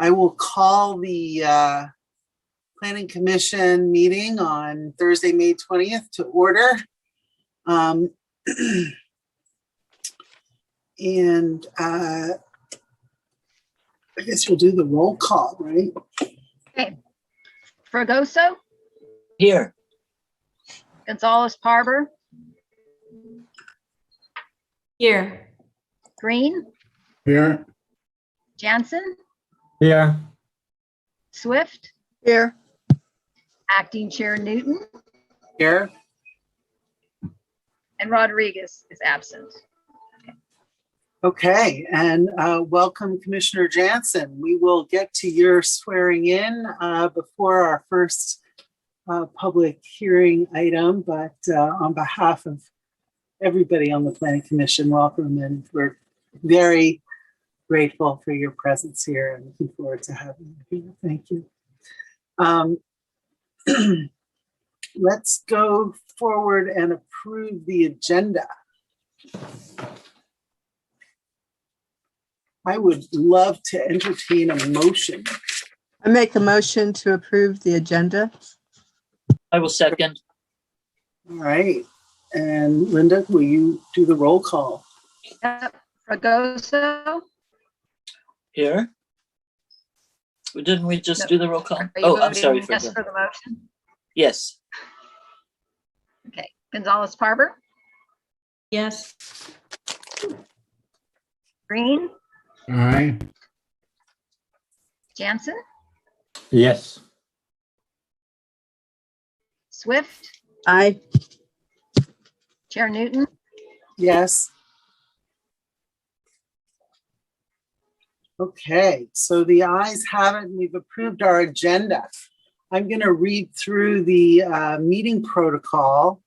I will call the Planning Commission meeting on Thursday, May 20th to order. And I guess we'll do the roll call, right? Okay. Fragoso? Here. Gonzalez-Parber? Here. Green? Here. Jansen? Here. Swift? Here. Acting Chair Newton? Here. And Rodriguez is absent. Okay, and welcome Commissioner Jansen. We will get to your swearing in before our first public hearing item, but on behalf of everybody on the Planning Commission, welcome, and we're very grateful for your presence here and looking forward to having you here. Thank you. Let's go forward and approve the agenda. I would love to entertain a motion. I make a motion to approve the agenda. I will second. All right. And Linda, will you do the roll call? Yep. Fragoso? Here. Didn't we just do the roll call? Are you Oh, I'm voting sorry. yes for the motion? Yes. Okay. Gonzalez-Parber? Yes. Green? Aye. Jansen? Yes. Swift? Aye. Chair Newton? Yes. Okay, so the ayes have it, and we've approved our agenda. I'm going to read through the meeting protocol.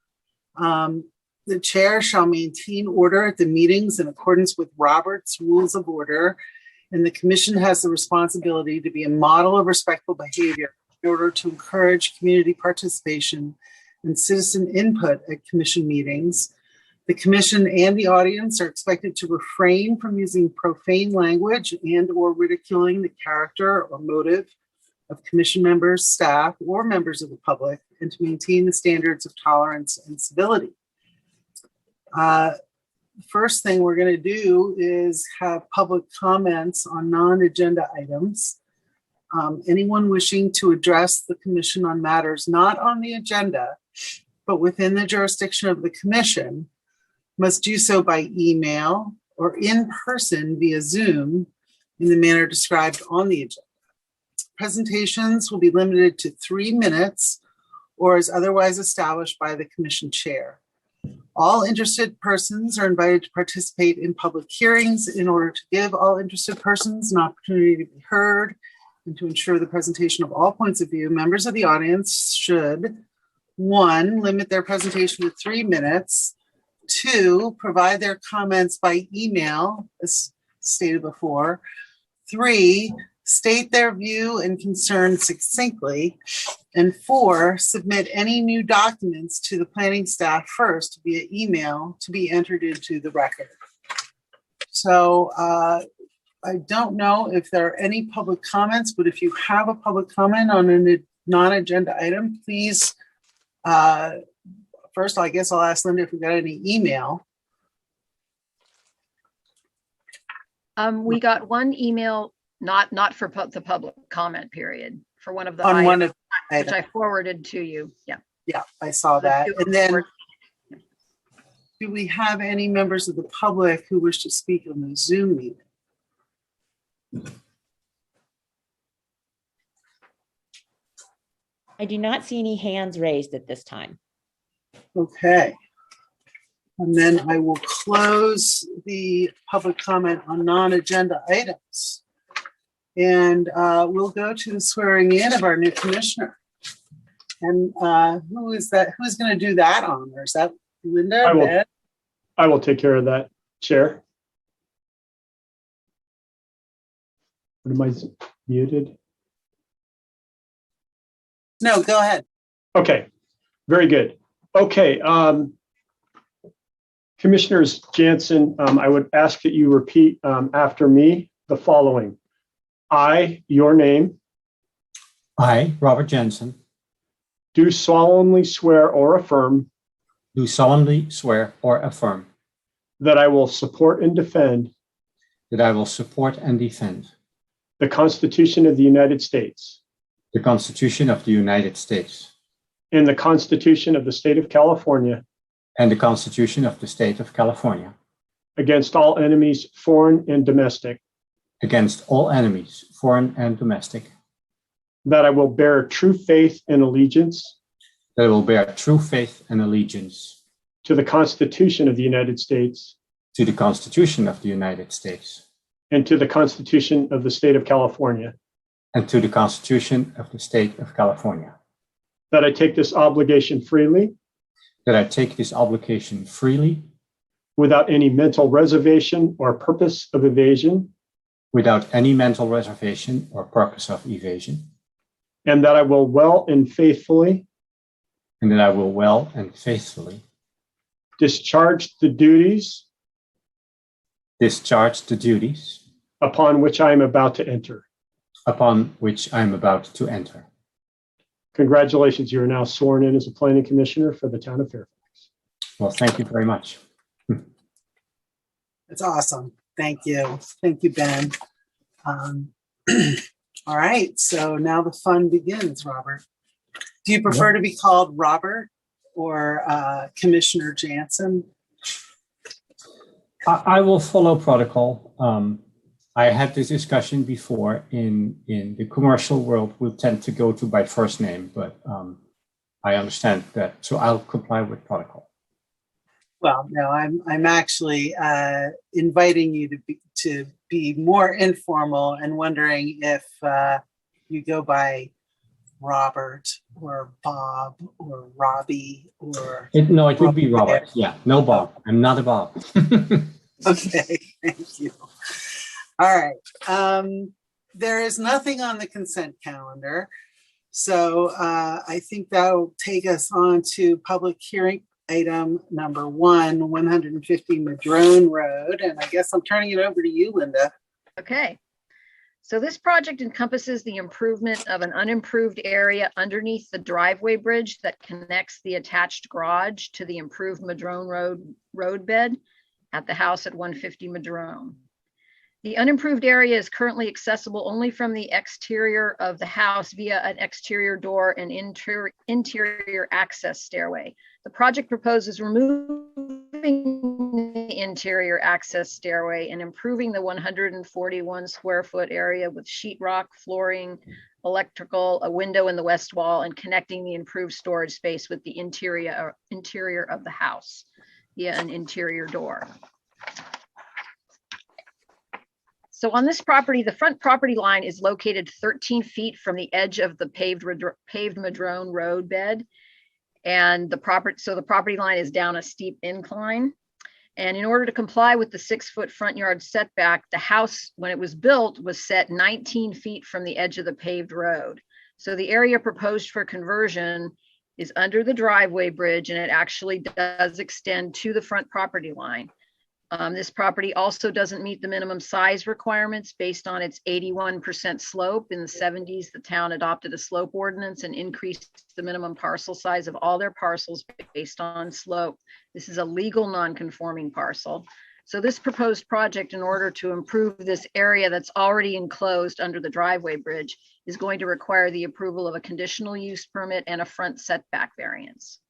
The chair shall maintain order at the meetings in accordance with Robert's Rules of Order, and the commission has the responsibility to be a model of respectful behavior in order to encourage community participation and citizen input at commission meetings. The commission and the audience are expected to refrain from using profane language and or ridiculing the character or motive of commission members, staff, or members of the public, and to maintain the standards of tolerance and civility. First thing we're going to do is have public comments on non-agenda items. Anyone wishing to address the commission on matters not on the agenda, but within the jurisdiction of the commission, must do so by email or in person via Zoom in the manner described on the agenda. Presentations will be limited to 3 minutes or as otherwise established by the commission chair. All interested persons are invited to participate in public hearings in order to give all interested persons an opportunity to be heard and to ensure the presentation of all points of view. Members of the audience should, 1, limit their presentation to 3 minutes, 2, provide their comments by email, as stated before, 3, state their view and concern succinctly, and 4, submit any new documents to the planning staff first via email to be entered into the record. So I don't know if there are any public comments, but if you have a public comment on a non-agenda item, please, first, I guess I'll ask Linda if we got any email. We got one email, not for the public comment period, for one of the On items, one of which I forwarded to you. Yeah. Yeah, I saw that. And then, do we have any members of the public who wish to speak on the Zoom meeting? I do not see any hands raised at this time. Okay. And then I will close the public comment on non-agenda items. And we'll go to the swearing in of our new commissioner. And who is that? Who's going to do that honor? Is that Linda? I will take care of that, Chair. Am I muted? No, go ahead. Okay, very good. Okay, Commissioners Jansen, I would ask that you repeat after me the following. I, your name, I, Robert Jensen, do solemnly swear or affirm do solemnly swear or affirm that I will support and defend that I will support and defend the Constitution of the United States the Constitution of the United States and the Constitution of the State of California and the Constitution of the State of California against all enemies, foreign and domestic, against all enemies, foreign and domestic, that I will bear true faith and allegiance that I will bear true faith and allegiance to the Constitution of the United States to the Constitution of the United States and to the Constitution of the State of California, and to the Constitution of the State of California, that I take this obligation freely that I take this obligation freely without any mental reservation or purpose of evasion, without any mental reservation or purpose of evasion, and that I will well and faithfully and that I will well and faithfully discharge the duties discharge the duties upon which I am about to enter. upon which I am about to enter. Congratulations, you are now sworn in as a planning commissioner for the town of Fairfax. Well, thank you very much. That's awesome. Thank you. Thank you, Ben. All right, so now the fun begins, Robert. Do you prefer to be called Robert or Commissioner Jansen? I will follow protocol. I had this discussion before in the commercial world. We'll tend to go to by first name, but I understand that, so I'll comply with protocol. Well, no, I'm actually inviting you to be more informal and wondering if you go by Robert or Bob or Robbie or. It would be Robert. Yeah, no Bob. I'm not a Bob. Okay, thank you. All right. There is nothing on the consent calendar. So I think that'll take us on to public hearing item number 150 Madrone Road. And I guess I'm turning it over to you, Linda. Okay. So this project encompasses the improvement of an unimproved area underneath the driveway bridge that connects the attached garage to the improved Madrone Road roadbed at the house at 150 Madrone. The unimproved area is currently accessible only from the exterior of the house via an exterior door and interior access stairway. The project proposes removing the interior access stairway and improving the 141 square foot area with sheetrock, flooring, electrical, a window in the west wall, and connecting the improved storage space with the interior of the house via an interior door. So on this property, the front property line is located 13 feet from the edge of the paved Madrone Road bed. And the property line is down a steep incline. And in order to comply with the 6-foot front yard setback, the house, when it was built, was set 19 feet from the edge of the paved road. So the area proposed for conversion is under the driveway bridge, and it actually does extend to the front property line. This property also doesn't meet the minimum size requirements based on its 81% slope. In the 70s, the town adopted a slope ordinance and increased the minimum parcel size of all their parcels based on slope. This is a legal non-conforming parcel. So this proposed project, in order to improve this area that's already enclosed under the driveway bridge, is going to require the approval of a conditional use permit and a front setback variance.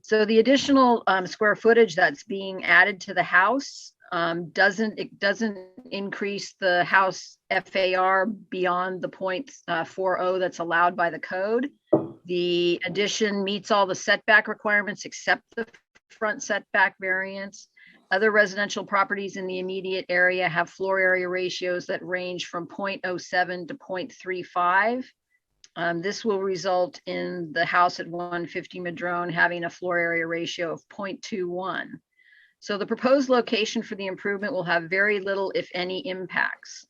So the additional square footage that's being added to the house doesn't increase the house FAR beyond the 0.40 that's allowed by the code. The addition meets all the setback requirements except the front setback variance. Other residential properties in the immediate area have floor area ratios that range from 0.07 to 0.35. This will result in the house at 150 Madrone having a floor area ratio of 0.21. So the proposed location for the improvement will have very little, if any, impacts.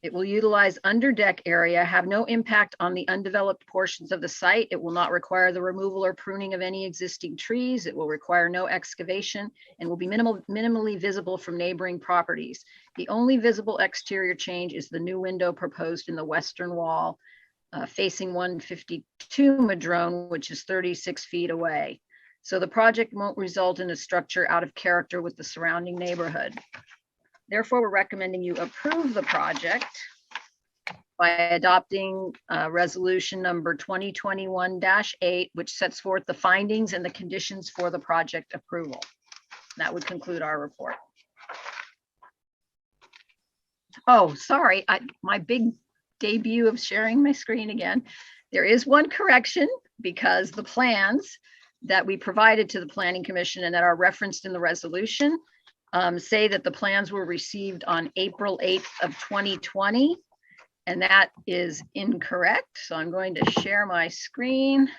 It will utilize underdeck area, have no impact on the undeveloped portions of the site. It will not require the removal or pruning of any existing trees. It will require no excavation and will be minimally visible from neighboring properties. The only visible exterior change is the new window proposed in the western wall facing 152 Madrone, which is 36 feet away. So the project won't result in a structure out of character with the surrounding neighborhood. Therefore, we're recommending you approve the project by adopting resolution number 2021-8, which sets forth the findings and the conditions for the project approval. That would conclude our report. Oh, sorry, my big debut of sharing my screen again. There is one correction because the plans that we provided to the Planning Commission and that are referenced in the resolution say that the plans were received on April 8th of 2020, and that is incorrect. So I'm going to share my screen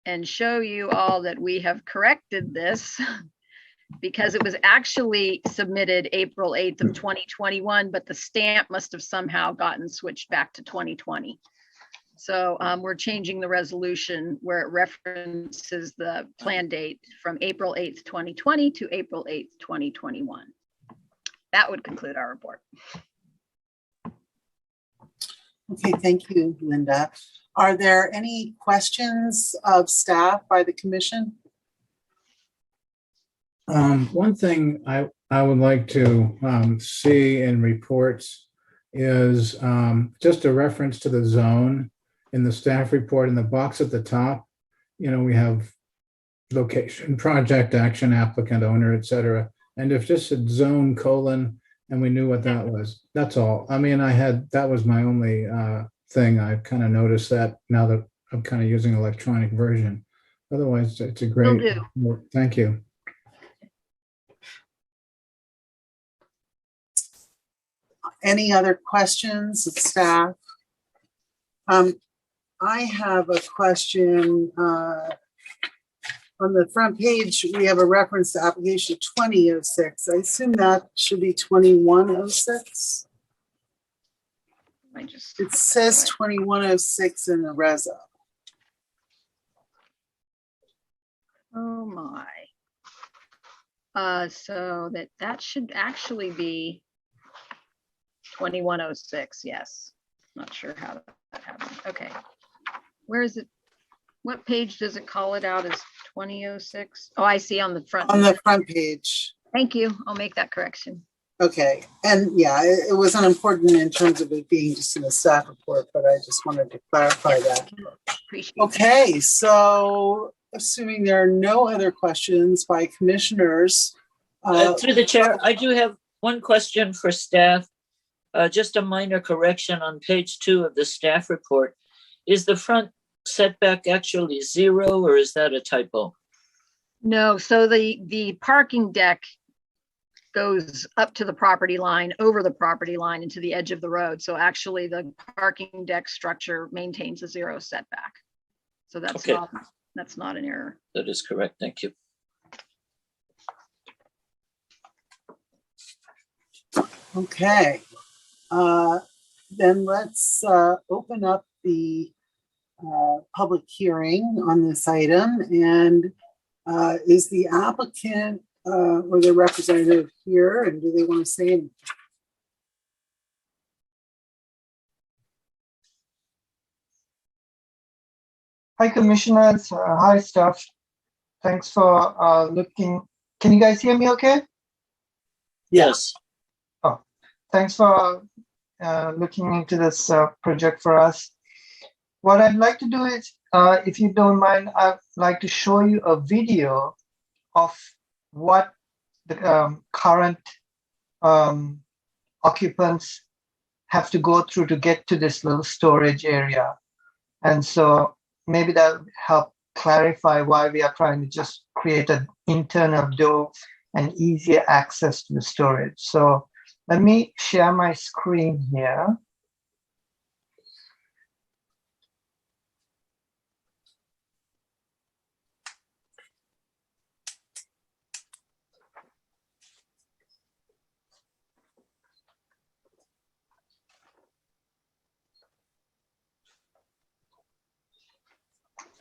and show you all that we have corrected this because it was actually submitted April 8th of 2021, but the stamp must have somehow gotten switched back to 2020. So we're changing the resolution where it references the plan date from April 8th, 2020 to April 8th, 2021. That would conclude our report. Okay, thank you, Linda. Are there any questions of staff by the commission? One thing I would like to see in reports is just a reference to the zone in the staff report in the box at the top. You know, we have location, project, action, applicant, owner, etc. And if just said zone colon and we knew what that was, that's all. I mean, that was my only thing. I kind of noticed that now that I'm kind of using electronic version. Otherwise, it's a great, thank you. Any other questions of staff? I have a question. On the front page, we have a reference to application 2006. I assume that should be 2106. It says 2106 in the reso. Oh my. So that should actually be 2106, yes. Not sure how that happened. Okay. Where is it? What page does it call it out as 2006? Oh, I see on the front. On the front page. Thank you. I'll make that correction. Okay. And yeah, it was unimportant in terms of it being just in a staff report, but I just wanted to clarify that. Appreciate it. Okay, so assuming there are no other questions by commissioners. Through the chair, I do have one question for staff. Just a minor correction on page 2 of the staff report. Is the front setback actually 0 or is that a typo? No, so the parking deck goes up to the property line, over the property line into the edge of the road. So actually the parking deck structure maintains a 0 setback. So that's Okay. That's not an error. That is correct. Thank you. Okay. Then let's open up the public hearing on this item. And is the applicant or their representative here, and do they want to say anything? Hi, commissioners. Hi, staff. Thanks for looking. Can you guys hear me okay? Yes. Oh, thanks for looking into this project for us. What I'd like to do is, if you don't mind, I'd like to show you a video of what the current occupants have to go through to get to this little storage area. And so maybe that'll help clarify why we are trying to just create an internal door and easier access to the storage. So let me share my screen here.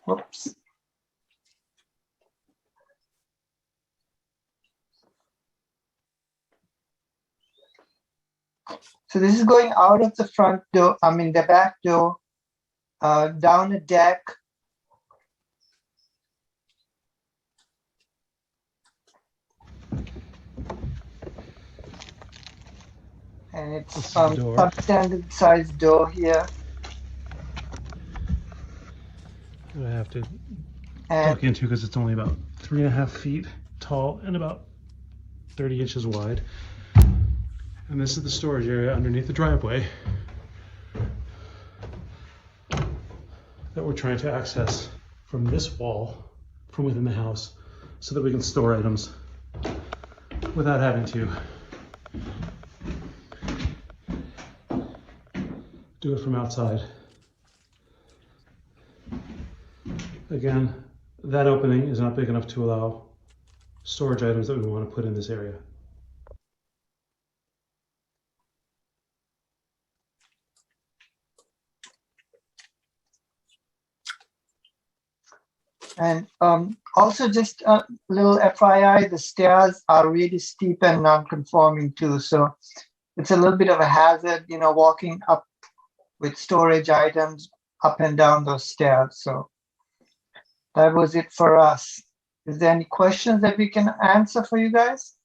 Whoops. So this is going out of the front door, I mean the back door, down a deck. And it's This is the door. substandard size door here. that I have to And duck into because it's only about 3.5 feet tall and about 30 inches wide. And this is the storage area underneath the driveway that we're trying to access from this wall from within the house so that we can store items without having to do it from outside. Again, that opening is not big enough to allow storage items that we want to put in this area. And also just a little FYI, the stairs are really steep and non-conforming too. So it's a little bit of a hazard, you know, walking up with storage items up and down those stairs. So that was it for us. Is there any questions that we can answer for you guys?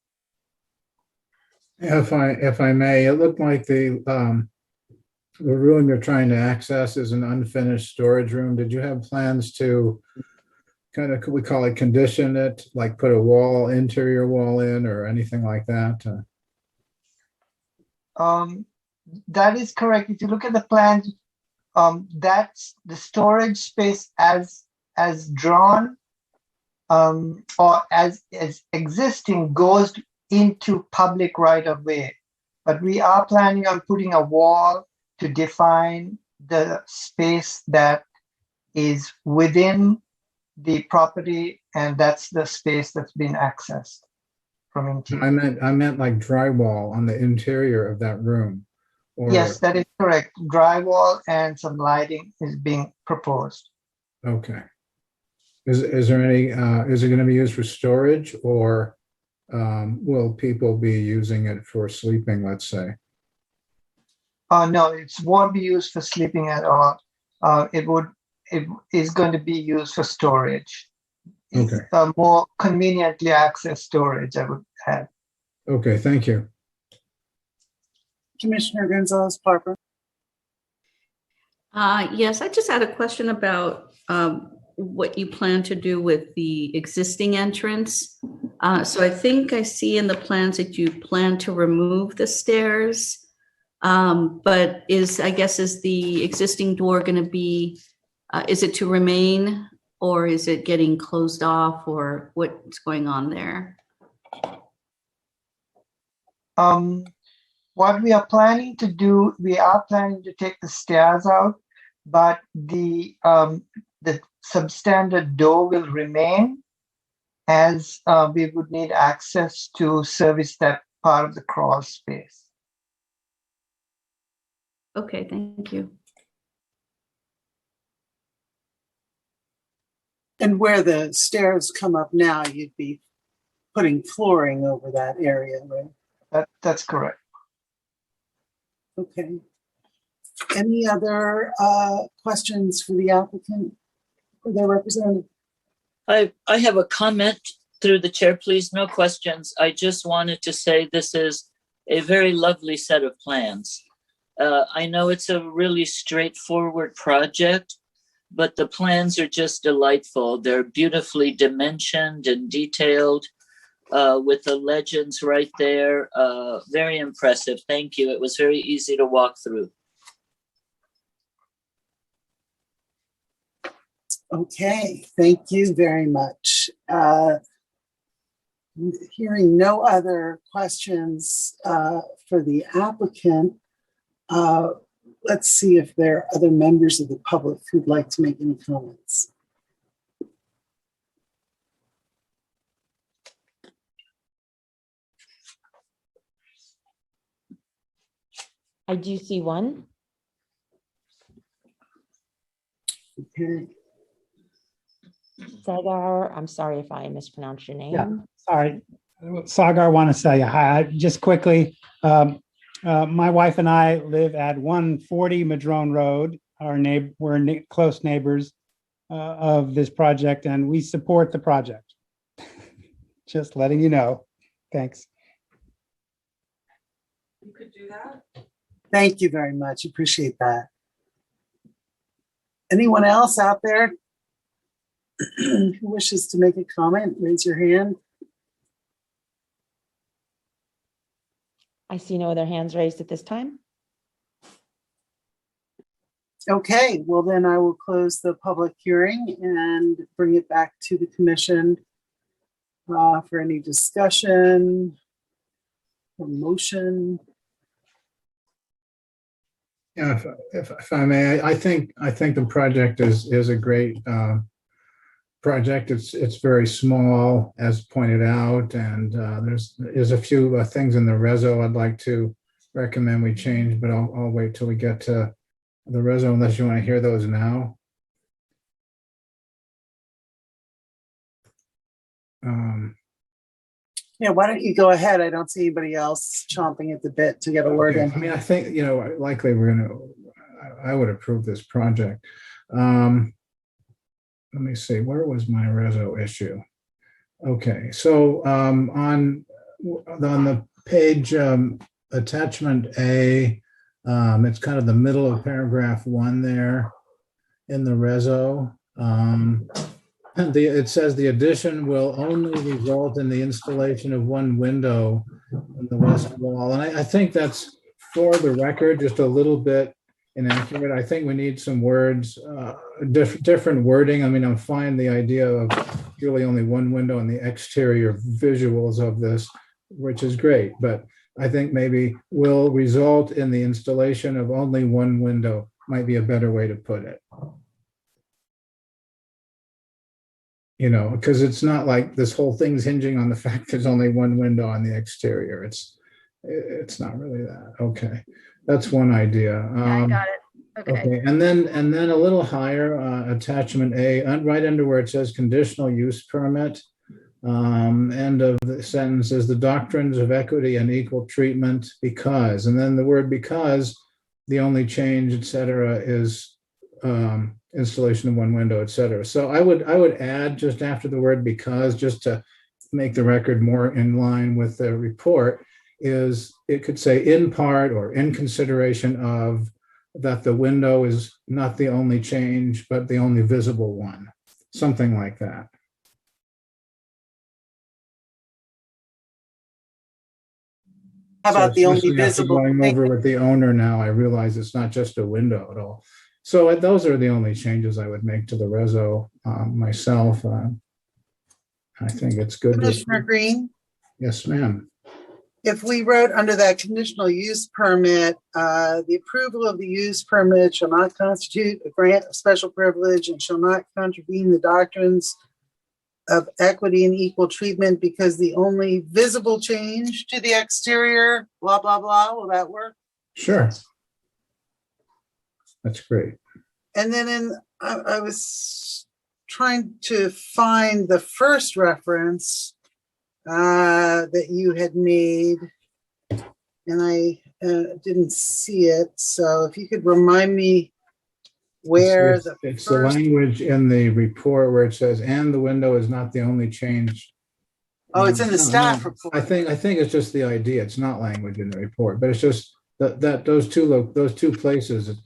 If I may, it looked like the room you're trying to access is an unfinished storage room. Did you have plans to kind of, could we call it condition it, like put a wall, interior wall in or anything like that? That is correct. If you look at the plans, that's the storage space as drawn or as existing goes into public right of way. But we are planning on putting a wall to define the space that is within the property, and that's the space that's been accessed from interior. I meant like drywall on the interior of that room. Or, Yes, that is correct. Drywall and some lighting is being proposed. okay. Is there any, is it going to be used for storage or will people be using it for sleeping, let's say? No, it won't be used for sleeping at all. It is going to be used for storage. Okay. It's more conveniently accessed storage, I would add. Okay, thank you. Commissioner Gonzalez-Parker. Yes, I just had a question about what you plan to do with the existing entrance. So I think I see in the plans that you plan to remove the stairs, but is the existing door going to be, is it to remain or is it getting closed off or what's going on there? What we are planning to do, we are planning to take the stairs out, but the substandard door will remain as we would need access to service that part of the crawl space. Okay, thank you. And where the stairs come up now, you'd be putting flooring over that area, right? That's correct. Okay. Any other questions for the applicant or their representative? I have a comment through the chair, please. No questions. I just wanted to say this is a very lovely set of plans. I know it's a really straightforward project, but the plans are just delightful. They're beautifully dimensioned and detailed with the legends right there. Very impressive. Thank you. It was very easy to walk through. Okay, thank you very much. Hearing no other questions for the applicant, let's see if there are other members of the public who'd like to make any comments. I do see one. Okay. Sagar, I'm sorry if I mispronounced your Yeah. name. Sorry, Sagar, want to say hi. Just quickly, my wife and I live at 140 Madrone Road. We're close neighbors of this project, and we support the project. Just letting you know. Thanks. You could do that. Thank you very much. Appreciate that. Anyone else out there who wishes to make a comment? Raise your hand. I see no other hands raised at this time. Okay, well then I will close the public hearing and bring it back to the commission for any discussion or motion. Yeah, if I may, I think the project is a great project. It's very small, as pointed out, and there's a few things in the reso I'd like to recommend we change, but I'll wait till we get to the reso unless you want to hear those now. Yeah, why don't you go ahead? I don't see anybody else chomping at the bit to get a word in. I mean, I think, likely I would approve this project. Let me see, where was my reso issue? Okay, so on the page attachment A, it's kind of the middle of paragraph 1 there in the reso. It says the addition will only result in the installation of one window in the west wall. And I think that's, for the record, just a little bit inaccurate. I think we need some words, different wording. I mean, I'm fine the idea of really only one window in the exterior visuals of this, which is great. But I think maybe will result in the installation of only one window might be a better way to put it. Because it's not like this whole thing's hinging on the fact there's only one window on the exterior. It's not really that. Okay, that's one idea. I got it. Okay. And then a little higher, attachment A, right under where it says conditional use permit. End of the sentence is the doctrines of equity and equal treatment because, and then the word because, the only change, et cetera, is installation of one window, et cetera. So I would add just after the word because, just to make the record more in line with the report, is it could say in part or in consideration of that the window is not the only change, but the only visible one, something like that. How about the only especially after visible? going over with the owner now, I realize it's not just a window at all. So those are the only changes I would make to the reso myself. I think it's good. Commissioner Green? Yes, ma'am. If we wrote under that conditional use permit, the approval of the use permit shall not constitute a grant of special privilege and shall not contravene the doctrines of equity and equal treatment because the only visible change to the exterior, blah, blah, blah. Will that work? Sure. That's great. And then I was trying to find the first reference that you had made, and I didn't see it. So if you could remind me where it's the language in the report where it says, and the window is not the only change. Oh, it's in the staff report. I think it's just the idea. It's not language in the report, but it's just that those two places, it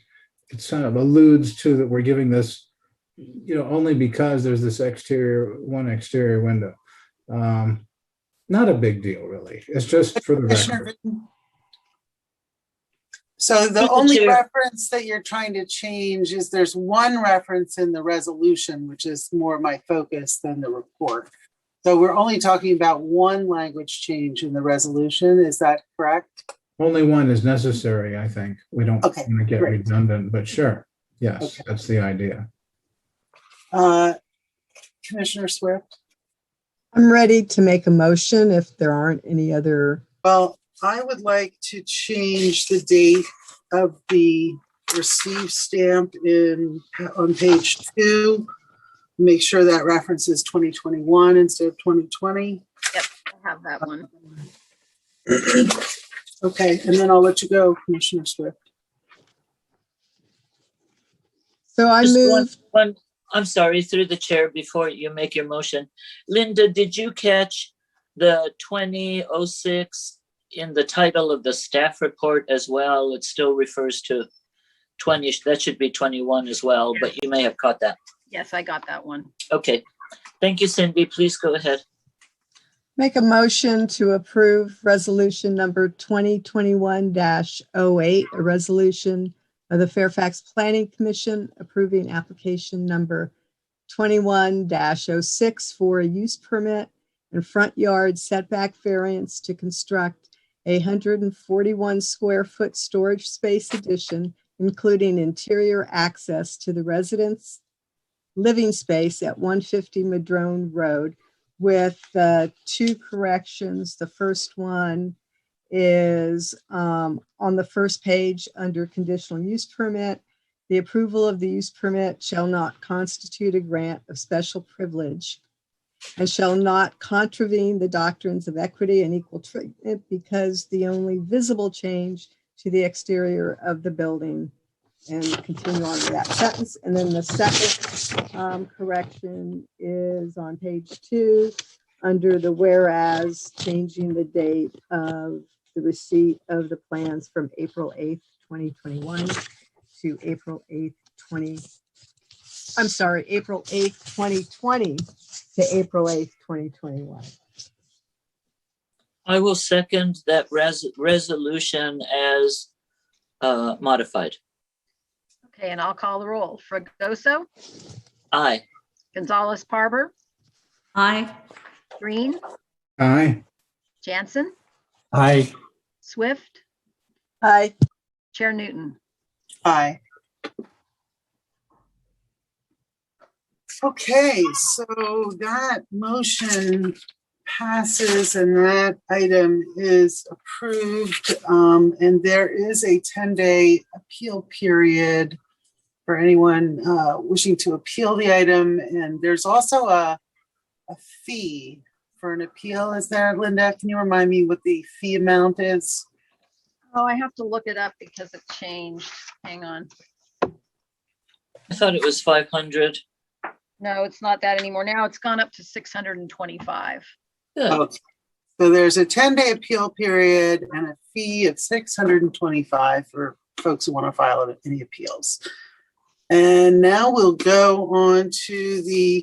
kind of alludes to that we're giving this, only because there's this one exterior window. Not a big deal, really. It's just for the record. So the only reference that you're trying to change is there's one reference in the resolution, which is more my focus than the report. So we're only talking about one language change in the resolution. Is that correct? Only one is necessary, I think. We don't want to get great. redundant, but sure. Yes, Okay. That's the idea. Commissioner Swift? I'm ready to make a motion if there aren't any other. Well, I would like to change the date of the receive stamp on page 2 Make sure that reference is 2021 instead of 2020. Yep, I have that one. Okay, and then I'll let you go, Commissioner Swift. So I Just moved, I'm sorry, through the chair, before you make your motion. Linda, did you catch the 2006 in the title of the staff report as well? It still refers to 20, that should be 21 as well, but you may have caught that. Yes, I got that one. Okay, thank you, Cindy. Please go ahead. make a motion to approve resolution number 2021-08, a resolution of the Fairfax Planning Commission approving application number 21-06 for a use permit and front yard setback variance to construct a 141 square foot storage space addition, including interior access to the residence living space at 150 Madrone Road, with two corrections. The first one is on the first page under conditional use permit. The approval of the use permit shall not constitute a grant of special privilege and shall not contravene the doctrines of equity and equal treatment, because the only visible change to the exterior of the building, and continue on to that sentence. And then the second correction is on page 2 under the whereas, changing the date of the receipt of the plans from April 8th, 2021 to April 8th, 2020 to April 8th, 2021. I will second that resolution as modified. Okay, and I'll call the roll. Fregoso, Aye. Gonzalez Parber, Aye. Green, Aye. Jansen, Aye. Swift, Aye. Chair Newton. Aye. Okay, so that motion passes and that item is approved. And there is a 10-day appeal period for anyone wishing to appeal the item. And there's also a fee for an appeal. Is there, Linda? Can you remind me what the fee amount is? Oh, I have to look it up because it changed. Hang on. I thought it was 500. No, it's not that anymore. Now it's gone up to 625. Good. Okay. So there's a 10-day appeal period and a fee of $625 for folks who want to file any appeals. And now we'll go on to the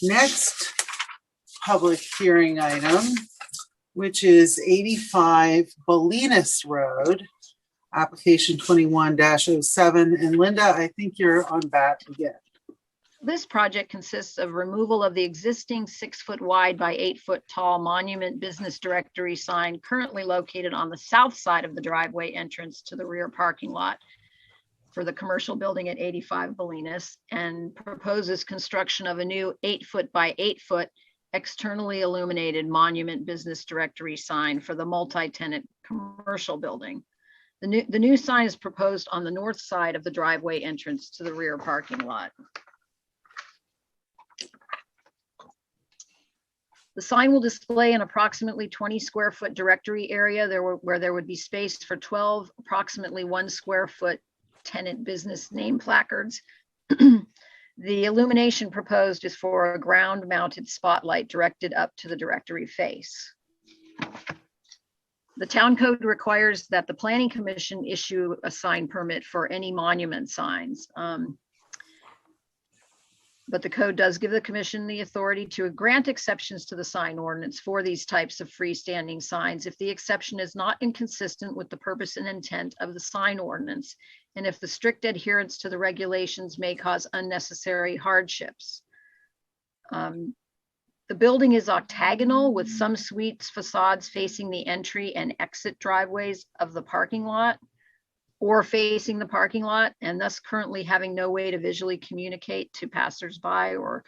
next public hearing item, which is 85 Bolinas Road, application 21-07. And Linda, I think you're on that again. This project consists of removal of the existing 6-foot wide by 8-foot tall monument business directory sign currently located on the south side of the driveway entrance to the rear parking lot for the commercial building at 85 Bolinas, and proposes construction of a new 8-foot by 8-foot externally illuminated monument business directory sign for the multi-tenant commercial building. The new sign is proposed on the north side of the driveway entrance to the rear parking lot. The sign will display an approximately 20 square foot directory area where there would be space for 12 approximately 1 square foot tenant business name placards. The illumination proposed is for a ground mounted spotlight directed up to the directory face. The town code requires that the planning commission issue a sign permit for any monument signs. But the code does give the commission the authority to grant exceptions to the sign ordinance for these types of freestanding signs if the exception is not inconsistent with the purpose and intent of the sign ordinance, and if the strict adherence to the regulations may cause unnecessary hardships. The building is octagonal with some suites facades facing the entry and exit driveways of the parking lot or facing the parking lot, and thus currently having no way to visually communicate to passersby or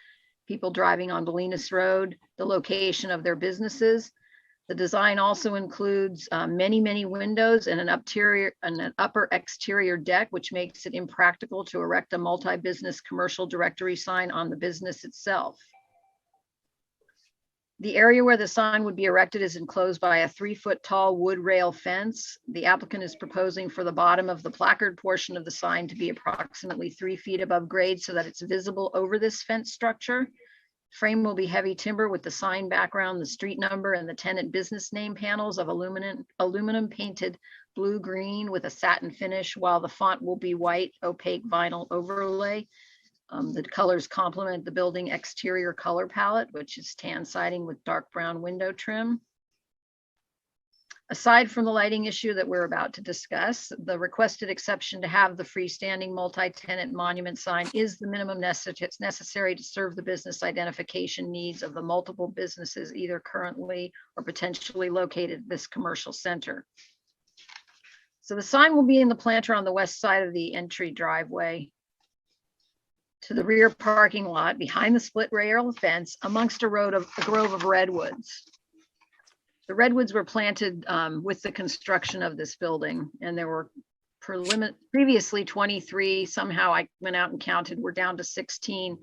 people driving on Bolinas Road the location of their businesses. The design also includes many windows and an upper exterior deck, which makes it impractical to erect a multi-business commercial directory sign on the business itself. The area where the sign would be erected is enclosed by a 3-foot tall wood rail fence. The applicant is proposing for the bottom of the placard portion of the sign to be approximately 3 feet above grade so that it's visible over this fence structure. Frame will be heavy timber with the sign background, the street number, and the tenant business name panels of aluminum painted blue-green with a satin finish, while the font will be white opaque vinyl overlay. The colors complement the building exterior color palette, which is tan siding with dark brown window trim. Aside from the lighting issue that we're about to discuss, the requested exception to have the freestanding multi-tenant monument sign is the minimum necessary to serve the business identification needs of the multiple businesses either currently or potentially located at this commercial center. So the sign will be in the planter on the west side of the entry driveway to the rear parking lot behind the split rail fence amongst a grove of redwoods. The redwoods were planted with the construction of this building, and there were previously 23. Somehow I went out and counted, we're down to 16.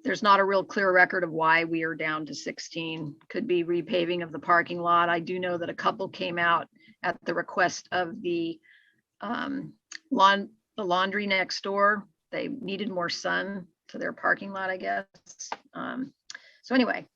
There's not a real clear record of why we are down to 16. Could be repaving of the parking lot. I do know that a couple came out at the request of the laundry next door. They needed more sun to their parking lot, I guess. So anyway,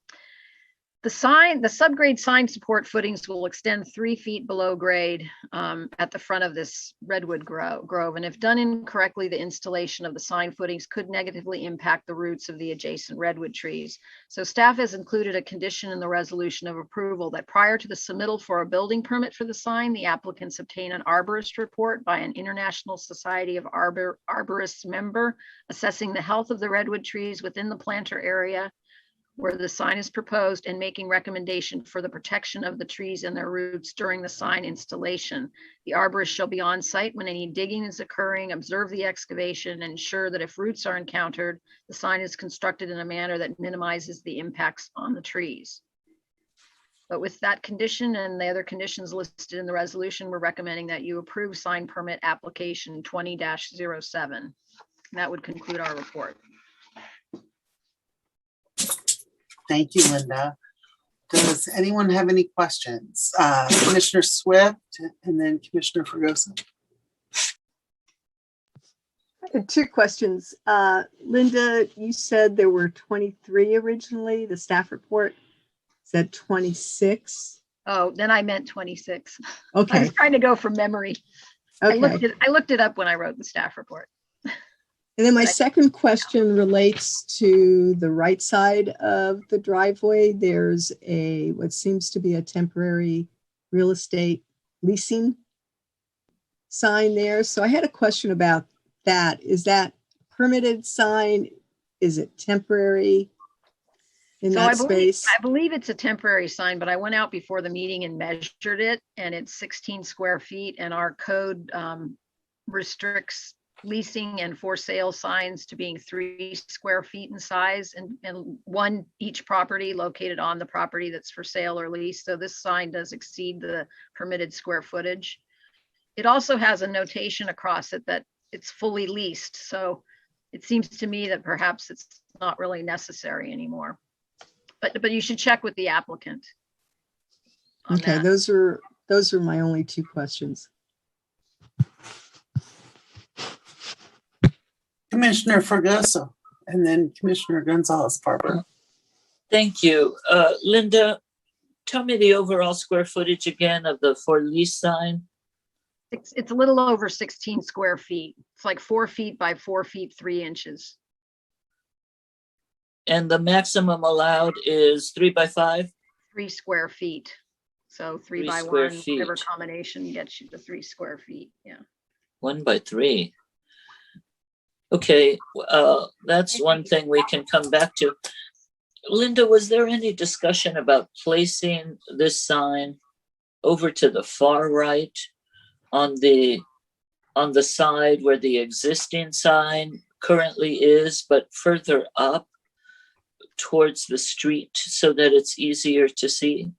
the subgrade sign support footings will extend 3 feet below grade at the front of this redwood grove. And if done incorrectly, the installation of the sign footings could negatively impact the roots of the adjacent redwood trees. So staff has included a condition in the resolution of approval that prior to the submittal for a building permit for the sign, the applicants obtain an arborist report by an International Society of Arborists member assessing the health of the redwood trees within the planter area where the sign is proposed and making recommendation for the protection of the trees and their roots during the sign installation. The arborist shall be on site when any digging is occurring, observe the excavation, and ensure that if roots are encountered, the sign is constructed in a manner that minimizes the impacts on the trees. But with that condition and the other conditions listed in the resolution, we're recommending that you approve sign permit application 20-07. That would conclude our report. Thank you, Linda. Does anyone have any questions? Commissioner Swift and then Commissioner Fregoso. I had 2 questions. Linda, you said there were 23 originally. The staff report said 26. Oh, then I meant 26. Okay. I was trying to go from memory. Okay. I looked it up when I wrote the staff report. And then my second question relates to the right side of the driveway. There's what seems to be a temporary real estate leasing sign there. So I had a question about that. Is that permitted sign? Is it temporary in that space? I believe it's a temporary sign, but I went out before the meeting and measured it, and it's 16 square feet, and our code restricts leasing and for sale signs to being 3 square feet in size and one each property located on the property that's for sale or lease. So this sign does exceed the permitted square footage. It also has a notation across it that it's fully leased. So it seems to me that perhaps it's not really necessary anymore. But you should check with the applicant. Okay, those are my only 2 questions. Commissioner Fregoso and then Commissioner Gonzalez-Barber. Thank you. Linda, tell me the overall square footage again of the for lease sign. It's a little over 16 square feet. It's like 4 feet by 4 feet, 3 inches. And the maximum allowed is 3 by 5? 3 square feet. So 3 by 1, whatever combination gets you to 3 square feet. Yeah. 1 by 3. Okay, that's one thing we can come back to. Linda, was there any discussion about placing this sign over to the far right on the side where the existing sign currently is, but further up towards the street so that it's easier to see?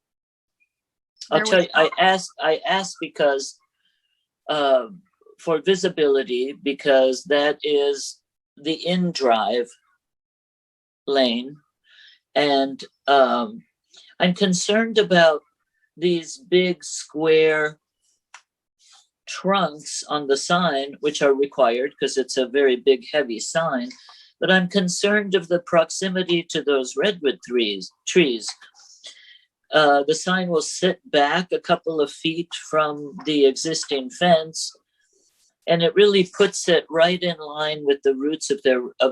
I'll tell you, I asked because for visibility, because that is the in drive lane. And I'm concerned about these big square trunks on the sign, which are required because it's a very big, heavy sign. But I'm concerned of the proximity to those redwood trees. The sign will sit back a couple of feet from the existing fence, and it really puts it right in line with the roots of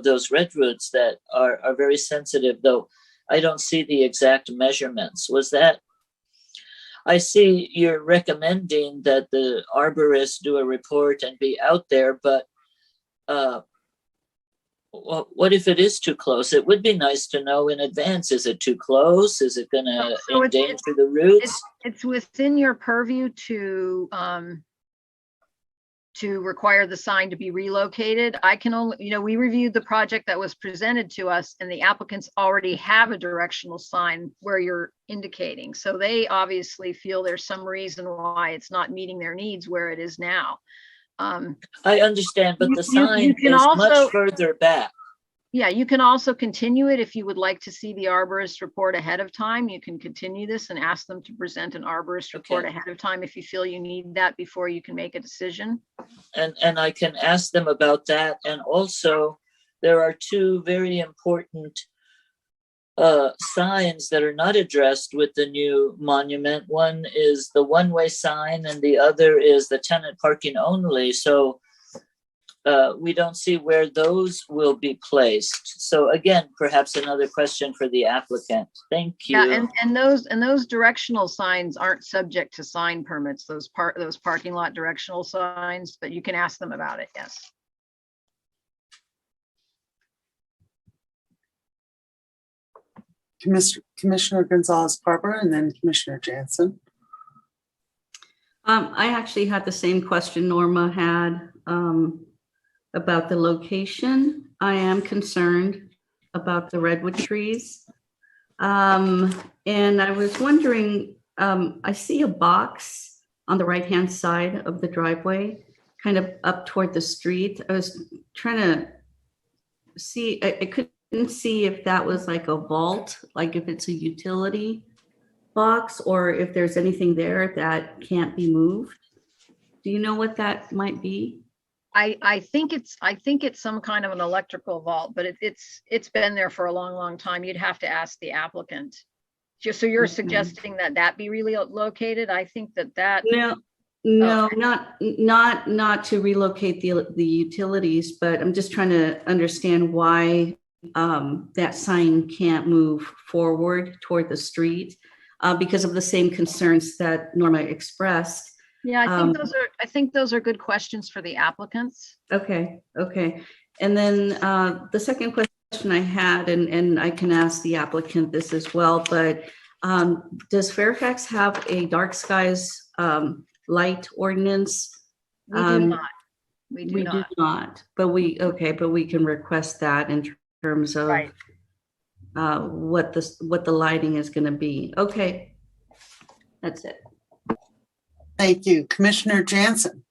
those redwoods that are very sensitive, though I don't see the exact measurements. Was that? I see you're recommending that the arborist do a report and be out there, but what if it is too close? It would be nice to know in advance. Is it too close? Is it going to endanger the roots? It's within your purview to require the sign to be relocated. I can only, we reviewed the project that was presented to us, and the applicants already have a directional sign where you're indicating. So they obviously feel there's some reason why it's not meeting their needs where it is now. I understand, but the sign is much further back. Yeah, you can also continue it if you would like to see the arborist report ahead of time. You can continue this and ask them to present an arborist report ahead of time if you feel you need that before you can make a decision. And I can ask them about that. And also, there are two very important signs that are not addressed with the new monument. One is the one-way sign, and the other is the tenant parking only. So we don't see where those will be placed. So again, perhaps another question for the applicant. Thank you. Yeah, and those directional signs aren't subject to sign permits. Those parking lot directional signs, but you can ask them about it. Yes. Commissioner Gonzalez-Barbara, and then Commissioner Jansen. I actually had the same question Norma had about the location. I am concerned about the redwood trees. And I was wondering, I see a box on the right-hand side of the driveway, kind of up toward the street. I was trying to see, I couldn't see if that was like a vault, like if it's a utility box, or if there's anything there that can't be moved. Do you know what that might be? I think it's some kind of an electrical vault, but it's been there for a long time. You'd have to ask the applicant. So you're suggesting that be relocated? I think that. No, not to relocate the utilities, but I'm just trying to understand why that sign can't move forward toward the street because of the same concerns that Norma expressed. Yeah, I think those are good questions for the applicants. Okay. And then the second question I had, and I can ask the applicant this as well, but does Fairfax have a dark skies light ordinance? We do not. We do not. But we can request that in terms of what the lighting is going to be. Okay, that's it. Thank you. Commissioner Jansen.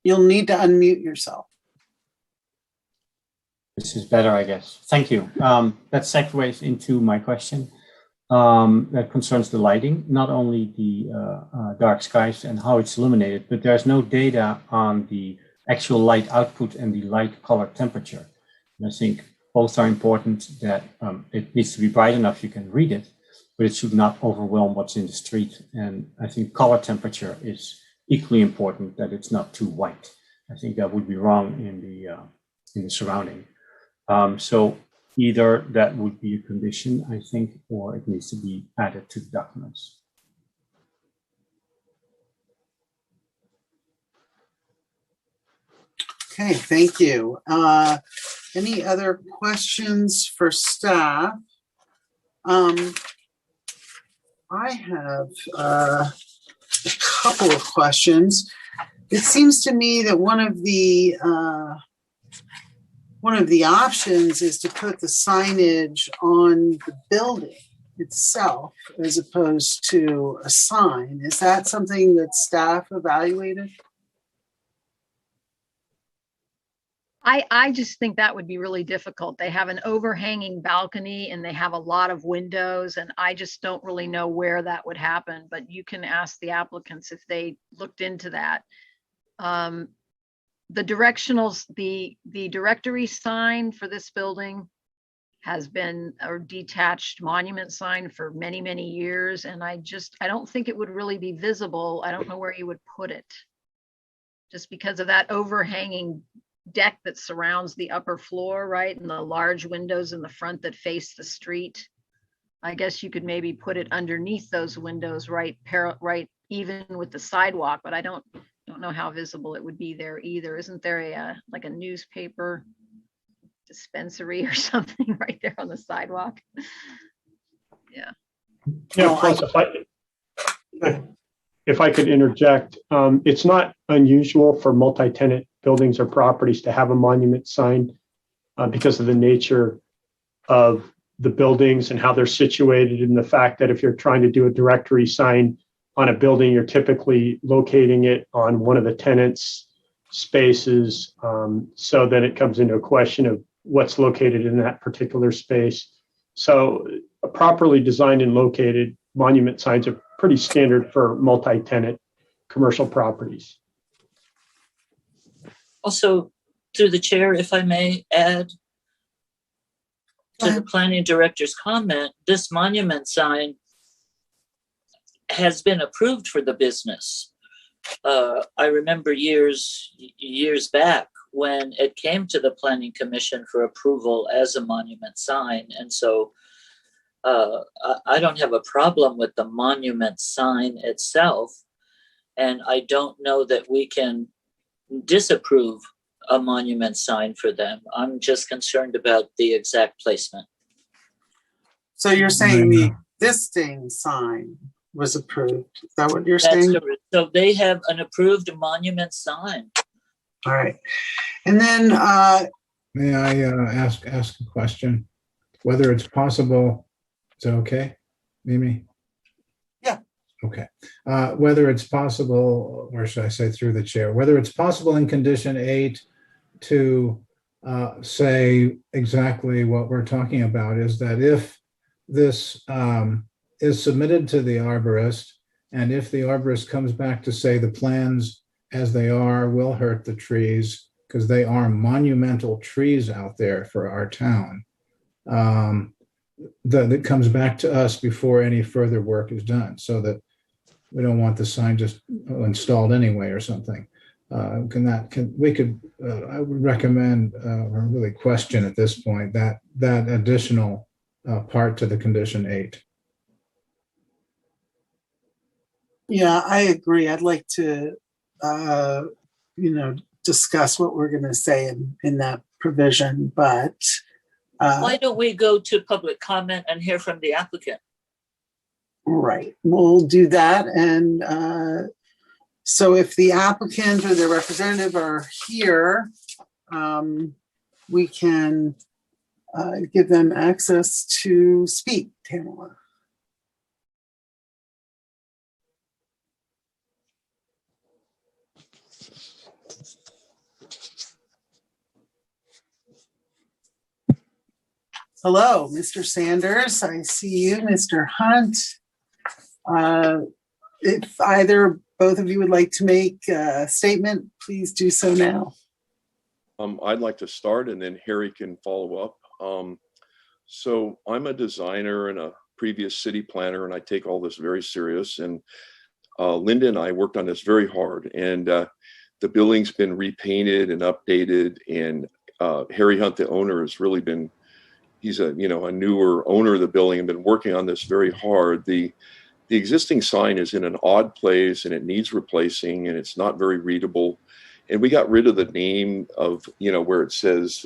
You'll need to unmute yourself. This is better, I guess. Thank you. That segues into my question that concerns the lighting, not only the dark skies and how it's illuminated, but there's no data on the actual light output and the light color temperature. And I think both are important, that it needs to be bright enough you can read it, but it should not overwhelm what's in the street. And I think color temperature is equally important, that it's not too white. I think that would be wrong in the surrounding. So either that would be a condition, I think, or it needs to be added to the documents. Okay, thank you. Any other questions for staff? I have a couple of questions. It seems to me that one of the one of the options is to put the signage on the building itself as opposed to a sign. Is that something that staff evaluated? I just think that would be really difficult. They have an overhanging balcony and they have a lot of windows, and I just don't really know where that would happen, but you can ask the applicants if they looked into that. The directionals, the directory sign for this building has been a detached monument sign for many, many years, and I don't think it would really be visible. I don't know where you would put it, just because of that overhanging deck that surrounds the upper floor, right? And the large windows in the front that face the street. I guess you could maybe put it underneath those windows, right even with the sidewalk, but I don't know how visible it would be there either. Isn't there a like a newspaper dispensary or something right there on the sidewalk? Yeah. Yeah, plus if I could interject, it's not unusual for multi-tenant buildings or properties to have a monument sign because of the nature of the buildings and how they're situated, and the fact that if you're trying to do a directory sign on a building, you're typically locating it on one of the tenants' spaces. So then it comes into a question of what's located in that particular space. So properly designed and located monument signs are pretty standard for multi-tenant commercial properties. Also, through the chair, if I may add to the planning director's comment, this monument sign has been approved for the business. I remember years back when it came to the planning commission for approval as a monument sign. And so I don't have a problem with the monument sign itself. And I don't know that we can disapprove a monument sign for them. I'm just concerned about the exact placement. So you're saying the existing sign was approved? Is that what you're saying? Correct. So they have an approved monument sign. All right. And then May I ask a question? Whether it's possible, is that okay, Mimi? Yeah. Okay. Whether it's possible, or should I say through the chair, whether it's possible in condition 8 to say exactly what we're talking about, is that if this is submitted to the arborist, and if the arborist comes back to say the plans as they are will hurt the trees, because they are monumental trees out there for our town, that comes back to us before any further work is done, so that we don't want the sign just installed anyway or something. I would recommend or really question at this point that additional part to the condition 8. yeah, I agree. I'd like to discuss what we're going to say in that provision, but Why don't we go to public comment and hear from the applicant? right, we'll do that. And so if the applicant or their representative are here, we can give them access to speak. Tamara. Hello, Mr. Sanders. I see you, Mr. Hunt. If both of you would like to make a statement, please do so now. I'd like to start and then Harry can follow up. So I'm a designer and a previous city planner, and I take all this very serious. And Linda and I worked on this very hard, and the building's been repainted and updated. And Harry Hunt, the owner, has really been, he's a newer owner of the building and been working on this very hard. The existing sign is in an odd place and it needs replacing, and it's not very readable. And we got rid of the name of, where it says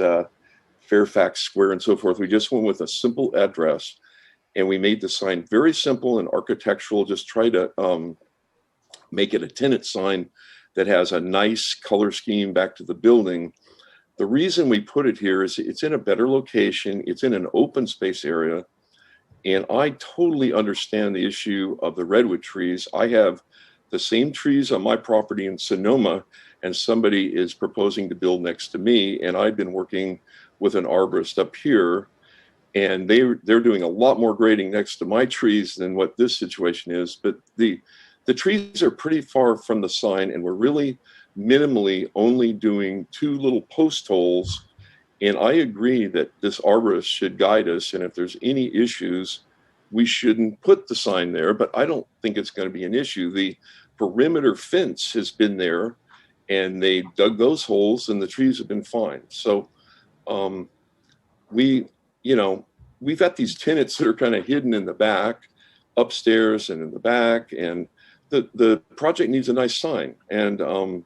Fairfax Square and so forth. We just went with a simple address, and we made the sign very simple and architectural, just try to make it a tenant sign that has a nice color scheme back to the building. The reason we put it here is it's in a better location. It's in an open space area. And I totally understand the issue of the redwood trees. I have the same trees on my property in Sonoma, and somebody is proposing to build next to me. And I've been working with an arborist up here, and they're doing a lot more grading next to my trees than what this situation is. But the trees are pretty far from the sign, and we're really minimally only doing 2 little post holes. And I agree that this arborist should guide us. And if there's any issues, we shouldn't put the sign there, but I don't think it's going to be an issue. The perimeter fence has been there, and they dug those holes, and the trees have been fine. So we've got these tenants that are kind of hidden in the back, upstairs and in the back, and the project needs a nice sign. And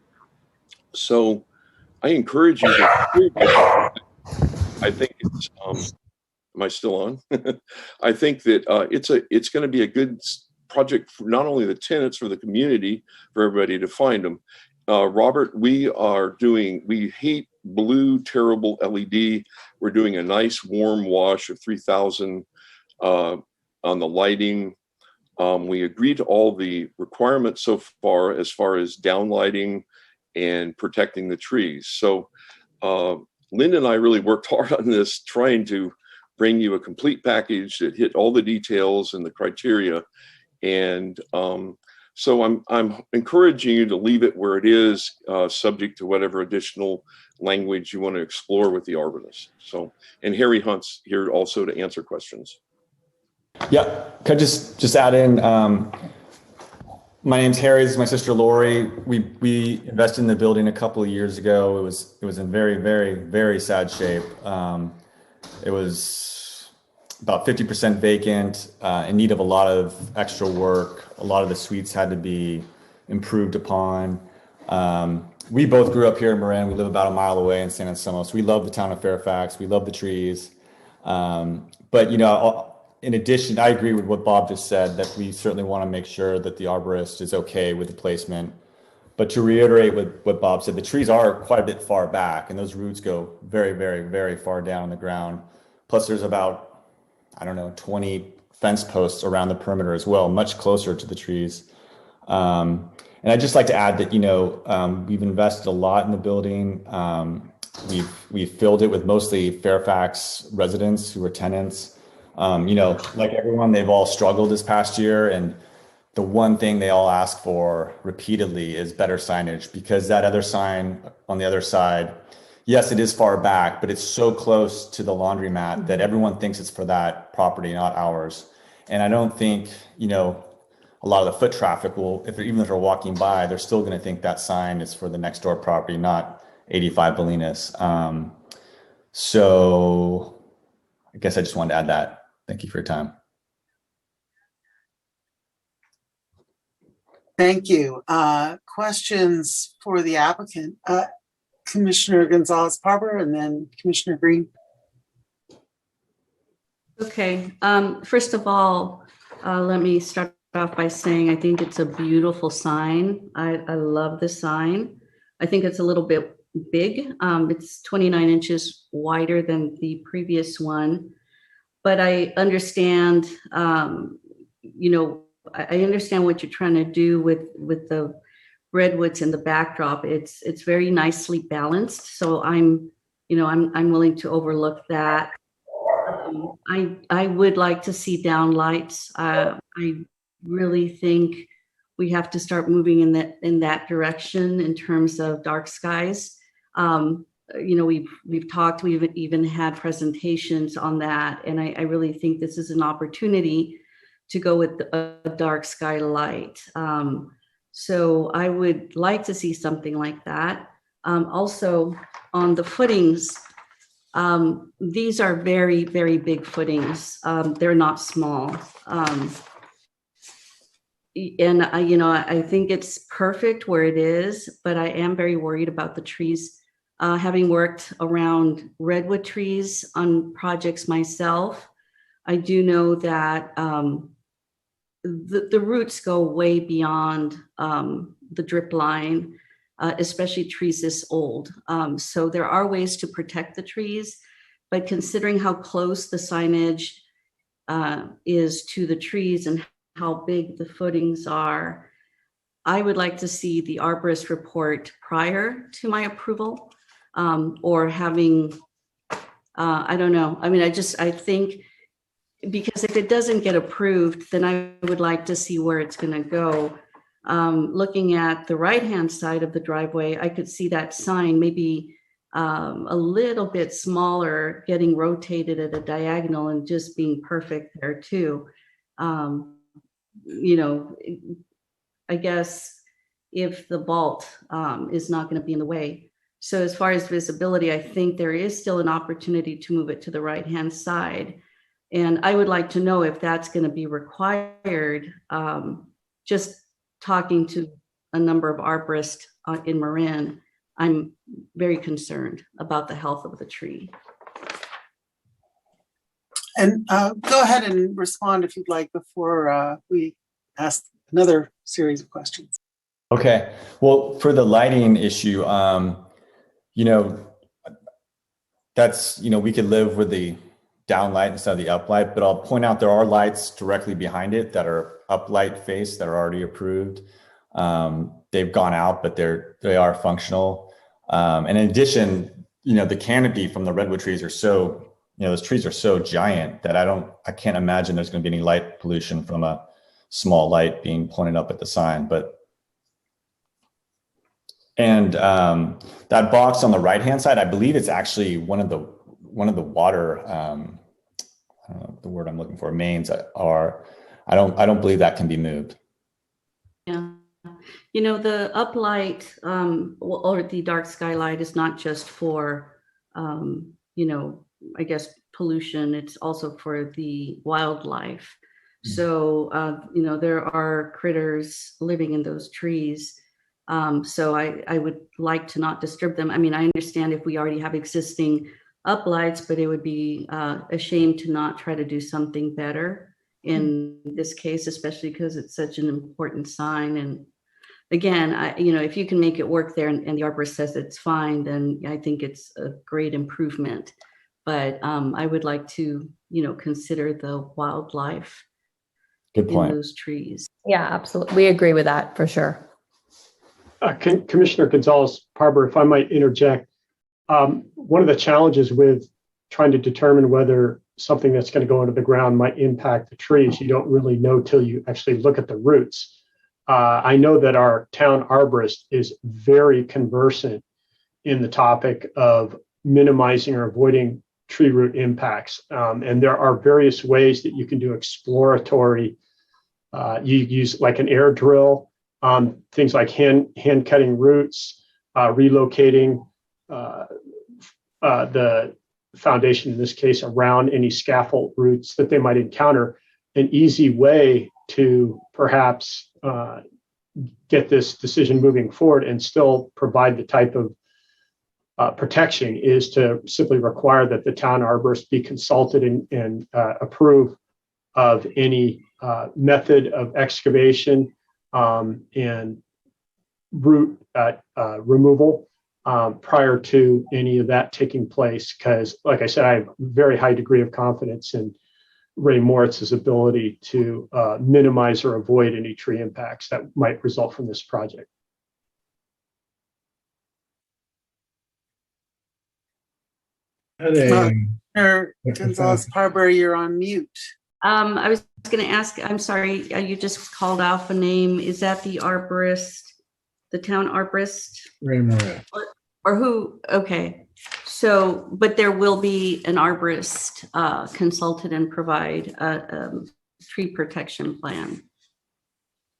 so I encourage you to, I think it's, am I still on? I think that it's going to be a good project for not only the tenants, for the community, for everybody to find them. Robert, we hate blue, terrible LED. We're doing a nice warm wash of 3,000 on the lighting. We agreed to all the requirements so far as downlighting and protecting the trees. So Linda and I really worked hard on this, trying to bring you a complete package that hit all the details and the criteria. And so I'm encouraging you to leave it where it is, subject to whatever additional language you want to explore with the arborist. So, and Harry Hunt's here also to answer questions. Yeah, could I just add in, my name's Harry, this is my sister Lori. We invested in the building a couple of years ago. It was in very, very, very sad shape. It was about 50% vacant, in need of a lot of extra work. A lot of the suites had to be improved upon. We both grew up here in Marin. We live about a mile away in San Anselmo. So we love the town of Fairfax. We love the trees. But, in addition, I agree with what Bob just said, that we certainly want to make sure that the arborist is okay with the placement. But to reiterate what Bob said, the trees are quite a bit far back, and those roots go very, very, very far down on the ground. Plus there's about, 20 fence posts around the perimeter as well, much closer to the trees. And I'd just like to add that, we've invested a lot in the building. We've filled it with mostly Fairfax residents who are tenants. Like everyone, they've all struggled this past year, and the one thing they all ask for repeatedly is better signage, because that other sign on the other side, yes, it is far back, but it's so close to the laundromat that everyone thinks it's for that property, not ours. And I don't think, a lot of the foot traffic will, even if they're walking by, they're still going to think that sign is for the next door property, not 85 Bolinas. So I guess I just wanted to add that. Thank you for your time. Thank you. Questions for the applicant? Commissioner Gonzalez-Parber and then Commissioner Green. Okay. First of all, let me start off by saying I think it's a beautiful sign. I love the sign. I think it's a little bit big. It's 29 inches wider than the previous one. But I understand, I understand what you're trying to do with the redwoods in the backdrop. It's very nicely balanced. So I'm willing to overlook that. I would like to see downlights. I really think we have to start moving in that direction in terms of dark skies. We've talked, we've even had presentations on that. And I really think this is an opportunity to go with a dark sky light. So I would like to see something like that. Also on the footings, these are very, very big footings. They're not small. And I think it's perfect where it is, but I am very worried about the trees. Having worked around redwood trees on projects myself, I do know that the roots go way beyond the drip line. especially trees this old. So there are ways to protect the trees, but considering how close the signage is to the trees and how big the footings are, I would like to see the arborist report prior to my approval, or having, I don't know. I mean, I think, because if it doesn't get approved, then I would like to see where it's going to go. Looking at the right-hand side of the driveway, I could see that sign maybe a little bit smaller, getting rotated at a diagonal and just being perfect there too. You know, I guess if the vault is not going to be in the way. So as far as visibility, I think there is still an opportunity to move it to the right-hand side. And I would like to know if that's going to be required. Just talking to a number of arborists in Marin, I'm very concerned about the health of the tree. And go ahead and respond if you'd like before we ask another series of questions. Okay. Well, for the lighting issue, you know, that's, you know, we could live with the downlight instead of the uplight, but I'll point out there are lights directly behind it that are uplight face that are already approved. They've gone out, but they are functional. And in addition, you know, the canopy from the redwood trees are so, you know, those trees are so giant that I can't imagine there's going to be any light pollution from a small light being pointed up at the sign. But and that box on the right-hand side, I believe it's actually one of the water, I don't know the word I'm looking for, mains are, I don't believe that can be moved. Yeah. You know, the uplight or the dark skylight is not just for, you know, I guess pollution, it's also for the wildlife. So, you know, there are critters living in those trees. So I would like to not disturb them. I mean, I understand if we already have existing uplights, but it would be a shame to not try to do something better in this case, especially because it's such an important sign. And again, you know, if you can make it work there and the arborist says it's fine, then I think it's a great improvement. But I would like to, you know, consider the wildlife Good point. in those trees. Yeah, absolutely. We agree with that for sure. Commissioner Gonzalez-Parber, if I might interject, one of the challenges with trying to determine whether something that's going to go into the ground might impact the trees, you don't really know till you actually look at the roots. I know that our town arborist is very conversant in the topic of minimizing or avoiding tree root impacts. And there are various ways that you can do exploratory, you use like an air drill, things like hand cutting roots, relocating the foundation, in this case, around any scaffold roots that they might encounter. An easy way to perhaps get this decision moving forward and still provide the type of protection is to simply require that the town arborist be consulted and approve of any method of excavation and root removal prior to any of that taking place. Because, like I said, I have a very high degree of confidence in Ray Moritz's ability to minimize or avoid any tree impacts that might result from this project. Gonzalez-Parber, you're on mute. I was going to ask, I'm sorry, you just called off a name. Is that the arborist, the town arborist? Ray Moritz. Or who? Okay. So, but there will be an arborist consulted and provide a tree protection plan.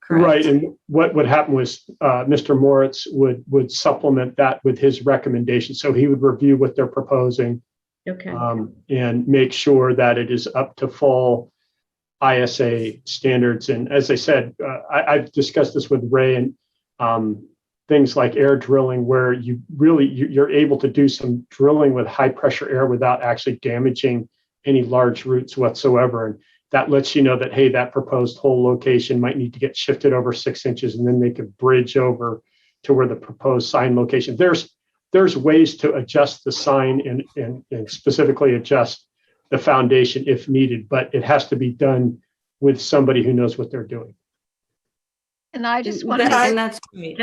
Correct? Right. And what would happen was Mr. Moritz would supplement that with his recommendation. So he would review what they're proposing. Okay. And make sure that it is up to full ISA standards. And as I said, I've discussed this with Ray, and things like air drilling, where you're able to do some drilling with high pressure air without actually damaging any large roots whatsoever. And that lets you know that, hey, that proposed hole location might need to get shifted over 6 inches, and then they could bridge over to where the proposed sign location. There's ways to adjust the sign and specifically adjust the foundation if needed, but it has to be done with somebody who knows what they're doing. And I just want And that's great.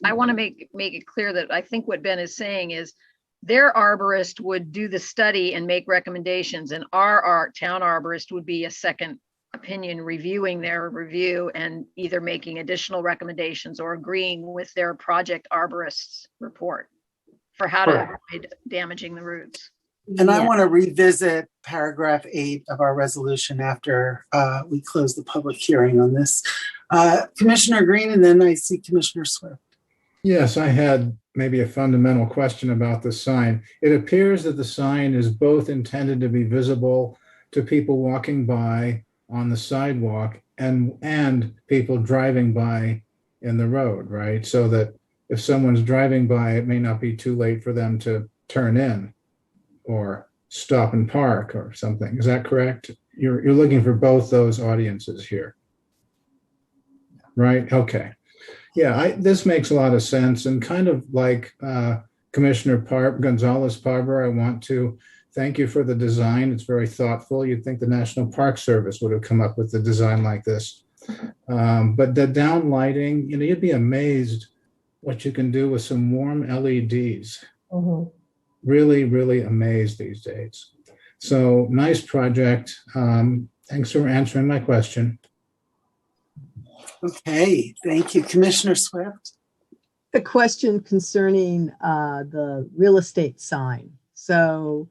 I want to make it clear that I think what Ben is saying is their arborist would do the study and make recommendations, and our town arborist would be a second opinion, reviewing their review and either making additional recommendations or agreeing with their project arborist's report for how to avoid damaging the roots. And I want to revisit paragraph 8 of our resolution after we close the public hearing on this. Commissioner Green, and then I see Commissioner Swift. Yes, I had maybe a fundamental question about the sign. It appears that the sign is both intended to be visible to people walking by on the sidewalk and people driving by in the road, right? So that if someone's driving by, it may not be too late for them to turn in or stop and park or something. Is that correct? You're looking for both those audiences here, right? Okay. Yeah, this makes a lot of sense. And kind of like Commissioner Gonzalez-Parber, I want to thank you for the design. It's very thoughtful. You'd think the National Park Service would have come up with a design like this. But the down lighting, you'd be amazed what you can do with some warm LEDs. Mm-hmm. Really, really amazed these days. So nice project. Thanks for answering my question. Okay, thank you. Commissioner Swift. The question concerning the real estate sign. So.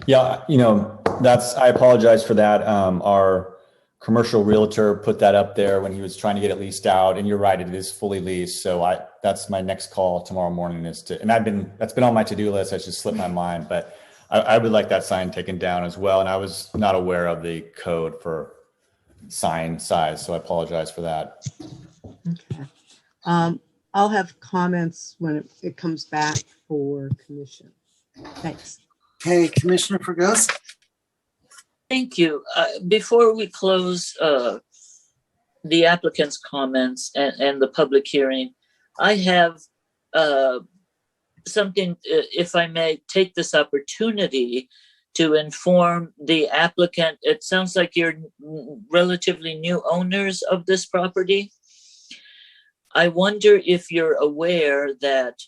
Yeah, I apologize for that. Our commercial realtor put that up there when he was trying to get it leased out. And you're right, it is fully leased. So that's my next call tomorrow morning that's been on my to-do list. That's just slipped my mind, but I would like that sign taken down as well. And I was not aware of the code for sign size. So I apologize for that. Okay. I'll have comments when it comes back for commission. Thanks. Okay, Commissioner Fregosi. Thank you. Before we close the applicant's comments and the public hearing, I have something, if I may take this opportunity to inform the applicant. It sounds like you're relatively new owners of this property. I wonder if you're aware that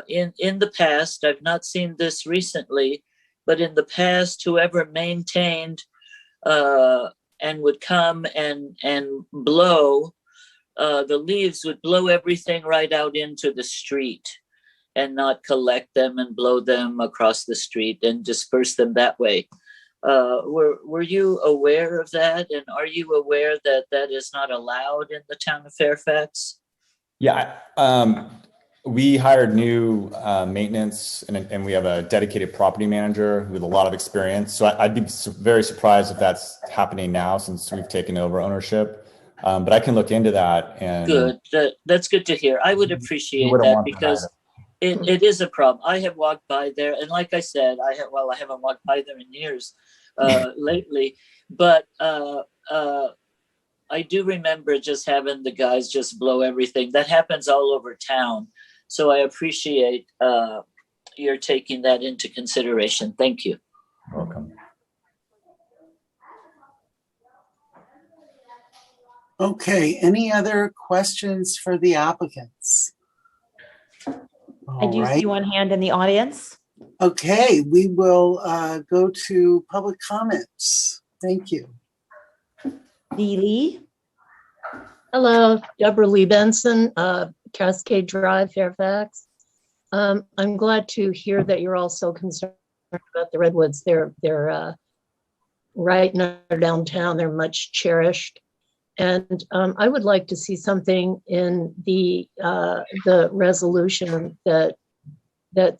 in the past, I've not seen this recently, but in the past, whoever maintained and would come and blow, the leaves would blow everything right out into the street and not collect them and blow them across the street and disperse them that way. Were you aware of that? And are you aware that that is not allowed in the town of Fairfax? Yeah, we hired new maintenance and we have a dedicated property manager with a lot of experience. So I'd be very surprised if that's happening now since we've taken over ownership. But I can look into that. And good. That's good to hear. I would appreciate that because it is a problem. I have walked by there, and like I said, I haven't walked by there in years lately, but I do remember just having the guys just blow everything. That happens all over town. So I appreciate your taking that into consideration. Thank you. Welcome. Okay, any other questions for the applicants? I do see one hand in the audience. Okay, we will go to public comments. Thank you. Dee Lee. Hello, Deborah Lee Benson, Cascade Drive, Fairfax. I'm glad to hear that you're also concerned about the redwoods. They're right in our downtown. They're much cherished. And I would like to see something in the resolution that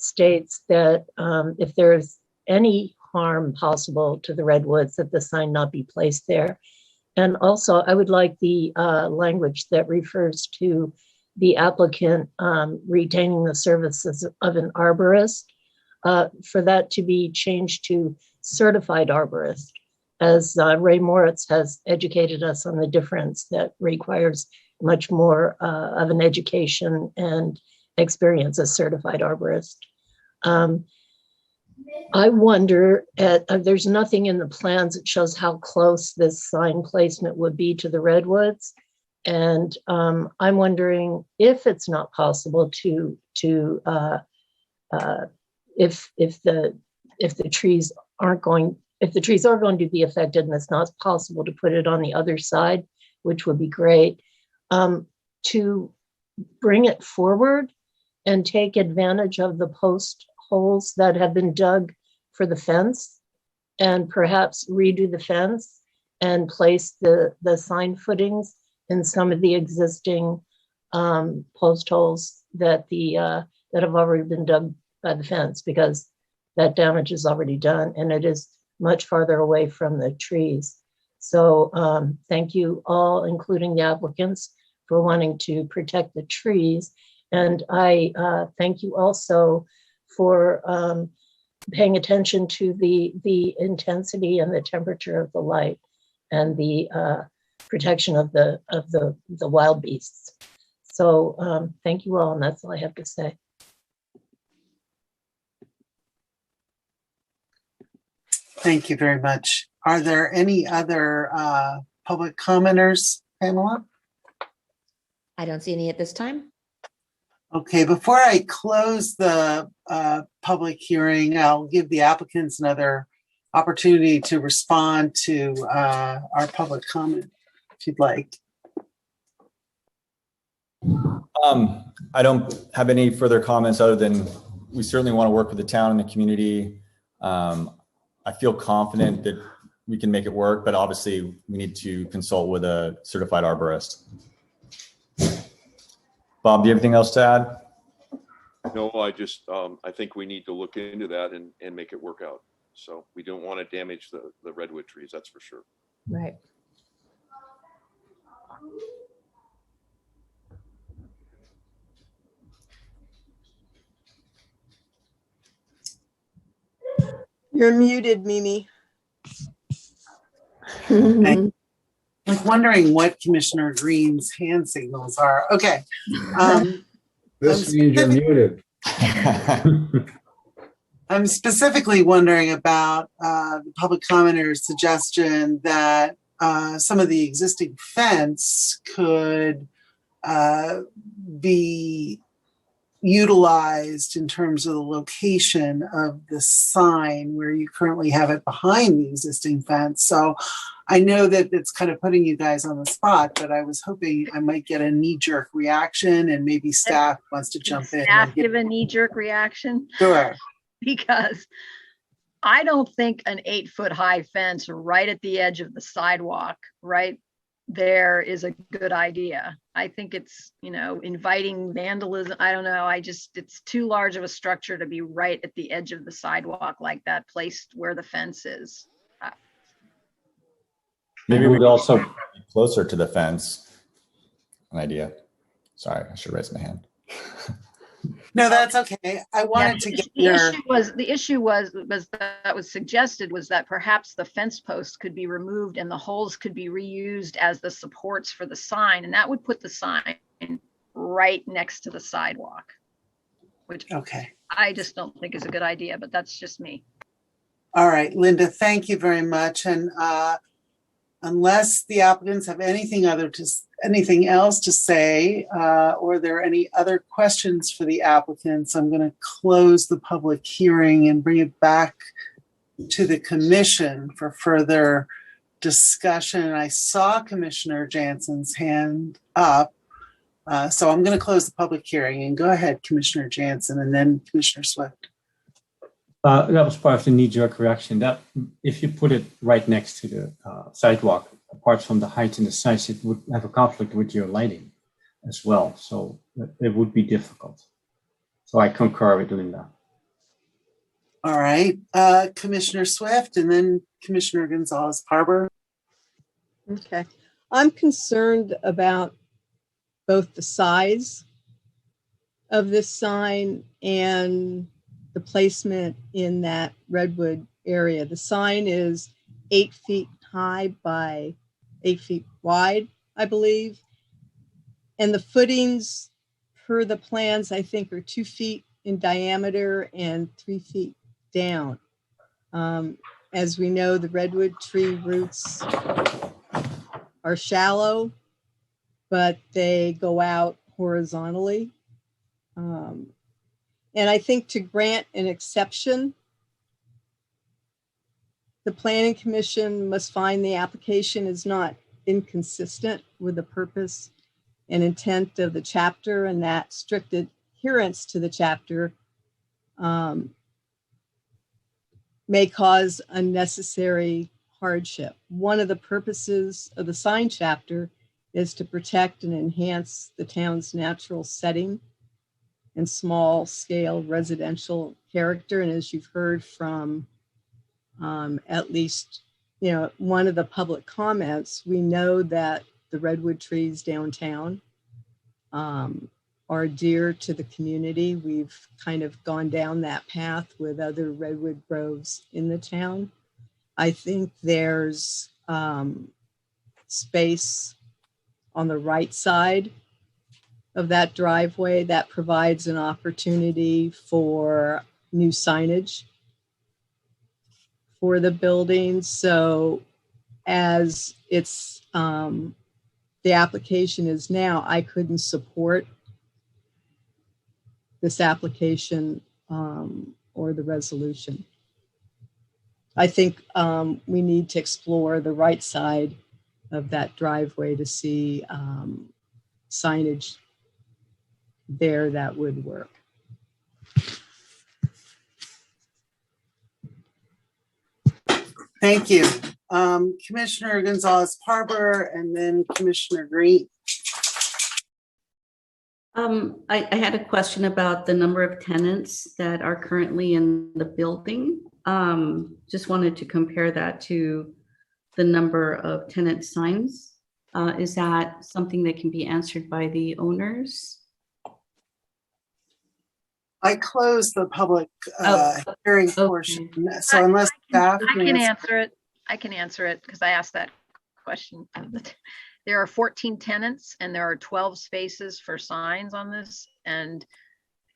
states that if there's any harm possible to the redwoods, that the sign not be placed there. And also, I would like the language that refers to the applicant retaining the services of an arborist, for that to be changed to certified arborist, as Ray Moritz has educated us on the difference that requires much more of an education and experience as certified arborist. I wonder, there's nothing in the plans that shows how close this sign placement would be to the redwoods. And I'm wondering if it's not possible if the trees are going to be affected and it's not possible to put it on the other side, which would be great, to bring it forward and take advantage of the post holes that have been dug for the fence and perhaps redo the fence and place the sign footings in some of the existing post holes that have already been dug by the fence, because that damage is already done and it is much farther away from the trees. So thank you all, including the applicants, for wanting to protect the trees. And I thank you also for paying attention to the intensity and the temperature of the light and the protection of the wild beasts. So thank you all, and that's all I have to say. Thank you very much. Are there any other public commenters, Pamela? I don't see any at this time. Okay, before I close the public hearing, I'll give the applicants another opportunity to respond to our public comment, if you'd like. I don't have any further comments other than we certainly want to work with the town and the community. I feel confident that we can make it work, but obviously we need to consult with a certified arborist. Bob, do you have anything else to add? No, I think we need to look into that and make it work out. So we don't want to damage the redwood trees, that's for sure. Right. You're muted, Mimi. I'm wondering what Commissioner Green's hand signals are. Okay. This means you're muted. I'm specifically wondering about the public commenter's suggestion that some of the existing fence could be utilized in terms of the location of the sign where you currently have it behind the existing fence. So I know that it's kind of putting you guys on the spot, but I was hoping I might get a knee-jerk reaction and maybe staff wants to jump in. Staff give a knee-jerk reaction? Sure. Because I don't think an 8-foot high fence right at the edge of the sidewalk, right there, is a good idea. I think it's, inviting vandalism. I don't know. It's too large of a structure to be right at the edge of the sidewalk like that, placed where the fence is. Maybe we'd also be closer to the fence. An idea. Sorry, I should raise my hand. No, that's okay. I wanted to get your... The issue was that was suggested was that perhaps the fence posts could be removed and the holes could be reused as the supports for the sign, and that would put the sign right next to the sidewalk, which I just don't think is a good idea, but that's just me. All right, Linda, thank you very much. And unless the applicants have anything else to say, or are there any other questions for the applicants, I'm going to close the public hearing and bring it back to the commission for further discussion. I saw Commissioner Jansen's hand up, so I'm going to close the public hearing. And go ahead, Commissioner Jansen, and then Commissioner Swift. That was part of the knee-jerk reaction. That if you put it right next to the sidewalk, apart from the height and the size, it would have a conflict with your lighting as well. So it would be difficult. So I concur with doing that. All right, Commissioner Swift, and then Commissioner Gonzalez-Harbor. Okay, I'm concerned about both the size of this sign and the placement in that redwood area. The sign is 8 feet high by 8 feet wide, I believe. And the footings per the plans, I think, are 2 feet in diameter and 3 feet down. As we know, the redwood tree roots are shallow, but they go out horizontally. And I think to grant an exception, the Planning Commission must find the application is not inconsistent with the purpose and intent of the chapter, and that strict adherence to the chapter may cause unnecessary hardship. One of the purposes of the sign chapter is to protect and enhance the town's natural setting and small scale residential character. And as you've heard from at least, one of the public comments, we know that the redwood trees downtown are dear to the community. We've kind of gone down that path with other redwood groves in the town. I think there's space on the right side of that driveway that provides an opportunity for new signage for the building. So as it's the application is now, I couldn't support this application or the resolution. I think we need to explore the right side of that driveway to see signage there that would work. Thank you. Commissioner Gonzalez-Parber and then Commissioner Green. I had a question about the number of tenants that are currently in the building. Just wanted to compare that to the number of tenant signs. Is that something that can be answered by the owners? I closed the public hearing portion. So unless staff I can answer it. I can answer it because I asked that question. There are 14 tenants and there are 12 spaces for signs on this. And,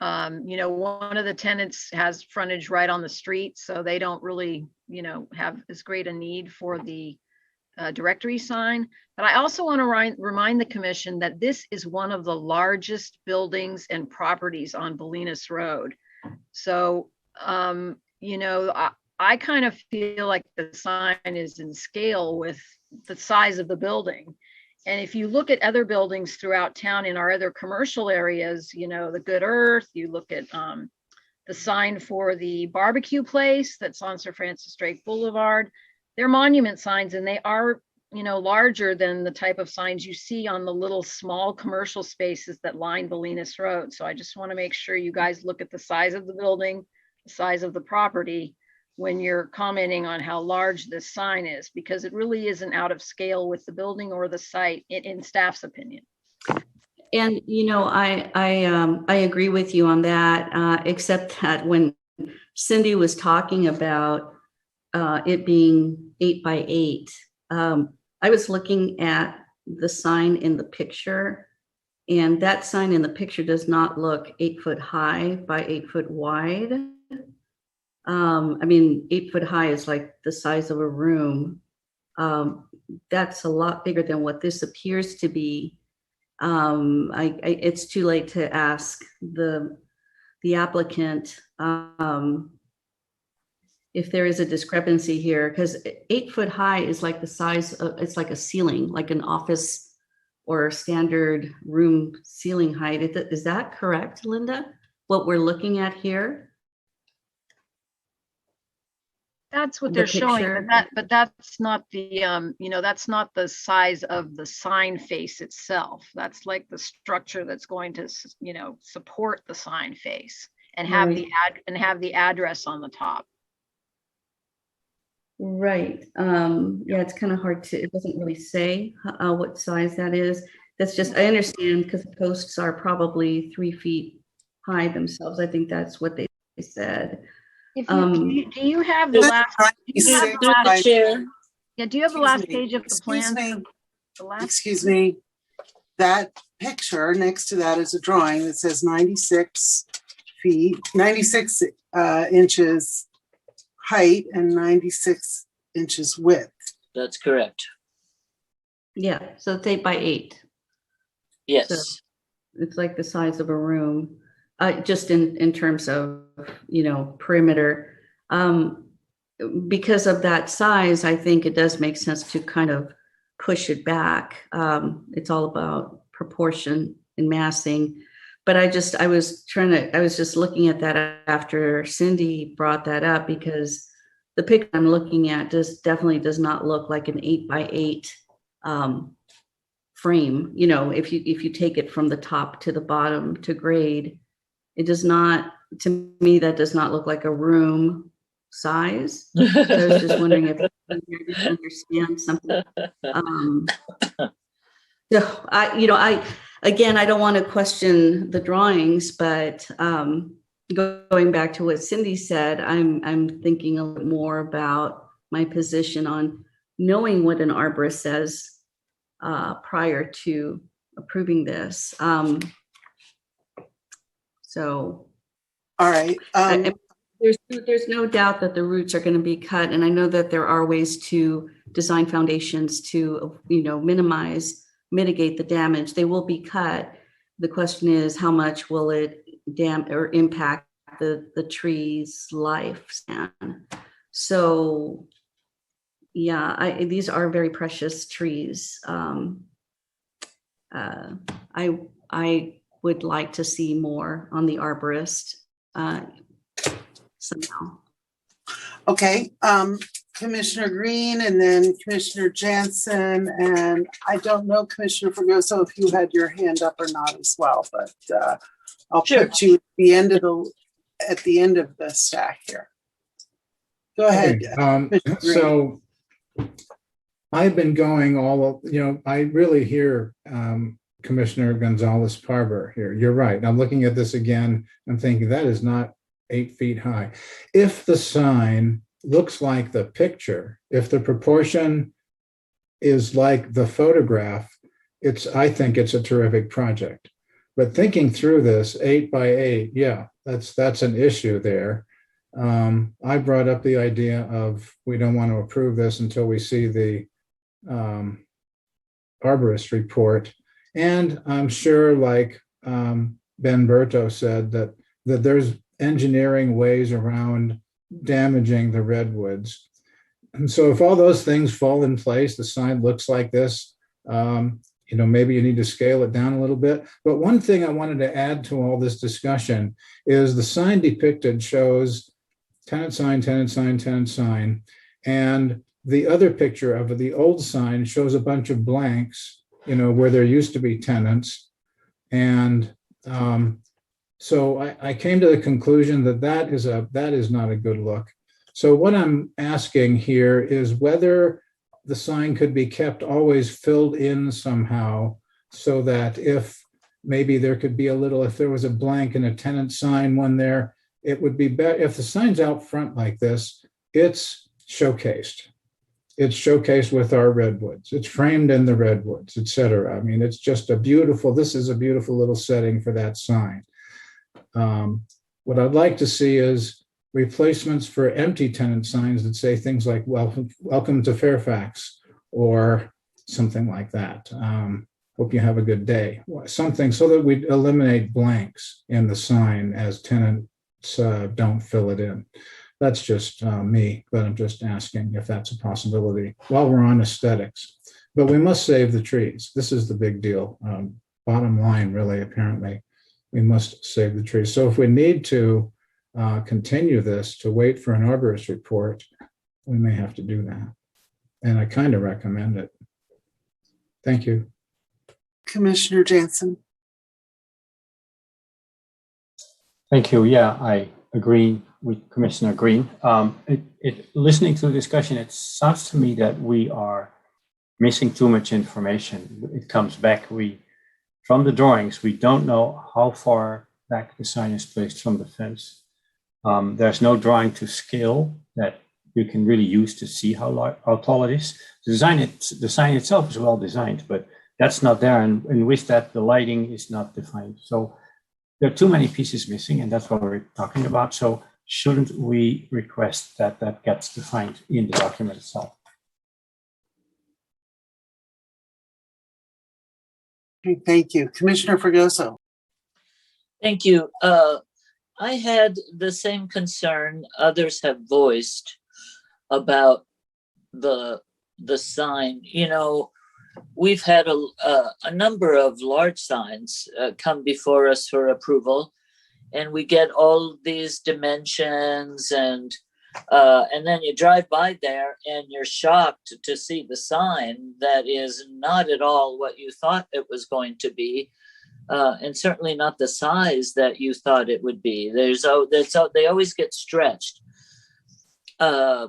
one of the tenants has frontage right on the street, so they don't really, have as great a need for the directory sign. But I also want to remind the commission that this is one of the largest buildings and properties on Bolinas Road. So, I kind of feel like the sign is in scale with the size of the building. And if you look at other buildings throughout town in our other commercial areas, the Good Earth, you look at the sign for the barbecue place that's on Sir Francis Drake Boulevard, they're monument signs and they are, larger than the type of signs you see on the little small commercial spaces that line Bolinas Road. So I just want to make sure you guys look at the size of the building, the size of the property, when you're commenting on how large this sign is, because it really isn't out of scale with the building or the site in staff's opinion. And, I agree with you on that, except that when Cindy was talking about it being 8 by 8, I was looking at the sign in the picture, and that sign in the picture does not look 8 foot high by 8 foot wide. 8 foot high is like the size of a room. That's a lot bigger than what this appears to be. It's too late to ask the applicant if there is a discrepancy here, because 8 foot high is like the size of, it's like a ceiling, like an office or standard room ceiling height. Is that correct, Linda? What we're looking at here? That's what they're showing, but that's not the, that's not the size of the sign face itself. That's like the structure that's going to, support the sign face and have the address on the top. Right. Yeah, it's kind of hard to, it doesn't really say what size that is. That's just, I understand, because the posts are probably 3 feet high themselves. I think that's what they said. If you, do you have the last? Yeah, do you have the last page of the plan? Excuse me. That picture next to that is a drawing that says 96 feet, 96 inches height and 96 inches width. That's correct. Yeah, so it's 8 by 8. Yes. So it's like the size of a room, just in terms of, perimeter. Because of that size, I think it does make sense to kind of push it back. It's all about proportion and massing. But I was just looking at that after Cindy brought that up, because the picture I'm looking at definitely does not look like an 8 by 8 frame. If you take it from the top to the bottom to grade, it does not, to me, that does not look like a room size. So I was just wondering if you understand something. So I don't want to question the drawings, but going back to what Cindy said, I'm thinking a little more about my position on knowing what an arborist says prior to approving this. So, all right. There's no doubt that the roots are going to be cut, and I know that there are ways to design foundations to mitigate the damage. They will be cut. The question is, how much will it impact the tree's lifespan? So, yeah, these are very precious trees. I would like to see more on the arborist somehow. Okay, Commissioner Green and then Commissioner Jansen, and I don't know, Commissioner Fregoso, if you had your hand up or not as well, but I'll put you at the end of the stack here. Go ahead. So I've been going I really hear Commissioner Gonzalez-Parber here. You're right. I'm looking at this again. I'm thinking that is not 8 feet high. If the sign looks like the picture, if the proportion is like the photograph, I think it's a terrific project. But thinking through this 8 by 8, yeah, that's an issue there. I brought up the idea of we don't want to approve this until we see the arborist report. And I'm sure, like Ben Berto said, that there's engineering ways around damaging the redwoods. And so if all those things fall in place, the sign looks like this, maybe you need to scale it down a little bit. But one thing I wanted to add to all this discussion is the sign depicted shows tenant sign, tenant sign, tenant sign. And the other picture of the old sign shows a bunch of blanks, where there used to be tenants. And so I came to the conclusion that is not a good look. So what I'm asking here is whether the sign could be kept always filled in somehow, so that if maybe there could be if there was a blank and a tenant sign one there, it would be better if the sign's out front like this, it's showcased. It's showcased with our redwoods. It's framed in the redwoods, et cetera. I mean, it's just this is a beautiful little setting for that sign. What I'd like to see is replacements for empty tenant signs that say things like welcome to Fairfax or something like that. Hope you have a good day. Something so that we eliminate blanks in the sign as tenants don't fill it in. That's just me, but I'm just asking if that's a possibility while we're on aesthetics. But we must save the trees. This is the big deal. Bottom line, really, apparently. We must save the trees. So if we need to continue this to wait for an arborist report, we may have to do that. And I kind of recommend it. Thank you. Commissioner Jansen. Thank you. Yeah, I agree with Commissioner Green. Listening to the discussion, it sounds to me that we are missing too much information. It comes back, from the drawings, we don't know how far back the sign is placed from the fence. There's no drawing to scale that you can really use to see how tall it is. The sign itself is well designed, but that's not there. And with that, the lighting is not defined. So there are too many pieces missing, and that's what we're talking about. So shouldn't we request that that gets defined in the document itself? Okay, thank you. Commissioner Fregoso. Thank you. I had the same concern others have voiced about the sign. You know, we've had a number of large signs come before us for approval, and we get all these dimensions, and then you drive by there and you're shocked to see the sign that is not at all what you thought it was going to be. And certainly not the size that you thought it would be. They always get stretched. I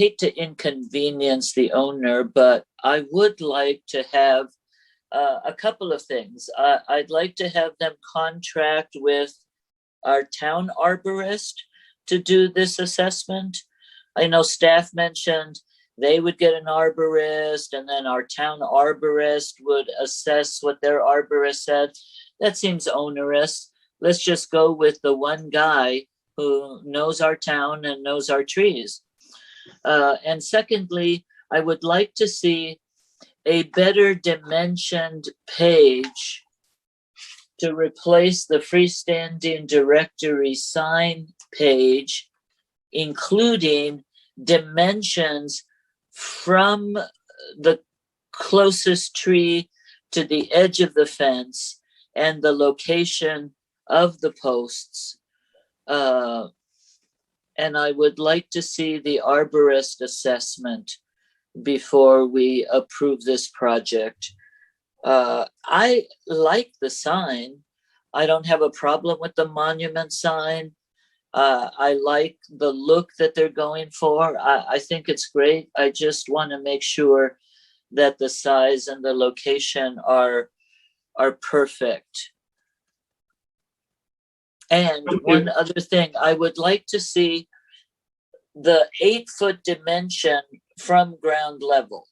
hate to inconvenience the owner, but I would like to have a couple of things. I'd like to have them contract with our town arborist to do this assessment. I know staff mentioned they would get an arborist, and then our town arborist would assess what their arborist said. That seems onerous. Let's just go with the one guy who knows our town and knows our trees. And secondly, I would like to see a better dimensioned page to replace the freestanding directory sign page, including dimensions from the closest tree to the edge of the fence and the location of the posts. And I would like to see the arborist assessment before we approve this project. I like the sign. I don't have a problem with the monument sign. I like the look that they're going for. I think it's great. I just want to make sure that the size and the location are perfect. And one other thing, I would like to see the 8-foot dimension from ground level.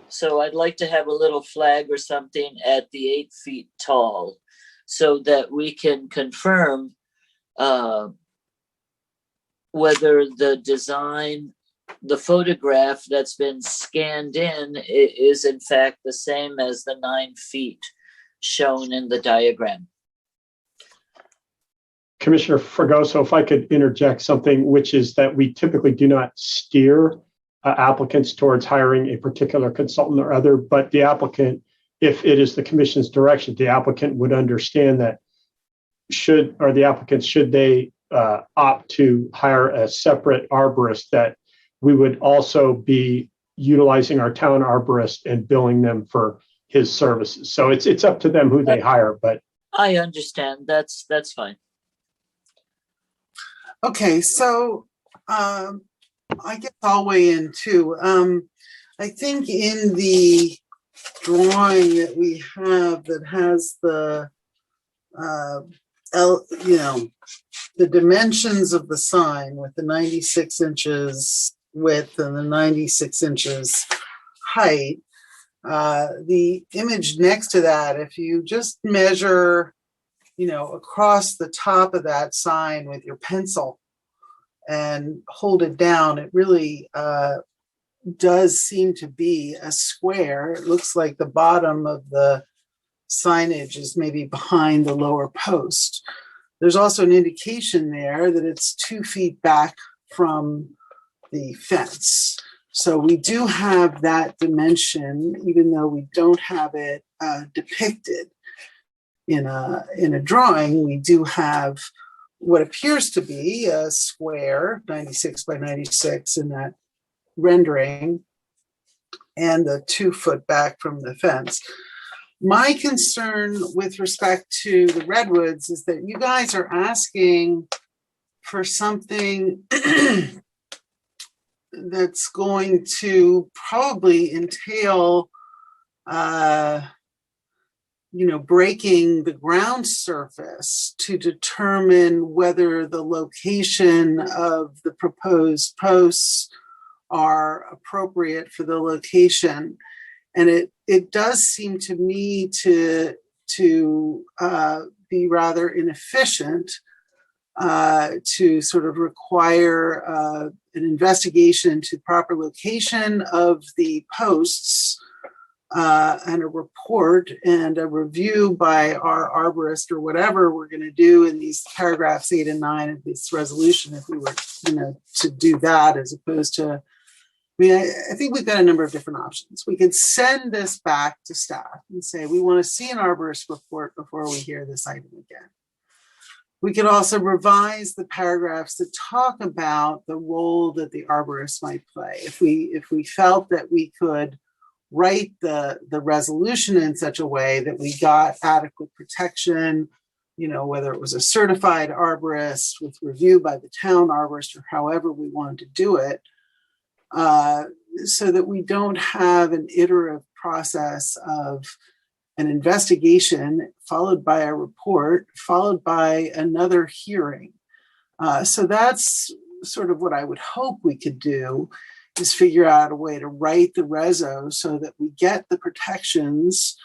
So I'd like to have a little flag or something at the 8 feet tall so that we can confirm whether the design, the photograph that's been scanned in is in fact the same as the 9 feet shown in the diagram. Commissioner Fregoso, if I could interject something, which is that we typically do not steer applicants towards hiring a particular consultant or other, but the applicant, if it is the commission's direction, the applicant would understand that should they opt to hire a separate arborist, that we would also be utilizing our town arborist and billing them for his services. So it's up to them who they hire, but I understand. That's fine. Okay, so I guess I'll weigh in too. I think in the drawing that we have that has the the dimensions of the sign with the 96 inches width and the 96 inches height, the image next to that, if you just measure, across the top of that sign with your pencil and hold it down, it really does seem to be a square. It looks like the bottom of the signage is maybe behind the lower post. There's also an indication there that it's 2 feet back from the fence. So we do have that dimension, even though we don't have it depicted in a drawing. We do have what appears to be a square, 96 by 96 in that rendering, and the 2 foot back from the fence. My concern with respect to the redwoods is that you guys are asking for something that's going to probably entail breaking the ground surface to determine whether the location of the proposed posts are appropriate for the location. And it does seem to me to be rather inefficient to sort of require an investigation to proper location of the posts and a report and a review by our arborist or whatever we're going to do in these paragraphs 8 and 9 of this resolution, if we were to do that, as opposed to, I think we've got a number of different options. We could send this back to staff and say, we want to see an arborist report before we hear this item again. We could also revise the paragraphs that talk about the role that the arborist might play. If we felt that we could write the resolution in such a way that we got adequate protection, whether it was a certified arborist with review by the town arborist or however we wanted to do it, so that we don't have an iterative process of an investigation followed by a report, followed by another hearing. So that's sort of what I would hope we could do, is figure out a way to write the reso so that we get the protections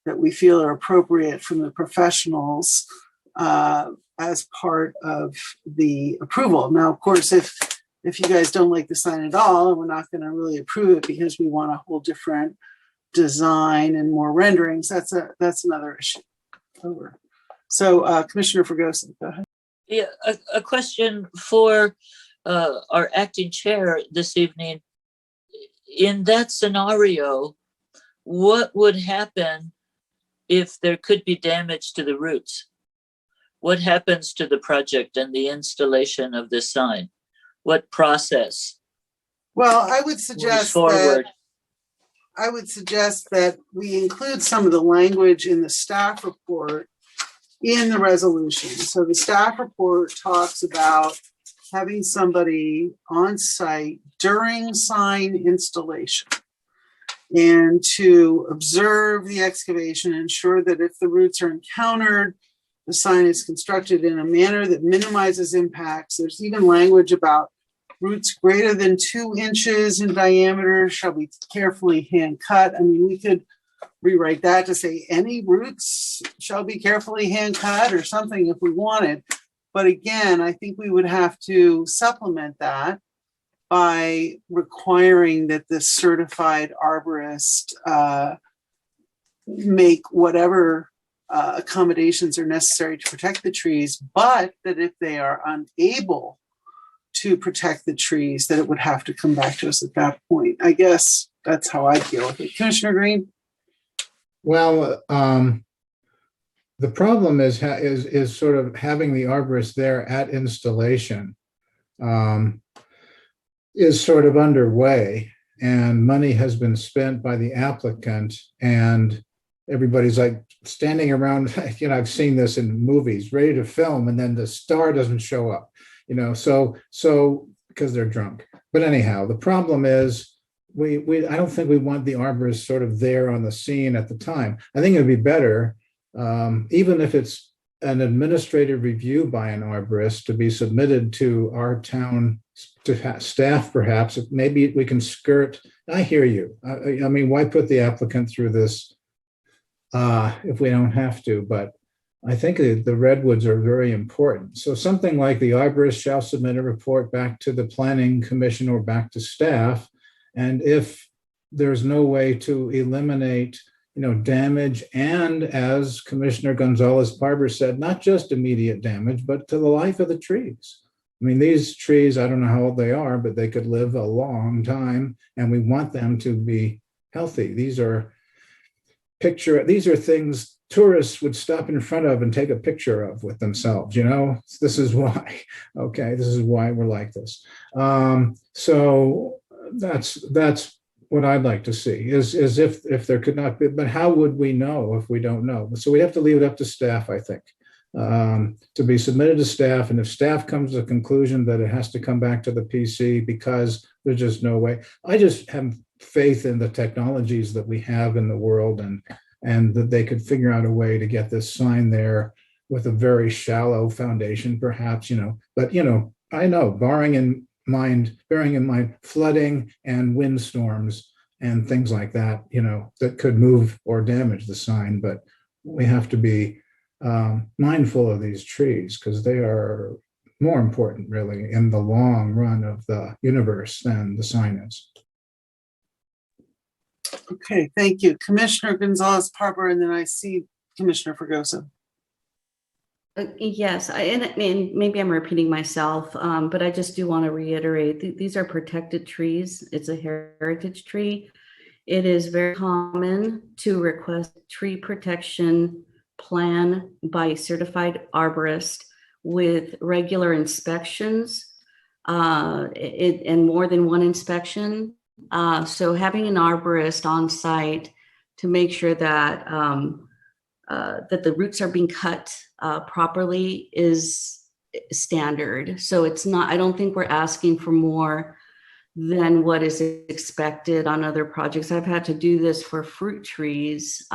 that we feel are appropriate from the professionals as part of the approval. Now, of course, if you guys don't like the sign at all, and we're not going to really approve it because we want a whole different design and more renderings, that's another issue. Over. So Commissioner Fregosi, go ahead. Yeah, a question for our acting chair this evening. In that scenario, what would happen if there could be damage to the roots? What happens to the project and the installation of the sign? What process? Well, I would suggest that we include some of the language in the staff report in the resolution. So the staff report talks about having somebody on site during sign installation and to observe the excavation, ensure that if the roots are encountered, the sign is constructed in a manner that minimizes impacts. There's even language about roots greater than 2 inches in diameter shall be carefully hand cut. I mean, we could rewrite that to say any roots shall be carefully hand cut or something if we wanted. But again, I think we would have to supplement that by requiring that the certified arborist make whatever accommodations are necessary to protect the trees, but that if they are unable to protect the trees, that it would have to come back to us at that point. I guess that's how I deal with it. Commissioner Green? Well, the problem is sort of having the arborist there at installation is sort of underway, and money has been spent by the applicant, and everybody's like standing around, I've seen this in movies, ready to film, and then the star doesn't show up, so because they're drunk. But anyhow, the problem is I don't think we want the arborist sort of there on the scene at the time. I think it'd be better, even if it's an administrative review by an arborist, to be submitted to our town staff, perhaps. Maybe we can skirt. I hear you. I mean, why put the applicant through this if we don't have to? But I think the redwoods are very important. So something like the arborist shall submit a report back to the planning commission or back to staff. And if there's no way to eliminate, damage, and as Commissioner Gonzalez-Barber said, not just immediate damage, but to the life of the trees. I mean, these trees, I don't know how old they are, but they could live a long time, and we want them to be healthy. These are things tourists would stop in front of and take a picture of with themselves. This is why. Okay, this is why we're like this. So that's what I'd like to see is if there could not be, but how would we know if we don't know? So we have to leave it up to staff, I think, to be submitted to staff. And if staff comes to the conclusion that it has to come back to the PC because there's just no way, I just have faith in the technologies that we have in the world and that they could figure out a way to get this sign there with a very shallow foundation, perhaps, but, I know barring in bearing in mind flooding and windstorms and things like that, that could move or damage the sign. But we have to be mindful of these trees because they are more important really in the long run of the universe than the sign is. Okay, thank you. Commissioner Gonzalez-Parber, and then I see Commissioner Fregoso. Yes, and maybe I'm repeating myself, but I just do want to reiterate, these are protected trees. It's a heritage tree. It is very common to request tree protection plan by a certified arborist with regular inspections and more than one inspection. So having an arborist on site to make sure that that the roots are being cut properly is standard. So it's not, I don't think we're asking for more than what is expected on other projects. I've had to do this for fruit trees,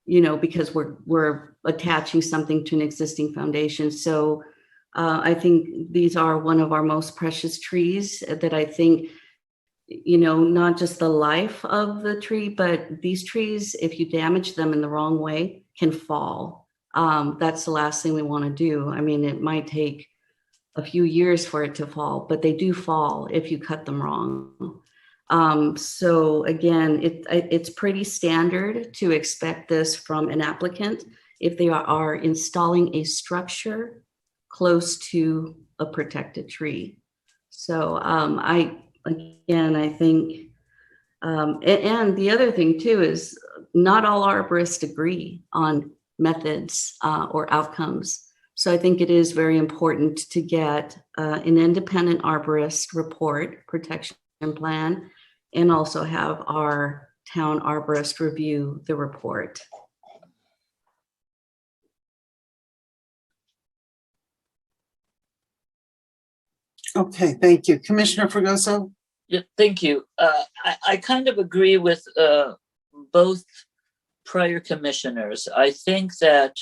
because we're attaching something to an existing foundation. So I think these are one of our most precious trees that I think, not just the life of the tree, but these trees, if you damage them in the wrong way, can fall. That's the last thing we want to do. I mean, it might take a few years for it to fall, but they do fall if you cut them wrong. So again, it's pretty standard to expect this from an applicant if they are installing a structure close to a protected tree. So I think, and the other thing too is not all arborists agree on methods or outcomes. So I think it is very important to get an independent arborist report, protection plan, and also have our town arborist review the report. Okay, thank you. Commissioner Fregoso? Yeah, thank you. I kind of agree with both prior commissioners. I think that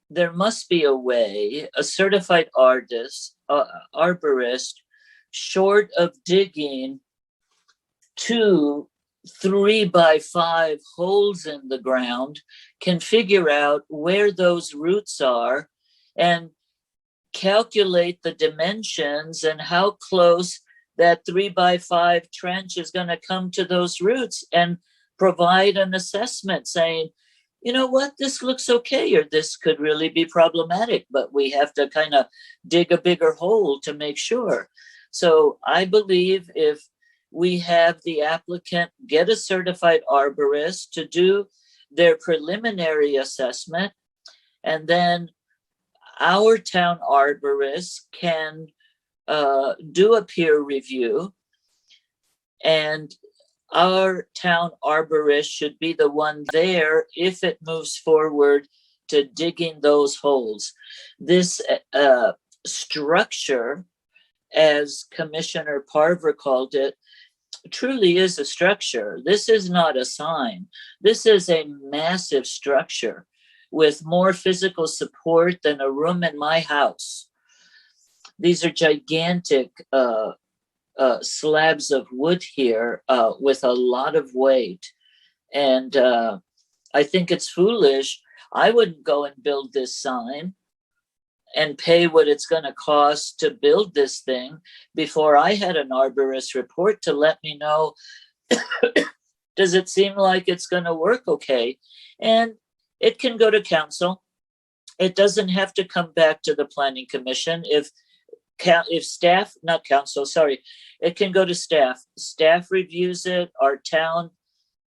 there must be a way, a certified arborist, short of digging 2 3x5 holes in the ground, can figure out where those roots are and calculate the dimensions and how close that 3x5 trench is going to come to those roots and provide an assessment saying, you know what, this looks okay, or this could really be problematic, but we have to kind of dig a bigger hole to make sure. So I believe if we have the applicant get a certified arborist to do their preliminary assessment, and then our town arborist can do a peer review, and our town arborist should be the one there if it moves forward to digging those holes. This structure, as Commissioner Parver called it, truly is a structure. This is not a sign. This is a massive structure with more physical support than a room in my house. These are gigantic slabs of wood here with a lot of weight. And I think it's foolish. I wouldn't go and build this sign and pay what it's going to cost to build this thing before I had an arborist report to let me know, does it seem like it's going to work okay? And it can go to council. It doesn't have to come back to the planning commission. If staff, not council, sorry, it can go to staff. Staff reviews it. Our town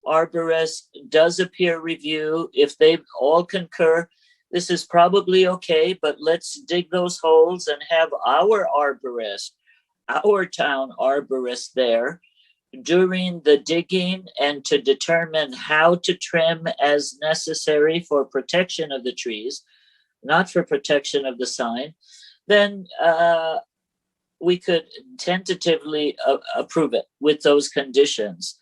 arborist does a peer review. If they all concur, this is probably okay, but let's dig those holes and have our arborist, our town arborist there during the digging and to determine how to trim as necessary for protection of the trees, not for protection of the sign. Then we could tentatively approve it with those conditions.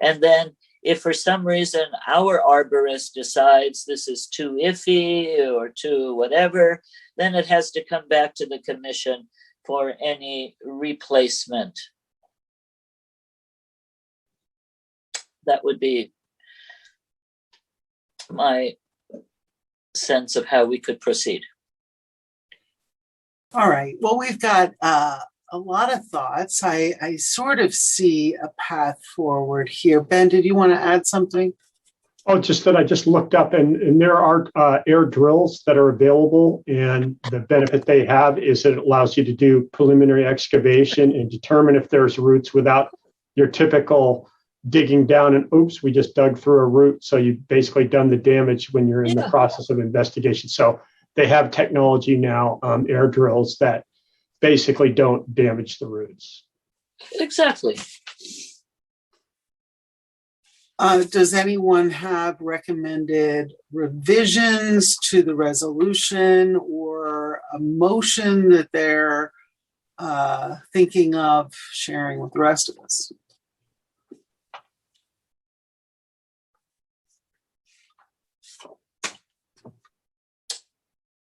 And then if for some reason our arborist decides this is too iffy or too whatever, then it has to come back to the commission for any replacement. That would be my sense of how we could proceed. All right. Well, we've got a lot of thoughts. I sort of see a path forward here. Ben, did you want to add something? Oh, just that I just looked up and there are air drills that are available, and the benefit they have is that it allows you to do preliminary excavation and determine if there's roots without your typical digging down and oops, we just dug through a root. So you've basically done the damage when you're in the process of investigation. So they have technology now, air drills that basically don't damage the roots. Exactly. Does anyone have recommended revisions to the resolution or a motion that they're thinking of sharing with the rest of us?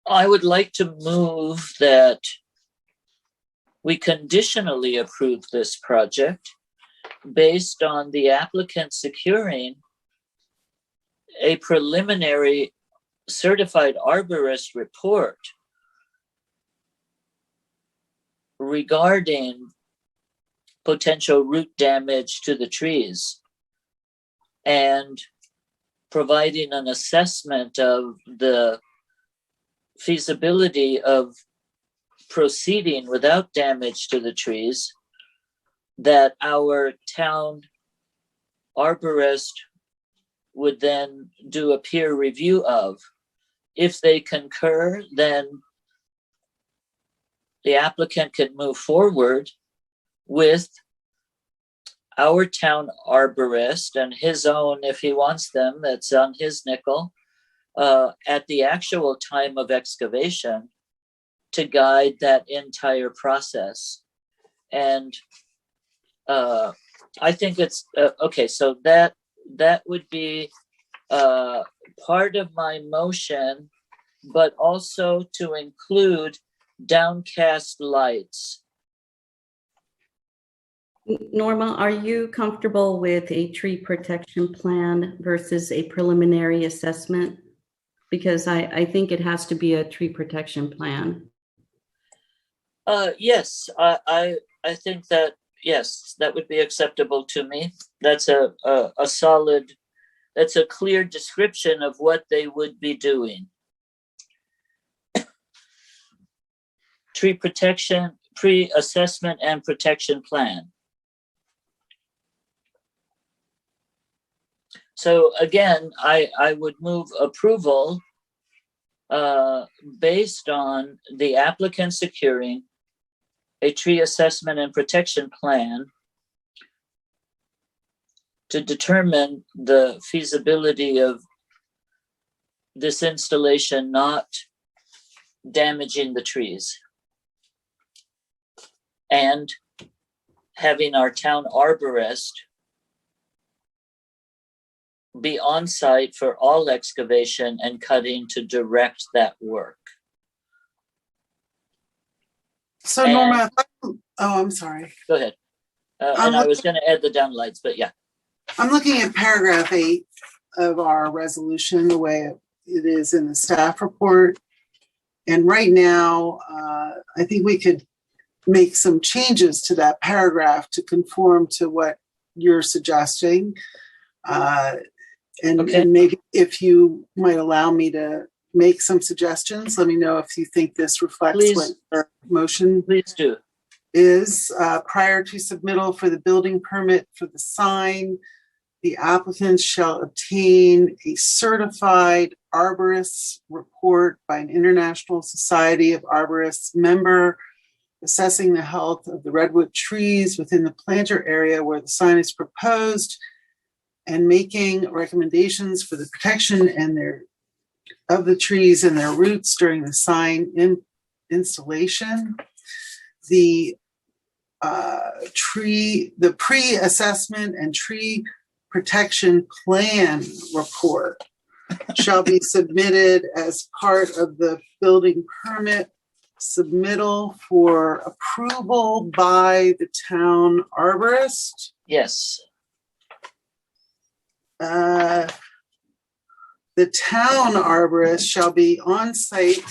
I would like to move that we conditionally approve this project based on the applicant securing a preliminary certified arborist report regarding potential root damage to the trees and providing an assessment of the feasibility of proceeding without damage to the trees that our town arborist would then do a peer review of. If they concur, then the applicant can move forward with our town arborist and his own, if he wants them, that's on his nickel, at the actual time of excavation to guide that entire process. And I think it's okay. So that would be part of my motion, but also to include downcast lights. Norma, are you comfortable with a tree protection plan versus a preliminary assessment? Because I think it has to be a tree protection plan. Yes, I think that, yes, that would be acceptable to me. That's a solid, that's a clear description of what they would be doing. Tree protection, pre-assessment and protection plan. So again, I would move approval based on the applicant securing a tree assessment and protection plan to determine the feasibility of this installation not damaging the trees, and having our town arborist be on site for all excavation and cutting to direct that work. So Norma, I'm sorry. Go ahead. And I was going to add the downlights, but yeah. I'm looking at paragraph 8 of our resolution, the way it is in the staff report. And right now, I think we could make some changes to that paragraph to conform to what you're suggesting. And maybe if you might allow me to make some suggestions, let me know if you think this reflects what our motion please do. Is. Prior to submittal for the building permit for the sign, the applicant shall obtain a certified arborist report by an International Society of Arborists member assessing the health of the redwood trees within the planter area where the sign is proposed, and making recommendations for the protection of the trees and their roots during the sign installation. The pre-assessment and tree protection plan report shall be submitted as part of the building permit submittal for approval by the town arborist. Yes. The town arborist shall be on site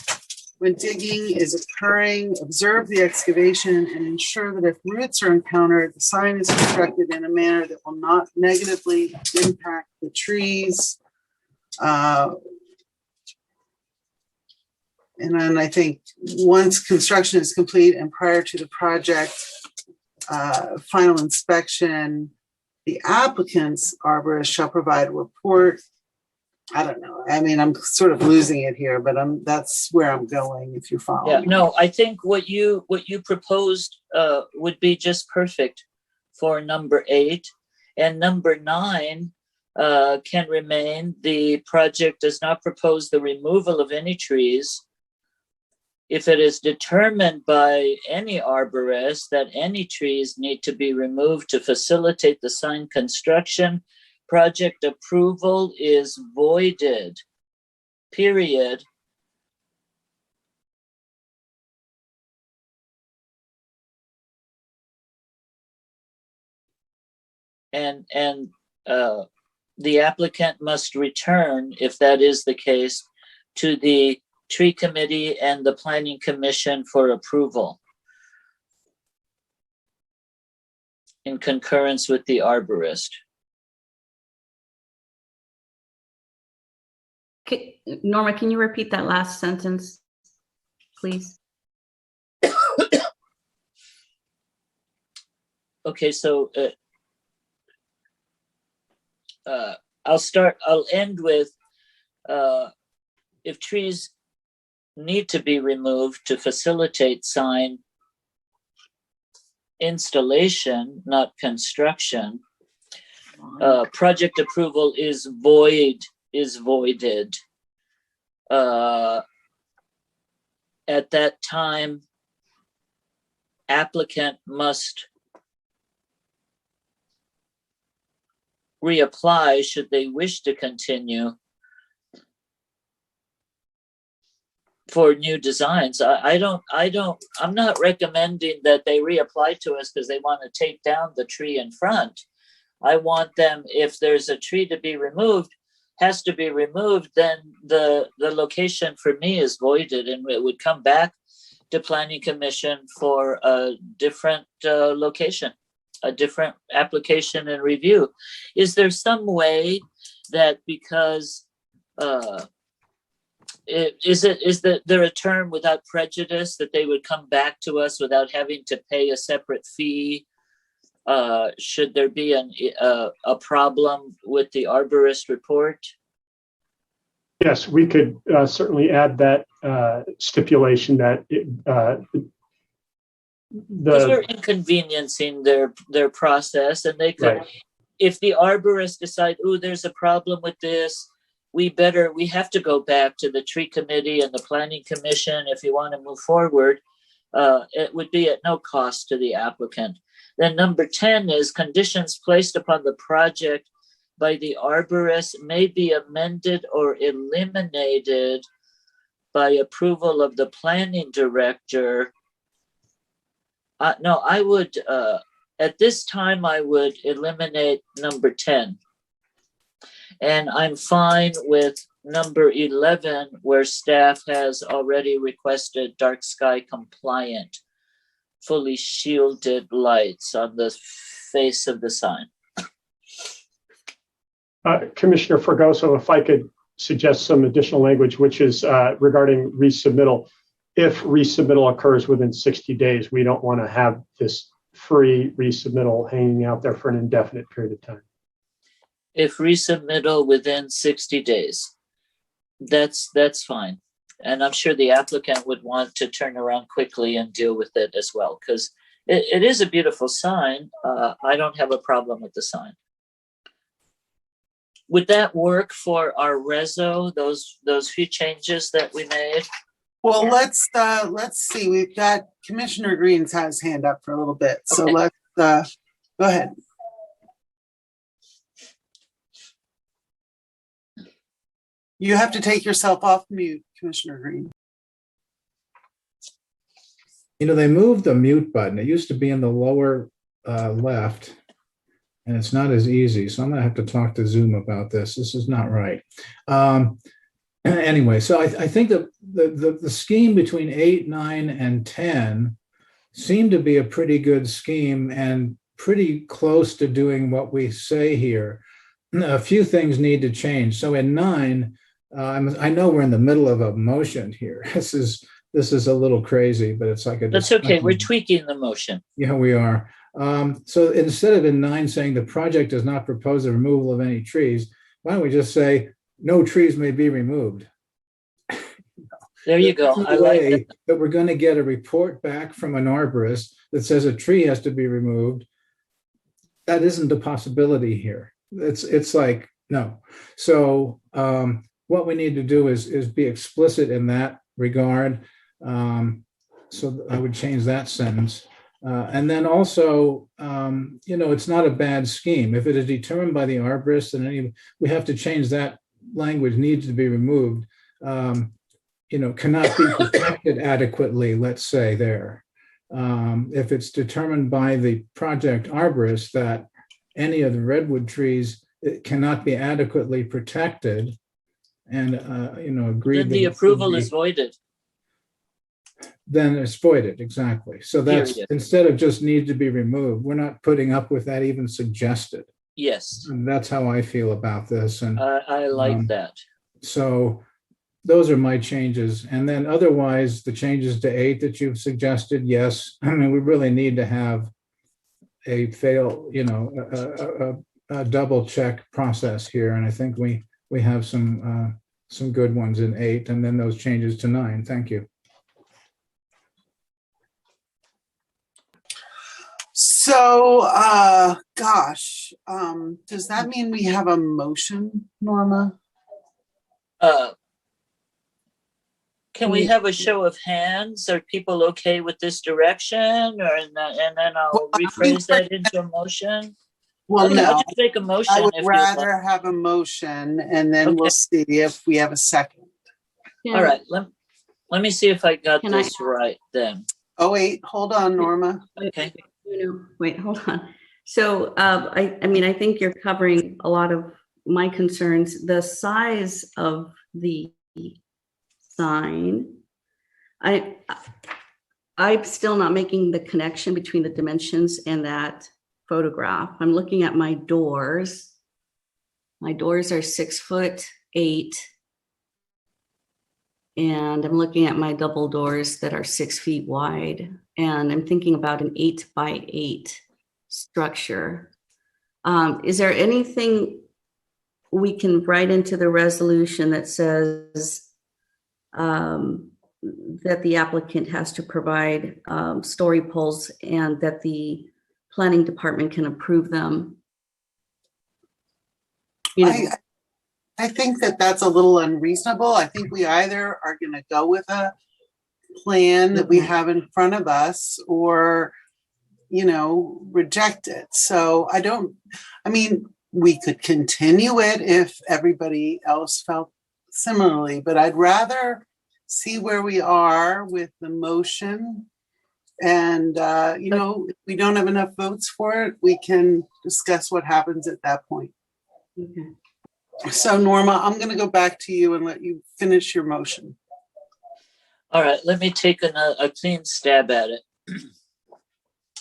when digging is occurring, observe the excavation, and ensure that if roots are encountered, the sign is constructed in a manner that will not negatively impact the trees. And then I think once construction is complete and prior to the project final inspection, the applicant's arborist shall provide a report. I don't know. I mean, I'm sort of losing it here, but that's where I'm going if you follow. Yeah, no, I think what you proposed would be just perfect for number 8. And number 9 can remain. The project does not propose the removal of any trees. If it is determined by any arborist that any trees need to be removed to facilitate the sign construction, project approval is voided, period. And the applicant must return, if that is the case, to the tree committee and the planning commission for approval in concurrence with the arborist. Okay, Norma, can you repeat that last sentence, please? Okay, so I'll end with if trees need to be removed to facilitate sign installation, not construction, project approval is voided. At that time, applicant must reapply should they wish to continue for new designs. I'm not recommending that they reapply to us because they want to take down the tree in front. I want them, if there's a tree to be removed, has to be removed, then the location for me is voided and it would come back to planning commission for a different location, a different application and review. Is there some way that because is there a term without prejudice that they would come back to us without having to pay a separate fee? Should there be a problem with the arborist report? Yes, we could certainly add that stipulation that Because we're inconveniencing their process, and they could, right. If the arborists decide, oh, there's a problem with this, we have to go back to the tree committee and the planning commission if you want to move forward. It would be at no cost to the applicant. Then number 10 is conditions placed upon the project by the arborist may be amended or eliminated by approval of the planning director. No, I would, at this time, I would eliminate number 10. And I'm fine with number 11, where staff has already requested dark sky compliant, fully shielded lights on the face of the sign. Commissioner Fregoso, if I could suggest some additional language, which is regarding resubmittal. If resubmittal occurs within 60 days, we don't want to have this free resubmittal hanging out there for an indefinite period of time. If resubmittal within 60 days, that's fine. And I'm sure the applicant would want to turn around quickly and deal with it as well, because it is a beautiful sign. I don't have a problem with the sign. Would that work for our reso, those few changes that we made? Well, let's see. We've got Commissioner Green's had his hand up for a little bit. So okay. Let's go ahead. You have to take yourself off mute, Commissioner Green. You know, they moved the mute button. It used to be in the lower left, and it's not as easy. So I'm going to have to talk to Zoom about this. This is not right. Anyway, so I think that the scheme between 8, 9, and 10 seemed to be a pretty good scheme and pretty close to doing what we say here. A few things need to change. So in 9, I know we're in the middle of a motion here. This is a little crazy, but it's like a. That's okay. We're tweaking the motion. Yeah, we are. So instead of in 9 saying the project does not propose the removal of any trees, why don't we just say no trees may be removed? There you go. I like that. But we're going to get a report back from an arborist that says a tree has to be removed. That isn't a possibility here. It's like, no. So what we need to do is be explicit in that regard. So I would change that sentence. And then also, it's not a bad scheme. If it is determined by the arborist, and we have to change that language, needs to be removed. Cannot be protected adequately, let's say there. If it's determined by the project arborist that any of the redwood trees cannot be adequately protected, and agreed, then the approval is voided. Then it's voided, exactly. So that's Period. Instead of just need to be removed, we're not putting up with that even suggested. Yes. And that's how I feel about this. And I like that. So those are my changes. And then otherwise, the changes to 8 that you've suggested, yes. I mean, we really need to have a double check process here. And I think we have some good ones in 8, and then those changes to 9. Thank you. So, does that mean we have a motion, Norma? Can we have a show of hands? Are people okay with this direction? And then I'll rephrase that into a motion? Well, okay, no. I'll just make a motion. I would if rather have a motion, and then we'll see if we have a second. Yeah. All right. Let me see if I got Can this right then. Oh, wait, hold on, Norma. Okay. Wait, hold on. So I think you're covering a lot of my concerns. The size of the sign, I'm still not making the connection between the dimensions and that photograph. I'm looking at my doors. My doors are 6'8", and I'm looking at my double doors that are 6 feet wide. And I'm thinking about an 8x8 structure. Is there anything we can write into the resolution that says that the applicant has to provide story poles and that the planning department can approve them? I think that that's a little unreasonable. I think we either are going to go with a plan that we have in front of us or, reject it. So we could continue it if everybody else felt similarly, but I'd rather see where we are with the motion. And, if we don't have enough votes for it, we can discuss what happens at that point. Okay. So Norma, I'm going to go back to you and let you finish your motion. All right, let me take a clean stab at it.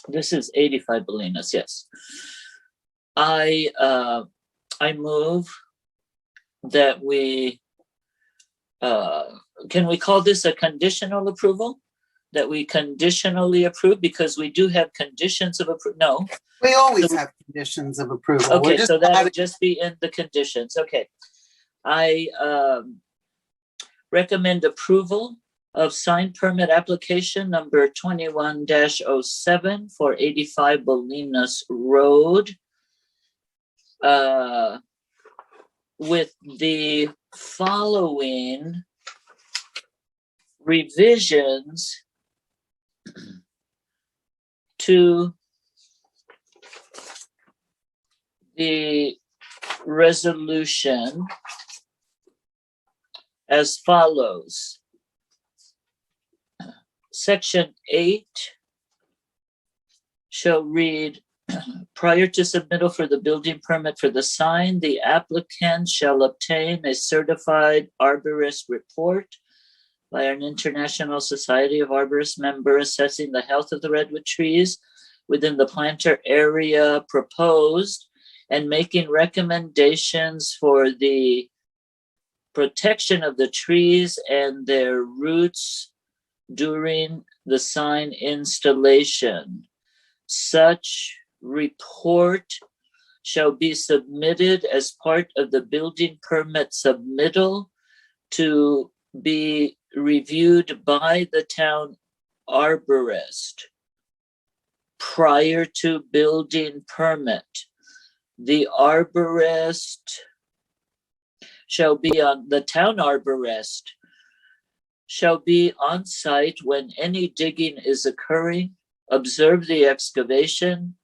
This is 85 Bolinas, yes. I move that we, can we call this a conditional approval? That we conditionally approve, because we do have conditions of approval. No. We always have conditions of approval. Okay, so that would just be in the conditions. Okay. I recommend approval of sign permit application number 21-07 for 85 Bolinas Road with the following revisions to the resolution as follows. Section 8 shall read, prior to submittal for the building permit for the sign, the applicant shall obtain a certified arborist report by an International Society of Arborists member assessing the health of the redwood trees within the planter area proposed and making recommendations for the protection of the trees and their roots during the sign installation. Such report shall be submitted as part of the building permit submittal to be reviewed by the town arborist prior to building permit. The arborist shall be on, the town arborist shall be on site when any digging is occurring, observe the excavation.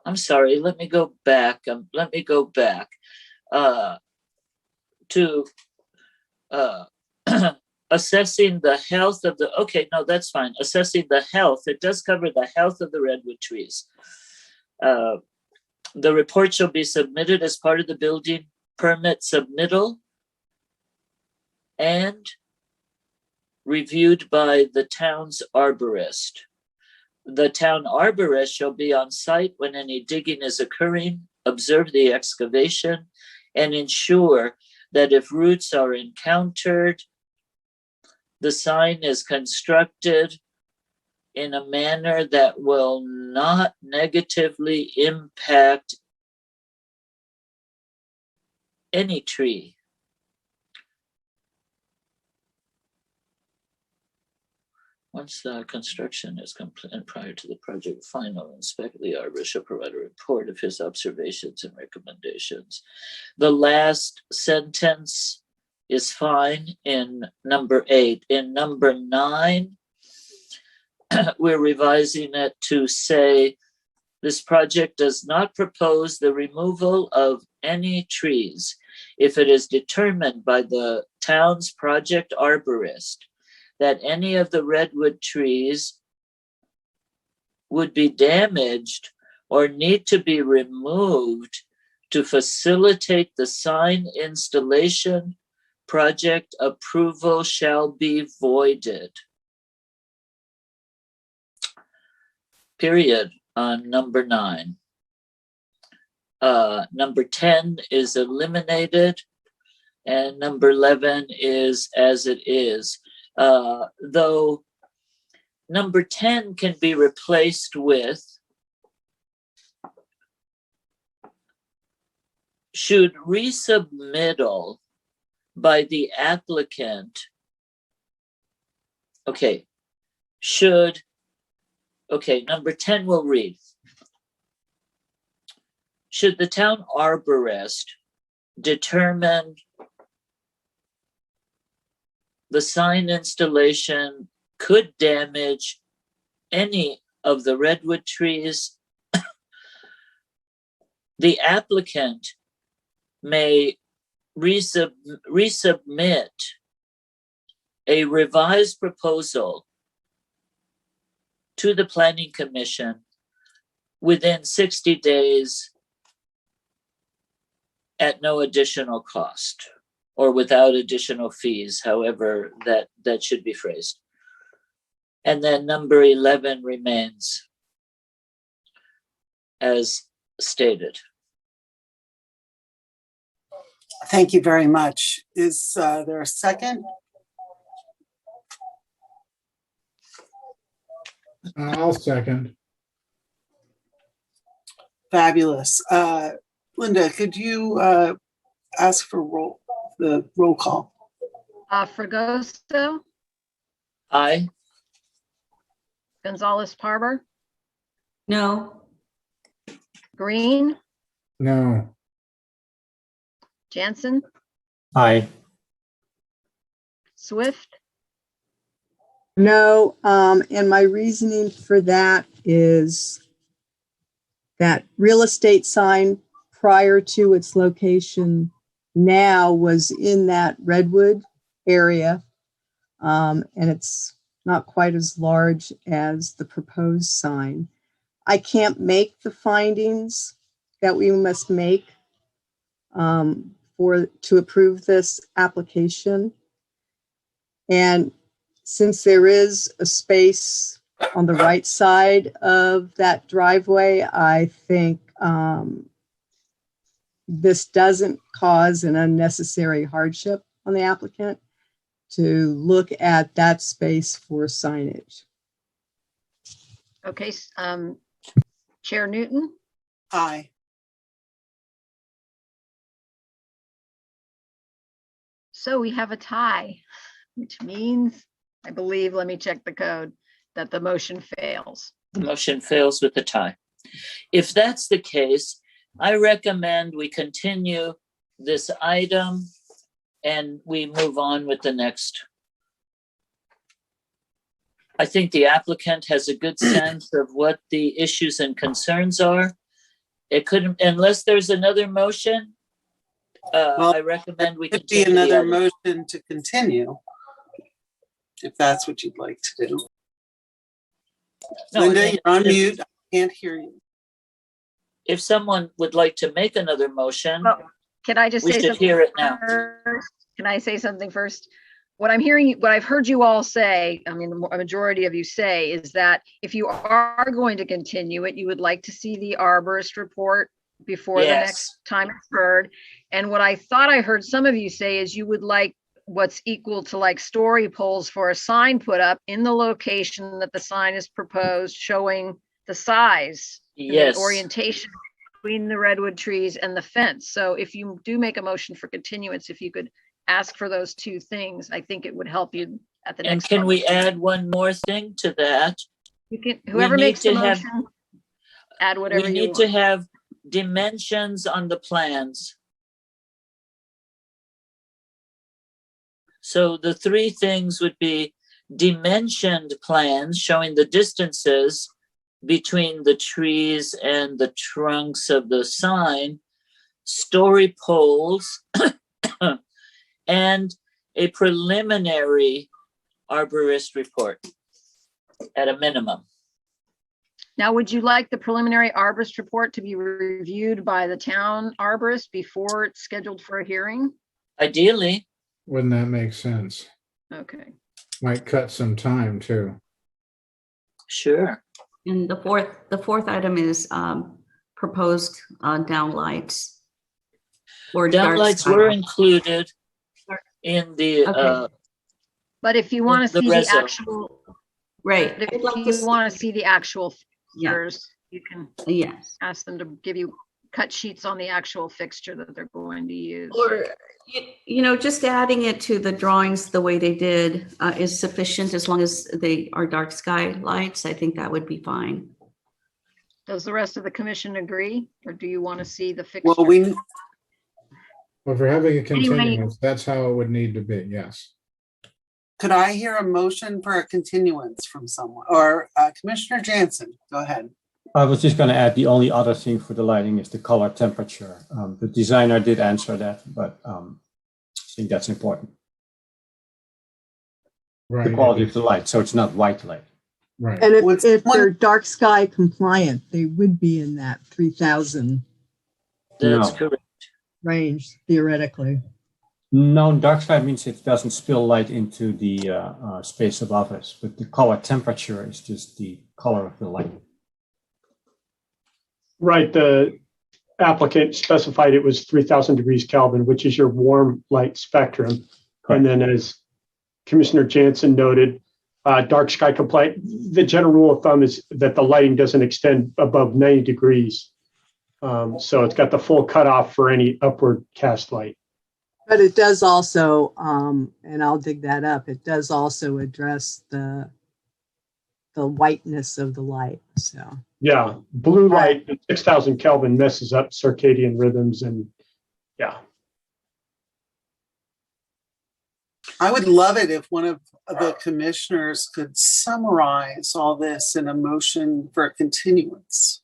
I'm sorry, let me go back. To assessing the health of the, okay, no, that's fine. Assessing the health, it does cover the health of the redwood trees. The report shall be submitted as part of the building permit submittal and reviewed by the town's arborist. The town arborist shall be on site when any digging is occurring, observe the excavation, and ensure that if roots are encountered, the sign is constructed in a manner that will not negatively impact any tree. Once the construction is complete and prior to the project final, inspector, the arborist shall provide a report of his observations and recommendations. The last sentence is fine in number 8. In number 9, we're revising it to say, this project does not propose the removal of any trees. If it is determined by the town's project arborist that any of the redwood trees would be damaged or need to be removed to facilitate the sign installation, project approval shall be voided. Period on number 9. Number 10 is eliminated, and number 11 is as it is. Though number 10 can be replaced with, should resubmittal by the applicant, okay, number 10 will read, should the town arborist determine the sign installation could damage any of the redwood trees, the applicant may resubmit a revised proposal to the Planning Commission within 60 days at no additional cost or without additional fees, however that should be phrased. And then number 11 remains as stated. Thank you very much. Is there a second? I'll second. Fabulous. Linda, could you ask for the roll call? Fregoso, Aye. Gonzalez Parber, No. Green, No. Jansen, Aye. Swift, No, and my reasoning for that is that real estate sign prior to its location now was in that redwood area. And it's not quite as large as the proposed sign. I can't make the findings that we must make to approve this application. And since there is a space on the right side of that driveway, I think this doesn't cause an unnecessary hardship on the applicant to look at that space for signage. Okay, Chair Newton, Aye. so we have a tie, which means, I believe, let me check the code, that the motion fails. The motion fails with the tie. If that's the case, I recommend we continue this item and we move on with the next. I think the applicant has a good sense of what the issues and concerns are. It couldn't, unless there's another motion, I recommend we Could be continue. another motion to continue, if that's what you'd like to do. No, Linda, I mean, you're on mute. I can't hear you. If someone would like to make another motion, Well, can I just we say should something hear it now. first? Can I say something first? What I'm hearing, what I've heard you all say, I mean, a majority of you say, is that if you are going to continue it, you would like to see the arborist report before the Yes. next time it's heard. And what I thought I heard some of you say is you would like what's equal to like story poles for a sign put up in the location that the sign is proposed, showing the size and Yes. the orientation between the redwood trees and the fence. So if you do make a motion for continuance, if you could ask for those two things, I think it would help you at the And next. can we public hearing. add one more thing to that? You can, whoever need makes the to have- motion, add whatever We you need to want. have dimensions on the plans. So the three things would be dimensioned plans showing the distances between the trees and the trunks of the sign, story poles, and a preliminary arborist report at a minimum. Now, would you like the preliminary arborist report to be reviewed by the town arborist before it's scheduled for a hearing? Ideally. Wouldn't that make sense? Okay. Might cut some time too. Sure. And the fourth item is proposed downlights. Or dark Downlights sky. were included in the, Okay. But if you want to the see the reso. actual, Right. if I'd like to you see- want to see the actual Yeah. fixtures, you can Yes. ask them to give you cut sheets on the actual fixture that they're going to use. Or, you know, just adding it to the drawings the way they did is sufficient as long as they are dark sky lights. I think that would be fine. Does the rest of the commission agree, or do you want to see the fixture? Well, we, Well, if we're having a Anyway. continuance, that's how it would need to be, yes. could I hear a motion for a continuance from someone? Or Commissioner Jansen, go ahead. I was just going to add the only other thing for the lighting is the color temperature. The designer did answer that, but I think that's important. Right. The quality of the light, so it's not white light. Right. And What's if one- they're dark sky compliant, they would be in that 3,000 That's No. correct. range theoretically. No, dark sky means it doesn't spill light into the space above us, but the color temperature is just the color of the light. Right, the applicant specified it was 3,000 degrees Kelvin, which is your warm light spectrum. And then as Commissioner Jansen noted, dark sky compliant, the general rule of thumb is that the lighting doesn't extend above 90 degrees. So it's got the full cutoff for any upward cast light. But it does also, and I'll dig that up, it does also address the whiteness of the light, so. Yeah, blue light at 6,000 Kelvin messes up circadian rhythms and yeah. I would love it if one of the commissioners could summarize all this in a motion for a continuance.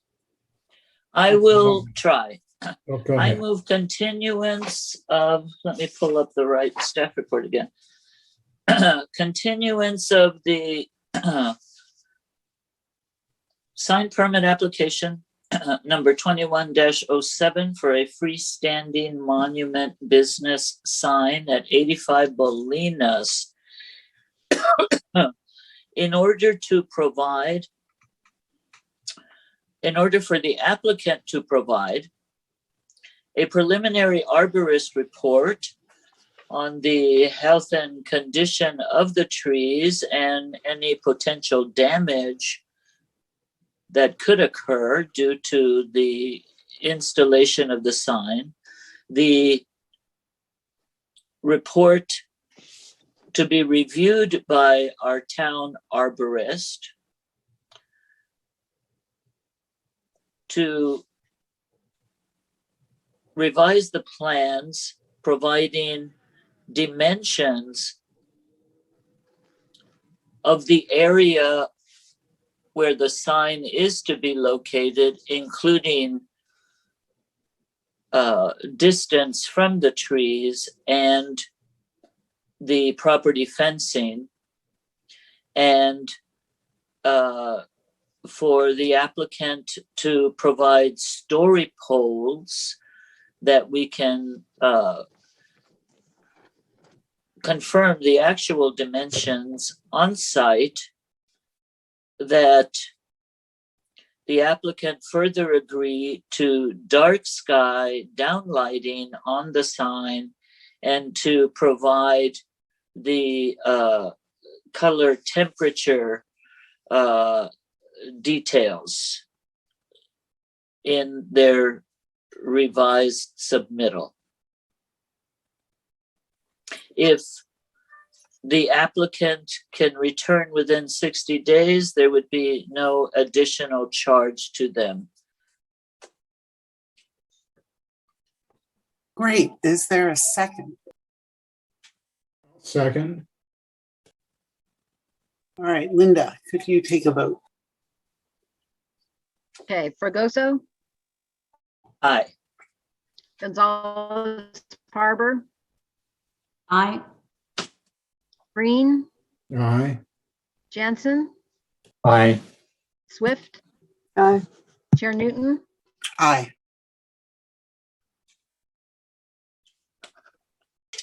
I will try. Oh, go I ahead. move continuance of, let me pull up the right staff report again. Continuance of the sign permit application number 21-07 for a freestanding monument business sign at 85 Bolinas in order for the applicant to provide a preliminary arborist report on the health and condition of the trees and any potential damage that could occur due to the installation of the sign. The report to be reviewed by our town arborist to revise the plans, providing dimensions of the area where the sign is to be located, including distance from the trees and the property fencing, and for the applicant to provide story poles that we can confirm the actual dimensions on site, that the applicant further agree to dark sky downlighting on the sign and to provide the color temperature details in their revised submittal. If the applicant can return within 60 days, there would be no additional charge to them. Great. Is there a second? Second. All right, Linda, could you take a vote? Okay, Fregoso, Aye. Gonzalez, Harbor, Aye. Green, Aye. Jansen, Aye. Swift, Aye. Chair Newton. Aye.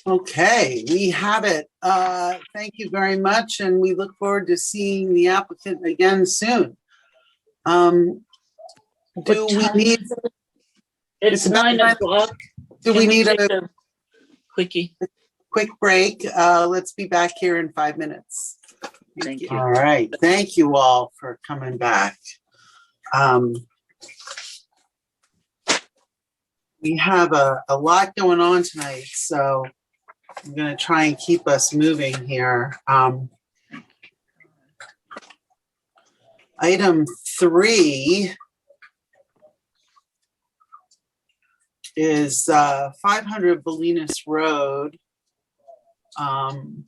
Okay, we have it. Thank you very much, and we look forward to seeing the applicant again soon. Do we need? It's 9 o'clock. Do we need take a quickie? Quick break? Let's be back here in 5 minutes. Thank you. All right, thank you all for coming back. We have a lot going on tonight, so I'm going to try and keep us moving here. Item 3 is 500 Bolinas Road. And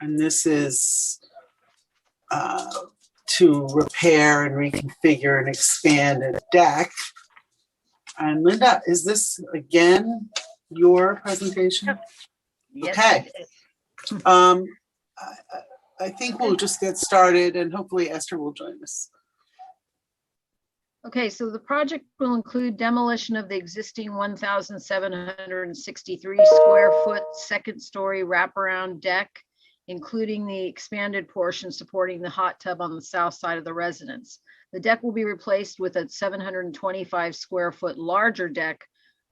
this is to repair and reconfigure and expand a deck. And Linda, is this again your presentation? Yes, Okay. it is. I think we'll just get started and hopefully Esther will join us. Okay, so the project will include demolition of the existing 1,763 square foot second story wraparound deck, including the expanded portion supporting the hot tub on the south side of the residence. The deck will be replaced with a 725 square foot larger deck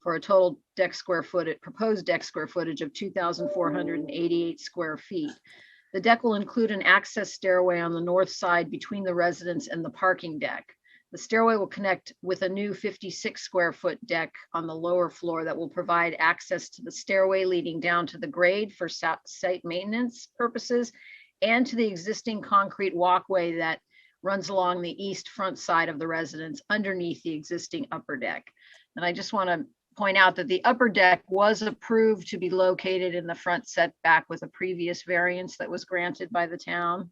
for a total proposed deck square footage of 2,488 square feet. The deck will include an access stairway on the north side between the residence and the parking deck. The stairway will connect with a new 56 square foot deck on the lower floor that will provide access to the stairway leading down to the grade for site maintenance purposes and to the existing concrete walkway that runs along the east front side of the residence underneath the existing upper deck. And I just want to point out that the upper deck was approved to be located in the front setback with a previous variance that was granted by the town.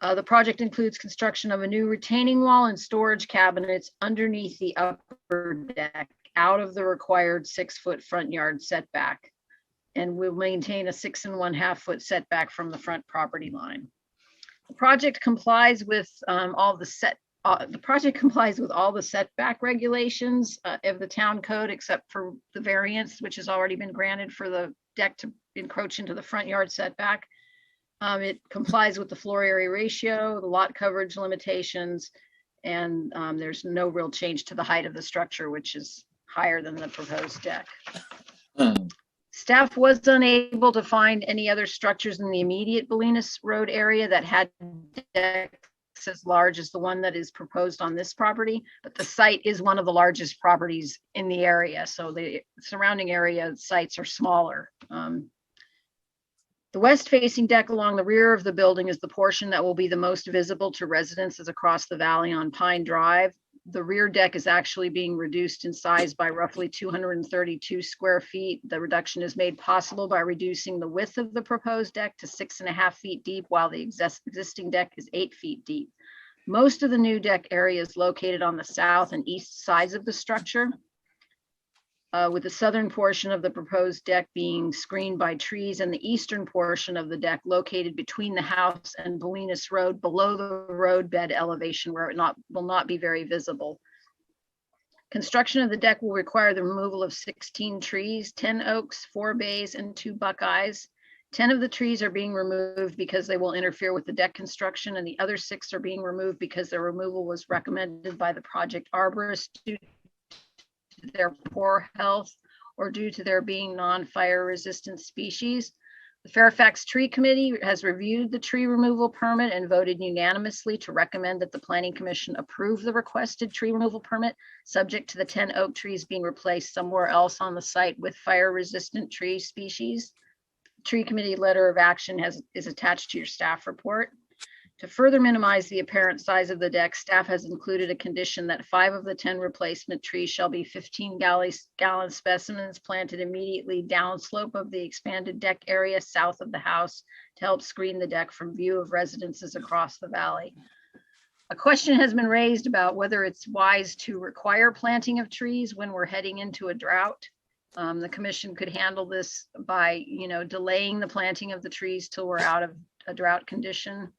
The project includes construction of a new retaining wall and storage cabinets underneath the upper deck out of the required 6-foot front yard setback and will maintain a 6 1/2 foot setback from the front property line. The project complies with all the setback regulations of the town code, except for the variance, which has already been granted for the deck to encroach into the front yard setback. It complies with the floor area ratio, the lot coverage limitations, and there's no real change to the height of the structure, which is higher than the proposed deck. Staff was unable to find any other structures in the immediate Bolinas Road area that had decks as large as the one that is proposed on this property, but the site is one of the largest properties in the area, so the surrounding area sites are smaller. The west-facing deck along the rear of the building is the portion that will be the most visible to residences across the valley on Pine Drive. The rear deck is actually being reduced in size by roughly 232 square feet. The reduction is made possible by reducing the width of the proposed deck to 6.5 feet deep, while the existing deck is 8 feet deep. Most of the new deck area is located on the south and east sides of the structure, with the southern portion of the proposed deck being screened by trees and the eastern portion of the deck located between the house and Bolinas Road below the roadbed elevation, where it will not be very visible. Construction of the deck will require the removal of 16 trees, 10 oaks, 4 bays, and 2 buckeyes. 10 of the trees are being removed because they will interfere with the deck construction, and the other 6 are being removed because their removal was recommended by the project arborist due to their poor health or due to their being non-fire resistant species. The Fairfax Tree Committee has reviewed the tree removal permit and voted unanimously to recommend that the Planning Commission approve the requested tree removal permit, subject to the 10 oak trees being replaced somewhere else on the site with fire resistant tree species. The Tree Committee letter of action is attached to your staff report. To further minimize the apparent size of the deck, staff has included a condition that 5 of the 10 replacement trees shall be 15-gallon specimens planted immediately downslope of the expanded deck area south of the house to help screen the deck from view of residences across the valley. A question has been raised about whether it's wise to require planting of trees when we're heading into a drought. The commission could handle this by, delaying the planting of the trees till we're out of a drought condition.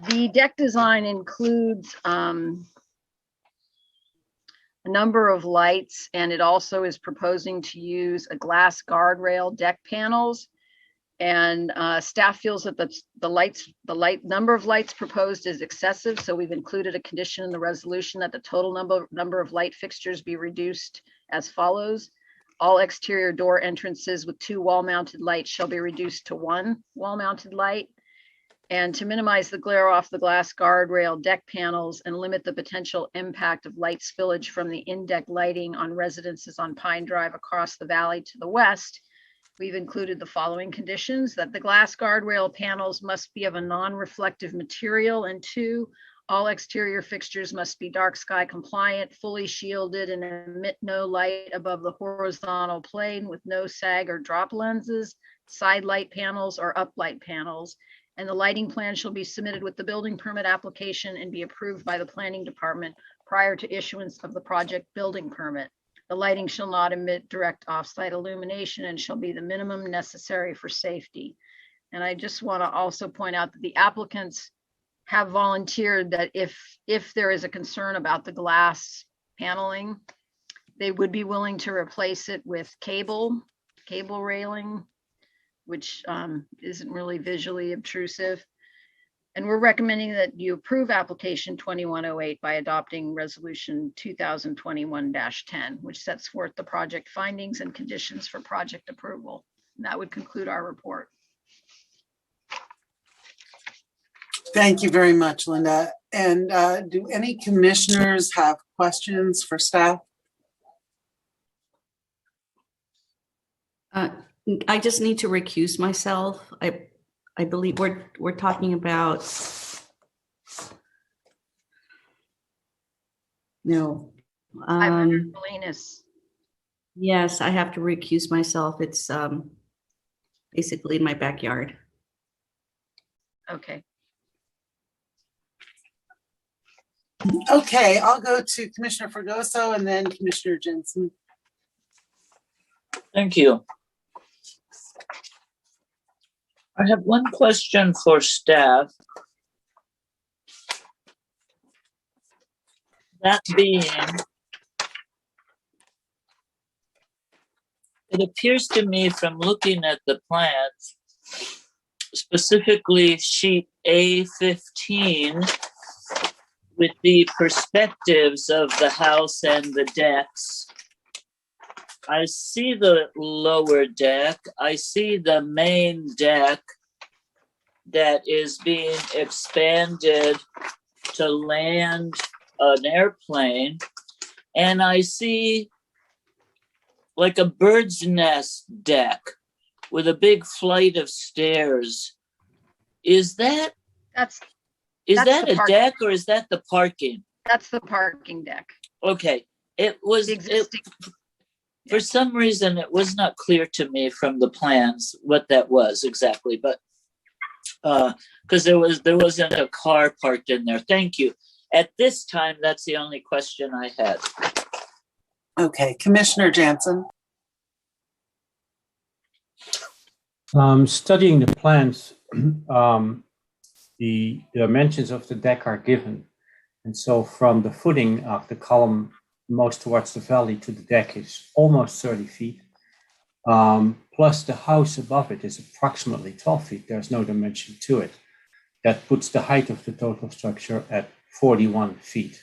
The deck design includes a number of lights, and it also is proposing to use a glass guardrail deck panels. And staff feels that the number of lights proposed is excessive, so we've included a condition in the resolution that the total number of light fixtures be reduced as follows. All exterior door entrances with 2 wall-mounted lights shall be reduced to 1 wall-mounted light. And to minimize the glare off the glass guardrail deck panels and limit the potential impact of light spillage from the in-deck lighting on residences on Pine Drive across the valley to the west, we've included the following conditions: that the glass guardrail panels must be of a non-reflective material, and 2, all exterior fixtures must be dark sky compliant, fully shielded, and emit no light above the horizontal plane with no sag or drop lenses, side light panels, or uplight panels. And the lighting plan shall be submitted with the building permit application and be approved by the planning department prior to issuance of the project building permit. The lighting shall not emit direct off-site illumination and shall be the minimum necessary for safety. And I just want to also point out that the applicants have volunteered that if there is a concern about the glass paneling, they would be willing to replace it with cable railing, which isn't really visually obtrusive. And we're recommending that you approve application 2108 by adopting resolution 2021-10, which sets forth the project findings and conditions for project approval. And that would conclude our report. Thank you very much, Linda. And do any commissioners have questions for staff? I just need to recuse myself. I believe we're talking about. No. 500 Bolinas. Yes, I have to recuse myself. It's basically in my backyard. Okay. Okay, I'll go to Commissioner Fregoso and then Commissioner Jensen. Thank you. I have one question for staff. That being, it appears to me from looking at the plans, specifically sheet A15, with the perspectives of the house and the decks, I see the lower deck. I see the main deck that is being expanded to land an airplane. And I see like a bird's nest deck with a big flight of stairs. Is that That's a the park- deck or is that the parking? That's the parking deck. Okay, it was, The existing. for some reason, it was not clear to me from the plans what that was exactly, but because there wasn't a car parked in there. Thank you. At this time, that's the only question I had. Okay, Commissioner Jensen. Studying the plans, the dimensions of the deck are given. And so from the footing of the column most towards the valley to the deck is almost 30 feet. Plus the house above it is approximately 12 feet. There's no dimension to it. That puts the height of the total structure at 41 feet.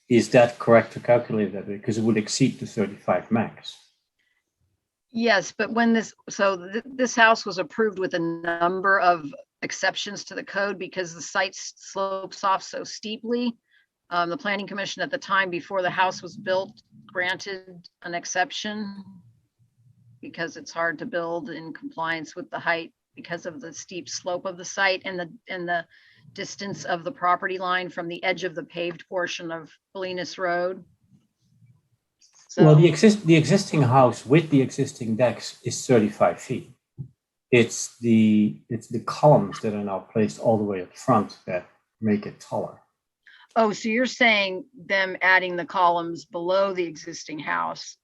Is that correct to calculate that way? Because it would exceed the 35 max. Yes, but when this house was approved with a number of exceptions to the code because the site slopes off so steeply. The Planning Commission at the time before the house was built granted an exception because it's hard to build in compliance with the height because of the steep slope of the site and the distance of the property line from the edge of the paved portion of Bolinas Road. So, well, the existing house with the existing decks is 35 feet. It's the columns that are now placed all the way up front that make it taller. oh, so you're saying them adding the columns below the existing house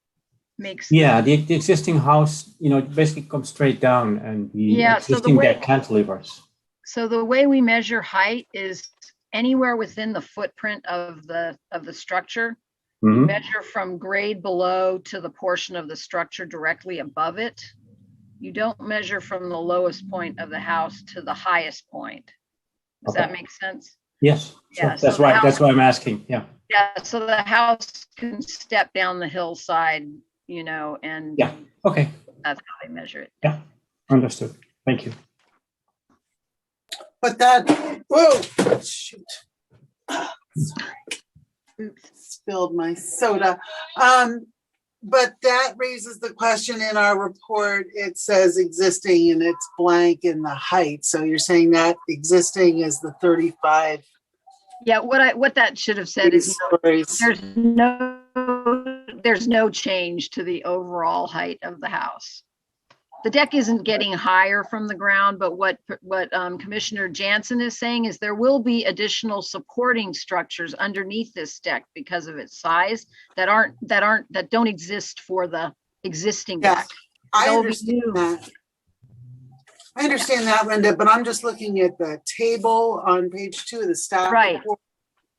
makes. Yeah, the existing house, basically comes straight down and the existing deck cantilevers. So the way we measure height is anywhere within the footprint of the structure. You measure from grade below to the portion of the structure directly above it. You don't measure from the lowest point of the house to the highest point. Does that make sense? Yes. Yeah, Sure. That's why I'm asking. Yeah. Yeah. So the house can step down the hillside, and yeah. Okay. That's how they measure it. Yeah. Understood. Thank you. But whoa, shoot. Sorry. Oops, spilled my soda. But that raises the question in our report. It says existing and it's blank in the height. So you're saying that existing is the 35. Yeah, what that should have said is there's no change to the overall height of the house. The deck isn't getting higher from the ground, but what Commissioner Jansen is saying is there will be additional supporting structures underneath this deck because of its size that don't exist for the existing deck. I understand that. I understand that, Linda, but I'm just looking at the table on page 2 of the staff report.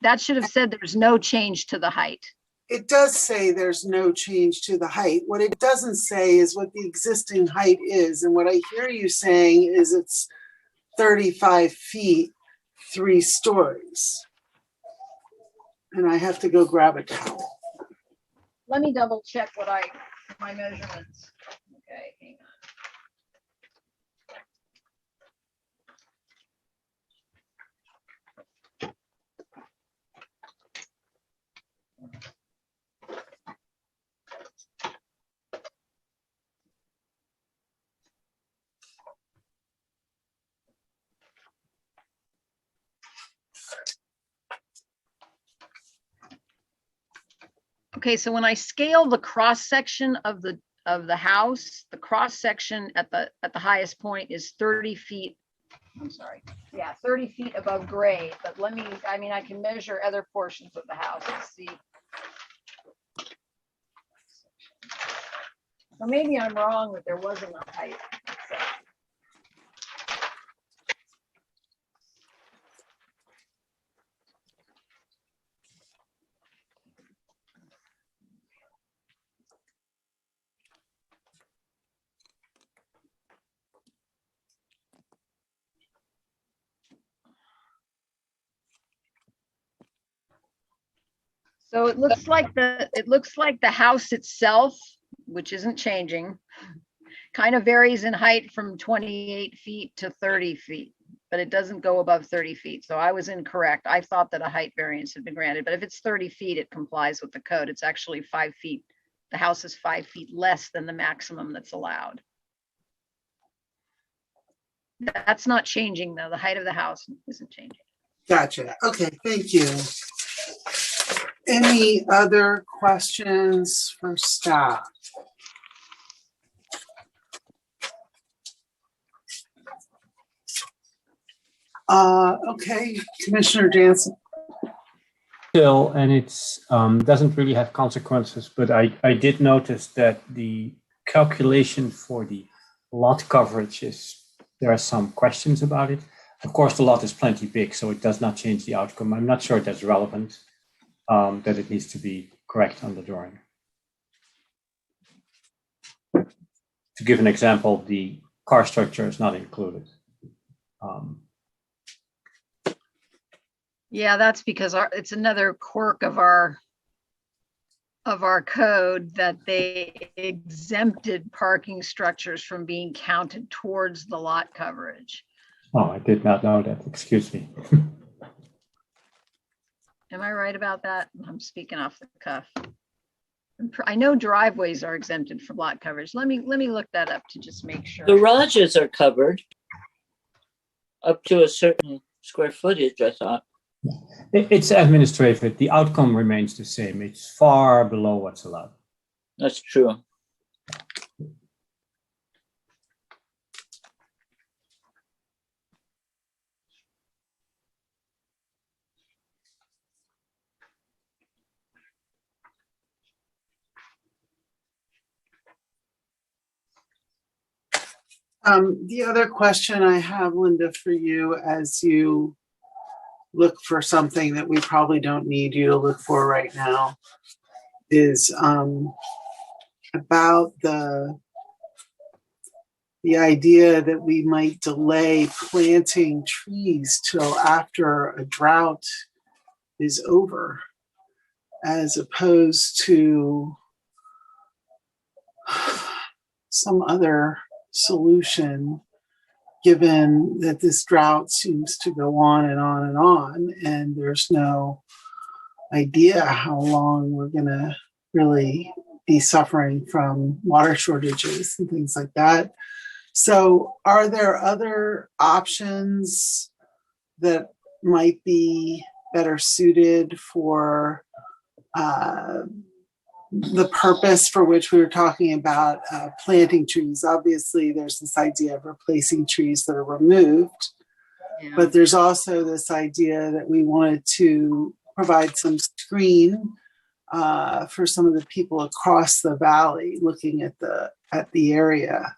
That should have said there's no change to the height. It does say there's no change to the height. What it doesn't say is what the existing height is. And what I hear you saying is it's 35 feet, 3 stories. And I have to go grab a towel. Let me double check my measurements. Okay, hang on. Okay, so when I scale the cross section of the house, the cross section at the highest point is 30 feet I'm sorry. Yeah, 30 feet above grade, but let me, I mean, I can measure other portions of the house and see. Or maybe I'm wrong that there wasn't a height. So, so it looks like the house itself, which isn't changing, kind of varies in height from 28 feet to 30 feet, but it doesn't go above 30 feet. So I was incorrect. I thought that a height variance had been granted, but if it's 30 feet, it complies with the code. It's actually 5 feet. The house is 5 feet less than the maximum that's allowed. That's not changing though. The height of the house isn't changing. Gotcha. Okay, thank you. Any other questions for staff? Okay, Commissioner Jansen. Still, and it's doesn't really have consequences, but I did notice that the calculation for the lot coverage there are some questions about it. Of course, the lot is plenty big, so it does not change the outcome. I'm not sure that's relevant, that it needs to be correct on the drawing. To give an example, the car structure is not included. Yeah, that's because it's another quirk of our code that they exempted parking structures from being counted towards the lot coverage. Oh, I did not know that. Excuse me. Am I right about that? I'm speaking off the cuff. I know driveways are exempted from lot coverage. Let me look that up to just make sure. Garages are covered up to a certain square footage, I thought. It's administrative. The outcome remains the same. It's far below what's allowed. That's true. The other question I have, Linda, for you as you look for something that we probably don't need you to look for right now is about the idea that we might delay planting trees till after a drought is over, as opposed to some other solution, given that this drought seems to go on and on and on, and there's no idea how long we're going to really be suffering from water shortages and things like that. So are there other options that might be better suited for the purpose for which we were talking about planting trees? Obviously, there's this idea of replacing trees that are removed, but there's also this idea that we wanted to provide some screen for some of the people across the valley looking at the area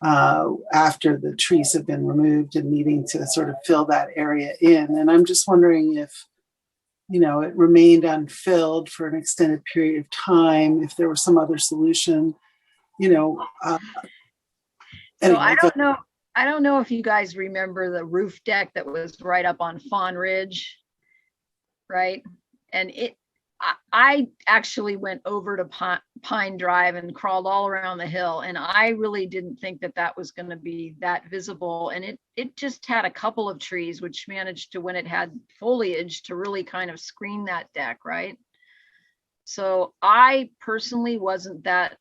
after the trees have been removed and needing to sort of fill that area in. And I'm just wondering if it remained unfilled for an extended period of time, if there was some other solution, So I don't know if you guys remember the roof deck that was right up on Fawn Ridge, right? And I actually went over to Pine Drive and crawled all around the hill, and I really didn't think that was going to be that visible. And it just had a couple of trees which managed to, when it had foliage, to really kind of screen that deck, right? So I personally wasn't that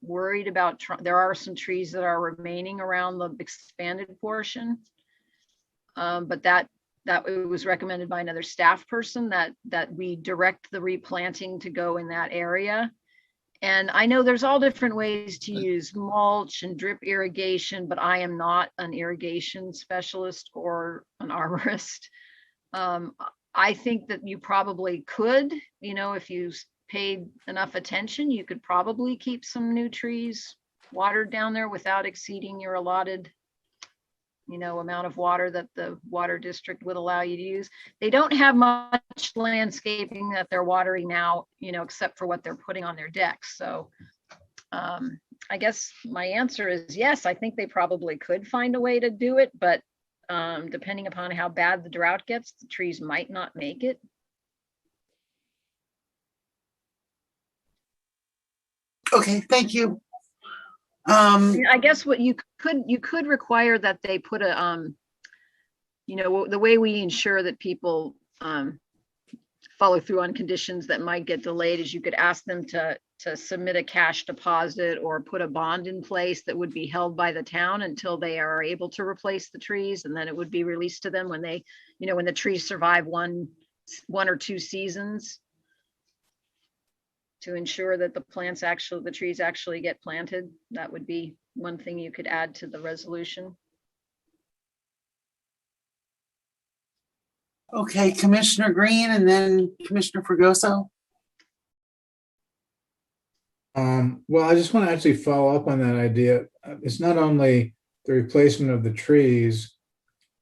worried about, there are some trees that are remaining around the expanded portion, but that it was recommended by another staff person that we direct the replanting to go in that area. And I know there's all different ways to use mulch and drip irrigation, but I am not an irrigation specialist or an arborist. I think that you probably could, if you paid enough attention, you could probably keep some new trees watered down there without exceeding your allotted, amount of water that the water district would allow you to use. They don't have much landscaping that they're watering now, except for what they're putting on their decks. So I guess my answer is yes, I think they probably could find a way to do it, but depending upon how bad the drought gets, the trees might not make it. Okay, thank you. I guess what you could require that they put a, the way we ensure that people follow through on conditions that might get delayed is you could ask them to submit a cash deposit or put a bond in place that would be held by the town until they are able to replace the trees, and then it would be released to them when they, when the trees survive one or two seasons, to ensure that the trees actually get planted. That would be one thing you could add to the resolution. Okay, Commissioner Green and then Commissioner Fregoso. Well, I just want to actually follow up on that idea. It's not only the replacement of the trees,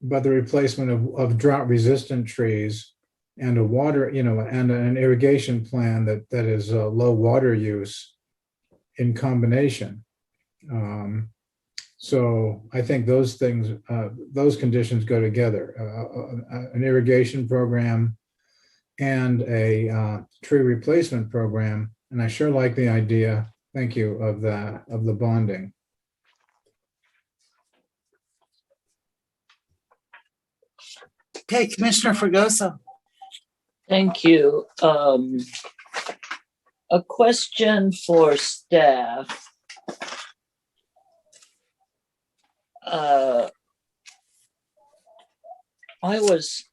but the replacement of drought resistant trees and a water, and an irrigation plan that is low water use in combination. So I think those things, those conditions go together. An irrigation program and a tree replacement program. And I sure like the idea, thank you, of the bonding. Okay, Commissioner Fregoso. Thank you. A question for staff. I was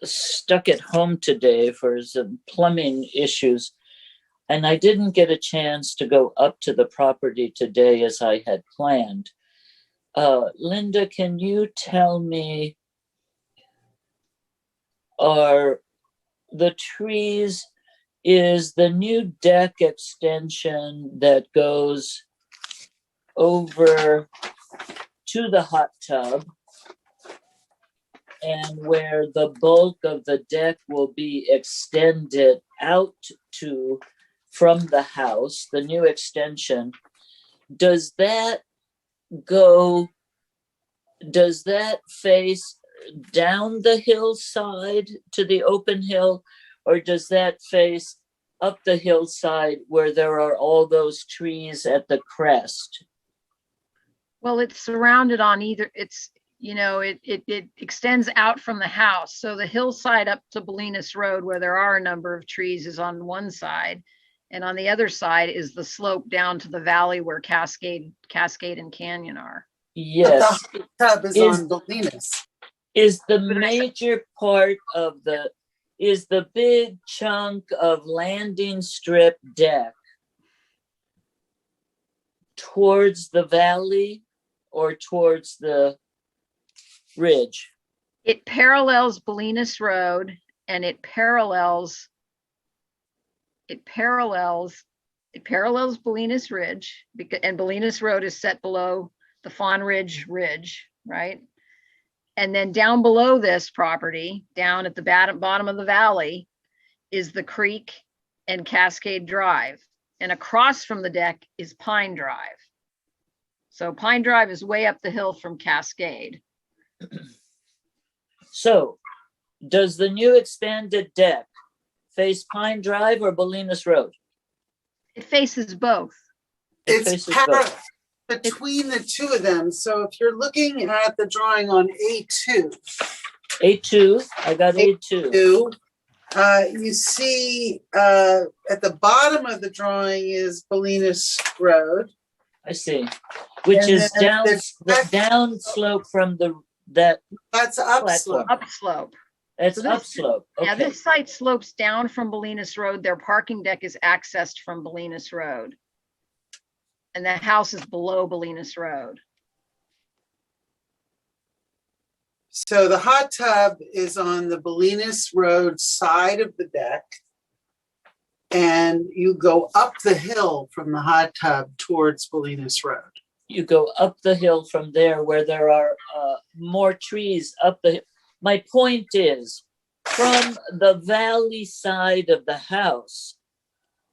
stuck at home today for some plumbing issues, and I didn't get a chance to go up to the property today as I had planned. Linda, can you tell me, are the trees, is the new deck extension that goes over to the hot tub and where the bulk of the deck will be extended out to from the house, the new extension, does that face down the hillside to the open hill, or does that face up the hillside where there are all those trees at the crest? Well, it's surrounded on either, it extends out from the house. So the hillside up to Bolinas Road, where there are a number of trees, is on one side. And on the other side is the slope down to the valley where Cascade and Canyon are. Yes. But the hot tub is on Bolinas. Is the major part of is the big chunk of landing strip deck towards the valley or towards the ridge? It parallels Bolinas Road, and it parallels Bolinas Ridge, and Bolinas Road is set below the Fawn Ridge, right? And then down below this property, down at the bottom of the valley, is the creek and Cascade Drive. And across from the deck is Pine Drive. So Pine Drive is way up the hill from Cascade. So does the new expanded deck face Pine Drive or Bolinas Road? It faces both. It's between the two of them. So if you're looking at the drawing on A2. I got A2. You see at the bottom of the drawing is Bolinas Road. I see. Which And is then the down slope from that's upslope. Upslope. It's So this- upslope. Okay. Yeah, this site slopes down from Bolinas Road. Their parking deck is accessed from Bolinas Road. And the house is below Bolinas Road. So the hot tub is on the Bolinas Road side of the deck. And you go up the hill from the hot tub towards Bolinas Road. You go up the hill from there where there are more trees up the hill. My point is, from the valley side of the house,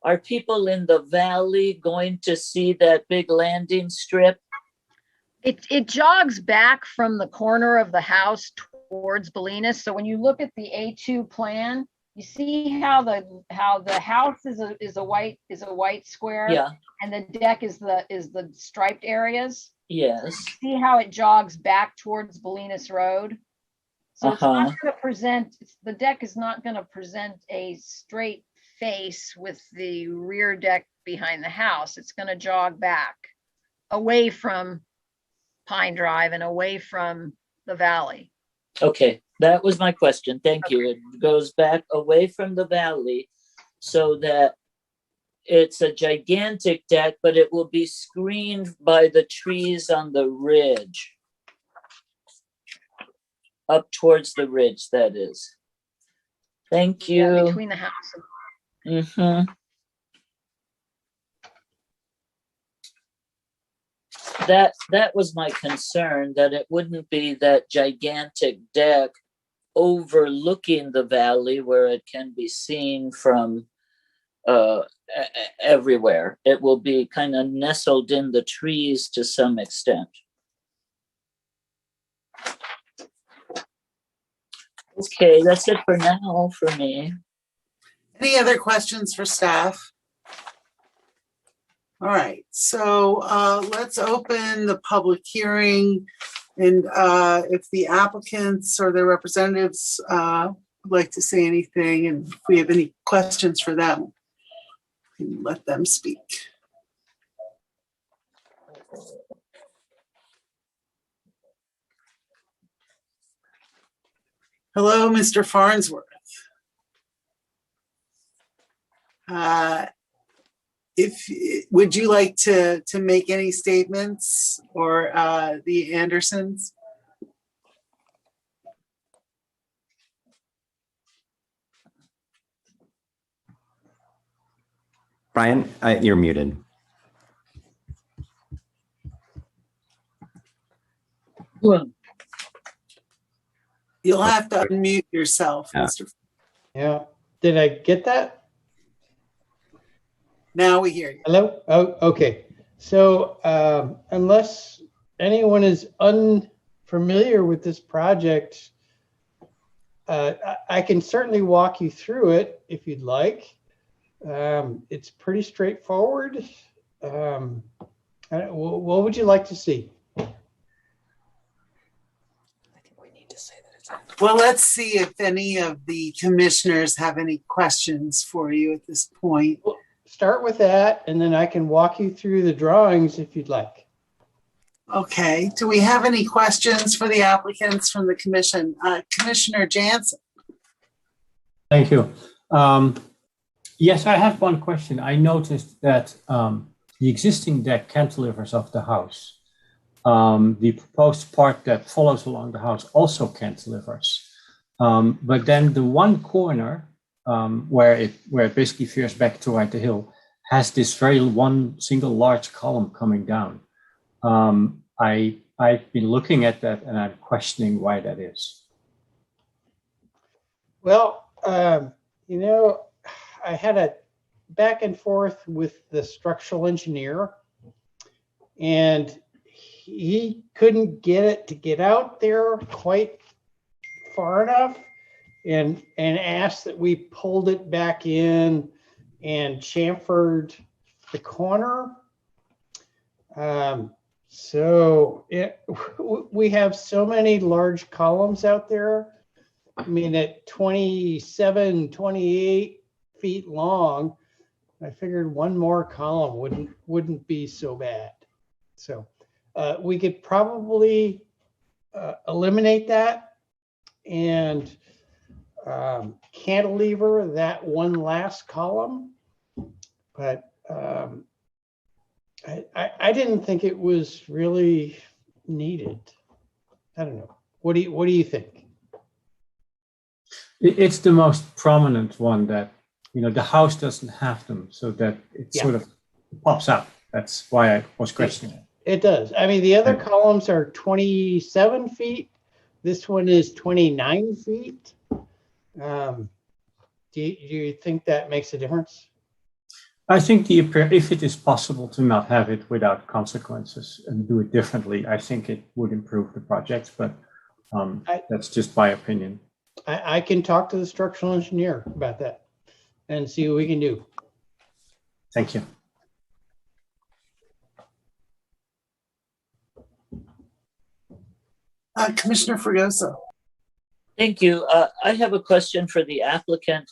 are people in the valley going to see that big landing strip? It jogs back from the corner of the house towards Bolinas. So when you look at the A2 plan, you see how the house is a white square, Yeah. and the deck is the striped areas. Yes. See how it jogs back towards Bolinas Road. So it's not going to present. The deck is not going to present a straight face with the rear deck behind the house. It's going to jog back away from Pine Drive and away from the valley. Okay, that was my question. Thank you. It goes back away from the valley so that it's a gigantic deck, but it will be screened by the trees on the ridge. Up towards the ridge, that is. Thank you. Yeah, between the house and That was my concern, that it wouldn't be that gigantic deck overlooking the valley where it can be seen from everywhere. It will be kind of nestled in the trees to some extent. Okay, that's it for now for me. Any other questions for staff? All right, so let's open the public hearing. And if the applicants or their representatives would like to say anything, and if we have any questions for them, we can let them speak. Hello, Mr. Farnsworth. Would you like to make any statements, or the Andersons? Brian, you're muted. You'll have to unmute yourself, Mr. Yeah. Did I get that? Now we hear you. Hello? Oh, okay. So unless anyone is unfamiliar with this project, I can certainly walk you through it if you'd like. It's pretty straightforward. What would you like to see? Well, let's see if any of the commissioners have any questions for you at this point. Well, start with that, and then I can walk you through the drawings if you'd like. Okay. Do we have any questions for the applicants from the commission? Commissioner Jansen. Thank you. Yes, I have one question. I noticed that the existing deck cantilevers off the house. The proposed part that follows along the house also cantilevers. But then the one corner where it basically veers back toward the hill has this one single large column coming down. I've been looking at that and I'm questioning why that is. Well, you know, I had a back and forth with the structural engineer, and he couldn't get it to get out there quite far enough, and asked that we pulled it back in and chamfered the corner. So we have so many large columns out there. I mean, at 27, 28 feet long, I figured one more column wouldn't be so bad. So we could probably eliminate that and cantilever that one last column. But I didn't think it was really needed. I don't know. What do you think? It's the most prominent one that, the house doesn't have them, so that it sort of pops up. That's why I was questioning it. It does. I mean, the other columns are 27 feet. This one is 29 feet. Do you think that makes a difference? I think if it is possible to not have it without consequences and do it differently, I think it would improve the project, but that's just my opinion. I can talk to the structural engineer about that and see what we can do. Thank you. Commissioner Fregoso. Thank you. I have a question for the applicant.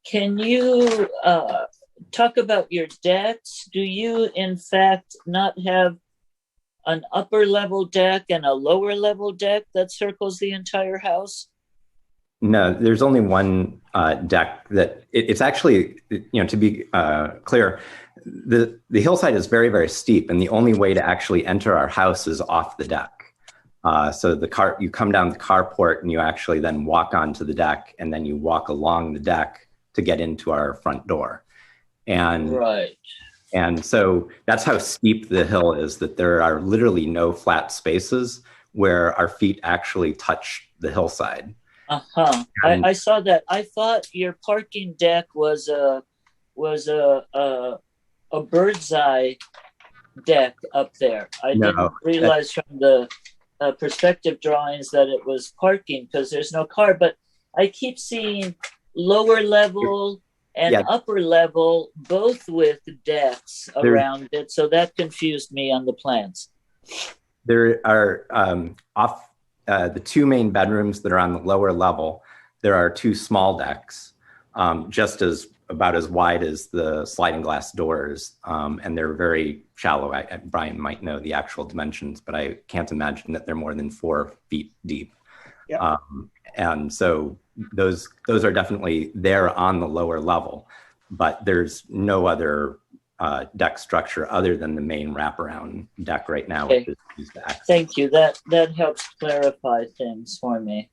Can you talk about your decks? Do you, in fact, not have an upper level deck and a lower level deck that circles the entire house? No, there's only one deck that it's actually, to be clear, the hillside is very, very steep, and the only way to actually enter our house is off the deck. So you come down the carport and you actually then walk onto the deck, and then you walk along the deck to get into our front door. And right. And so that's how steep the hill is, that there are literally no flat spaces where our feet actually touch the hillside. Uh-huh. I saw that. I thought your parking deck was a bird's eye deck up there. I didn't realize from the perspective drawings that it was parking because there's no car, but I keep seeing lower level and upper level, both with decks around it. So that confused me on the plans. There are the two main bedrooms that are on the lower level. There are two small decks, just about as wide as the sliding glass doors. And they're very shallow. Brian might know the actual dimensions, but I can't imagine that they're more than 4 feet deep. Yep. And so those are definitely there on the lower level, but there's no other deck structure other than the main wraparound deck right now. Okay. Which is used to access. Thank you. That helps clarify things for me.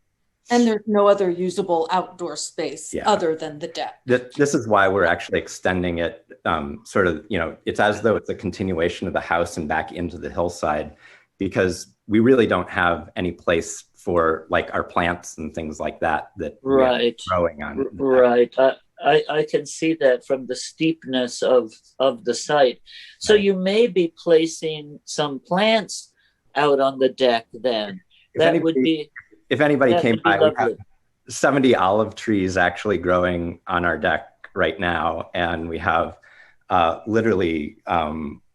And there's no other usable outdoor space other than the deck. This is why we're actually extending it it's as though it's a continuation of the house and back into the hillside, because we really don't have any place for like our plants and things like that right. growing on. Right. I can see that from the steepness of the site. So you may be placing some plants out on the deck then. If anybody came by, we have 70 olive trees actually growing on our deck right now. And we have literally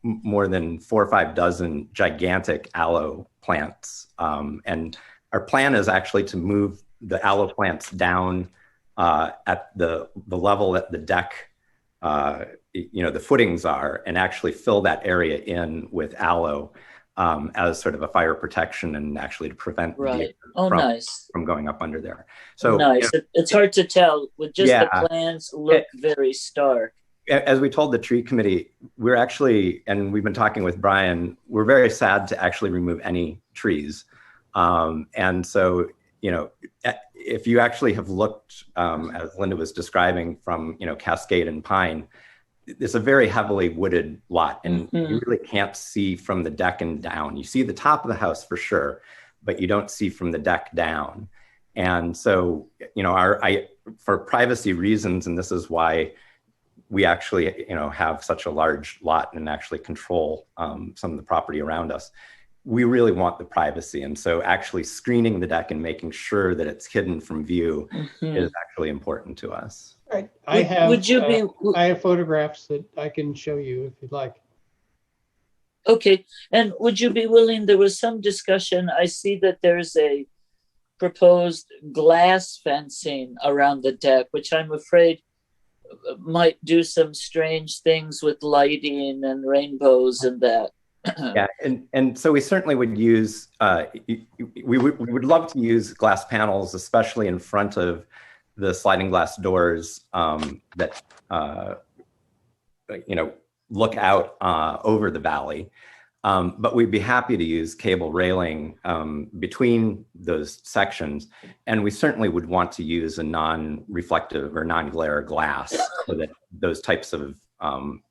more than 4 or 5 dozen gigantic aloe plants. And our plan is actually to move the aloe plants down at the level that the deck, the footings are, and actually fill that area in with aloe as sort of a fire protection and actually to prevent from going up under there. So nice. It's hard to tell with just the plants look very stark. As we told the tree committee, we're actually, and we've been talking with Brian, we're very sad to actually remove any trees. And so, if you actually have looked, as Linda was describing, from, Cascade and Pine, it's a very heavily wooded lot, and you really can't see from the deck and down. You see the top of the house for sure, but you don't see from the deck down. And so, for privacy reasons, and this is why we actually, have such a large lot and actually control some of the property around us. We really want the privacy. And so actually screening the deck and making sure that it's hidden from view is actually important to us. Right. I have photographs that I can show you if you'd like. Okay. And would you be willing, there was some discussion, I see that there's a proposed glass fencing around the deck, which I'm afraid might do some strange things with lighting and rainbows and that. Yeah, and so we certainly would use, we would love to use glass panels, especially in front of the sliding glass doors that, look out over the valley. But we'd be happy to use cable railing between those sections. And we certainly would want to use a non-reflective or non-glare glass so that those types of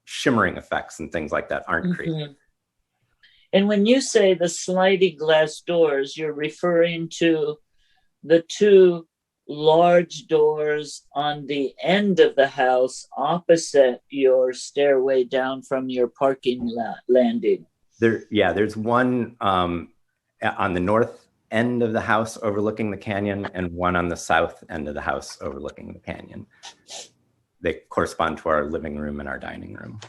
shimmering effects and things like that aren't created. And when you say the sliding glass doors, you're referring to the two large doors on the end of the house opposite your stairway down from your parking landing. There's one on the north end of the house overlooking the canyon and one on the south end of the house overlooking the canyon. They correspond to our living room and our dining room.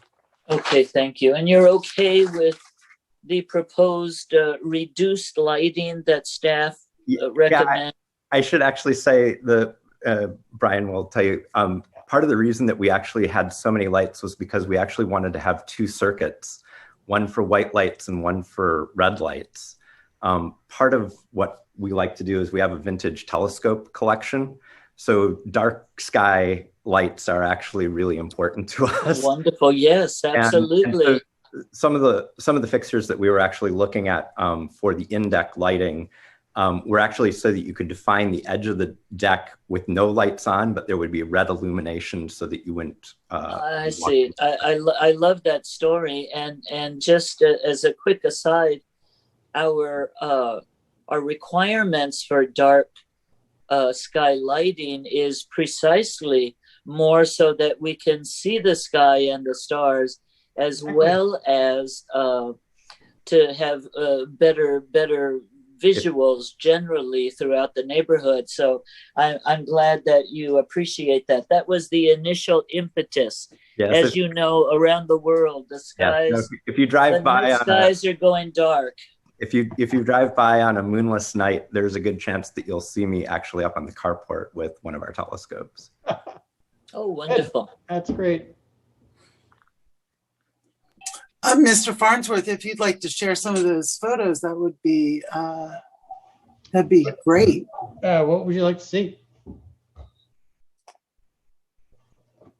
Okay, thank you. And you're okay with the proposed reduced lighting that staff recommend? I should actually say Brian will tell you, part of the reason that we actually had so many lights was because we actually wanted to have two circuits, one for white lights and one for red lights. Part of what we like to do is we have a vintage telescope collection. So dark sky lights are actually really important to us. Wonderful, yes, absolutely. And some of the fixtures that we were actually looking at for the in-deck lighting were actually so that you could define the edge of the deck with no lights on, but there would be red illumination so that you wouldn't. I see. I love that story. And just as a quick aside, our requirements for dark sky lighting is precisely more so that we can see the sky and the stars, as well as to have better visuals generally throughout the neighborhood. So I'm glad that you appreciate that. That was the initial impetus. Yes, as you know, around the world, the skies, no, if you drive by, the skies are going dark. If you drive by on a moonless night, there's a good chance that you'll see me actually up on the carport with one of our telescopes. Oh, wonderful. That's great. Mr. Farnsworth, if you'd like to share some of those photos, that'd be great. What would you like to see?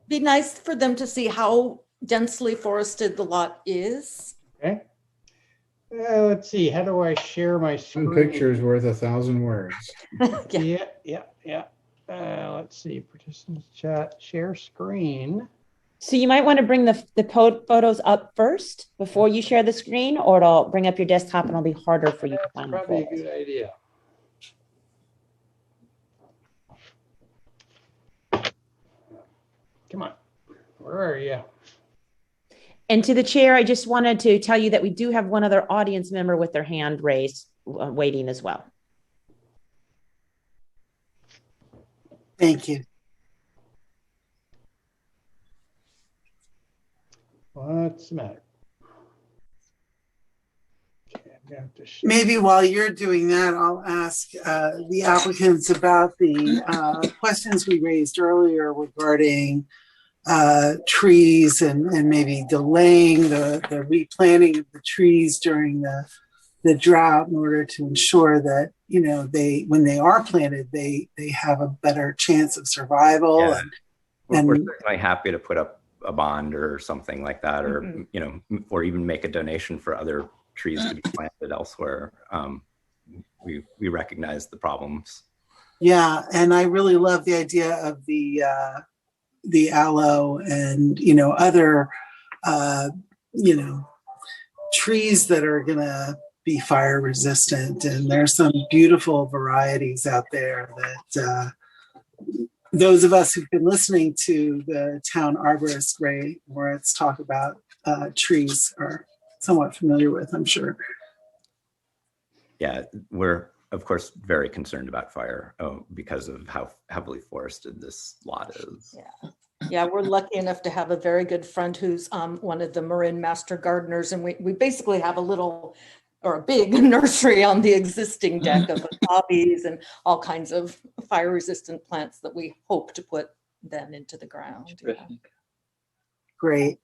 Be nice for them to see how densely forested the lot is. Okay. Let's see. How do I share my screen? One picture's worth 1,000 words. Yeah. Let's see. Participants chat. Share screen. So you might want to bring the photos up first before you share the screen, or it'll bring up your desktop and it'll be harder for you to find. That's probably a good idea. Come on. Where are you? And to the chair, I just wanted to tell you that we do have one other audience member with their hand raised, waiting as well. Thank you. What's the matter? Maybe while you're doing that, I'll ask the applicants about the questions we raised earlier regarding trees and maybe delaying the replanting of the trees during the drought in order to ensure that, you know, when they are planted, they have a better chance of survival. Yeah. We're certainly happy to put up a bond or something like that, or you know, or even make a donation for other trees to be planted elsewhere. We recognize the problems. Yeah, and I really love the idea of the aloe and, you know, other you know, trees that are gonna be fire resistant, and there's some beautiful varieties out there that those of us who've been listening to the town arborist, Ray Moritz, talk about trees are somewhat familiar with, I'm sure. Yeah, we're of course very concerned about fire because of how heavily forested this lot is. Yeah, we're lucky enough to have a very good friend who's one of the Marin Master Gardeners, and we basically have a little or a big nursery on the existing deck of hobbies and all kinds of fire-resistant plants that we hope to put then into the ground. Yeah. Great.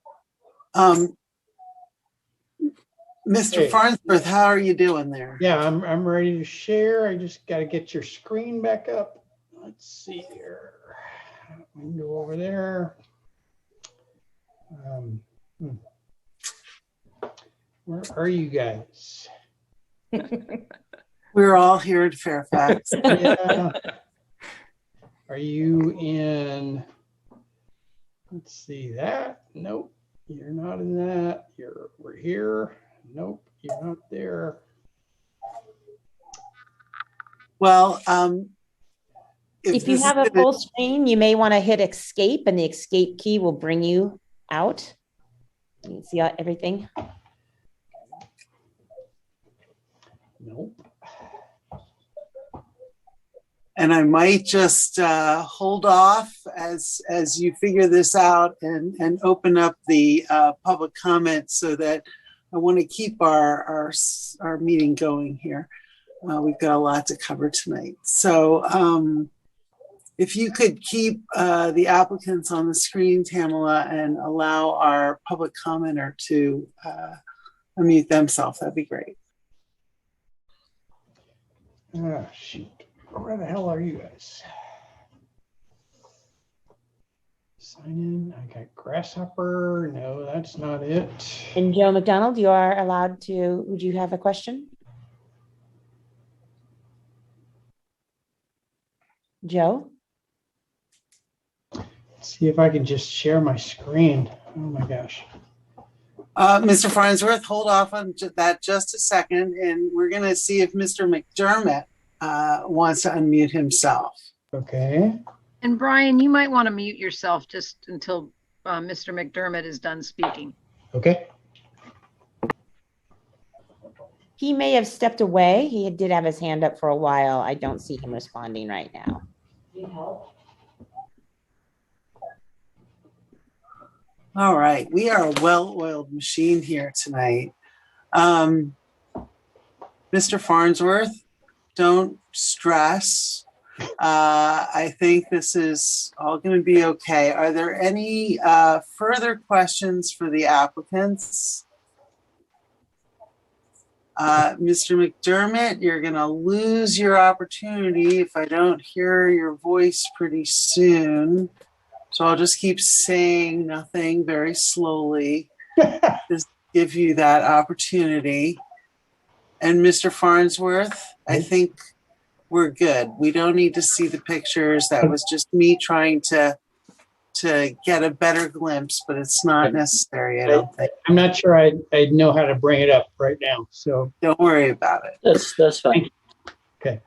Mr. Farnsworth, how are you doing there? Yeah, I'm ready to share. I just got to get your screen back up. Let's see here. Window over there. Where are you guys? We're all here at Fairfax. Yeah. Are you in, let's see that? Nope, you're not in that. We're here. Nope, you're not there. Well, If you this have is a gonna- full screen, you may want to hit escape, and the escape key will bring you out. You can see everything. Nope. And I might just hold off as you figure this out and open up the public comment, so that I want to keep our meeting going here. We've got a lot to cover tonight. So if you could keep the applicants on the screen, Tamala, and allow our public commenter to unmute themselves, that'd be great. Ah, shoot. Where the hell are you guys? Sign in. I got Grasshopper. No, that's not it. And Joe McDonald, you are allowed to, would you have a question? Joe? Let's see if I can just share my screen. Oh my gosh. Mr. Farnsworth, hold off on that just a second, and we're going to see if Mr. McDermott wants to unmute himself. Okay. And Brian, you might want to mute yourself just until Mr. McDermott is done speaking. Okay. He may have stepped away. He did have his hand up for a while. I don't see him responding right now. All right, we are a well-oiled machine here tonight. Mr. Farnsworth, don't stress. I think this is all going to be okay. Are there any further questions for the applicants? Mr. McDermott, you're going to lose your opportunity if I don't hear your voice pretty soon. So I'll just keep saying nothing very slowly, just give you that opportunity. And Mr. Farnsworth, I think we're good. We don't need to see the pictures. That was just me trying to get a better glimpse, but it's not necessary, I don't think. I'm not sure I know how to bring it up right now, so. Don't worry about it. That's fine. Okay.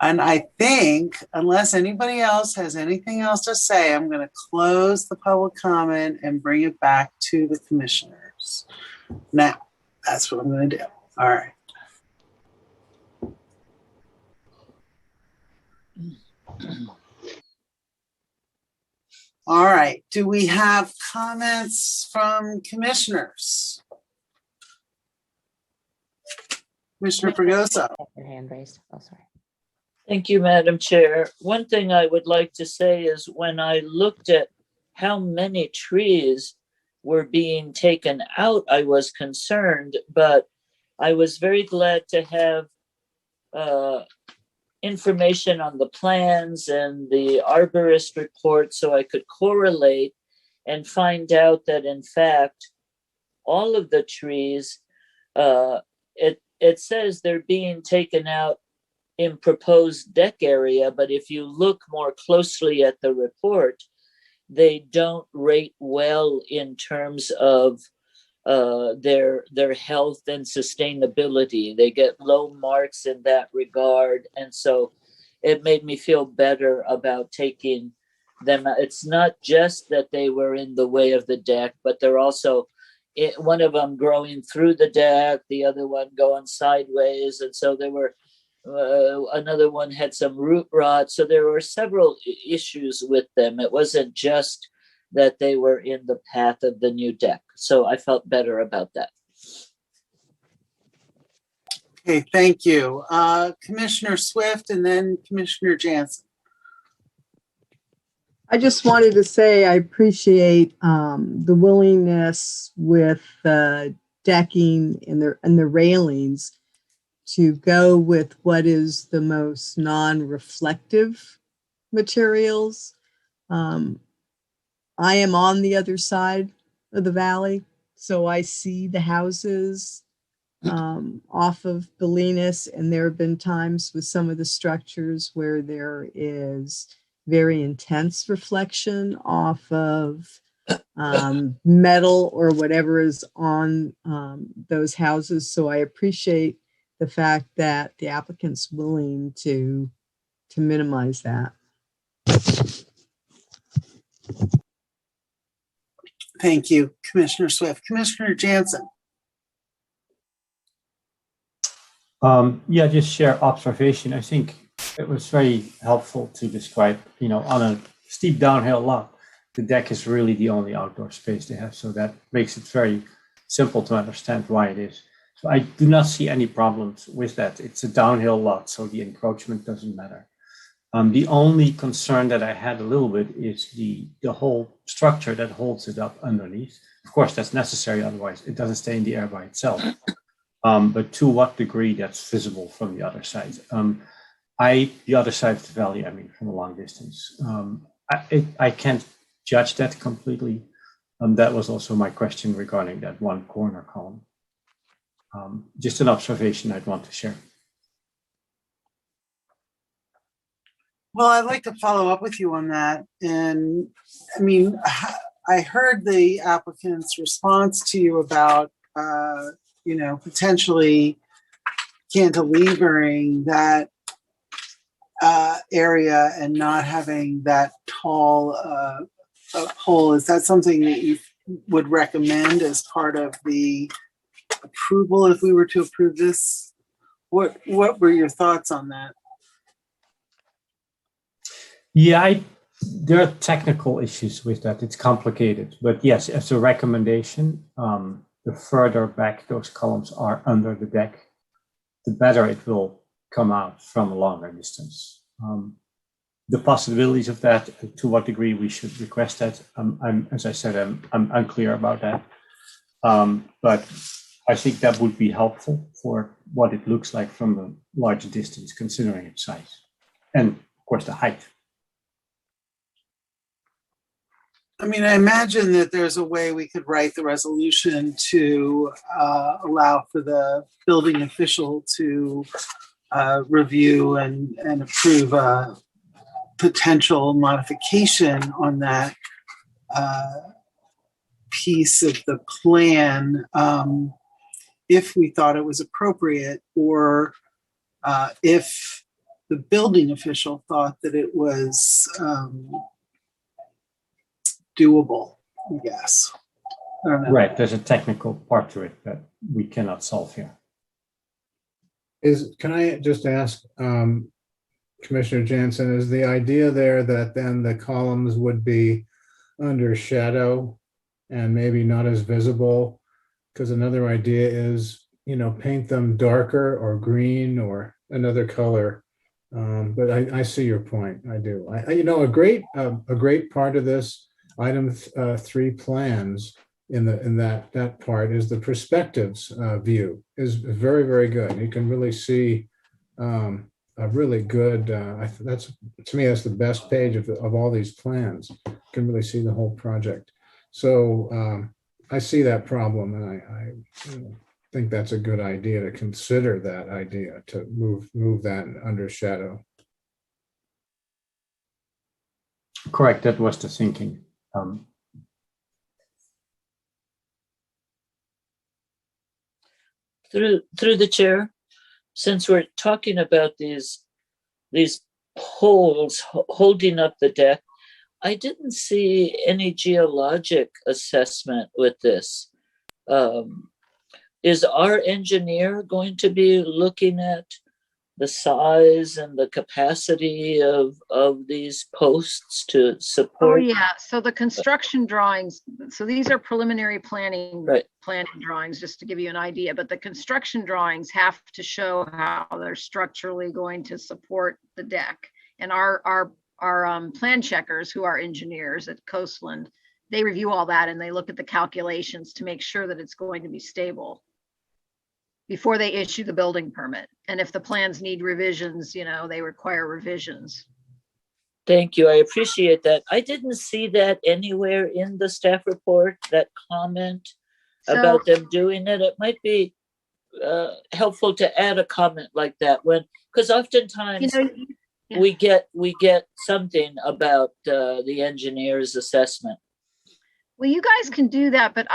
And I think, unless anybody else has anything else to say, I'm going to close the public comment and bring it back to the commissioners. Now, that's what I'm going to do. All right. All right. Do we have comments from commissioners? Commissioner Fregoso. Your hand raised. Oh, sorry. Thank you, Madam Chair. One thing I would like to say is when I looked at how many trees were being taken out, I was concerned, but I was very glad to have information on the plans and the arborist report so I could correlate and find out that in fact, all of the trees, it says they're being taken out in proposed deck area, but if you look more closely at the report, they don't rate well in terms of their health and sustainability. They get low marks in that regard, and so it made me feel better about taking them. It's not just that they were in the way of the deck, but they're also one of them growing through the deck, the other one going sideways, and so there were another one had some root rot. So there were several issues with them. It wasn't just that they were in the path of the new deck. So I felt better about that. Okay, thank you. Commissioner Swift and then Commissioner Jansen. I just wanted to say I appreciate the willingness with the decking and the railings to go with what is the most non-reflective materials. I am on the other side of the valley, So I see the houses off of Bolinas, and there have been times with some of the structures where there is very intense reflection off of metal or whatever is on those houses. So I appreciate the fact that the applicant's willing to minimize that. Thank you, Commissioner Swift. Commissioner Jansen. Yeah, just share observation. I think it was very helpful to describe, on a steep downhill lot, the deck is really the only outdoor space they have. So that makes it very simple to understand why it is. So I do not see any problems with that. It's a downhill lot, so the encroachment doesn't matter. The only concern that I had a little bit is the whole structure that holds it up underneath. Of course, that's necessary, otherwise it doesn't stay in the air by itself. But to what degree that's visible from the other side? The other side of the valley, I mean, from a long distance. I can't judge that completely. That was also my question regarding that one corner column. Just an observation I'd want to share. Well, I'd like to follow up with you on that. And I mean, I heard the applicant's response to you about, potentially cantilevering that area and not having that tall pole. Is that something that you would recommend as part of the approval if we were to approve this? What were your thoughts on that? Yeah, there are technical issues with that. It's complicated, but yes, as a recommendation, the further back those columns are under the deck, the better it will come out from a longer distance. The possibilities of that, to what degree we should request that, as I said, I'm unclear about that. But I think that would be helpful for what it looks like from a large distance, considering its size and, of course, the height. I mean, I imagine that there's a way we could write the resolution to allow for the building official to review and approve a potential modification on that piece of the plan if we thought it was appropriate, or if the building official thought that it was doable, I guess. I don't know. Right, there's a technical part to it that we cannot solve here. Can I just ask Commissioner Jansen, is the idea there that then the columns would be under shadow and maybe not as visible? Because another idea is, paint them darker or green or another color. But I see your point. I do. A great part of this item 3 plans in that part is the perspectives view is very, very good. You can really see a really good, that's, to me, that's the best page of all these plans. You can really see the whole project. So I see that problem, and I think that's a good idea to consider that idea to move that under shadow. Correct, that was the thinking. Through the chair, since we're talking about these poles holding up the deck, I didn't see any geologic assessment with this. Is our engineer going to be looking at the size and the capacity of these posts to support? Oh, yeah. So the construction drawings, so these are preliminary planning drawings, just to give you an idea, but the construction drawings have to show how they're structurally going to support the deck. And our plan checkers, who are engineers at Coastland, they review all that and they look at the calculations to make sure that it's going to be stable before they issue the building permit. And if the plans need revisions, they require revisions. Thank you. I appreciate that. I didn't see that anywhere in the staff report, that comment about them doing it, it might be helpful to add a comment like that because oftentimes we get something about the engineer's assessment. Well, you guys can do that, but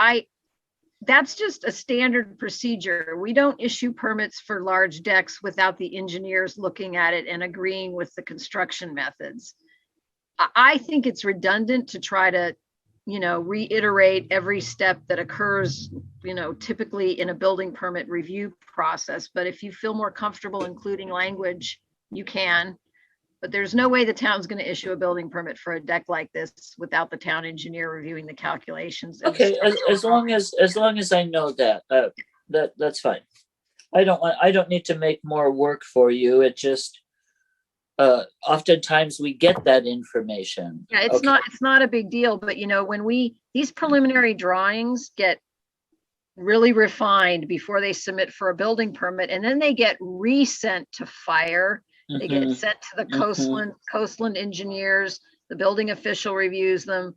that's just a standard procedure. We don't issue permits for large decks without the engineers looking at it and agreeing with the construction methods. I think it's redundant to try to, reiterate every step that occurs, typically in a building permit review process. But if you feel more comfortable including language, you can. But there's no way the town's going to issue a building permit for a deck like this without the town engineer reviewing the calculations. Okay, as long as I know that, that's fine. I don't need to make more work for you. It just oftentimes we get that information. Yeah, it's not a big deal, but when these preliminary drawings get really refined before they submit for a building permit, and then they get resent to fire. They get sent to the coastland engineers. The building official reviews them.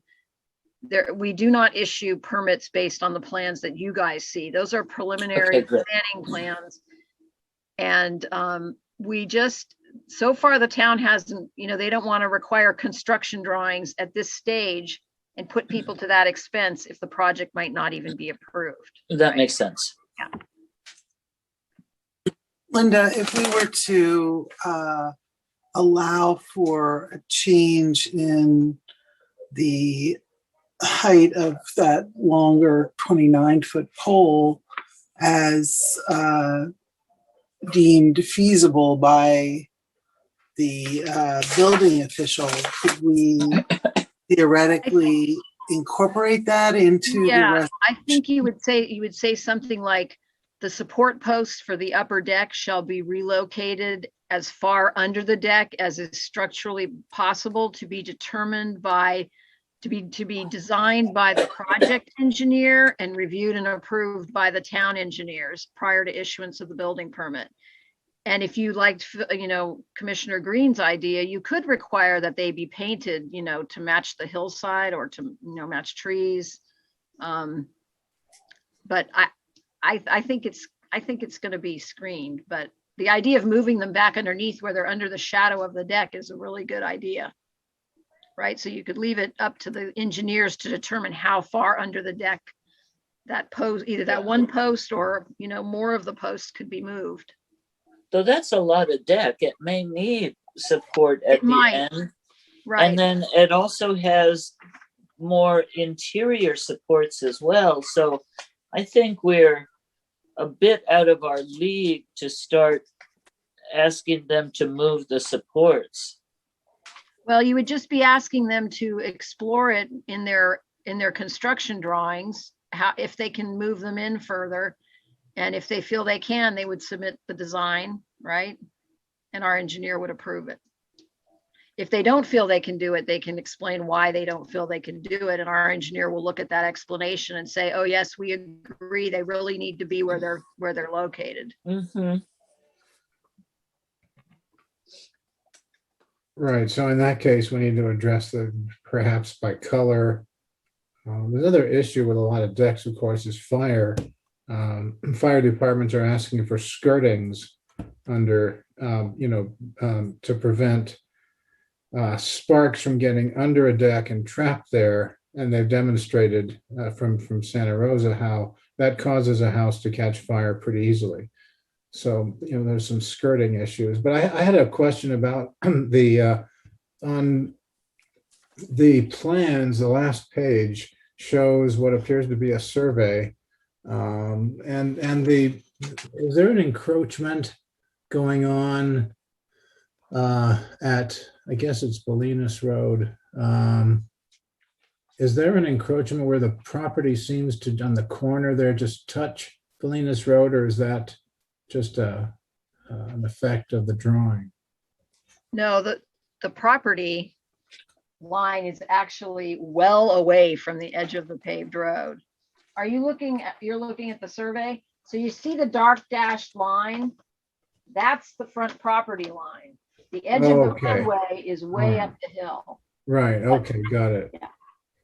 We do not issue permits based on the plans that you guys see. Those are preliminary planning plans. And so far the town hasn't, they don't want to require construction drawings at this stage and put people to that expense if the project might not even be approved. That makes sense. Yeah. Linda, if we were to allow for a change in the height of that longer 29-foot pole as deemed feasible by the building official, could we theoretically incorporate that into the I think you would say something like, the support posts for the upper deck shall be relocated as far under the deck as is structurally possible, to be designed by the project engineer and reviewed and approved by the town engineers prior to issuance of the building permit. And if you liked, Commissioner Green's idea, you could require that they be painted, to match the hillside or to, match trees. But I think it's going to be screened, but the idea of moving them back underneath where they're under the shadow of the deck is a really good idea, right? So you could leave it up to the engineers to determine how far under the deck that post, either that one post or, more of the posts could be moved. So that's a lot of deck. It may need support at the end. Right. And then it also has more interior supports as well. So I think we're a bit out of our league to start asking them to move the supports. Well, you would just be asking them to explore it in their construction drawings, if they can move them in further. And if they feel they can, they would submit the design, right? And our engineer would approve it. If they don't feel they can do it, they can explain why they don't feel they can do it. And our engineer will look at that explanation and say, oh yes, we agree. They really need to be where they're located. Mm-hmm. Right. So in that case, we need to address perhaps by color. Another issue with a lot of decks, of course, is fire. Fire departments are asking for skirtings under, to prevent sparks from getting under a deck and trapped there. And they've demonstrated from Santa Rosa how that causes a house to catch fire pretty easily. So, there's some skirting issues. But I had a question about on the plans. The last page shows what appears to be a survey. Is there an encroachment going on at, I guess it's Bolinas Road? Is there an encroachment where the property seems to, on the corner there, just touch Bolinas Road, or is that just an effect of the drawing? No, the property line is actually well away from the edge of the paved road. You're looking at the survey? So you see the dark dashed line? That's the front property line. The edge of the roadway is way up the hill. Right. Okay. Got it. Yeah.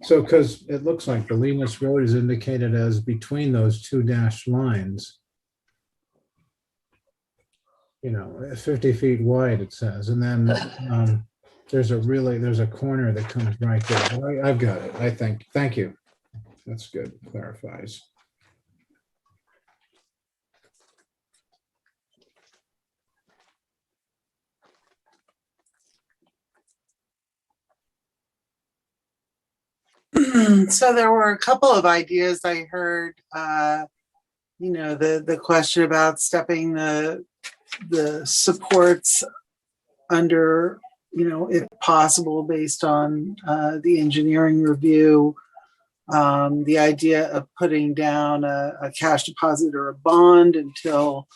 So, because it looks like the Lemus Road is indicated as between those two dashed lines. 50 feet wide, it says, and then there's a corner that comes right there. I've got it, I think. Thank you. That's good, clarifies. So there were a couple of ideas I heard, the question about stepping the supports under, if possible, based on the engineering review. The idea of putting down a cash deposit or a bond until,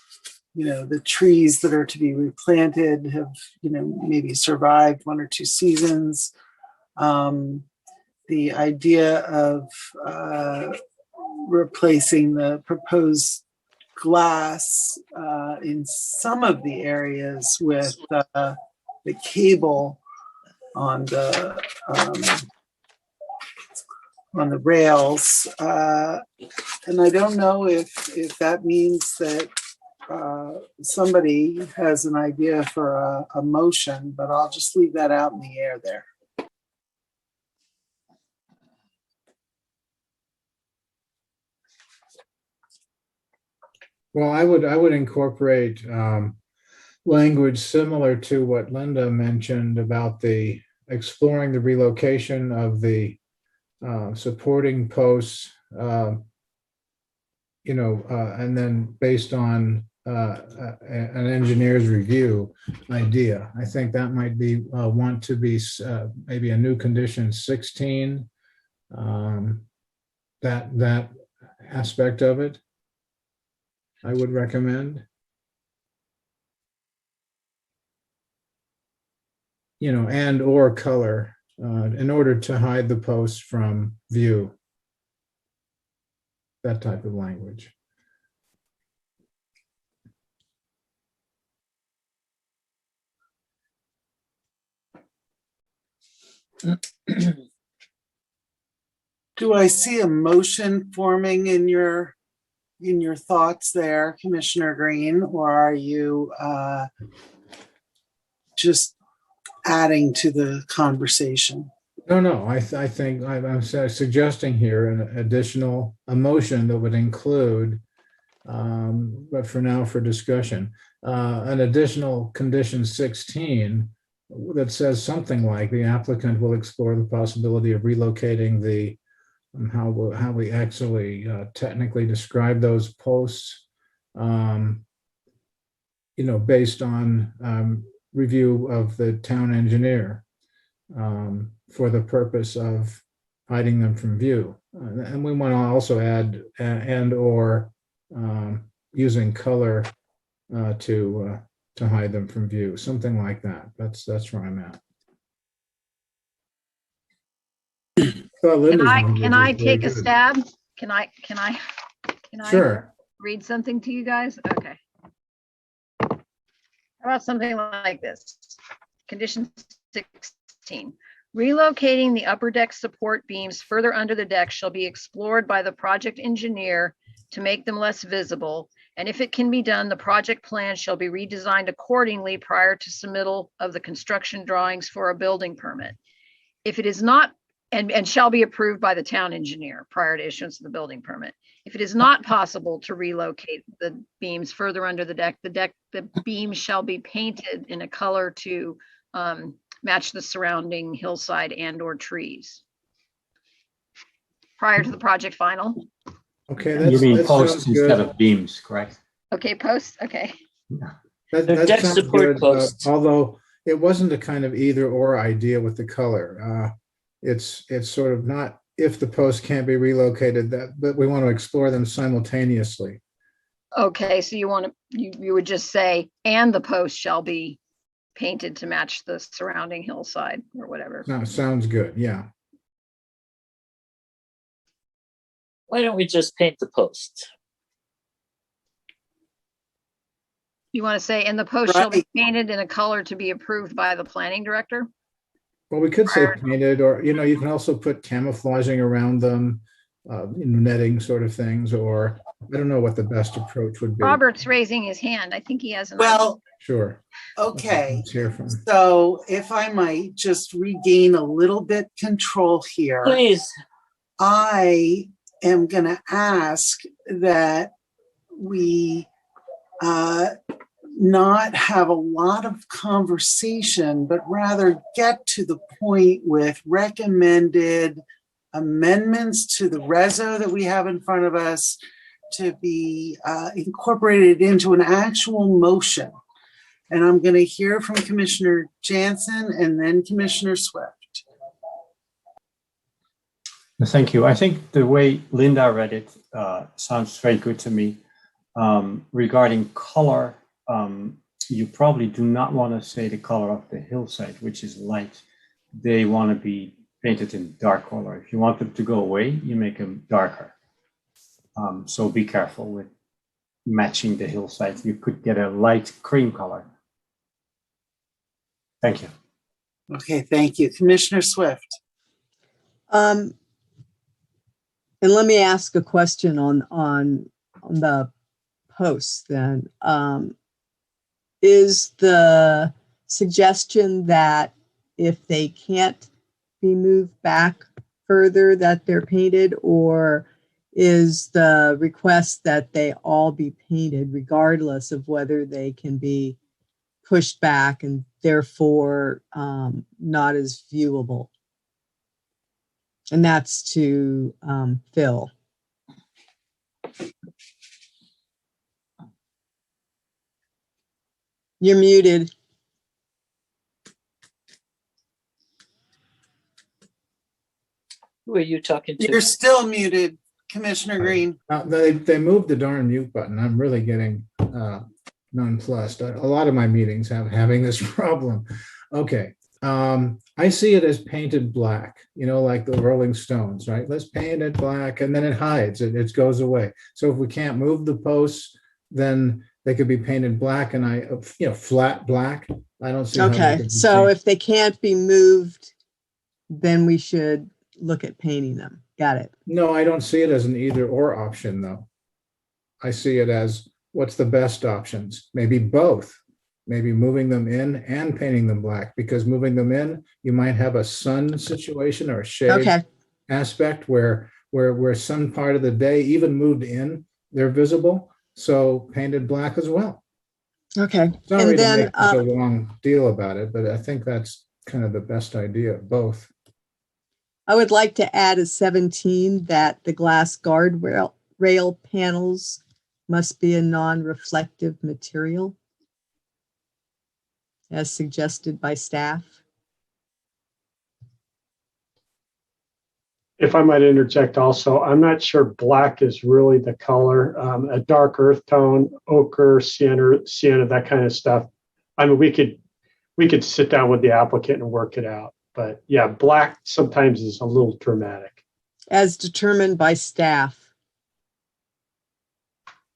the trees that are to be replanted have, maybe survived 1 or 2 seasons. The idea of replacing the proposed glass in some of the areas with the cable on the rails, and I don't know if that means that somebody has an idea for a motion, but I'll just leave that out in the air there. Well, I would incorporate language similar to what Linda mentioned about the exploring the relocation of the supporting posts, and then based on an engineer's review idea. I think that might be want to be maybe a new condition 16. That aspect of it, I would recommend. And or color in order to hide the posts from view. That type of language. Do I see a motion forming in your thoughts there, Commissioner Green, or are you just adding to the conversation? No. I think I'm suggesting here a motion that would include, but for now for discussion, an additional condition 16 that says something like the applicant will explore the possibility of relocating the how we actually technically describe those posts, based on review of the town engineer for the purpose of hiding them from view. And we want to also add and or using color to hide them from view, something like that. That's where I'm at. Can I take a stab? Can I Sure. read something to you guys? Okay. How about something like this? Condition 16. Relocating the upper deck support beams further under the deck shall be explored by the project engineer to make them less visible. And if it can be done, the project plan shall be redesigned accordingly prior to submittal of the construction drawings for a building permit. If it is not, and shall be approved by the town engineer prior to issuance of the building permit. If it is not possible to relocate the beams further under the deck, the beams shall be painted in a color to match the surrounding hillside and or trees. Prior to the project final. Okay, you mean that posts sounds instead good. of beams, correct? Okay, posts, okay. That Deck sounds support good, posts. although it wasn't a kind of either or idea with the color. It's sort of not if the posts can't be relocated, but we want to explore them simultaneously. Okay, so you would just say, and the post shall be painted to match the surrounding hillside or whatever. No, sounds good. Yeah. Why don't we just paint the posts? You want to say, and the post shall be painted in a color to be approved by the planning director? Well, we could say painted, or, you can also put camouflaging around them, netting sort of things, or I don't know what the best approach would be. Robert's raising his hand. I think he has an Well, Sure. okay. Let's hear from him. So if I might just regain a little bit control here. Please. I am going to ask that we not have a lot of conversation, but rather get to the point with recommended amendments to the reso that we have in front of us to be incorporated into an actual motion. And I'm going to hear from Commissioner Jansen and then Commissioner Swift. Thank you. I think the way Linda read it sounds very good to me. Regarding color, you probably do not want to say the color of the hillside, which is light. They want to be painted in dark color. If you want them to go away, you make them darker. So be careful with matching the hillside. You could get a light cream color. Thank you. Okay, thank you. Commissioner Swift. And let me ask a question on the posts then. Is the suggestion that if they can't be moved back further that they're painted, or is the request that they all be painted regardless of whether they can be pushed back and therefore not as viewable? And that's to Phil. You're muted. Who are you talking to? You're still muted, Commissioner Green. They moved the darn mute button. I'm really getting nonplussed. A lot of my meetings having this problem. Okay. I see it as painted black, like the Rolling Stones, right? Let's paint it black, and then it hides. It goes away. So if we can't move the posts, then they could be painted black, and flat black. I don't see. Okay, so if they can't be moved, then we should look at painting them. Got it. No, I don't see it as an either or option, though. I see it as what's the best options. Maybe both. Maybe moving them in and painting them black, because moving them in, you might have a sun situation or a shade aspect where some part of the day, even moved in, they're visible. So painted black as well. Okay. Sorry and then, to make such a long deal about it, but I think that's kind of the best idea of both. I would like to add a 17 that the glass guardrail panels must be a non-reflective material, as suggested by staff. If I might interject also, I'm not sure black is really the color. A dark earth tone, ochre, sienna, that kind of stuff. I mean, we could sit down with the applicant and work it out. But yeah, black sometimes is a little dramatic. As determined by staff.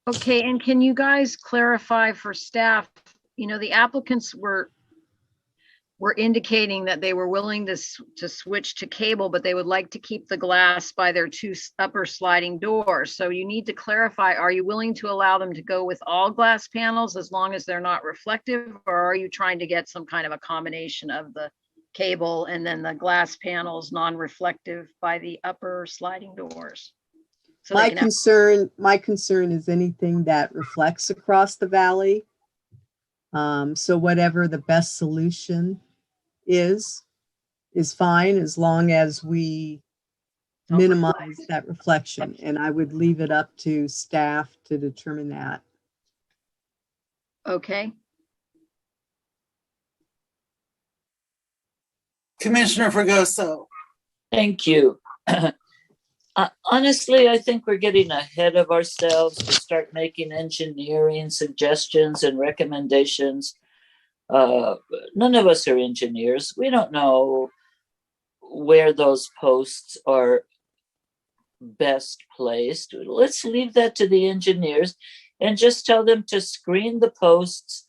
Okay, and can you guys clarify for staff, the applicants were indicating that they were willing to switch to cable, but they would like to keep the glass by their two upper sliding doors. So you need to clarify, are you willing to allow them to go with all glass panels as long as they're not reflective, or are you trying to get some kind of a combination of the cable and then the glass panels non-reflective by the upper sliding doors? So my concern is anything that reflects across the valley. So whatever the best solution is fine, as long as we minimize that reflection. And I would leave it up to staff to determine that. Okay. Commissioner Fregoso. Thank you. Honestly, I think we're getting ahead of ourselves to start making engineering suggestions and recommendations. None of us are engineers. We don't know where those posts are best placed. Let's leave that to the engineers and just tell them to screen the posts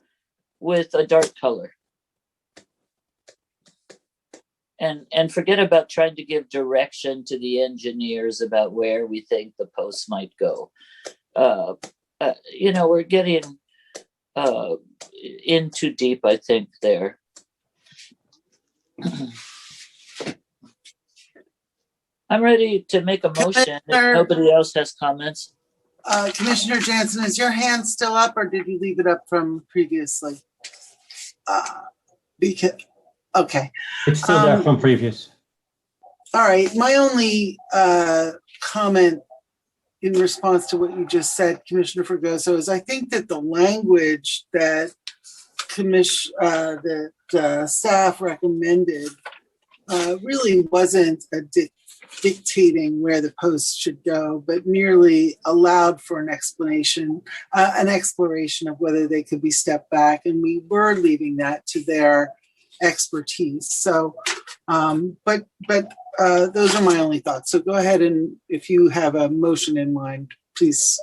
with a dark color. and forget about trying to give direction to the engineers about where we think the posts might go. We're getting in too deep, I think, there. I'm ready to make a motion if nobody else has comments. Commissioner Jansen, is your hand still up or did you leave it up from previously? Okay. It's still there from previous. All right. My only comment in response to what you just said, Commissioner Fregoso, is I think that the language that staff recommended really wasn't dictating where the posts should go, but merely allowed for an exploration of whether they could be stepped back, and we were leaving that to their expertise. So, but those are my only thoughts. So go ahead, and if you have a motion in mind, please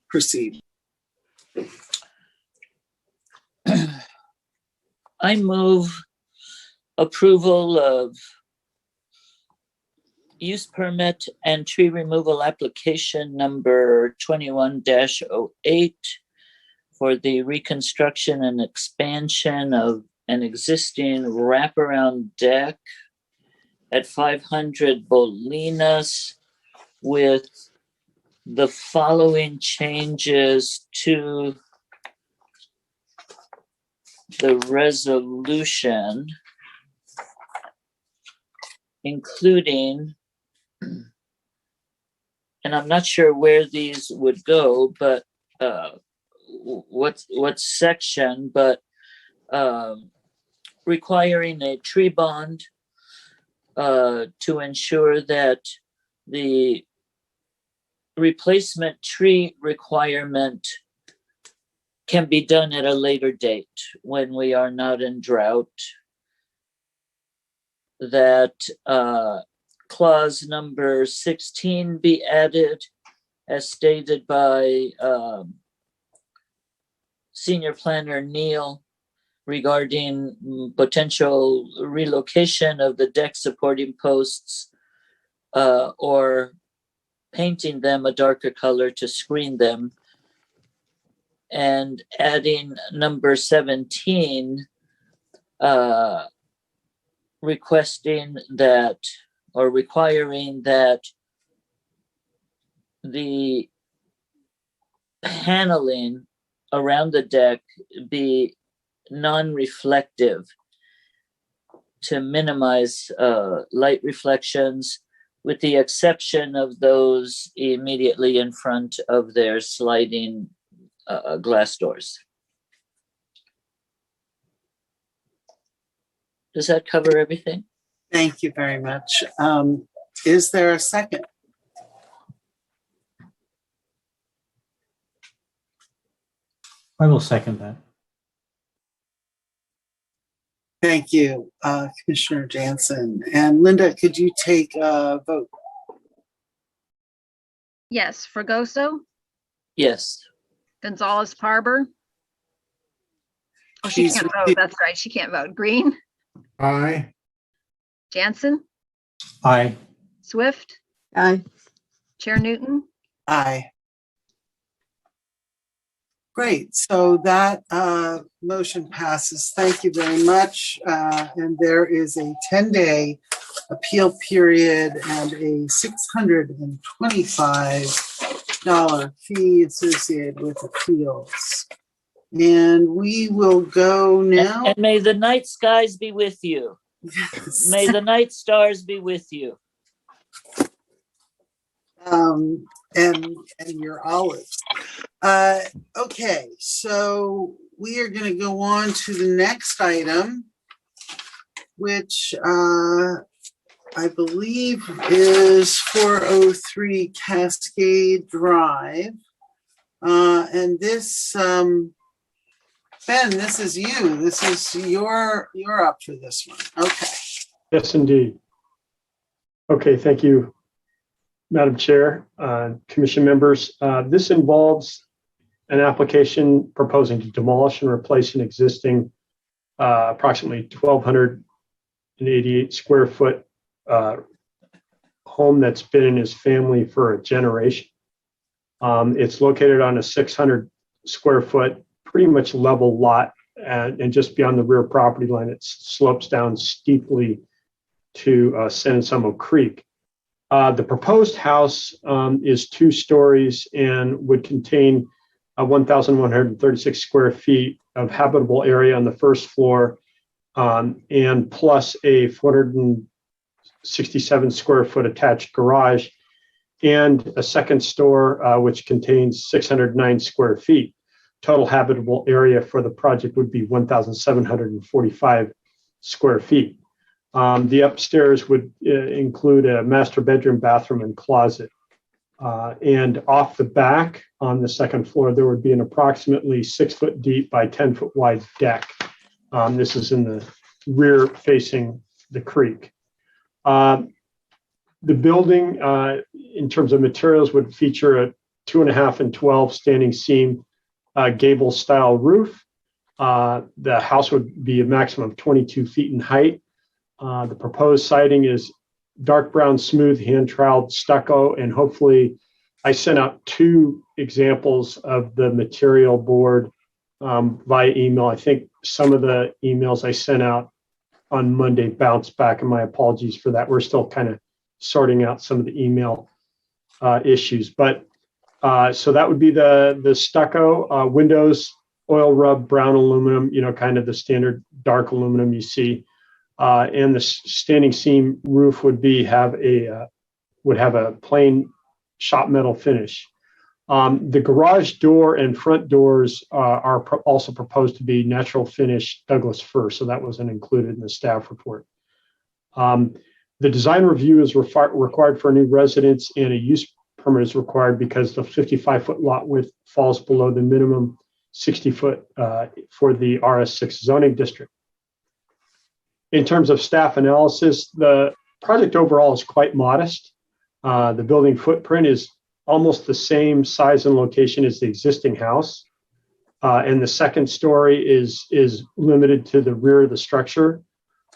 proceed. I move approval of use permit and tree removal application number 21-08 for the reconstruction and expansion of an existing wraparound deck at 500 Bolinas with the following changes to the resolution, including, and I'm not sure where these would go, but what section, but requiring a tree bond to ensure that the replacement tree requirement can be done at a later date when we are not in drought. That clause number 16 be added as stated by Senior Planner Neal regarding potential relocation of the deck supporting posts or painting them a darker color to screen them, and adding number 17, requesting that or requiring that the paneling around the deck be non-reflective to minimize light reflections, with the exception of those immediately in front of their sliding glass doors. Does that cover everything? Thank you very much. Is there a second? I will second that. Thank you, Commissioner Jansen. And Linda, could you take a vote? Yes. Fregoso, Yes. Gonzalez Parber. Oh, she Please can't vote. repeat. That's right. She can't vote. Green, Aye. Jansen, Aye. Swift, Aye. Chair Newton. Aye. Great, so that motion passes. Thank you very much. And there is a 10-day appeal period and a $625 fee associated with appeals. And we will go now. And may the night skies be with you. Yes. May the night stars be with you. And your olives. Okay, so we are going to go on to the next item, which I believe is 403 Cascade Drive. And this, Ben, this is you. This is you're up for this one. Okay. Yes, indeed. Okay, thank you, Madam Chair, Commission members. This involves an application proposing to demolish and replace an existing approximately 1,200 188 square foot home that's been in his family for a generation. It's located on a 600 square foot, pretty much level lot, and just beyond the rear property line, it slopes down steeply to San Anselmo Creek. The proposed house is 2 stories and would contain 1,136 square feet of habitable area on the first floor, and plus a 467 square foot attached garage, and a second store which contains 609 square feet. Total habitable area for the project would be 1,745 square feet. The upstairs would include a master bedroom, bathroom, and closet. And off the back on the second floor, there would be an approximately 6 foot deep by 10 foot wide deck. This is in the rear facing the creek. The building, in terms of materials, would feature a 2.5 and 12 standing seam gable style roof. The house would be a maximum of 22 feet in height. The proposed siding is dark brown, smooth, hand troweled stucco, and hopefully I sent out 2 examples of the material board via email. I think some of the emails I sent out on Monday bounced back, and my apologies for that. We're still kind of sorting out some of the email issues, but so that would be the stucco windows, oil rub brown aluminum, kind of the standard dark aluminum you see. And the standing seam roof would have a plain shot metal finish. The garage door and front doors are also proposed to be natural finish Douglas fir, so that wasn't included in the staff report. The design review is required for a new residence, and a use permit is required because the 55-foot lot width falls below the minimum 60-foot for the RS6 zoning district. In terms of staff analysis, the project overall is quite modest. The building footprint is almost the same size and location as the existing house. And the second story is limited to the rear of the structure.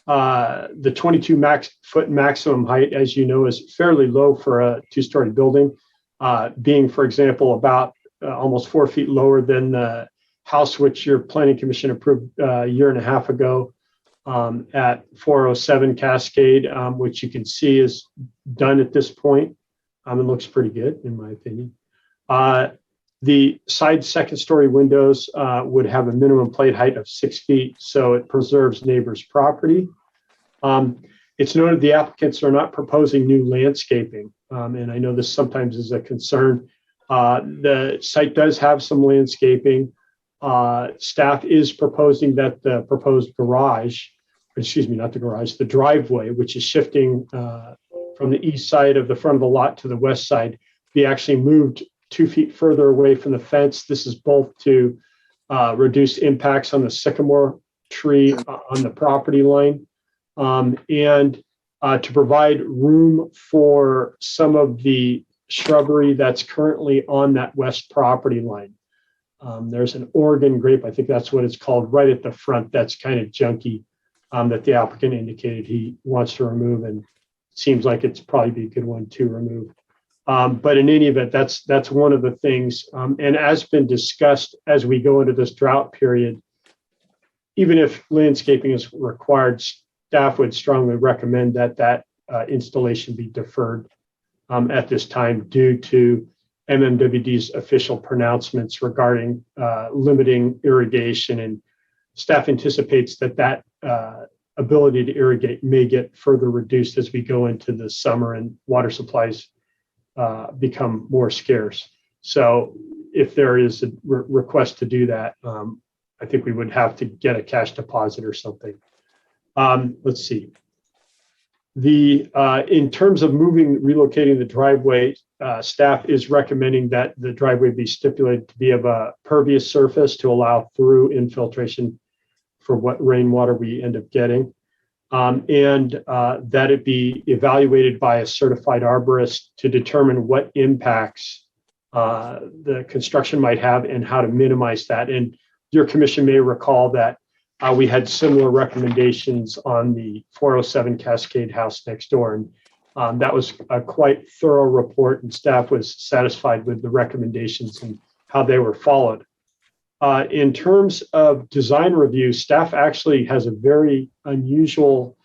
The 22 foot maximum height, as you know, is fairly low for a 2-story building, being, for example, about almost 4 feet lower than the house which your planning commission approved a year and a half ago. At 407 Cascade, which you can see is done at this point. It looks pretty good, in my opinion. The side second story windows would have a minimum plate height of 6 feet, so it preserves neighbors' property. It's noted the applicants are not proposing new landscaping, and I know this sometimes is a concern. The site does have some landscaping. Staff is proposing that the proposed the driveway, which is shifting from the east side of the front of the lot to the west side, be actually moved 2 feet further away from the fence. This is both to reduce impacts on the sycamore tree on the property line, and to provide room for some of the shrubbery that's currently on that west property line. There's an Oregon grape, I think that's what it's called, right at the front that's kind of junky, that the applicant indicated he wants to remove, and seems like it's probably be a good one to remove. But in any event, that's one of the things. And as been discussed, as we go into this drought period, even if landscaping is required, staff would strongly recommend that installation be deferred at this time due to MMWD's official pronouncements regarding limiting irrigation, and staff anticipates that ability to irrigate may get further reduced as we go into the summer and water supplies become more scarce. So if there is a request to do that, I think we would have to get a cash deposit or something. Let's see. In terms of relocating the driveway, staff is recommending that the driveway be stipulated to be of a pervious surface to allow through infiltration for what rainwater we end up getting, and that it be evaluated by a certified arborist to determine what impacts the construction might have and how to minimize that. And your commission may recall that we had similar recommendations on the 407 Cascade house next door. And that was a quite thorough report, and staff was satisfied with the recommendations and how they were followed. In terms of design review, staff actually has a very unusual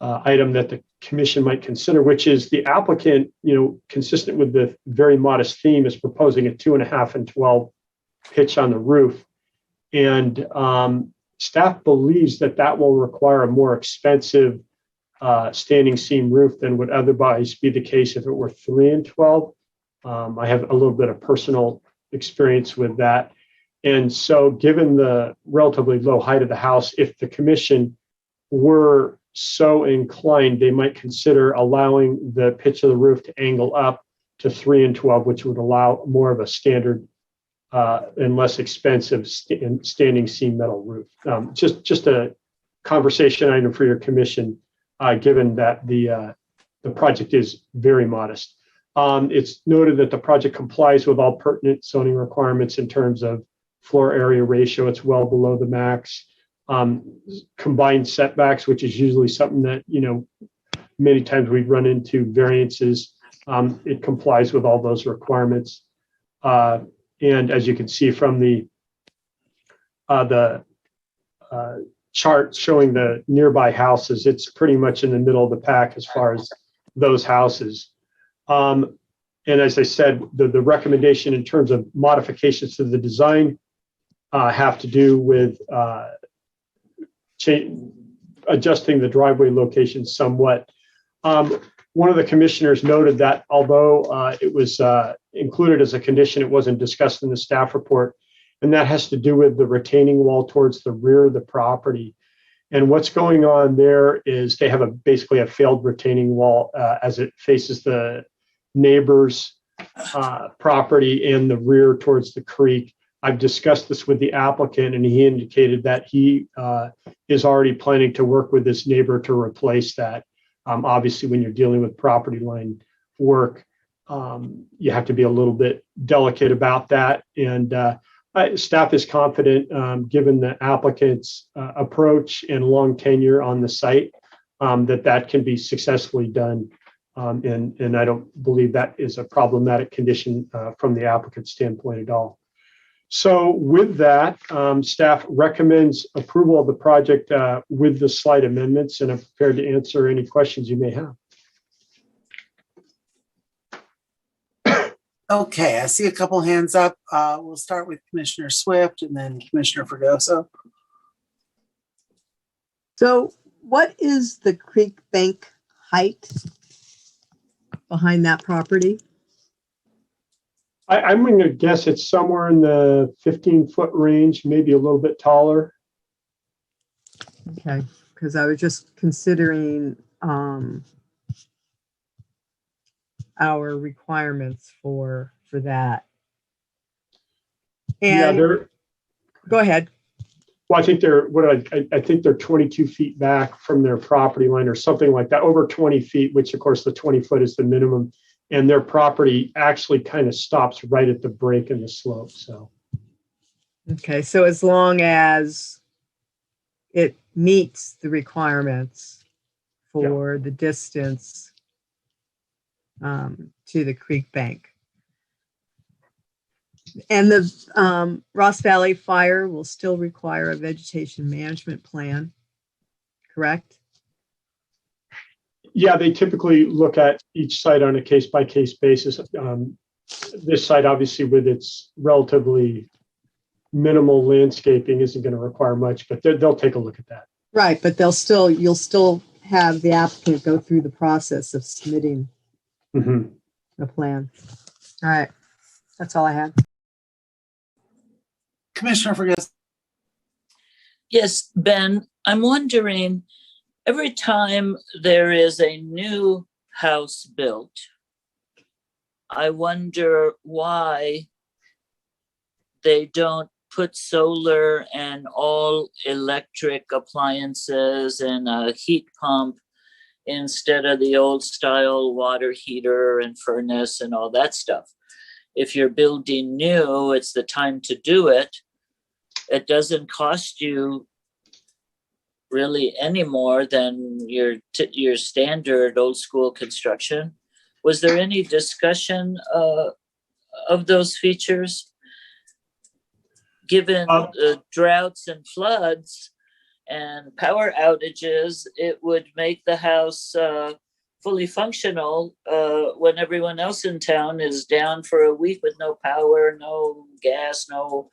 item that the commission might consider, which is the applicant, consistent with the very modest theme, is proposing a 2.5 and 12 pitch on the roof. And staff believes that will require a more expensive standing seam roof than would otherwise be the case if it were 3 and 12. I have a little bit of personal experience with that. And so given the relatively low height of the house, if the commission were so inclined, they might consider allowing the pitch of the roof to angle up to 3 and 12, which would allow more of a standard and less expensive standing seam metal roof. Just a conversation item for your commission, given that the project is very modest. It's noted that the project complies with all pertinent zoning requirements in terms of floor area ratio. It's well below the max. Combined setbacks, which is usually something that, many times we run into variances. It complies with all those requirements. And as you can see from the chart showing the nearby houses, it's pretty much in the middle of the pack as far as those houses. And as I said, the recommendation in terms of modifications to the design have to do with adjusting the driveway location somewhat. One of the commissioners noted that although it was included as a condition, it wasn't discussed in the staff report, and that has to do with the retaining wall towards the rear of the property. And what's going on there is they have basically a failed retaining wall as it faces the neighbor's property and the rear towards the creek. I've discussed this with the applicant, and he indicated that he is already planning to work with this neighbor to replace that. Obviously, when you're dealing with property line work, you have to be a little bit delicate about that. And staff is confident, given the applicant's approach and long tenure on the site, that can be successfully done. And I don't believe that is a problematic condition from the applicant's standpoint at all. So with that, staff recommends approval of the project with the slight amendments, and I'm prepared to answer any questions you may have. Okay, I see a couple hands up. We'll start with Commissioner Swift and then Commissioner Fregoso. So what is the creek bank height behind that property? I'm going to guess it's somewhere in the 15-foot range, maybe a little bit taller. Okay, because I was just considering our requirements for that. And yeah, go ahead. Well, I think I think they're 22 feet back from their property line or something like that, over 20 feet, which of course the 20 foot is the minimum. And their property actually kind of stops right at the break in the slope. So, okay, so as long as it meets the requirements for the distance to the creek bank. And the Ross Valley Fire will still require a vegetation management plan, correct? yeah, they typically look at each site on a case-by-case basis. This site, obviously, with its relatively minimal landscaping, isn't going to require much, but they'll take a look at that. Right, but you'll still have the applicant go through the process of submitting the plan. All right, that's all I had. Commissioner Ferguson. Yes, Ben, I'm wondering, every time there is a new house built, I wonder why they don't put solar and all electric appliances and a heat pump instead of the old style water heater and furnace and all that stuff. If you're building new, it's the time to do it. It doesn't cost you really any more than your standard old school construction. Was there any discussion of those features? Given droughts and floods and power outages, it would make the house fully functional when everyone else in town is down for a week with no power, no gas, no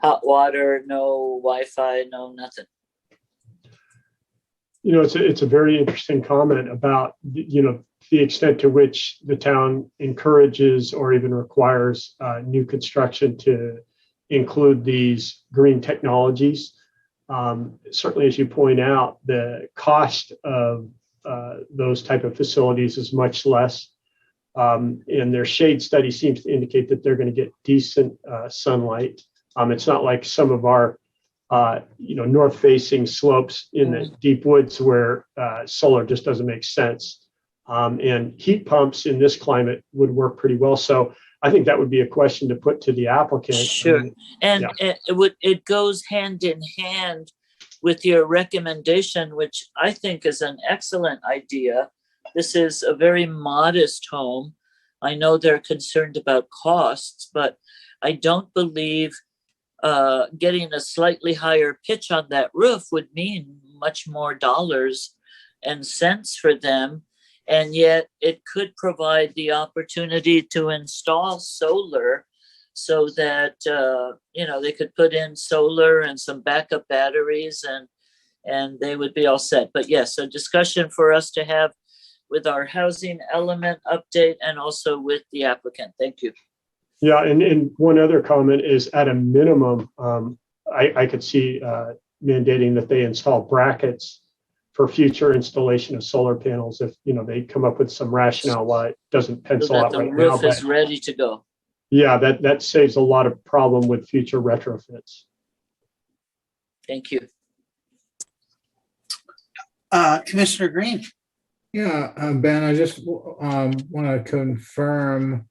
hot water, no Wi-Fi, no nothing. You know, it's a very interesting comment about, you know, the extent to which the town encourages or even requires new construction to include these green technologies. Certainly, as you point out, the cost of those type of facilities is much less. And their shade study seems to indicate that they're going to get decent sunlight. It's not like some of our north-facing slopes in the deep woods where solar just doesn't make sense. And heat pumps in this climate would work pretty well. So I think that would be a question to put to the applicant. Sure. And it goes hand in hand with your recommendation, which I think is an excellent idea. This is a very modest home. I know they're concerned about costs, but I don't believe getting a slightly higher pitch on that roof would mean much more dollars and cents for them. And yet it could provide the opportunity to install solar so that, they could put in solar and some backup batteries and they would be all set. But yes, a discussion for us to have with our housing element update and also with the applicant. Thank you. Yeah, and one other comment is at a minimum, I could see mandating that they install brackets for future installation of solar panels if they come up with some rationale why it doesn't pencil So that out the right roof now. is ready to go. Yeah, that saves a lot of problem with future retrofits. Thank you. Commissioner Green. Yeah, Ben, I just want to confirm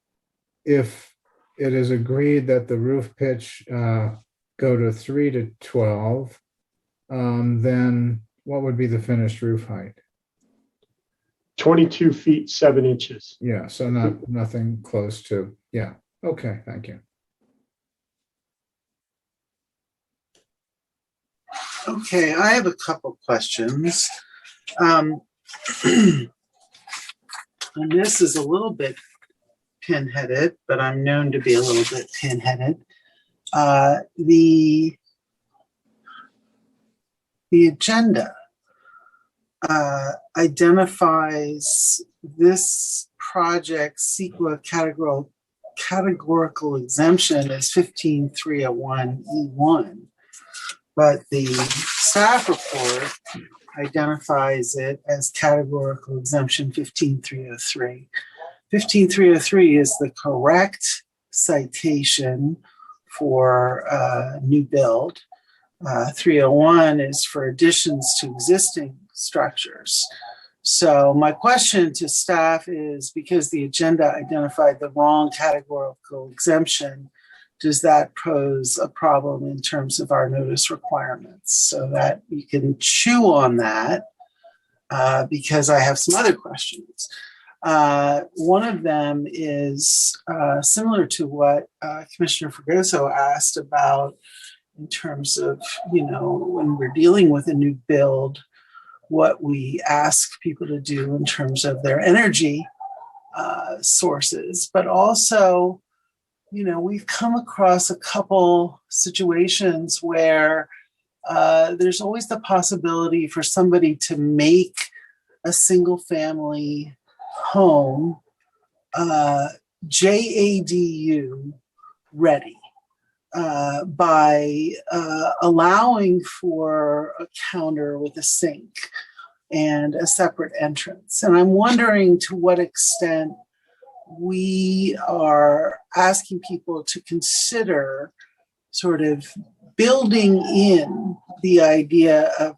if it is agreed that the roof pitch go to 3 to 12, then what would be the finished roof height? 22 feet, 7 inches. Yeah, so nothing close to, yeah. Okay, thank you. Okay, I have a couple questions. And this is a little bit pinheaded, but I'm known to be a little bit pinheaded. The agenda identifies this project CEQA categorical exemption as 15301E1, but the staff report identifies it as categorical exemption 15303. 15303 is the correct citation for new build. 301 is for additions to existing structures. So my question to staff is, because the agenda identified the wrong categorical exemption, does that pose a problem in terms of our notice requirements, so that you can chew on that? Because I have some other questions. One of them is similar to what Commissioner Fregoso asked about in terms of, when we're dealing with a new build, what we ask people to do in terms of their energy sources. But also, we've come across a couple situations where there's always the possibility for somebody to make a single family home JADU ready by allowing for a counter with a sink and a separate entrance. And I'm wondering to what extent we are asking people to consider sort of building in the idea of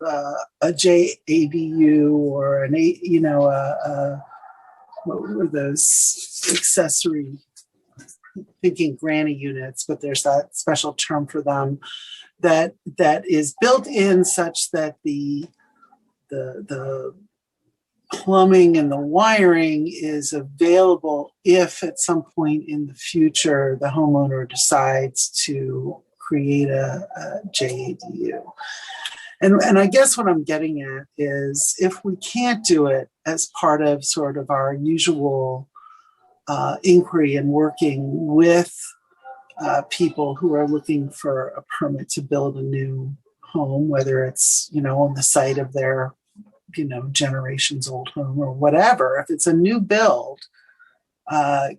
a JADU or what were those accessory, thinking granny units, but there's that special term for them, that is built in such that the the plumbing and the wiring is available if at some point in the future the homeowner decides to create a JADU. And I guess what I'm getting at is if we can't do it as part of sort of our usual inquiry and working with people who are looking for a permit to build a new home, whether it's, on the site of their, generations old home or whatever, if it's a new build,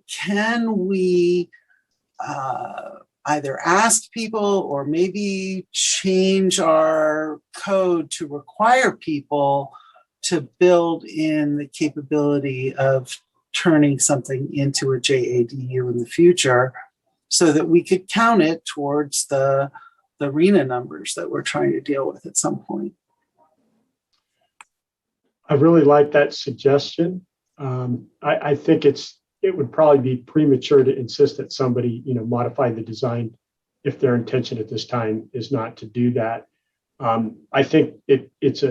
can we either ask people or maybe change our code to require people to build in the capability of turning something into a JADU in the future so that we could count it towards the RENA numbers that we're trying to deal with at some point? I really like that suggestion. I think it would probably be premature to insist that somebody, modify the design if their intention at this time is not to do that. I think it's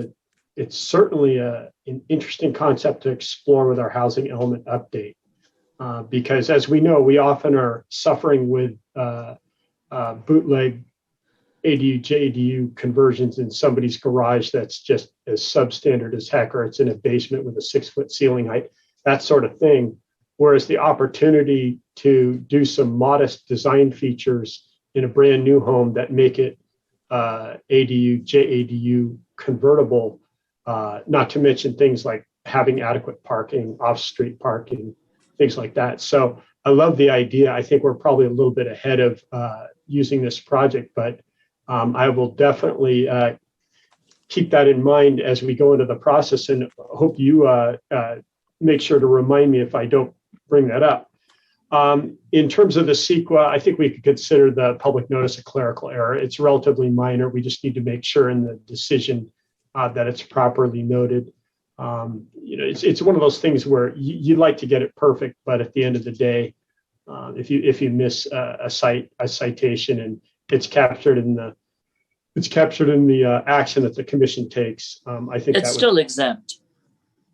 certainly an interesting concept to explore with our housing element update, because as we know, we often are suffering with bootleg ADU, JADU conversions in somebody's garage that's just as substandard as heck, or it's in a basement with a 6-foot ceiling height, that sort of thing. Whereas the opportunity to do some modest design features in a brand new home that make it ADU, JADU convertible, not to mention things like having adequate parking, off-street parking, things like that. So I love the idea. I think we're probably a little bit ahead of using this project, but I will definitely keep that in mind as we go into the process, and hope you make sure to remind me if I don't bring that up. In terms of the CEQA, I think we could consider the public notice a clerical error. It's relatively minor. We just need to make sure in the decision that it's properly noted. It's one of those things where you'd like to get it perfect, but at the end of the day, if you miss a citation and it's captured in the action that the commission takes, I think it's still exempt.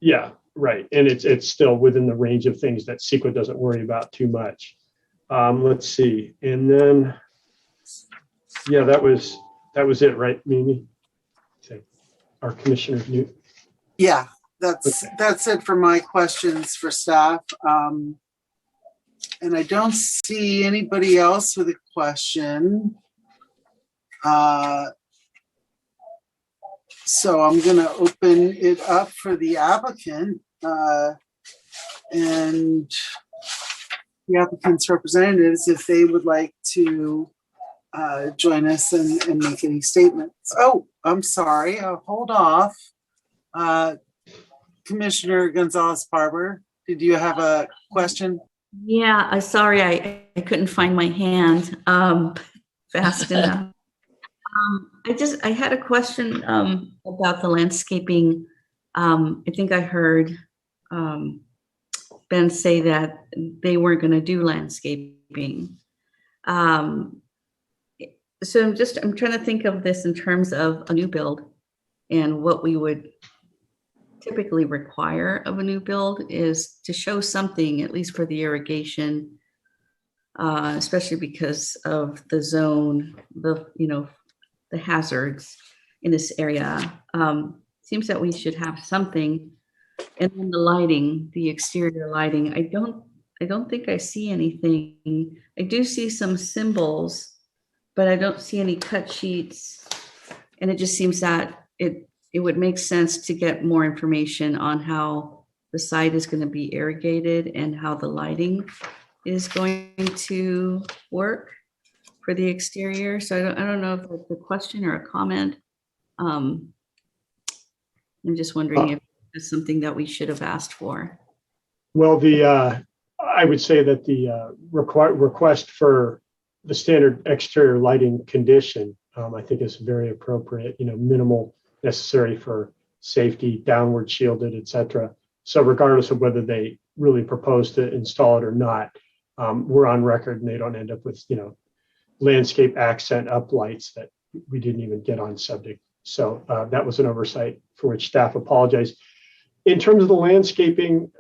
Yeah, right, and it's still within the range of things that CEQA doesn't worry about too much. Let's see, and then that was it, right, Mimi? Okay. Our commissioner Newt. Yeah, that's it for my questions for staff. And I don't see anybody else with a question. So I'm going to open it up for the applicant and the applicant's representatives if they would like to join us and make any statements. Oh, I'm sorry. Hold off. Commissioner Gonzalez-Barber, did you have a question? Yeah, sorry, I couldn't find my hand fast enough. I had a question about the landscaping. I think I heard Ben say that they weren't going to do landscaping. So I'm trying to think of this in terms of a new build, and what we would typically require of a new build is to show something, at least for the irrigation, especially because of the zone, the hazards in this area. Seems that we should have something. And then the lighting, the exterior lighting, I don't think I see anything. I do see some symbols, but I don't see any cut sheets. And it just seems that it would make sense to get more information on how the site is going to be irrigated and how the lighting is going to work for the exterior. So I don't know if it's a question or a comment. I'm just wondering if it's something that we should have asked for. Well, I would say that the request for the standard exterior lighting condition, I think is very appropriate, minimal necessary for safety, downward shielded, etc. So regardless of whether they really propose to install it or not, we're on record and they don't end up with, landscape accent uplights that we didn't even get on subject So that was an oversight for which staff apologized. In terms of the landscaping,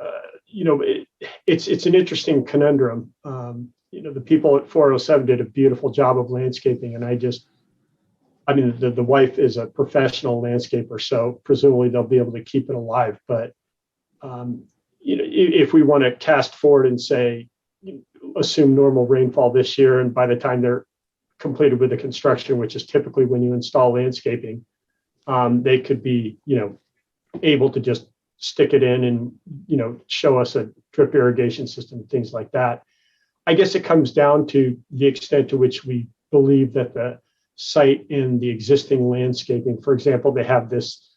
it's an interesting conundrum. The people at 407 did a beautiful job of landscaping, and the wife is a professional landscaper, so presumably they'll be able to keep it alive. But if we want to cast forward and say, assume normal rainfall this year, and by the time they're completed with the construction, which is typically when you install landscaping, they could be, able to just stick it in and, show us a drip irrigation system, things like that. I guess it comes down to the extent to which we believe that the site and the existing landscaping, for example, they have this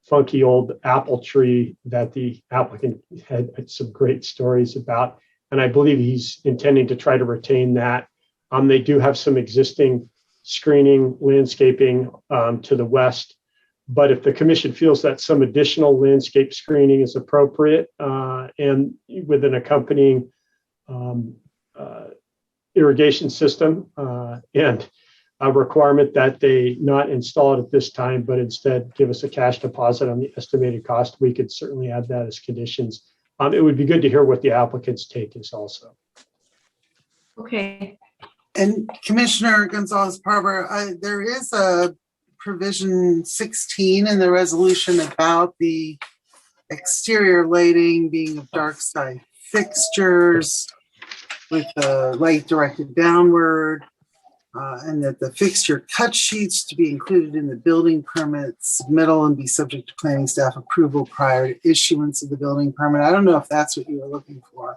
funky old apple tree that the applicant had some great stories about, and I believe he's intending to try to retain that. They do have some existing screening landscaping to the west, but if the commission feels that some additional landscape screening is appropriate and with an accompanying irrigation system and a requirement that they not install it at this time, but instead give us a cash deposit on the estimated cost, we could certainly add that as conditions. It would be good to hear what the applicant's take is also. Okay. And Commissioner Gonzalez-Parber, there is a provision 16 in the resolution about the exterior lighting being of dark side fixtures with the light directed downward, and that the fixture cut sheets to be included in the building permit submittal and be subject to planning staff approval prior to issuance of the building permit. I don't know if that's what you were looking for.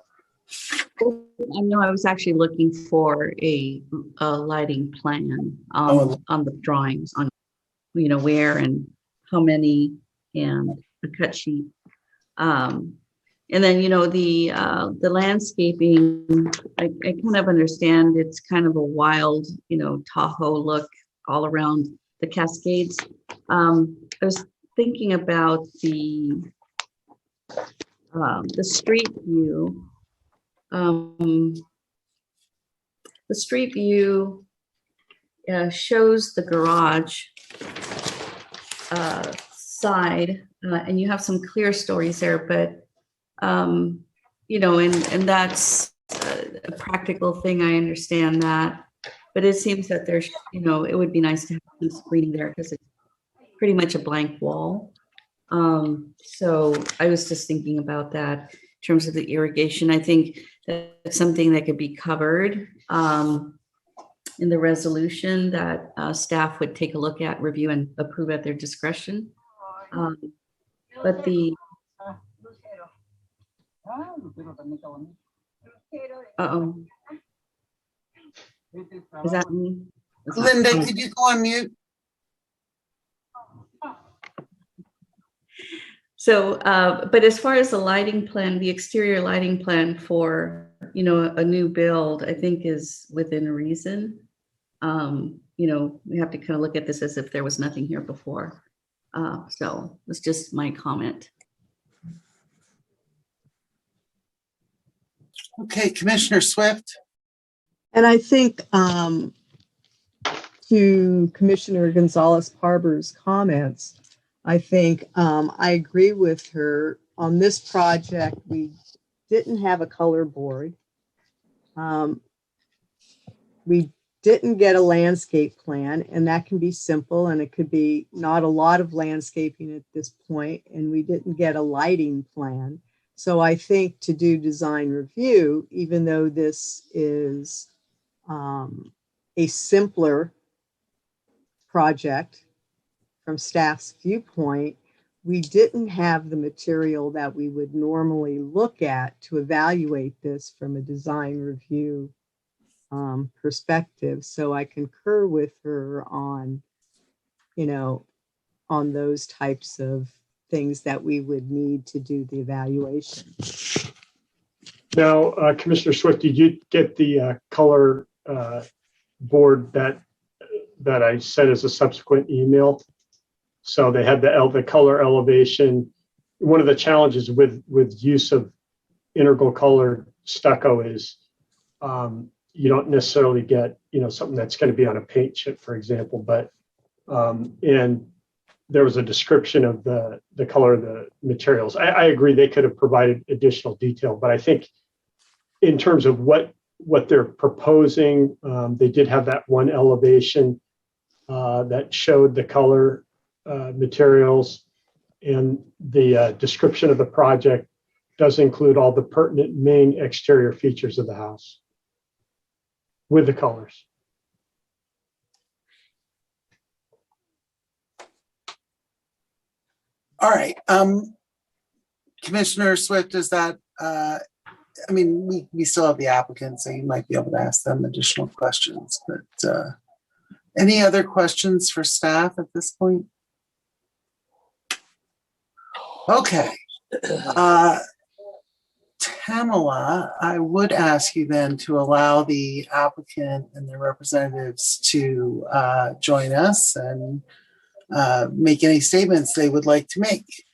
I know I was actually looking for a lighting plan on the drawings on, where and how many and a cut sheet. And then, the landscaping, I kind of understand it's kind of a wild, Tahoe look all around the Cascades. I was thinking about the street view. The street view shows the garage side, and you have some clear stories there, but and that's a practical thing. I understand that, but it seems that there's, it would be nice to have some screening there because it's pretty much a blank wall. So I was just thinking about that in terms of the irrigation. I think that's something that could be covered in the resolution that staff would take a look at, review, and approve at their discretion. But the is that me? Linda, could you go on mute? So, but as far as the lighting plan, the exterior lighting plan for, a new build, I think is within reason. We have to kind of look at this as if there was nothing here before. So it's just my comment. Okay, Commissioner Swift. And I think to Commissioner Gonzalez-Parber's comments, I think I agree with her. On this project, we didn't have a color board. We didn't get a landscape plan, and that can be simple, and it could be not a lot of landscaping at this point, and we didn't get a lighting plan. So I think to do design review, even though this is a simpler project from staff's viewpoint, we didn't have the material that we would normally look at to evaluate this from a design review perspective. So I concur with her on, on those types of things that we would need to do the evaluation. Now, Commissioner Swift, did you get the color board that I sent as a subsequent email? So they had the color elevation. One of the challenges with use of integral colored stucco is you don't necessarily get something that's going to be on a paint chip, for example. But and there was a description of the color of the materials. I agree they could have provided additional detail, but I think in terms of what they're proposing, they did have that one elevation that showed the color materials, and the description of the project does include all the pertinent main exterior features of the house with the colors. All right. Commissioner Swift, is that, I mean, we still have the applicant, so you might be able to ask them additional questions, but any other questions for staff at this point? Okay. Tamala, I would ask you then to allow the applicant and their representatives to join us and make any statements they would like to make.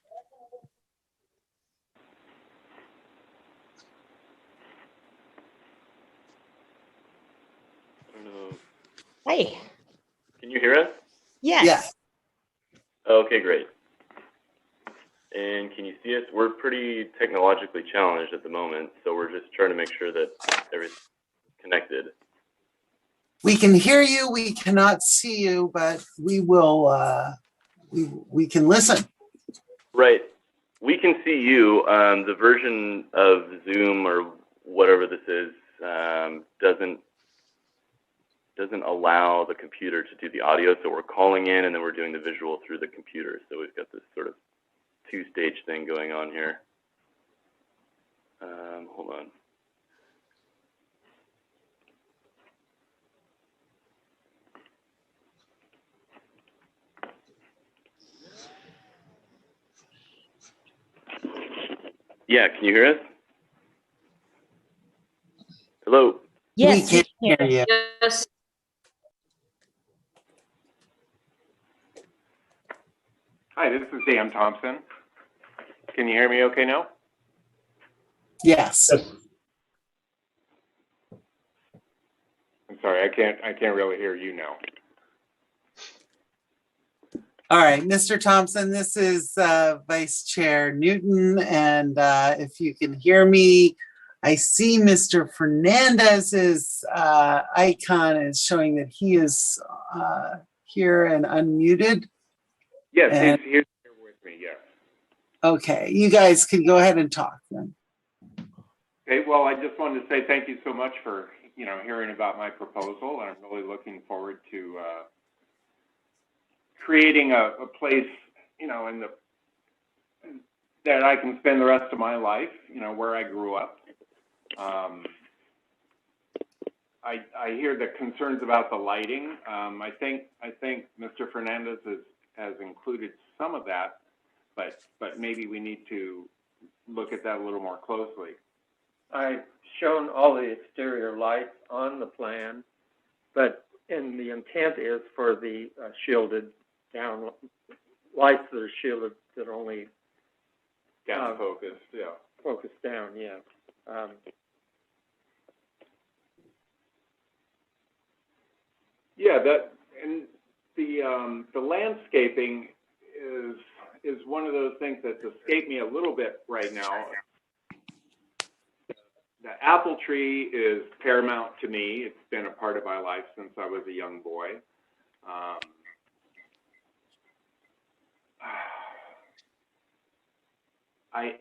Hi. Can you hear us? Yes. Yeah. Okay, great. And can you see us? We're pretty technologically challenged at the moment, so we're just trying to make sure that everything's connected. We can hear you, we cannot see you, but we will, we can listen. Right. We can see you. The version of Zoom or whatever this is doesn't allow the computer to do the audio, so we're calling in and then we're doing the visual through the computer. So we've got this sort of two-stage thing going on here. Hold on. Yeah, can you hear us? Hello? Yes. We can hear you. Yes. Hi, this is Dan Thompson. Can you hear me okay now? Yes. I'm sorry, I can't really hear you now. All right, Mr. Thompson, this is Vice Chair Newton, and if you can hear me, I see Mr. Fernandez's icon is showing that he is here and unmuted. Yes, And- he's here with me, yes. Okay, you guys can go ahead and talk then. Okay, well, I just wanted to say thank you so much for, hearing about my proposal, and I'm really looking forward to creating a place, that I can spend the rest of my life, where I grew up. I hear the concerns about the lighting. I think Mr. Fernandez has included some of that, but maybe we need to look at that a little more closely. I've shown all the exterior lights on the plan, and the intent is for the shielded down lights that are shielded that are only down focused, yeah. Focused down, yeah. Yeah, the landscaping is one of those things that's escaped me a little bit right now. The apple tree is paramount to me. It's been a part of my life since I was a young boy.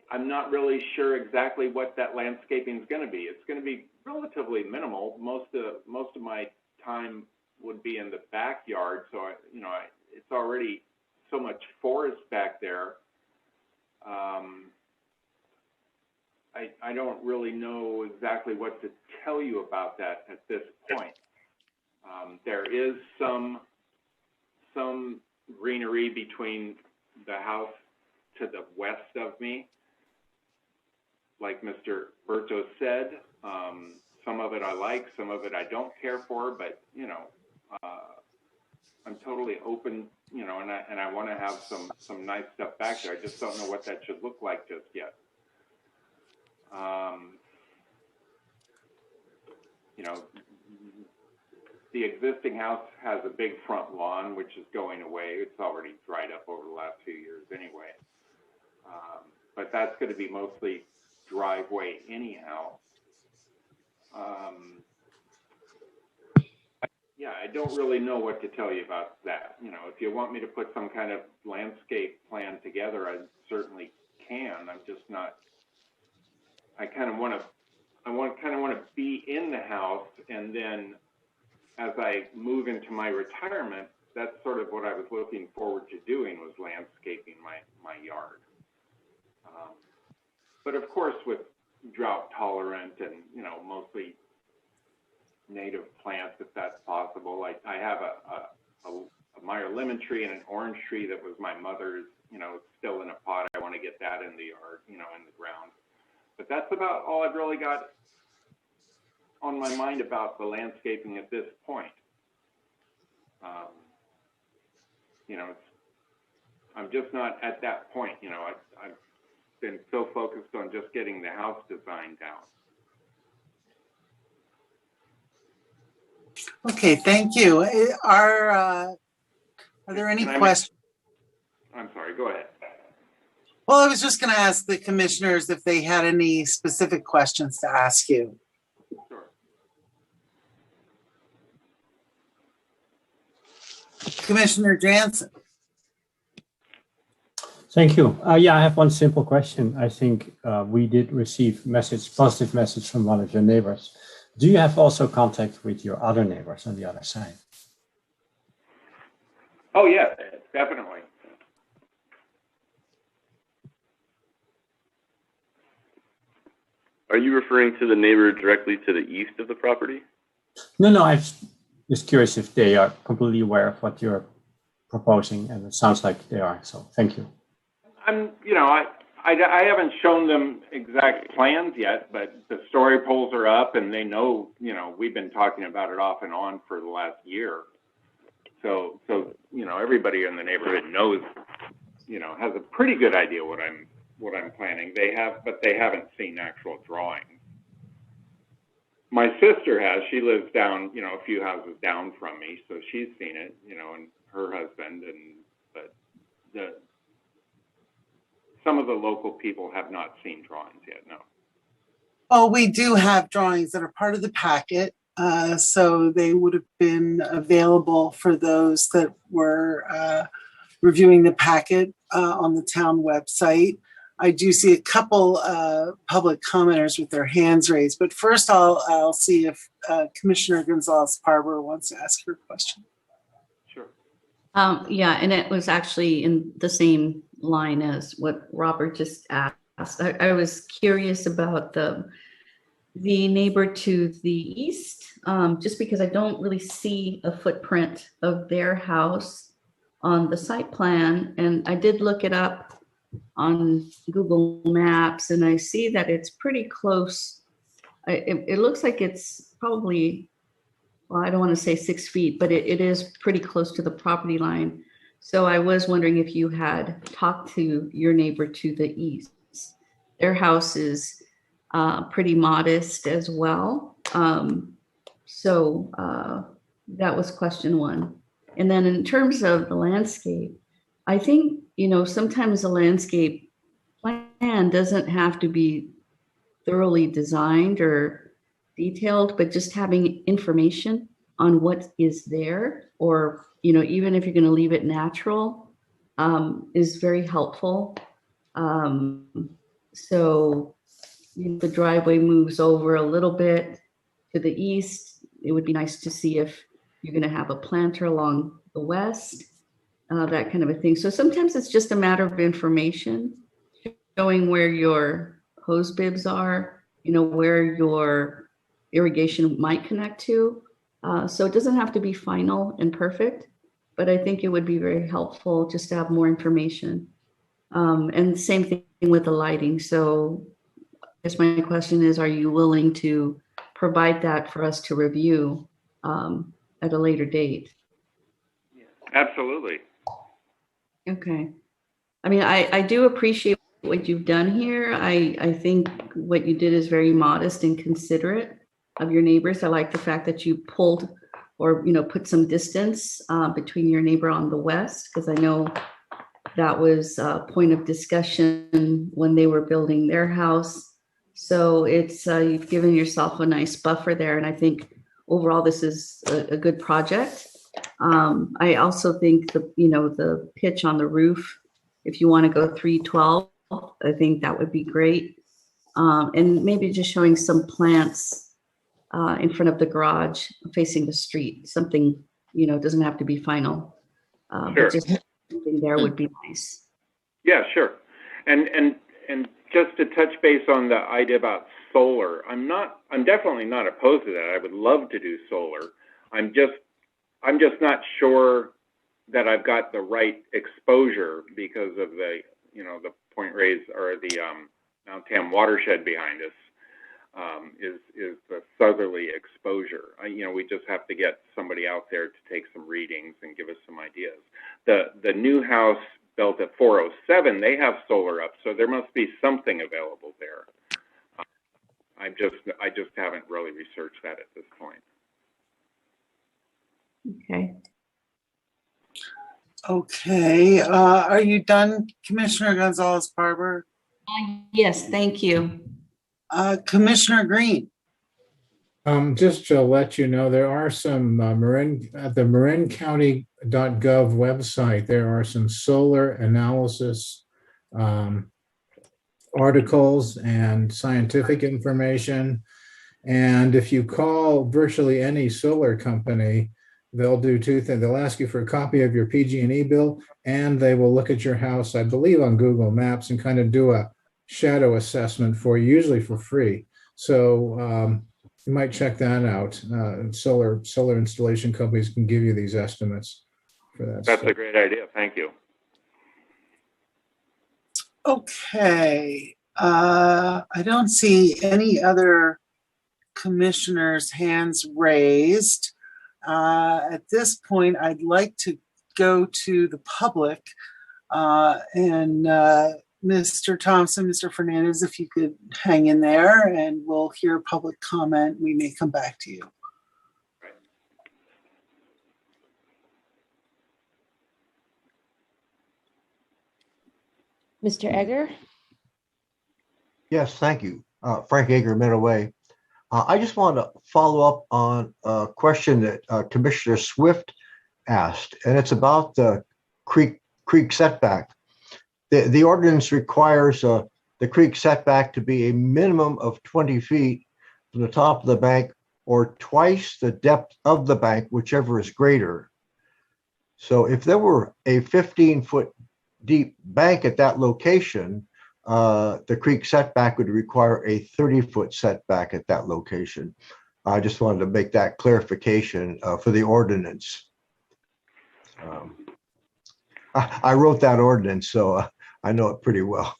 I'm not really sure exactly what that landscaping is going to be. It's going to be relatively minimal. Most of my time would be in the backyard, so it's already so much forest back there. I don't really know exactly what to tell you about that at this point. There is some greenery between the house to the west of me. Like Mr. Berto said, some of it I like, some of it I don't care for, but I'm totally open, and I want to have some nice stuff back there. I just don't know what that should look like just yet. the existing house has a big front lawn, which is going away. It's already dried up over the last few years anyway. But that's going to be mostly driveway anyhow. Yeah, I don't really know what to tell you about that. You know, if you want me to put some kind of landscape plan together, I certainly can. I'm just not. I kind of want to be in the house, and then as I move into my retirement, that's sort of what I was looking forward to doing, was landscaping my yard. But of course, with drought tolerant and, you know, mostly native plants, if that's possible. I have a Meyer lemon tree and an orange tree that was my mother's, you know, still in a pot. I want to get that in the yard, you know, in the ground. But that's about all I've really got on my mind about the landscaping at this point. You know, I'm just not at that point. You know, I've been so focused on just getting the house design down. Okay, thank you. Are there any questions? I'm sorry, go ahead. Well, I was just going to ask the commissioners if they had any specific questions to ask you. Sure. Commissioner Jansen. Thank you. Yeah, I have one simple question. I think we did receive positive message from one of your neighbors. Do you have also contact with your other neighbors on the other side? Oh, yeah, definitely. Are you referring to the neighbor directly to the east of the property? No, I'm just curious if they are completely aware of what you're proposing, and it sounds like they are, so thank you. You know, I haven't shown them exact plans yet, but the story poles are up and they know, you know, we've been talking about it off and on for the last year. So, you know, everybody in the neighborhood knows, you know, has a pretty good idea what I'm planning. But they haven't seen actual drawings. My sister has. She lives down, you know, a few houses down from me, so she's seen it, you know, and her husband, but some of the local people have not seen drawings yet, no. Oh, we do have drawings that are part of the packet. So they would have been available for those that were reviewing the packet on the town website. I do see a couple public commenters with their hands raised, but first I'll see if Commissioner Gonzalez-Parber wants to ask her question. Sure. Yeah, and it was actually in the same line as what Robert just asked. I was curious about the neighbor to the east, just because I don't really see a footprint of their house on the site plan. And I did look it up on Google Maps, and I see that it's pretty close. It looks like it's probably, well, I don't want to say 6 feet, but it is pretty close to the property line. So I was wondering if you had talked to your neighbor to the east. Their house is pretty modest as well. So that was question one. And then in terms of the landscape, I think, you know, sometimes a landscape plan doesn't have to be thoroughly designed or detailed, but just having information on what is there, or, you know, even if you're going to leave it natural, is very helpful. So if the driveway moves over a little bit to the east, it would be nice to see if you're going to have a planter along the west, that kind of a thing. So sometimes it's just a matter of information, showing where your hose bibs are, you know, where your irrigation might connect to. So it doesn't have to be final and perfect, but I think it would be very helpful just to have more information. And same thing with the lighting. So I guess my question is, are you willing to provide that for us to review at a later date? Absolutely. Okay. I mean, I do appreciate what you've done here. I think what you did is very modest and considerate of your neighbors. I like the fact that you pulled or, put some distance between your neighbor on the west, because I know that was a point of discussion when they were building their house. So it's, you've given yourself a nice buffer there. And I think overall, this is a good project. I also think the pitch on the roof, if you want to go 312, I think that would be great. And maybe just showing some plants in front of the garage facing the street. Something, doesn't have to be final. Sure. But just something there would be nice. Yeah, sure. And just to touch base on the idea about solar, I'm definitely not opposed to that. I would love to do solar. I'm just not sure that I've got the right exposure because of the Point Reyes or the Mount Tam watershed behind us. Is the southerly exposure. We just have to get somebody out there to take some readings and give us some ideas. The new house built at 407, they have solar up, so there must be something available there. I just haven't really researched that at this point. Okay. Okay, are you done, Commissioner Gonzalez-Barber? Yes, thank you. Commissioner Green. Just to let you know, there are some at the marincounty.gov website, there are some solar analysis articles and scientific information. And if you call virtually any solar company, they'll do two things. They'll ask you for a copy of your PG&E bill, and they will look at your house, I believe, on Google Maps and kind of do a shadow assessment for you, usually for free. So you might check that out. Solar installation companies can give you these estimates for that. That's a great idea. Thank you. Okay, I don't see any other commissioners' hands raised. At this point, I'd like to go to the public and Mr. Thompson, Mr. Fernandez, if you could hang in there and we'll hear public comment. We may come back to you. Mr. Egger? Yes, thank you. Frank Egger, Meadow Way. I just want to follow up on a question that Commissioner Swift asked, and it's about the creek setback. The ordinance requires the creek setback to be a minimum of 20 feet from the top of the bank or twice the depth of the bank, whichever is greater. So if there were a 15-foot deep bank at that location, the creek setback would require a 30-foot setback at that location. I just wanted to make that clarification for the ordinance. I wrote that ordinance, so I know it pretty well.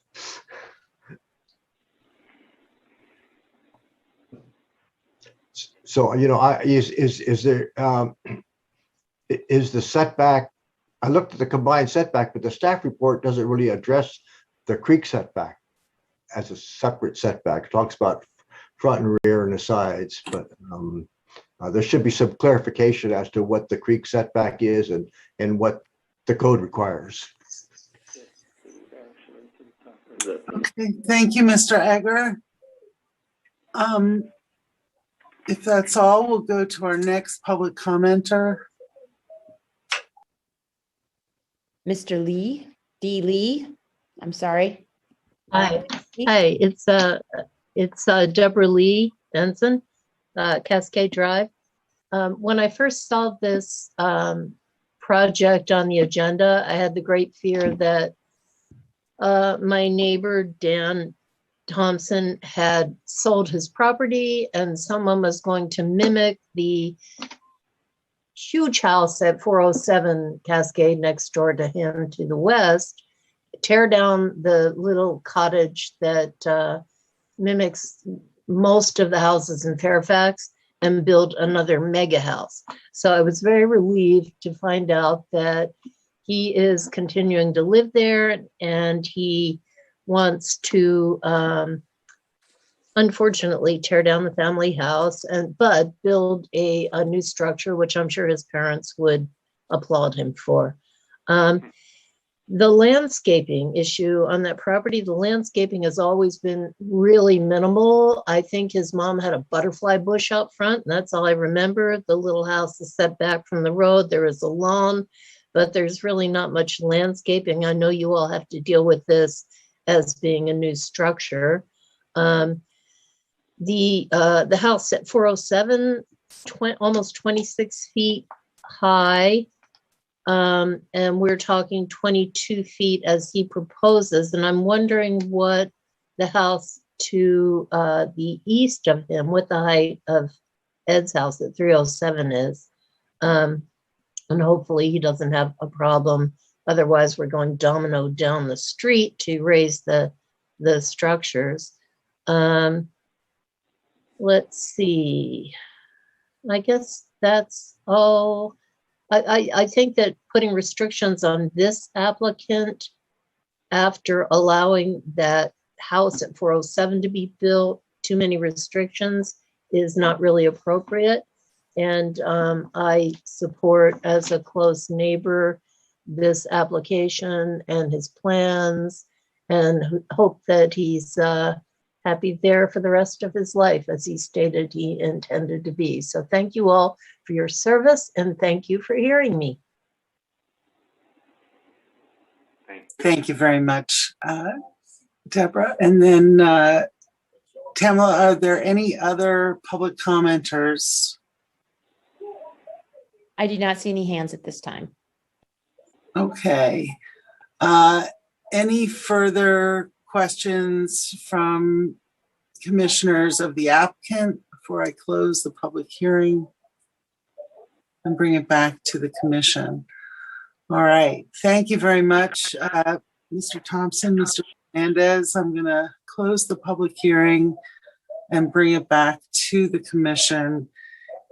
So, is there is the setback? I looked at the combined setback, but the staff report doesn't really address the creek setback as a separate setback. It talks about front and rear and the sides, but there should be some clarification as to what the creek setback is and what the code requires. Okay, thank you, Mr. Egger. If that's all, we'll go to our next public commenter. Mr. Lee, D. Lee, I'm sorry. Hi, it's Deborah Lee Benson, Cascade Drive. When I first saw this project on the agenda, I had the great fear that my neighbor, Dan Thompson, had sold his property and someone was going to mimic the huge house at 407 Cascade next door to him to the west, tear down the little cottage that mimics most of the houses in Fairfax and build another mega house. So I was very relieved to find out that he is continuing to live there and he wants to unfortunately tear down the family house but build a new structure, which I'm sure his parents would applaud him for. The landscaping issue on that property, the landscaping has always been really minimal. I think his mom had a butterfly bush out front, and that's all I remember. The little house is set back from the road. There is a lawn, but there's really not much landscaping. I know you all have to deal with this as being a new structure. The house at 407, almost 26 feet high. And we're talking 22 feet as he proposes. And I'm wondering what the house to the east of him, what the height of Ed's house at 307 is. And hopefully he doesn't have a problem. Otherwise, we're going domino down the street to raise the structures. Let's see. I guess that's all. I think that putting restrictions on this applicant after allowing that house at 407 to be built, too many restrictions is not really appropriate. And I support, as a close neighbor, this application and his plans, and hope that he's happy there for the rest of his life, as he stated he intended to be. So thank you all for your service, and thank you for hearing me. Thank you very much, Deborah. And then Tamara, are there any other public commenters? I do not see any hands at this time. Okay. Any further questions from commissioners of the applicant before I close the public hearing and bring it back to the commission? All right. Thank you very much, Mr. Thompson, Mr. Hernandez. I'm going to close the public hearing and bring it back to the commission.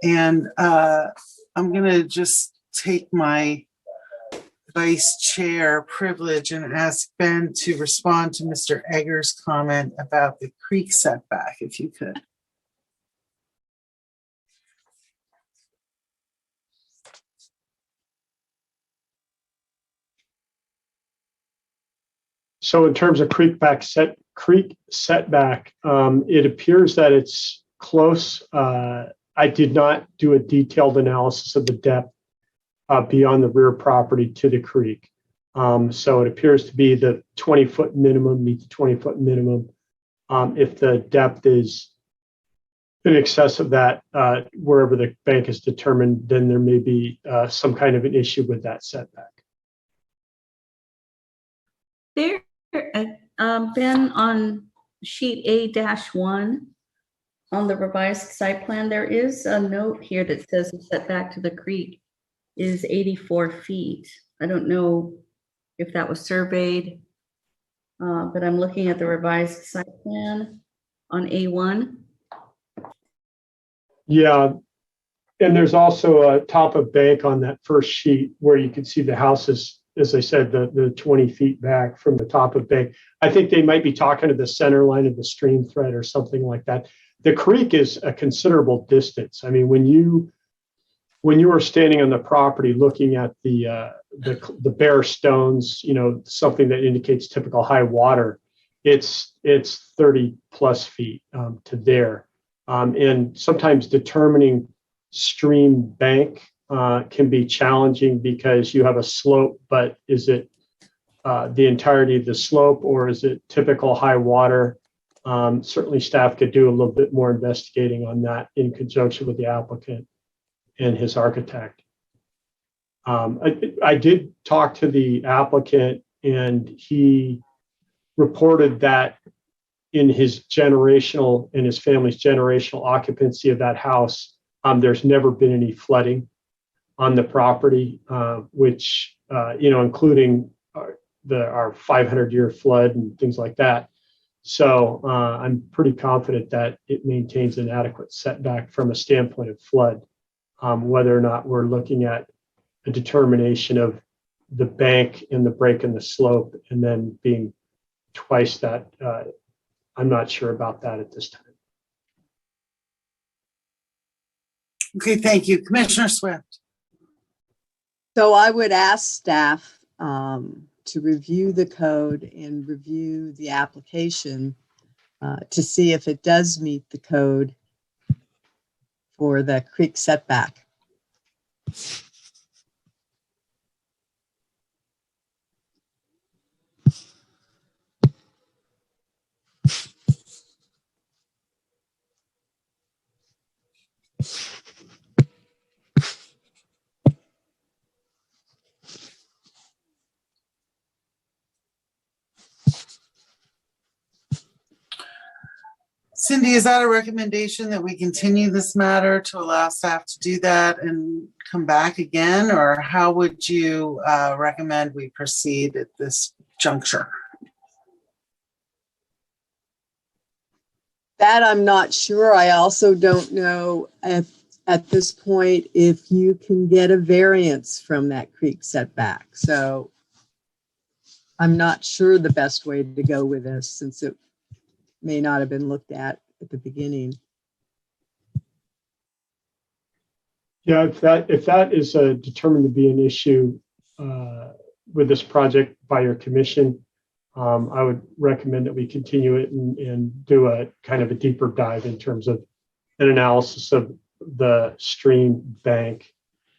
And I'm going to just take my vice chair privilege and ask Ben to respond to Mr. Egger's comment about the creek setback, if you could. So in terms of creek setback, it appears that it's close. I did not do a detailed analysis of the depth beyond the rear property to the creek. So it appears to be the 20-foot minimum, meet the 20-foot minimum. If the depth is in excess of that, wherever the bank is determined, then there may be some kind of an issue with that setback. There, Ben, on sheet A-1 on the revised site plan, there is a note here that says the setback to the creek is 84 feet. I don't know if that was surveyed, but I'm looking at the revised site plan on A1. Yeah, and there's also a top of bank on that first sheet where you can see the houses, as I said, the 20 feet back from the top of bank. I think they might be talking to the center line of the stream thread or something like that. The creek is a considerable distance. I mean, when you are standing on the property looking at the bare stones, you know, something that indicates typical high water, it's 30 plus feet to there. And sometimes determining stream bank can be challenging because you have a slope, but is it the entirety of the slope or is it typical high water? Certainly staff could do a little bit more investigating on that in conjunction with the applicant and his architect. I did talk to the applicant, and he reported that in his family's generational occupancy of that house, there's never been any flooding on the property, which, including our 500-year flood and things like that. So I'm pretty confident that it maintains an adequate setback from a standpoint of flood. Whether or not we're looking at a determination of the bank and the break in the slope and then being twice that, I'm not sure about that at this time. Okay, thank you. Commissioner Swift. So I would ask staff to review the code and review the application to see if it does meet the code for the creek setback. Cindy, is that a recommendation that we continue this matter to allow staff to do that and come back again? Or how would you recommend we proceed at this juncture? That I'm not sure. I also don't know if at this point if you can get a variance from that creek setback. So I'm not sure the best way to go with this, since it may not have been looked at the beginning. Yeah, if that is determined to be an issue with this project by your commission, I would recommend that we continue it and do a kind of a deeper dive in terms of an analysis of the stream bank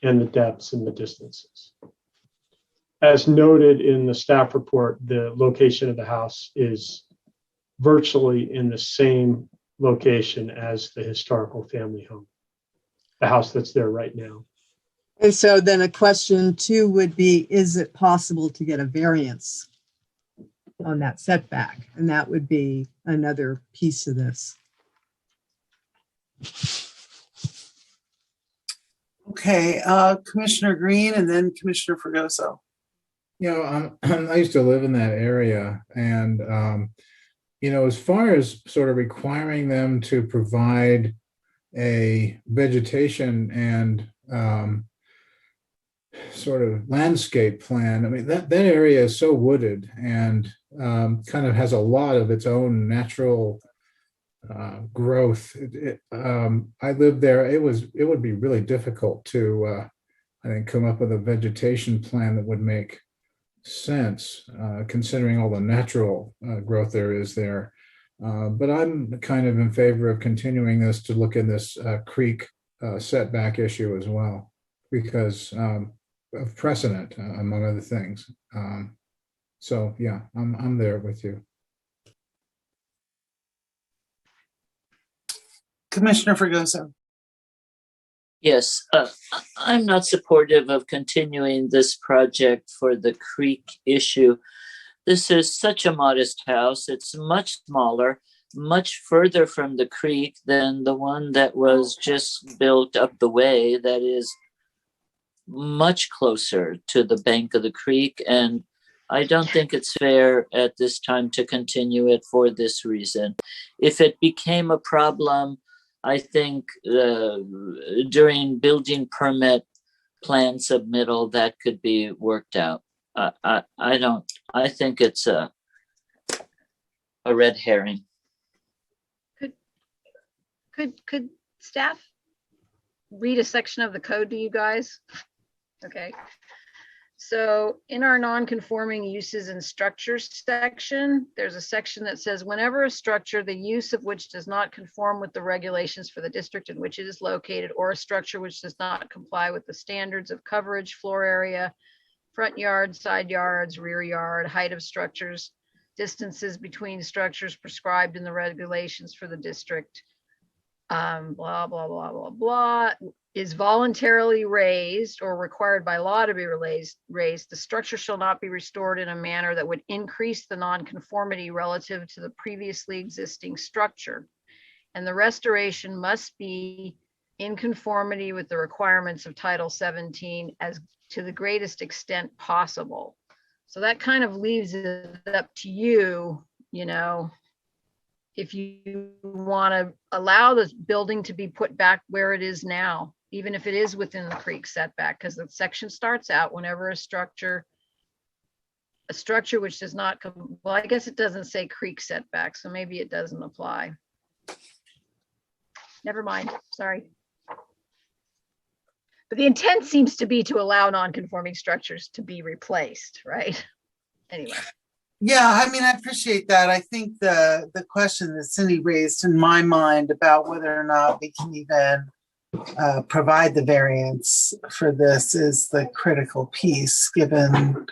and the depths and the distances. As noted in the staff report, the location of the house is virtually in the same location as the historical family home, the house that's there right now. And so then a question 2 would be, is it possible to get a variance on that setback? And that would be another piece of this. Okay, Commissioner Green and then Commissioner Fregoso. You know, I used to live in that area, and you know, as far as sort of requiring them to provide a vegetation and sort of landscape plan, I mean, that area is so wooded and kind of has a lot of its own natural growth. I lived there. It would be really difficult to, I think, come up with a vegetation plan that would make sense, considering all the natural growth there is there. But I'm kind of in favor of continuing this to look in this creek setback issue as well, because of precedent, among other things. So yeah, I'm there with you. Commissioner Fregoso. Yes, I'm not supportive of continuing this project for the creek issue. This is such a modest house. It's much smaller, much further from the creek than the one that was just built up the way. That is much closer to the bank of the creek. And I don't think it's fair at this time to continue it for this reason. If it became a problem, I think during building permit plan submittal, that could be worked out. I think it's a red herring. Could staff read a section of the code to you guys? Okay. So in our non-conforming uses and structures section, there's a section that says whenever a structure, the use of which does not conform with the regulations for the district in which it is located, or a structure which does not comply with the standards of coverage, floor area, front yard, side yards, rear yard, height of structures, distances between structures prescribed in the regulations for the district, blah, blah, blah, blah, blah, is voluntarily raised or required by law to be raised, the structure shall not be restored in a manner that would increase the nonconformity relative to the previously existing structure. And the restoration must be in conformity with the requirements of Title 17 as to the greatest extent possible. So that kind of leaves it up to you, you know, if you want to allow this building to be put back where it is now, even if it is within the creek setback, because the section starts out whenever a structure which does not come, well, I guess it doesn't say creek setback, so maybe it doesn't apply. Never mind, sorry. But the intent seems to be to allow non-conforming structures to be replaced, right? Anyway. Yeah, I mean, I appreciate that. I think the question that Cindy raised in my mind about whether or not we can even provide the variance for this is the critical piece, given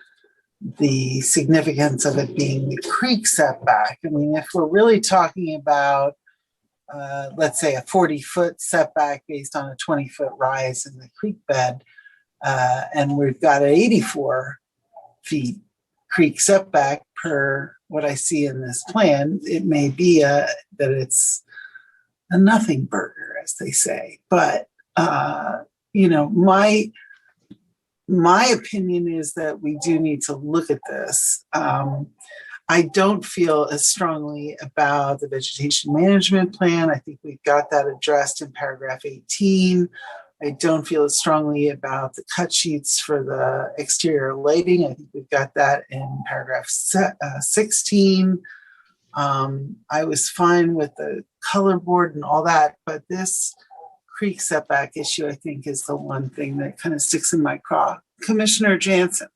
the significance of it being the creek setback. I mean, if we're really talking about, let's say, a 40-foot setback based on a 20-foot rise in the creek bed, and we've got an 84 feet creek setback per what I see in this plan, it may be that it's a nothing burger, as they say. But you know, my opinion is that we do need to look at this. I don't feel as strongly about the vegetation management plan. I think we've got that addressed in paragraph 18. I don't feel as strongly about the cut sheets for the exterior lighting. I think we've got that in paragraph 16. I was fine with the color board and all that, but this creek setback issue, I think, is the one thing that kind of sticks in my craw. Commissioner Jansen.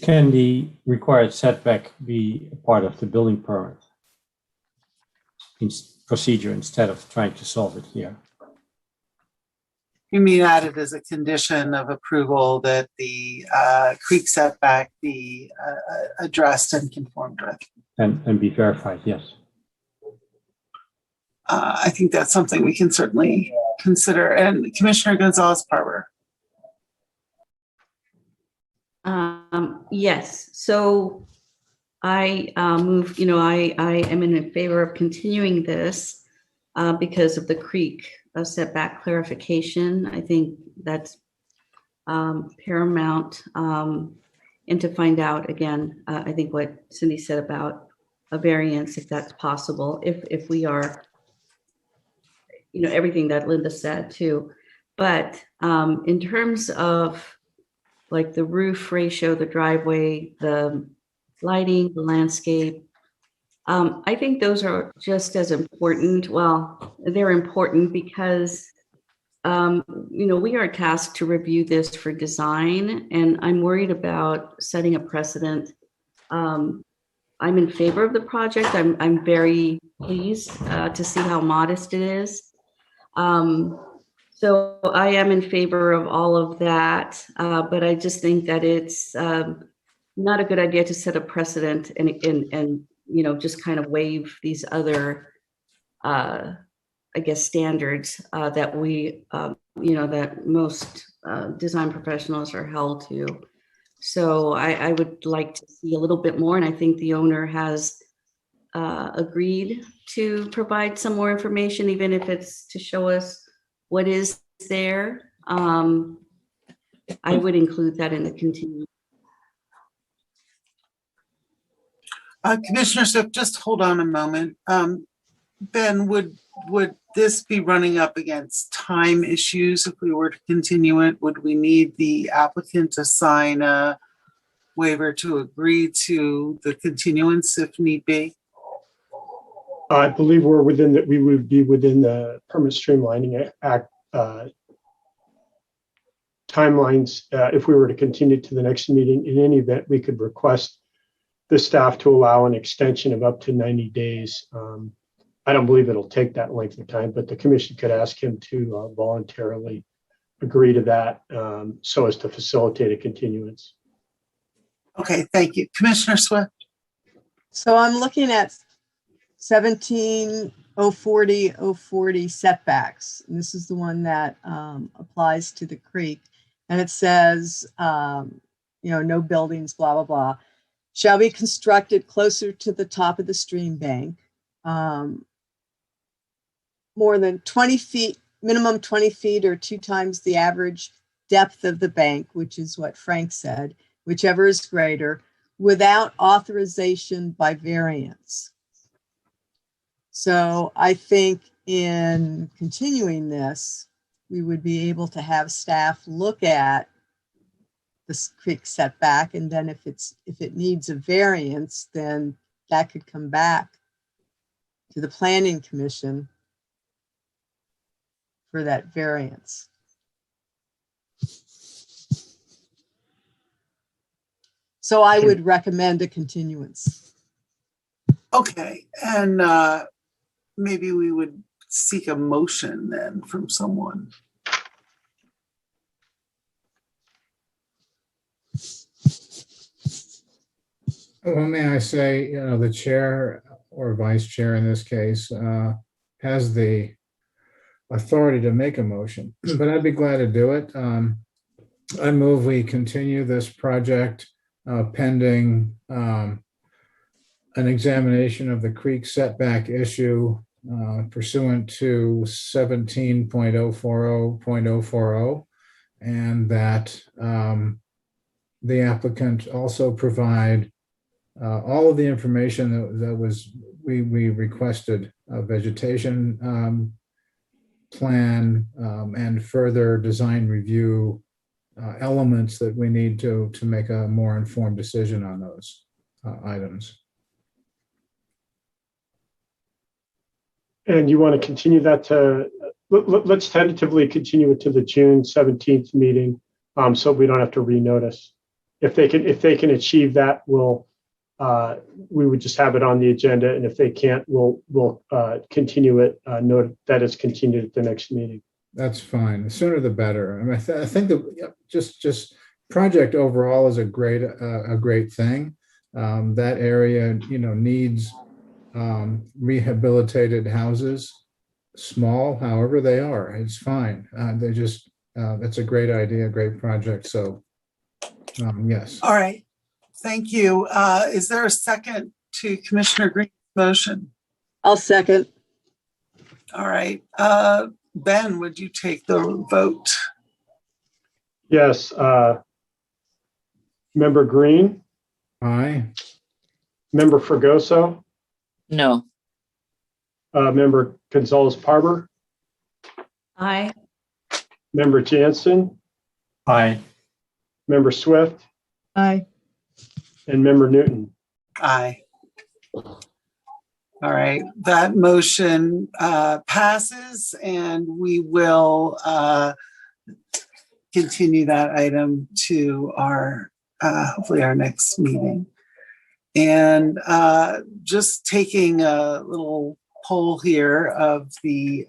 Can the required setback be a part of the building permit procedure instead of trying to solve it here? You mean added as a condition of approval that the creek setback be addressed and conformed with? And be verified, yes. I think that's something we can certainly consider. And Commissioner Gonzalez-Parber. Yes, so I move, you know, I am in favor of continuing this because of the creek setback clarification. I think that's paramount. And to find out again, I think what Cindy said about a variance, if that's possible, if we are, you know, everything that Linda said too. But in terms of like the roof ratio, the driveway, the lighting, the landscape, I think those are just as important. Well, they're important because, you know, we are tasked to review this for design, and I'm worried about setting a precedent. I'm in favor of the project. I'm very pleased to see how modest it is. So I am in favor of all of that, but I just think that it's not a good idea to set a precedent and you know, just kind of waive these other, I guess, standards that we, you know, that most design professionals are held to. So I would like to see a little bit more, and I think the owner has agreed to provide some more information, even if it's to show us what is there. I would include that in the continuum. Commissioner Swift, just hold on a moment. Ben, would this be running up against time issues if we were to continue it? Would we need the applicant to sign a waiver to agree to the continuance if need be? I believe we're within that. We would be within the Permit Streamlining Act timelines. If we were to continue to the next meeting, in any event, we could request the staff to allow an extension of up to 90 days. I don't believe it'll take that length of time, but the commission could ask him to voluntarily agree to that so as to facilitate a continuance. Okay, thank you. Commissioner Swift. So I'm looking at 17-040-040 setbacks. And this is the one that applies to the creek. And it says, you know, no buildings, blah, blah, blah, shall be constructed closer to the top of the stream bank. More than 20 feet, minimum 20 feet or 2 times the average depth of the bank, which is what Frank said, whichever is greater, without authorization by variance. So I think in continuing this, we would be able to have staff look at this creek setback, and then if it needs a variance, then that could come back to the Planning Commission for that variance. So I would recommend a continuance. Okay, and maybe we would seek a motion then from someone. Well, may I say, the chair or vice chair in this case has the authority to make a motion, but I'd be glad to do it. I move we continue this project pending an examination of the creek setback issue pursuant to 17.040.040, and that the applicant also provide all of the information that we requested, a vegetation plan and further design review elements that we need to make a more informed decision on those items. And you want to continue that to, let's tentatively continue it to the June 17th meeting, so we don't have to renotice. If they can achieve that, we would just have it on the agenda, and if they can't, we'll continue it. Note that it's continued at the next meeting. That's fine. The sooner the better. I mean, I think that just project overall is a great thing. That area, needs rehabilitated houses, small, however they are. It's fine. That's a great idea, great project. So, yes. All right. Thank you. Is there a second to Commissioner Green's motion? I'll second. All right. Ben, would you take the vote? Yes. Member Green? Aye. Member Fregoso? No. Member Gonzalez-Parber? Aye. Member Jansen? Aye. Member Swift? Aye. And Member Newton? Aye. All right, that motion passes, and we will continue that item to our, hopefully our next meeting. And just taking a little poll here of the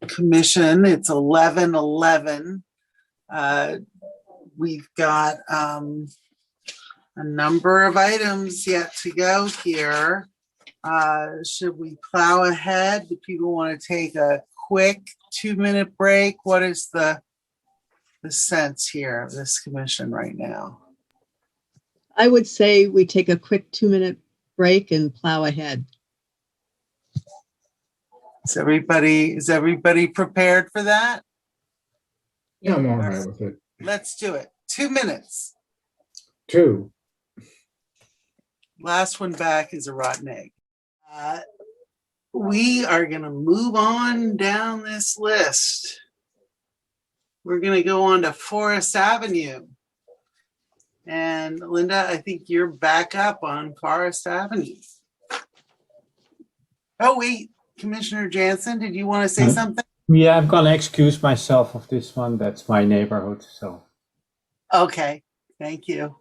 commission, it's 11:11. We've got a number of items yet to go here. Should we plow ahead? Do people want to take a quick 2-minute break? What is the sense here of this commission right now? I would say we take a quick 2-minute break and plow ahead. Is everybody prepared for that? Yeah, I'm all right with it. Let's do it. 2 minutes. 2. Last one back is a rotten egg. We are going to move on down this list. We're going to go on to Forest Avenue. And Linda, I think you're back up on Forest Avenue. Oh, wait, Commissioner Jansen, did you want to say something? Yeah, I'm gonna excuse myself of this one. That's my neighborhood, so. Okay, thank you.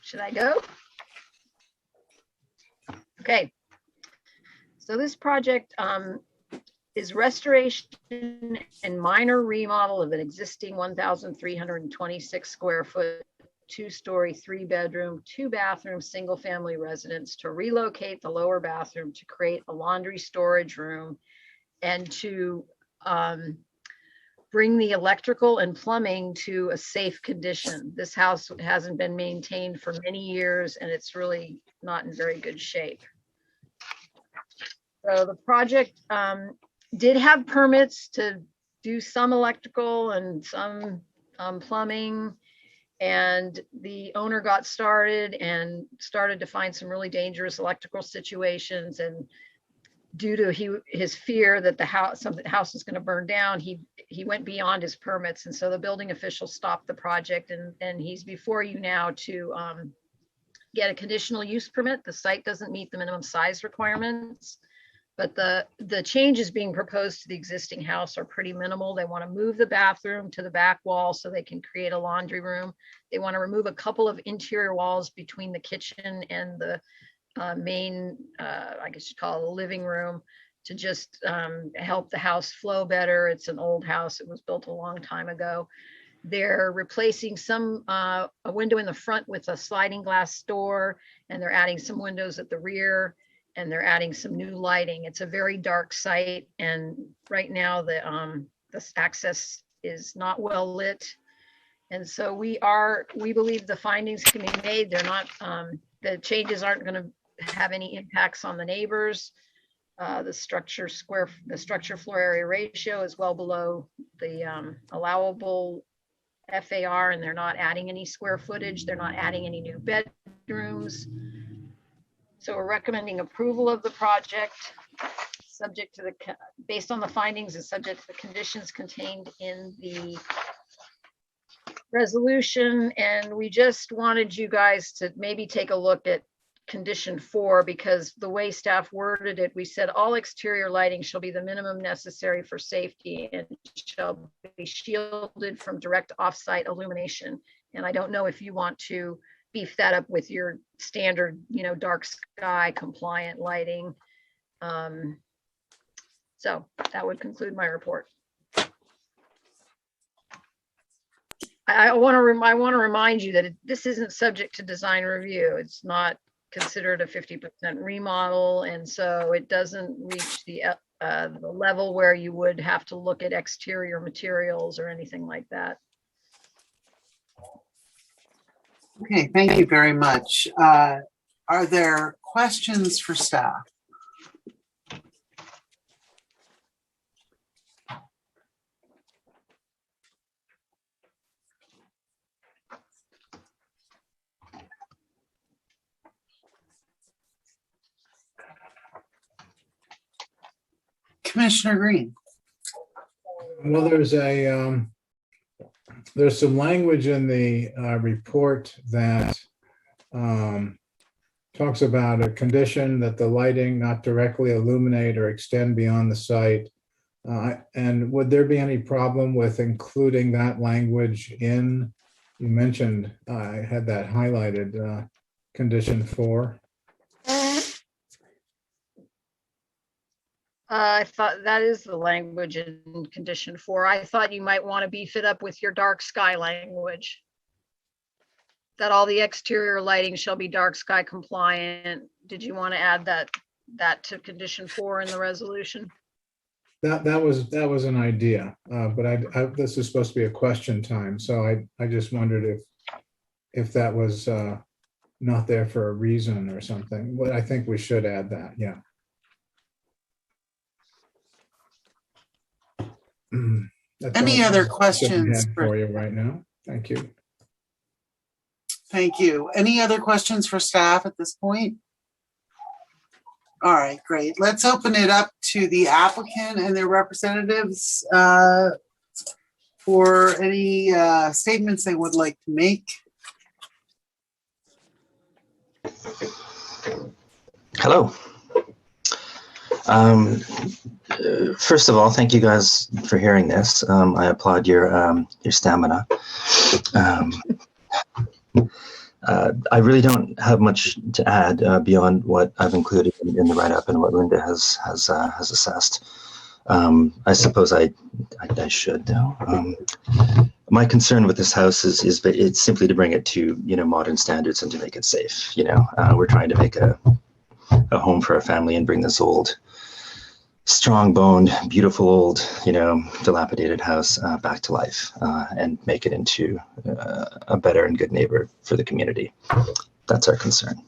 Should I go? Okay. So this project is restoration and minor remodel of an existing 1,326 square foot, 2-story, 3-bedroom, 2-bathroom, single-family residence to relocate the lower bathroom to create a laundry storage room and to bring the electrical and plumbing to a safe condition. This house hasn't been maintained for many years and it's really not in very good shape. So the project did have permits to do some electrical and some plumbing, and the owner got started and started to find some really dangerous electrical situations, and due to his fear that the house is going to burn down, he went beyond his permits, and so the building official stopped the project, and he's before you now to get a conditional use permit. The site doesn't meet the minimum size requirements, but the changes being proposed to the existing house are pretty minimal. They want to move the bathroom to the back wall so they can create a laundry room. They want to remove a couple of interior walls between the kitchen and the main, I guess you'd call it a living room, to just help the house flow better. It's an old house. It was built a long time ago. They're replacing a window in the front with a sliding glass door, and they're adding some windows at the rear, and they're adding some new lighting. It's a very dark site, and right now the access is not well lit. And so we believe the findings can be made. They're not, the changes aren't going to have any impacts on the neighbors. The structure floor area ratio is well below the allowable FAR, and they're not adding any square footage. They're not adding any new bedrooms. So we're recommending approval of the project, subject to based on the findings and subject to the conditions contained in the resolution. And we just wanted you guys to maybe take a look at condition 4, because the way staff worded it, we said all exterior lighting shall be the minimum necessary for safety and shall be shielded from direct off-site illumination. And I don't know if you want to beef that up with your standard, dark sky compliant lighting. So that would conclude my report. I want to remind you that this isn't subject to design review. It's not considered a 50% remodel, and so it doesn't reach the level where you would have to look at exterior materials or anything like that. Okay, thank you very much. Are there questions for staff? Commissioner Green. Well, there's some language in the report that talks about a condition that the lighting not directly illuminate or extend beyond the site. And would there be any problem with including that language in? You mentioned, I had that highlighted, condition 4. I thought that is the language in condition 4. I thought you might want to beef it up with your dark sky language. That all the exterior lighting shall be dark sky compliant. Did you want to add that to condition 4 in the resolution? That was an idea, but this is supposed to be a question time, so I just wondered if that was not there for a reason or something. But I think we should add that, yeah. Any other questions for you right now? Thank you. Thank you. Any other questions for staff at this point? All right, great. Let's open it up to the applicant and their representatives for any statements they would like to make. Hello. First of all, thank you guys for hearing this. I applaud your stamina. I really don't have much to add beyond what I've included in the write-up and what Linda has assessed. I suppose I should though. My concern with this house is it's simply to bring it to modern standards and to make it safe. We're trying to make a home for a family and bring this old, strong-boned, beautiful old, dilapidated house back to life and make it into a better and good neighbor for the community. That's our concern.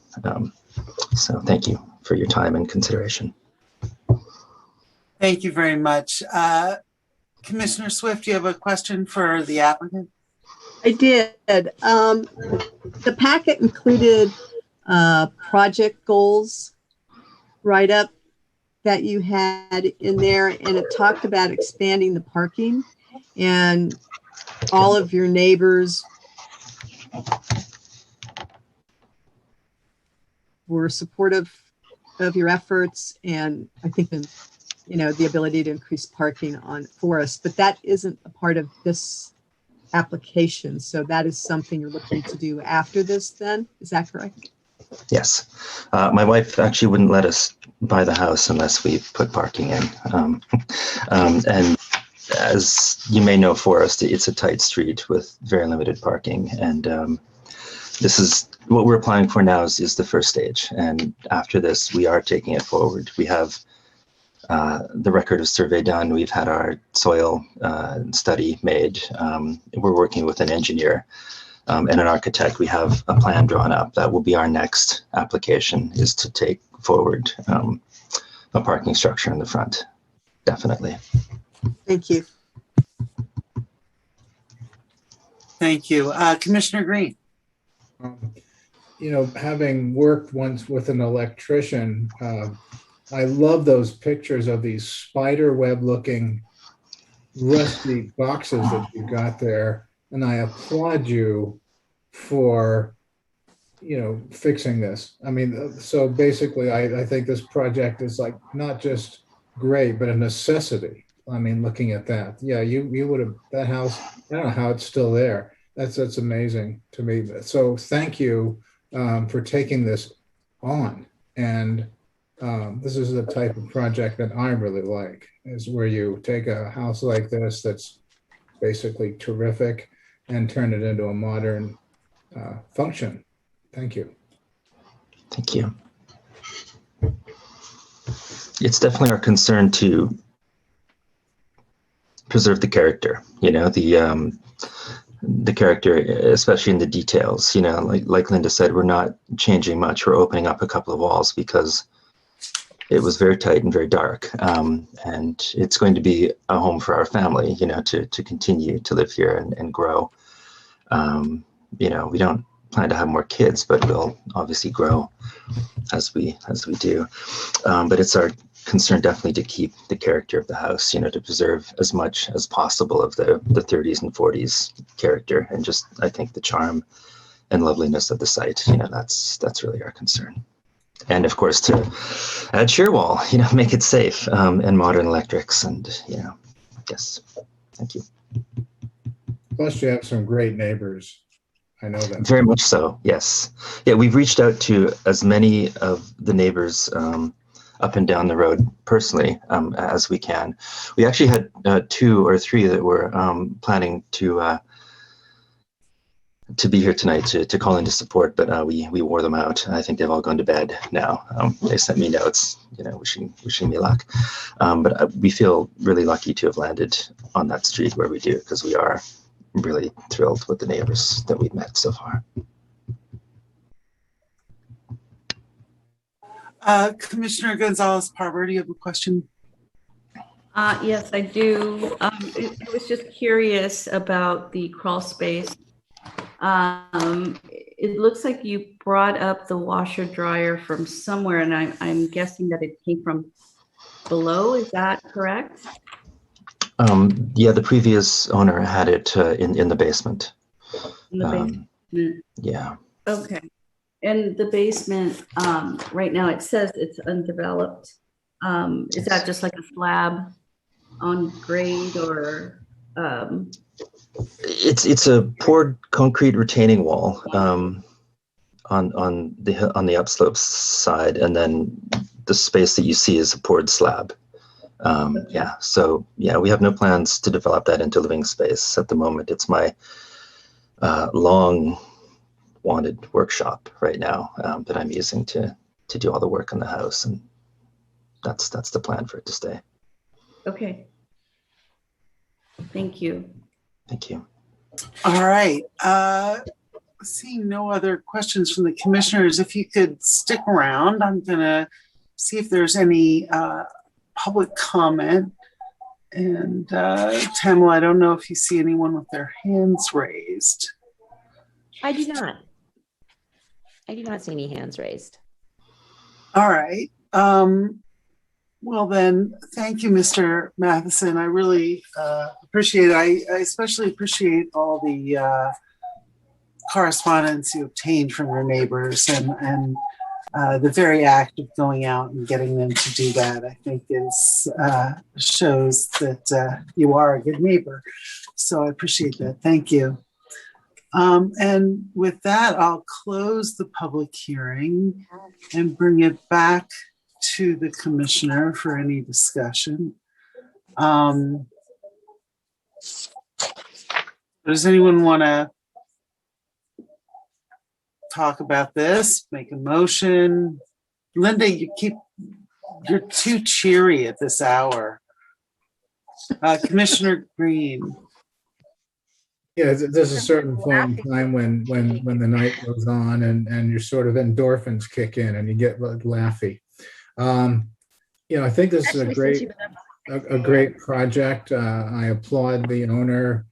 So thank you for your time and consideration. Thank you very much. Commissioner Swift, do you have a question for the applicant? I did. The packet included project goals write-up. that you had in there, and it talked about expanding the parking, and all of your neighbors were supportive of your efforts, and I think the ability to increase parking on Forest, but that isn't a part of this application. So that is something you're looking to do after this then, is that correct? Yes. My wife actually wouldn't let us buy the house unless we put parking in. And as you may know, Forest, it's a tight street with very limited parking. And this is what we're applying for now is the first stage. And after this, we are taking it forward. We have the record of survey done. We've had our soil study made. We're working with an engineer and an architect. We have a plan drawn up. That will be our next application, is to take forward a parking structure in the front. Definitely. Thank you. Thank you. Commissioner Green. Having worked once with an electrician, I love those pictures of these spider web looking rusty boxes that you got there. And I applaud you for, fixing this. I mean, so basically I think this project is like not just great, but a necessity. I mean, looking at that, yeah, you would have, that house, I don't know how it's still there. That's amazing to me. So thank you for taking this on. And this is the type of project that I really like, is where you take a house like this that's basically terrific and turn it into a modern function. Thank you. Thank you. It's definitely our concern to preserve the character, the character, especially in the details, like Linda said, we're not changing much. We're opening up a couple of walls because it was very tight and very dark. And it's going to be a home for our family, to continue to live here and grow. We don't plan to have more kids, but we'll obviously grow as we do. But it's our concern definitely to keep the character of the house, to preserve as much as possible of the 30s and 40s character, and just, I think, the charm and loveliness of the site. That's really our concern. And of course, to add shear wall, make it safe, and modern electrics, and yes, thank you. Plus, you have some great neighbors. I know that. Very much so, yes. Yeah, we've reached out to as many of the neighbors up and down the road personally as we can. We actually had 2 or 3 that were planning to be here tonight to call in to support, but we wore them out. I think they've all gone to bed now. They sent me notes, wishing me luck. But we feel really lucky to have landed on that street where we do, because we are really thrilled with the neighbors that we've met so far. Commissioner Gonzalez-Parber, do you have a question? Yes, I do. I was just curious about the crawl space. It looks like you brought up the washer dryer from somewhere, and I'm guessing that it came from below. Is that correct? Yeah, the previous owner had it in the basement. In the basement. Yeah. Okay. And the basement, right now it says it's undeveloped. Is that just like a slab on grade, or? It's a poured concrete retaining wall on the upslope side, and then the space that you see is a poured slab. Yeah, so yeah, we have no plans to develop that into living space at the moment. It's my long wanted workshop right now that I'm using to do all the work in the house, and that's the plan for it to stay. Okay. Thank you. Thank you. All right. Seeing no other questions from the commissioners, if you could stick around, I'm gonna see if there's any public comment. And Tamla, I don't know if you see anyone with their hands raised. I do not. I do not see any hands raised. All right. Well, then, thank you, Mr. Matheson. I really appreciate it. I especially appreciate all the correspondence you obtained from your neighbors and the very act of going out and getting them to do that, I think shows that you are a good neighbor. So I appreciate that. Thank you. And with that, I'll close the public hearing and bring it back to the commissioner for any discussion. Does anyone want to talk about this? Make a motion? Linda, you're too cheery at this hour. Commissioner Green. Yeah, there's a certain point in time when the night goes on and your sort of endorphins kick in and you get laughy. I think this is a great project. I applaud the owner.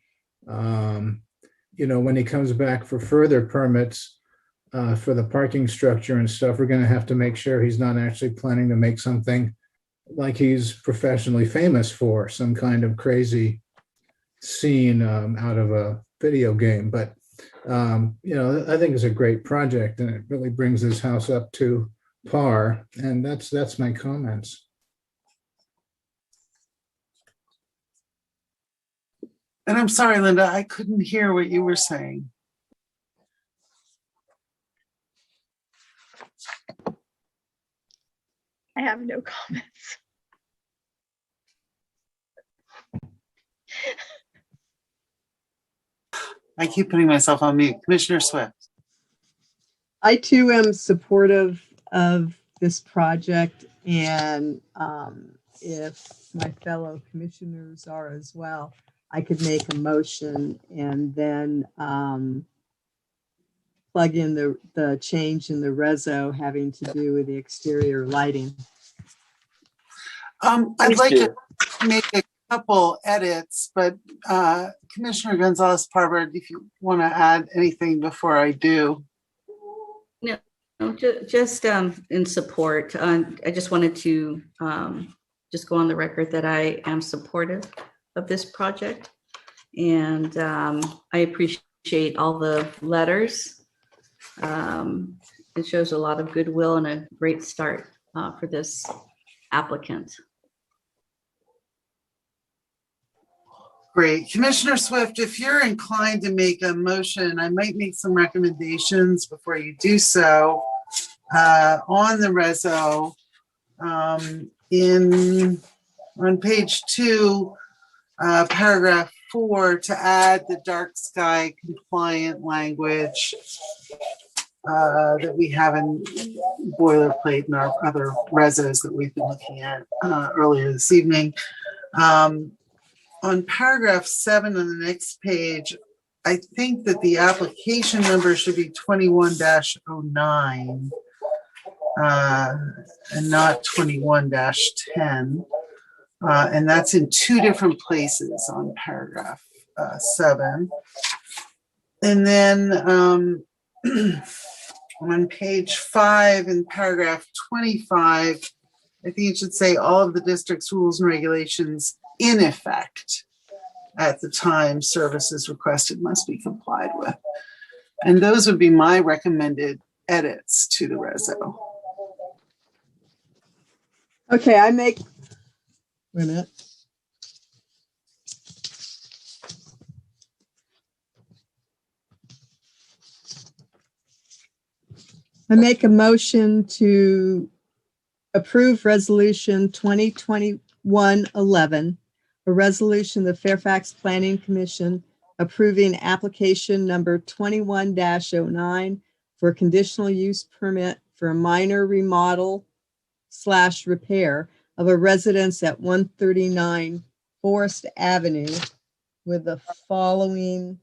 When he comes back for further permits for the parking structure and stuff, we're going to have to make sure he's not actually planning to make something like he's professionally famous for, some kind of crazy scene out of a video game. But I think it's a great project and it really brings this house up to par. And that's my comments. And I'm sorry, Linda, I couldn't hear what you were saying. I have no comments. I keep putting myself on mute. Commissioner Swift. I too am supportive of this project, and if my fellow commissioners are as well, I could make a motion and then plug in the change in the reso having to do with the exterior lighting. I'd like to make a couple edits, but Commissioner Gonzalez-Parber, if you want to add anything before I do. No, just in support. I just wanted to just go on the record that I am supportive of this project, and I appreciate all the letters. It shows a lot of goodwill and a great start for this applicant. Great. Commissioner Swift, if you're inclined to make a motion, I might make some recommendations before you do so on the reso. On page 2, paragraph 4, to add the dark sky compliant language that we have in boilerplate and our other resos that we've been looking at earlier this evening. On paragraph 7 on the next page, I think that the application number should be 21-09 and not 21-10. And that's in 2 different places on paragraph 7. And then on page 5 in paragraph 25, I think it should say all of the district's rules and regulations in effect at the time services requested must be complied with. And those would be my recommended edits to the reso. Okay, wait a minute. I make a motion to approve resolution 2021-11, a resolution of the Fairfax Planning Commission approving application number 21-09 for a conditional use permit for a minor remodel / repair of a residence at 139 Forest Avenue with the following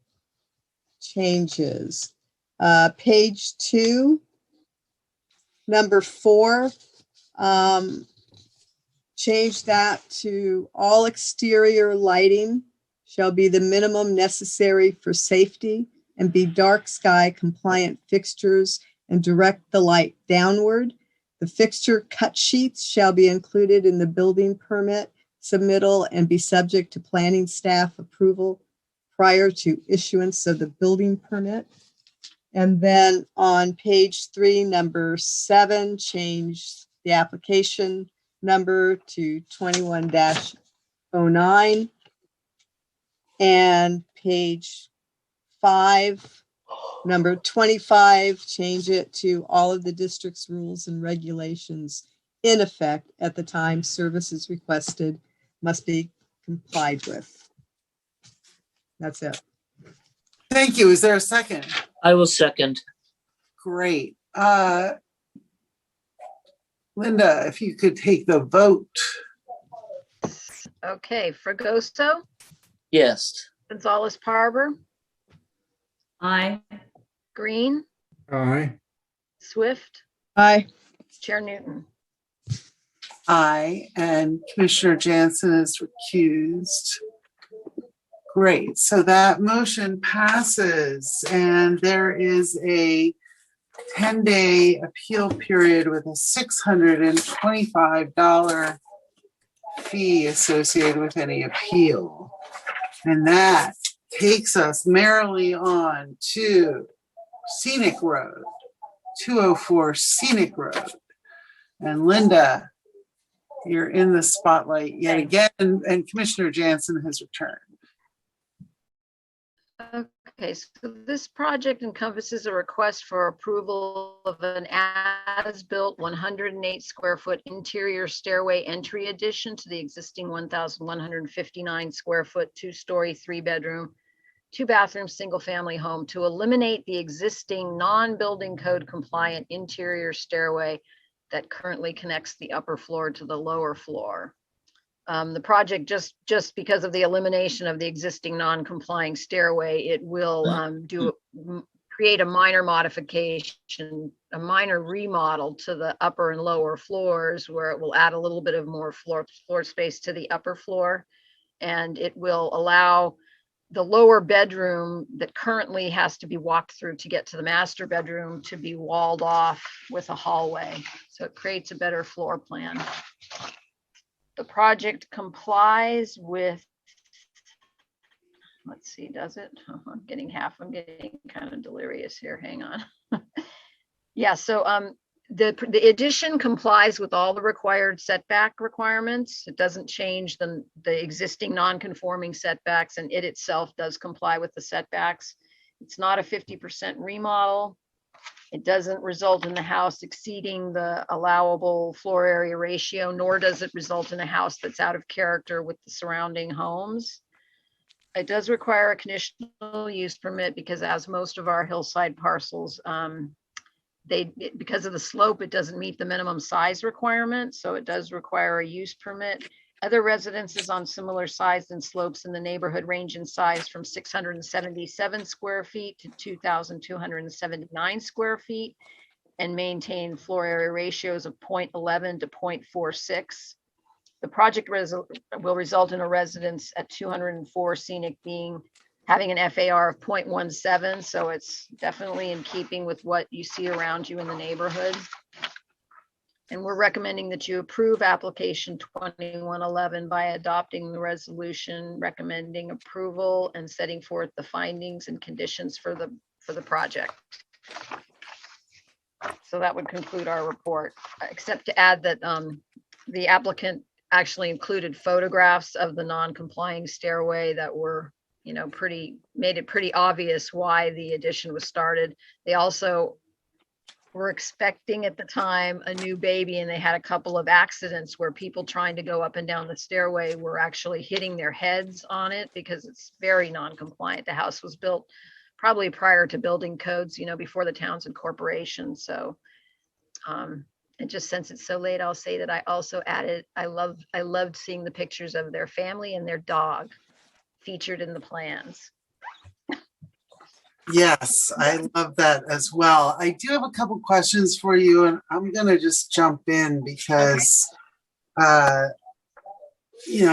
changes. Page 2, number 4, change that to all exterior lighting shall be the minimum necessary for safety and be dark sky compliant fixtures and direct the light downward. The fixture cut sheets shall be included in the building permit submittal and be subject to planning staff approval prior to issuance of the building permit. And then on page 3, number 7, change the application number to 21-09. And page 5, number 25, change it to all of the district's rules and regulations in effect at the time services requested must be complied with. That's it. Thank you. Is there a second? I will second. Great. Linda, if you could take the vote. Okay, Fregoso, Yes. Gonzalez Parber, Aye. Green, Aye. Swift, Aye. Chair Newton. Aye, and Commissioner Jansen is recused. Great, so that motion passes, and there is a 10-day appeal period with a $625 fee associated with any appeal. And that takes us merrily on to Scenic Road, 204 Scenic Road. And Linda, you're in the spotlight yet again, and Commissioner Jansen has returned. Okay, so this project encompasses a request for approval of an as-built 108 square foot interior stairway entry addition to the existing 1,159 square foot, 2-story, 3-bedroom, 2-bathroom, single-family home to eliminate the existing non-building code compliant interior stairway that currently connects the upper floor to the lower floor. The project, just because of the elimination of the existing non-complying stairway, it will create a minor modification, a minor remodel to the upper and lower floors, where it will add a little bit of more floor space to the upper floor. And it will allow the lower bedroom that currently has to be walked through to get to the master bedroom to be walled off with a hallway. So it creates a better floor plan. The project complies with, let's see, does it? Oh, I'm getting kind of delirious here. Hang on. Yeah, so the addition complies with all the required setback requirements. It doesn't change the existing non-conforming setbacks, and it itself does comply with the setbacks. It's not a 50% remodel. It doesn't result in the house exceeding the allowable floor area ratio, nor does it result in a house that's out of character with the surrounding homes. It does require a conditional use permit because, as most of our hillside parcels, because of the slope, it doesn't meet the minimum size requirement. So it does require a use permit. Other residences on similar size and slopes in the neighborhood range in size from 677 square feet to 2,279 square feet and maintain floor area ratios of 0.11 to 0.46. The project will result in a residence at 204 Scenic having an FAR of 0.17. So it's definitely in keeping with what you see around you in the neighborhood. And we're recommending that you approve application 2111 by adopting the resolution recommending approval and setting forth the findings and conditions for the project. So that would conclude our report, except to add that the applicant actually included photographs of the non-complying stairway that were, made it pretty obvious why the addition was started. They also were expecting at the time a new baby, and they had a couple of accidents where people trying to go up and down the stairway were actually hitting their heads on it because it's very non-compliant. The house was built probably prior to building codes, before the towns and corporations. So, and just since it's so late, I'll say that I also added, I loved seeing the pictures of their family and their dog featured in the plans. Yes, I love that as well. I do have a couple questions for you, and I'm going to just jump in because, I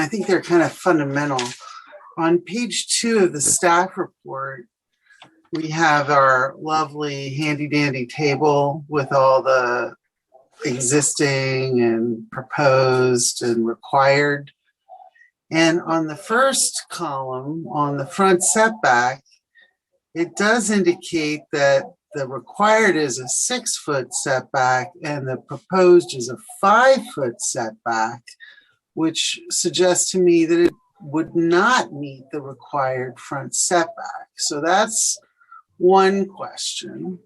think they're kind of fundamental. On page 2 of the staff report, we have our lovely handy dandy table with all the existing and proposed and required. And on the first column, on the front setback, it does indicate that the required is a 6-foot setback and the proposed is a 5-foot setback, which suggests to me that it would not meet the required front setback. So that's one question.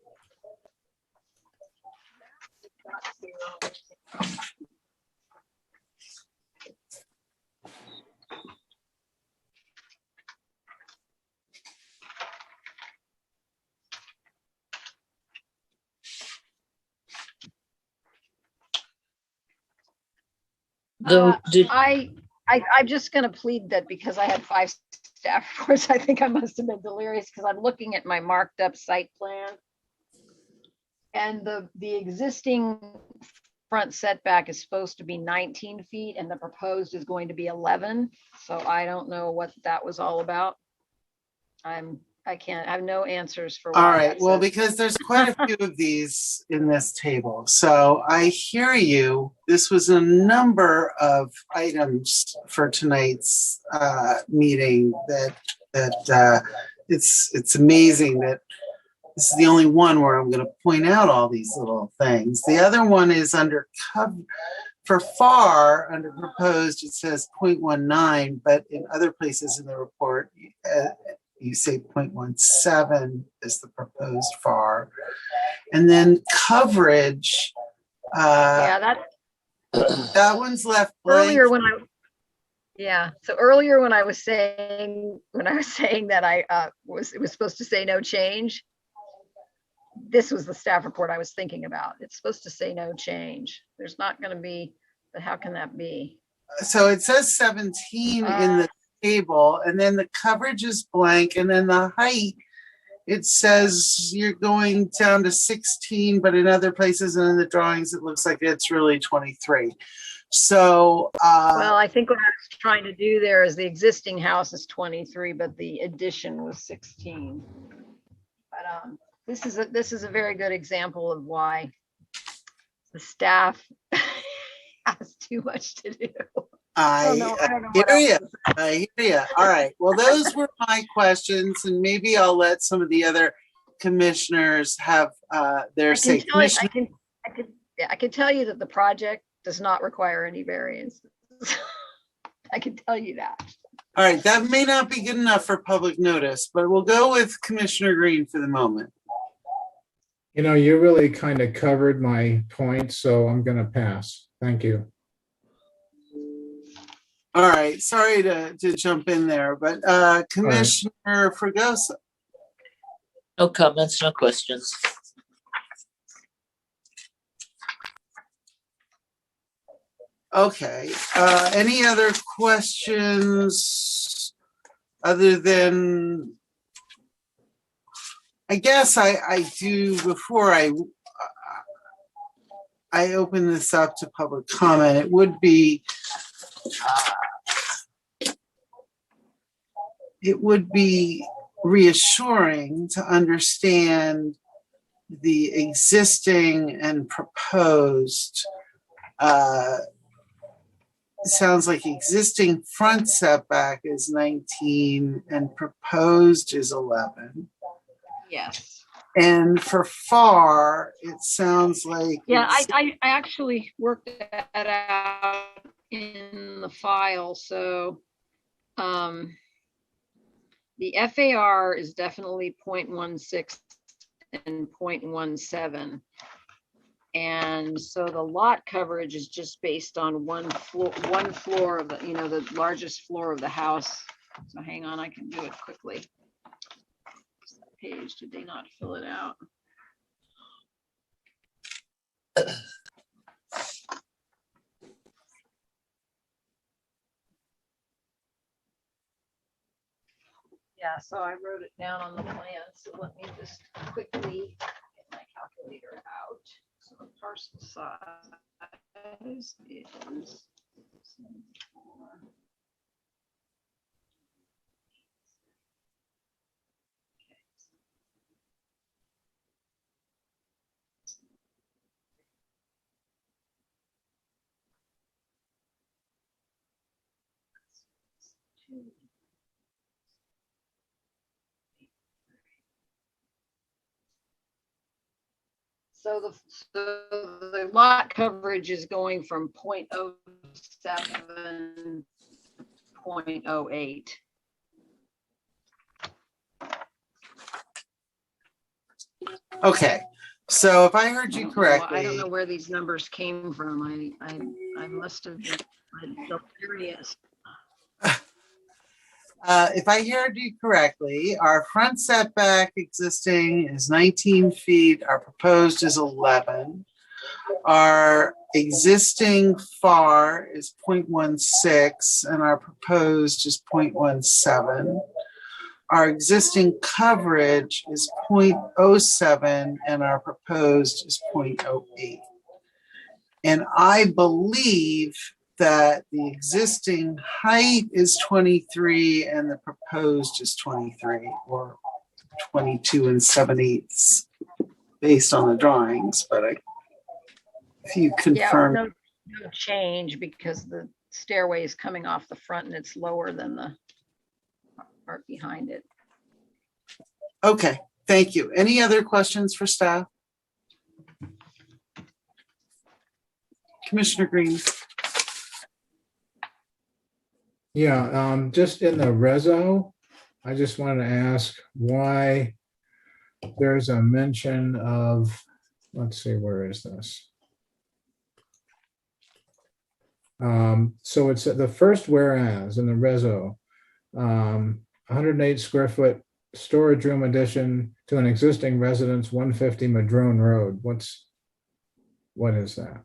I'm just going to plead that because I had 5 staff reports, I think I must have been delirious because I'm looking at my marked up site plan. And the existing front setback is supposed to be 19 feet and the proposed is going to be 11. So I don't know what that was all about. I have no answers for why. All right, well, because there's quite a few of these in this table. So I hear you. This was a number of items for tonight's meeting that it's amazing that this is the only one where I'm going to point out all these little things. The other one is under cover. For FAR, under proposed, it says 0.19, but in other places in the report, you say 0.17 is the proposed FAR. And then coverage, yeah, that one's left blank. Earlier when I was saying that it was supposed to say no change, this was the staff report I was thinking about. It's supposed to say no change. There's not going to be, but how can that be? So it says 17 in the table, and then the coverage is blank, and then the height, it says you're going down to 16, but in other places and in the drawings, it looks like it's really 23. So, well, I think what I was trying to do there is the existing house is 23, but the addition was 16. But this is a very good example of why the staff has too much to do. I hear you. All right. Well, those were my questions, and maybe I'll let some of the other commissioners have their say. I can tell you that the project does not require any variance. I can tell you that. All right. That may not be good enough for public notice, but we'll go with Commissioner Green for the moment. You know, you really kind of covered my points, so I'm going to pass. Thank you. All right. Sorry to jump in there, but Commissioner Fregosa. No comments, no questions. Okay. Any other questions other than, I guess I do, before I open this up to public comment, it would be reassuring to understand the existing and proposed. It sounds like existing front setback is 19 and proposed is 11. Yes. And for FAR, it sounds like. Yeah, I actually worked that out in the file. So the FAR is definitely 0.16 and 0.17. And so the lot coverage is just based on one floor of the, the largest floor of the house. So hang on, I can do it quickly. Page, did they not fill it out? Yeah, so I wrote it down on the plan. So let me just quickly get my calculator out. So the parcel size is 74. So the lot coverage is going from 0.07 to 0.08. Okay, so if I heard you correctly. I don't know where these numbers came from. I must have been delirious. If I heard you correctly, our front setback existing is 19 feet, our proposed is 11. Our existing FAR is 0.16 and our proposed is 0.17. Our existing coverage is 0.07 and our proposed is 0.08. And I believe that the existing height is 23 and the proposed is 23, or 22 7/8 based on the drawings, but if you confirm. Yeah, no change because the stairway is coming off the front and it's lower than the part behind it. Okay, thank you. Any other questions for staff? Commissioner Green. Yeah, just in the reso, I just wanted to ask why there's a mention of, let's see, where is this? So it's the first whereas in the reso, 108 square foot storage room addition to an existing residence, 150 Madrone Road. What is that?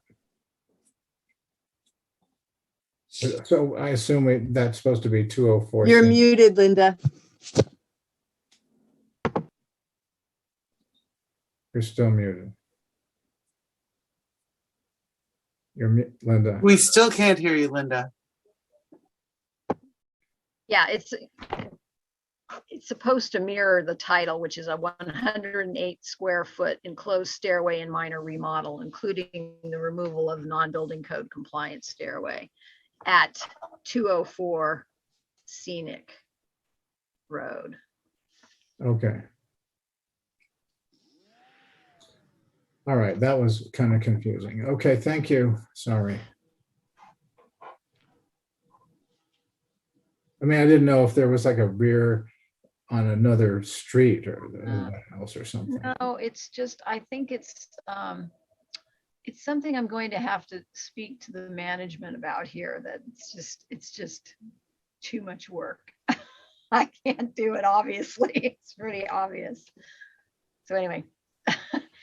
So I assume that's supposed to be 204. You're muted, Linda. You're still muted. You're Linda. We still can't hear you, Linda. Yeah, it's supposed to mirror the title, which is a 108 square foot enclosed stairway and minor remodel, including the removal of non-building code compliant stairway at 204 Scenic Road. Okay. All right, that was kind of confusing. Okay, thank you. Sorry. I mean, I didn't know if there was like a rear on another street or the house or something. No, it's just, I think it's something I'm going to have to speak to the management about here, that it's just too much work. I can't do it, obviously. It's pretty obvious. So anyway.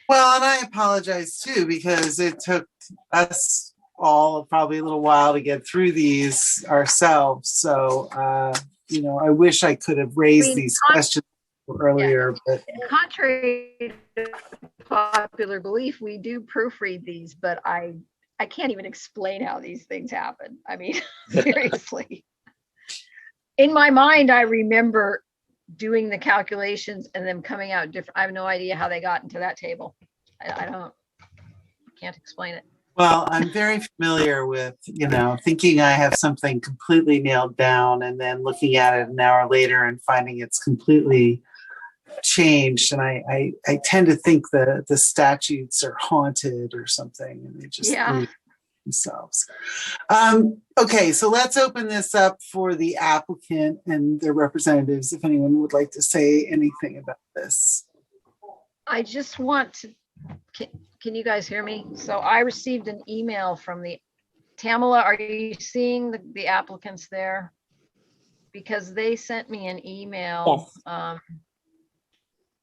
Well, and I apologize too, because it took us all probably a little while to get through these ourselves. So, I wish I could have raised these questions earlier, but Contrary to popular belief, we do proofread these, but I can't even explain how these things happen. I mean, seriously. In my mind, I remember doing the calculations and them coming out different. I have no idea how they got into that table. I can't explain it. well, I'm very familiar with, thinking I have something completely nailed down and then looking at it an hour later and finding it's completely changed. And I tend to think the statutes are haunted or something, and they just Yeah. themselves. Okay, so let's open this up for the applicant and their representatives, if anyone would like to say anything about this. I just want to, can you guys hear me? So I received an email from Tamala, are you seeing the applicants there? Because they sent me an email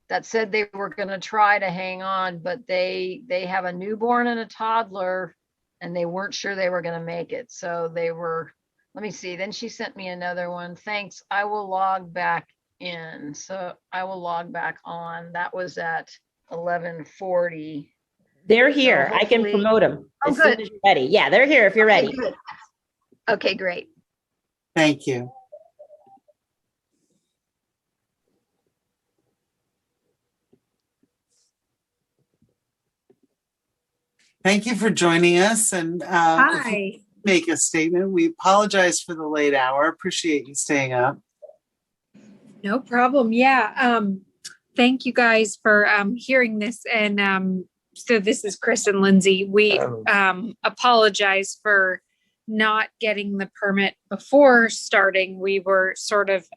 that said they were going to try to hang on, but they have a newborn and a toddler and they weren't sure they were going to make it. So they were, let me see. Then she sent me another one. Thanks. I will log back in. So I will log back on. That was at 11:40. They're here. So I can promote them Oh, as soon good. as you're ready. Yeah, they're here if you're ready. Good. Okay, great. Thank you. Thank you for joining us. And Hi. make a statement. We apologize for the late hour. Appreciate you staying up. No problem. Yeah. Thank you guys for hearing this. And so this is Chris and Lindsay. We apologize for not getting the permit before starting. We were sort of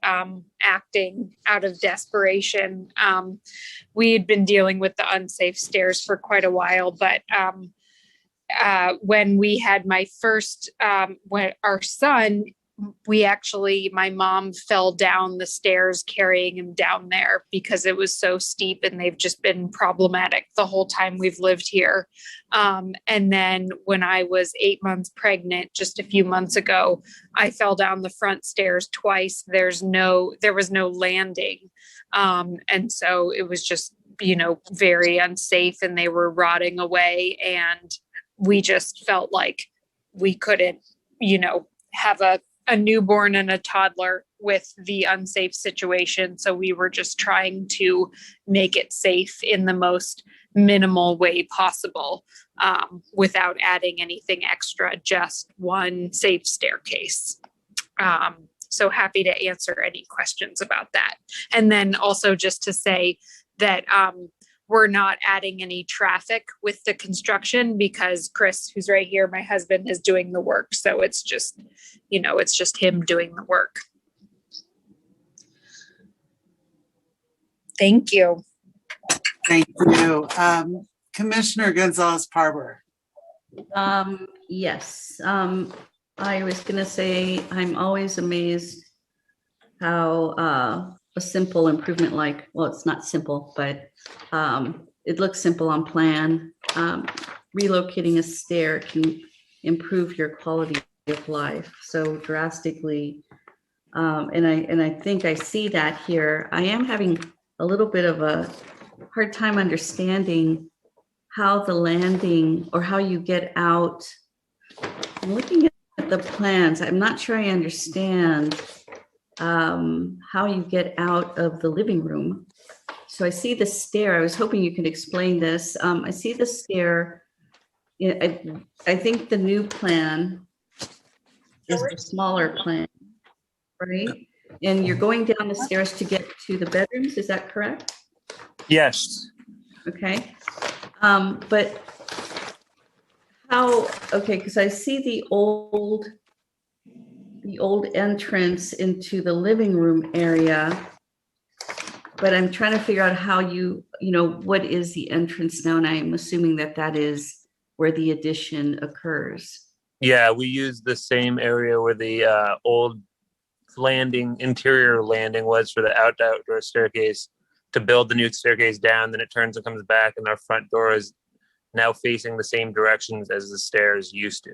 acting out of desperation. We had been dealing with the unsafe stairs for quite a while, but when we had my first, when our son, my mom fell down the stairs carrying him down there because it was so steep, and they've just been problematic the whole time we've lived here. And then when I was 8 months pregnant, just a few months ago, I fell down the front stairs twice. There was no landing. And so it was just, very unsafe, and they were rotting away. And we just felt like we couldn't, have a newborn and a toddler with the unsafe situation. So we were just trying to make it safe in the most minimal way possible, without adding anything extra, just one safe staircase. So happy to answer any questions about that. And then also just to say that we're not adding any traffic with the construction because Chris, who's right here, my husband, is doing the work. So it's just, it's just him doing the work. Thank you. Thank you. Commissioner Gonzalez-Parber. Yes. I was going to say, I'm always amazed how a simple improvement it's not simple, but it looks simple on plan. Relocating a stair can improve your quality of life so drastically. And I think I see that here. I am having a little bit of a hard time understanding how the landing or how you get out. I'm looking at the plans. I'm not sure I understand how you get out of the living room. So I see the stair. I was hoping you could explain this. I see the stair. I think the new plan is the smaller plan, right? And you're going down the stairs to get to the bedrooms. Is that correct? Yes. Okay. But how? Okay, because I see the old entrance into the living room area, but I'm trying to figure out how what is the entrance now, and I'm assuming that is where the addition occurs. Yeah, we use the same area where the old interior landing was for the outdoor staircase to build the new staircase down. Then it turns and comes back, and our front door is now facing the same directions as the stairs used to.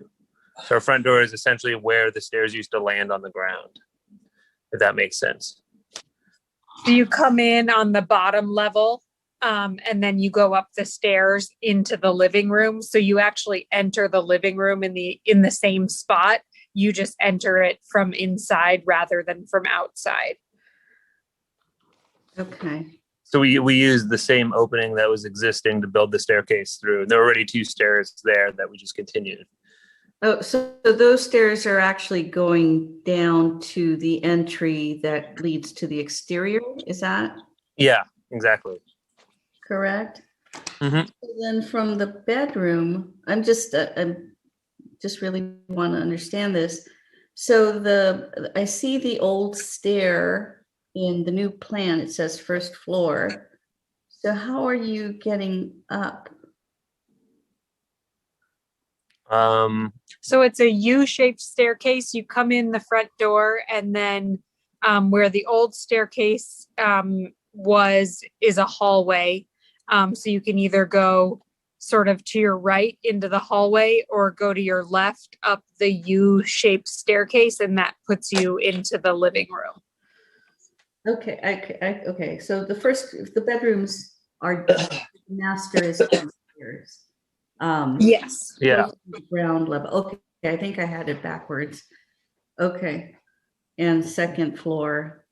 So our front door is essentially where the stairs used to land on the ground, if that makes sense. So you come in on the bottom level, and then you go up the stairs into the living room. So you actually enter the living room in the same spot. You just enter it from inside rather than from outside. Okay. So we use the same opening that was existing to build the staircase through. There were already 2 stairs there that we just continued. Oh, so those stairs are actually going down to the entry that leads to the exterior. Is that? Yeah, exactly. Correct. Mm-hmm. So then from the bedroom, I'm just really want to understand this. So I see the old stair in the new plan. It says first floor. So how are you getting up? So it's a U-shaped staircase. You come in the front door, and then where the old staircase is a hallway. So you can either go sort of to your right into the hallway or go to your left up the U-shaped staircase, and that puts you into the living room. Okay. Okay. So the bedrooms are master is upstairs. Yes. Yeah. Ground level. Okay. I think I had it backwards. Okay. And second floor,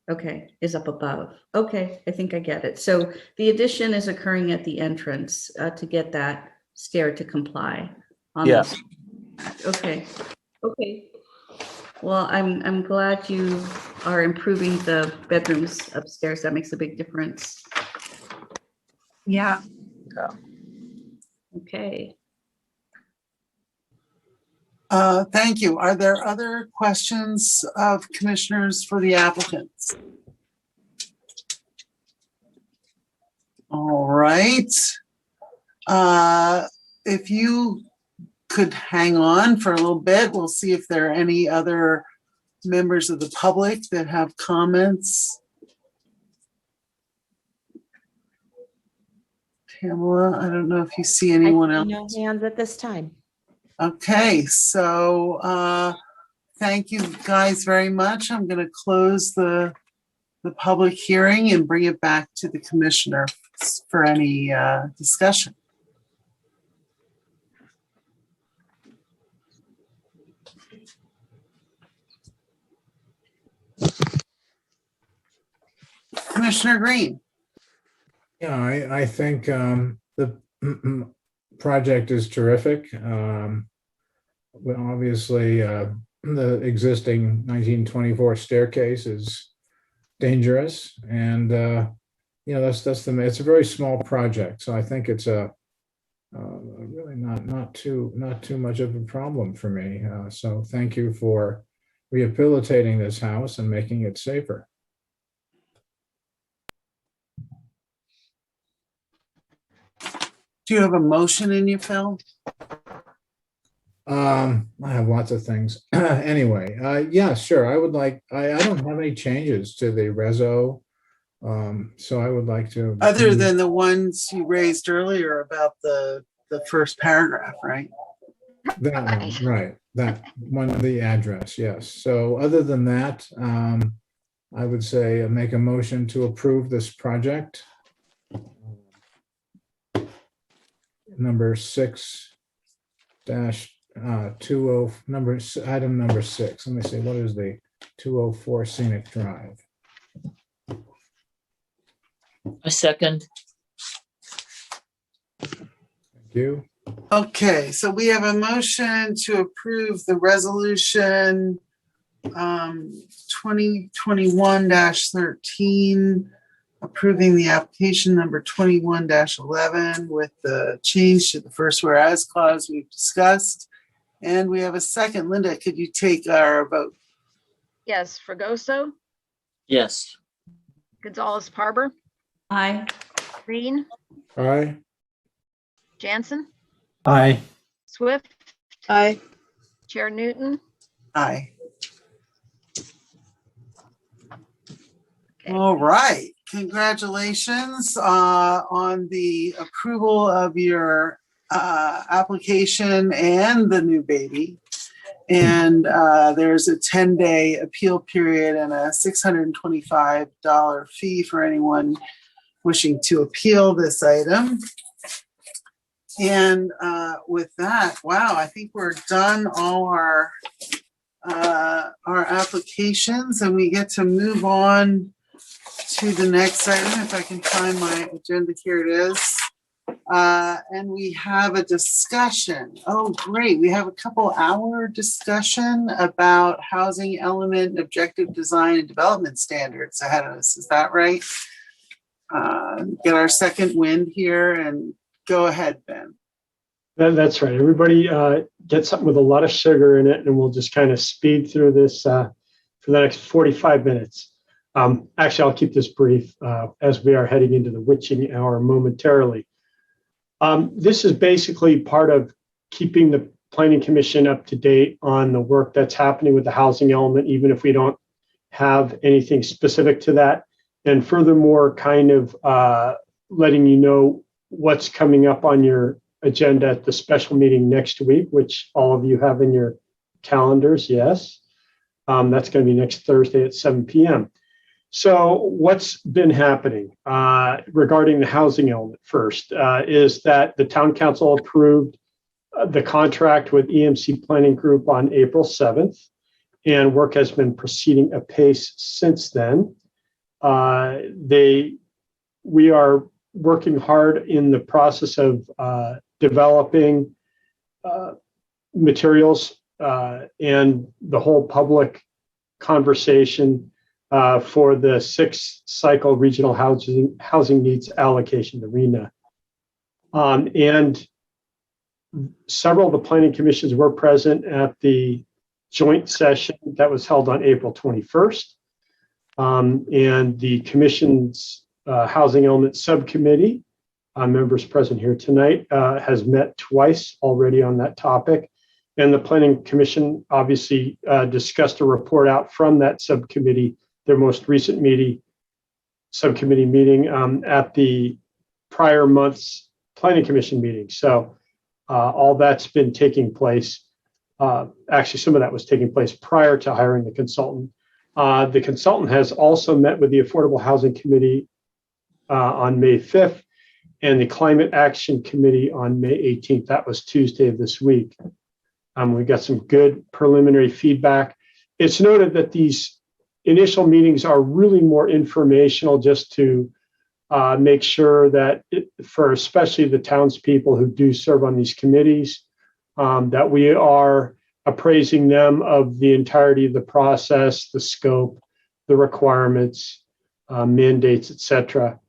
okay, is up above. Okay. I think I get it. So the addition is occurring at the entrance to get that stair to comply. Yeah. Okay. Okay. Well, I'm glad you are improving the bedrooms upstairs. That makes a big difference. Yeah. Okay. Thank you. Are there other questions of commissioners for the applicants? All right. If you could hang on for a little bit, we'll see if there are any other members of the public that have comments. Pamela, I don't know if you see anyone else. No hands at this time. Okay, so thank you guys very much. I'm going to close the public hearing and bring it back to the commissioner for any discussion. Commissioner Green. Yeah, I think the project is terrific. Well, obviously, the existing 1924 staircase is dangerous, and it's a very small project, so I think it's really not too much of a problem for me. So thank you for rehabilitating this house and making it safer. Do you have a motion in you, Phil? I have lots of things. Anyway, yeah, sure. I don't have any changes to the reso. So I would like to. Other than the ones you raised earlier about the first paragraph, right? That one, right. That one, the address, yes. So other than that, I would say make a motion to approve this project. Number 6-20, item number 6. Let me see, what is the 204 Scenic Drive? A second. Thank you. Okay, so we have a motion to approve the resolution 2021-13, approving the application number 21-11 with the change to the first whereas clause we've discussed. And we have a second. Linda, could you take our vote? Yes, Fregoso, Yes. Gonzalez-Parber, Aye. Green, Aye. Jansen, Aye. Swift, Aye. Chair Newton. Aye. All right. Congratulations on the approval of your application and the new baby. And there's a 10-day appeal period and a $625 fee for anyone wishing to appeal this item. And with that, wow, I think we're done all our applications, and we get to move on to the next item. If I can find my agenda, here it is. And we have a discussion. Oh, great. We have a couple-hour discussion about housing element, objective design, and development standards ahead of us. Is that right? Get our second wind here and go ahead, Ben. That's right. Everybody get something with a lot of sugar in it, and we'll just kind of speed through this for the next 45 minutes. Actually, I'll keep this brief as we are heading into the witching hour momentarily. This is basically part of keeping the Planning Commission up to date on the work that's happening with the housing element, even if we don't have anything specific to that. And furthermore, kind of letting you know what's coming up on your agenda at the special meeting next week, which all of you have in your calendars, yes. That's going to be next Thursday at 7 p.m. So what's been happening regarding the housing element first is that the town council approved the contract with EMC Planning Group on April 7th, and work has been proceeding apace since then. We are working hard in the process of developing materials and the whole public conversation for the 6th cycle regional housing needs allocation, the RENA. And several of the planning commissions were present at the joint session that was held on April 21st. And the commission's housing element subcommittee, members present here tonight, has met twice already on that topic. And the planning commission obviously discussed a report out from that subcommittee, their most recent subcommittee meeting at the prior month's planning commission meeting. So all that's been taking place. Actually, some of that was taking place prior to hiring the consultant. The consultant has also met with the Affordable Housing Committee on May 5th and the Climate Action Committee on May 18th. That was Tuesday of this week. We got some good preliminary feedback. It's noted that these initial meetings are really more informational, just to make sure that for especially the townspeople who do serve on these committees, that we are appraising them of the entirety of the process, the scope, the requirements, mandates, etc.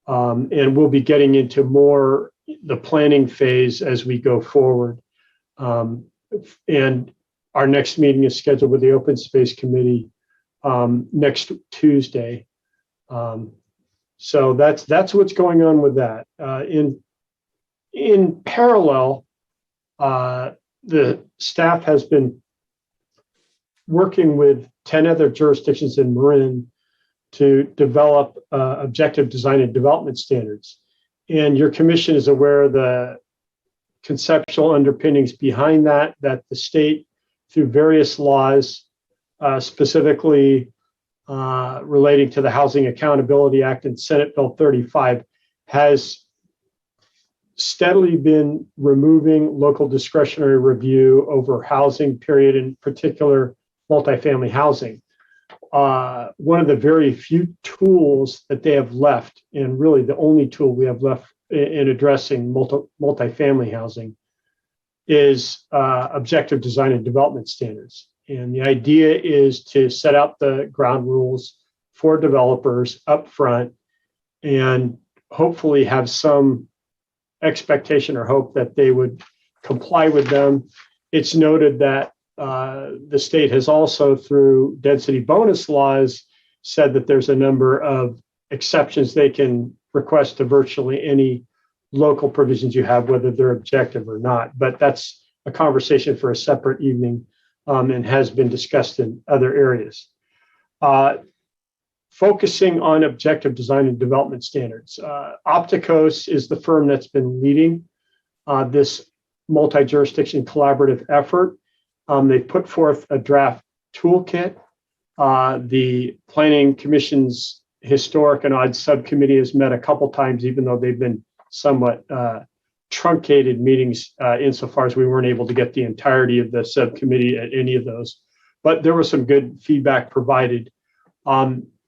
And we'll be getting into more the planning phase as we go forward. And our next meeting is scheduled with the Open Space Committee next Tuesday. So that's what's going on with that. In parallel, the staff has been working with 10 other jurisdictions in Marin to develop objective design and development standards. And your commission is aware of the conceptual underpinnings behind that the state, through various laws, specifically relating to the Housing Accountability Act and Senate Bill 35, has steadily been removing local discretionary review over housing, period, in particular multifamily housing. One of the very few tools that they have left, and really the only tool we have left in addressing multifamily housing, is objective design and development standards. And the idea is to set out the ground rules for developers up front and hopefully have some expectation or hope that they would comply with them. It's noted that the state has also, through density bonus laws, said that there's a number of exceptions they can request to virtually any local provisions you have, whether they're objective or not. But that's a conversation for a separate evening and has been discussed in other areas. Focusing on objective design and development standards. Opticos is the firm that's been leading this multi-jurisdiction collaborative effort. They put forth a draft toolkit. The Planning Commission's Historic and Odd Subcommittee has met a couple times, even though they've been somewhat truncated meetings insofar as we weren't able to get the entirety of the subcommittee at any of those. But there was some good feedback provided.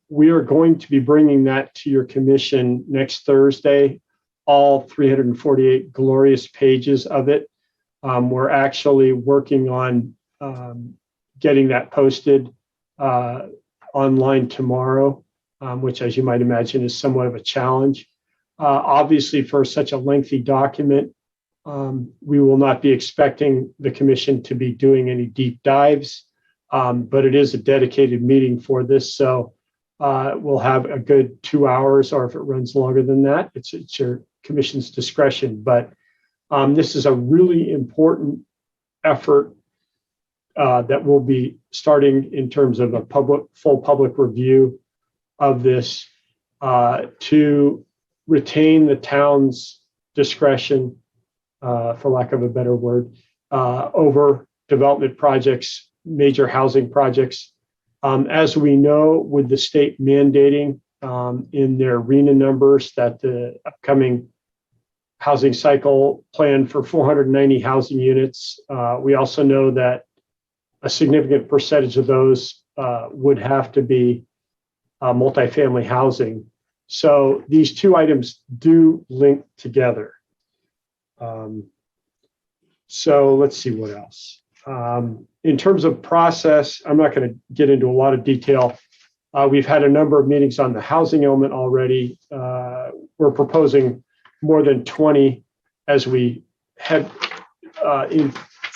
We are going to be bringing that to your commission next Thursday, all 348 glorious pages of it. We're actually working on getting that posted online tomorrow, which, as you might imagine, is somewhat of a challenge. Obviously, for such a lengthy document, we will not be expecting the commission to be doing any deep dives, but it is a dedicated meeting for this. So we'll have a good 2 hours, or if it runs longer than that, it's your commission's discretion. But this is a really important effort that will be starting in terms of a full public review of this to retain the town's discretion, for lack of a better word, over development projects, major housing projects. As we know, with the state mandating in their RENA numbers that the upcoming housing cycle plan for 490 housing units, we also know that a significant percentage of those would have to be multifamily housing. So these two items do link together. So let's see what else. In terms of process, I'm not going to get into a lot of detail. We've had a number of meetings on the housing element already. We're proposing more than 20 as we head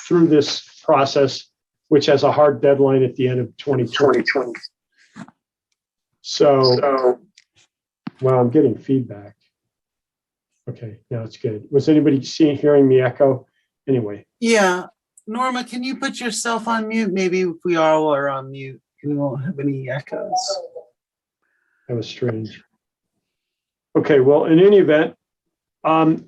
through this process, which has a hard deadline at the end of 2020. So, well, I'm getting feedback. Okay, now it's good. Was anybody hearing me echo? Anyway. Yeah. Norma, can you put yourself on mute? Maybe if we all are on mute, we won't have any echoes. That was strange. Okay, well, in any event,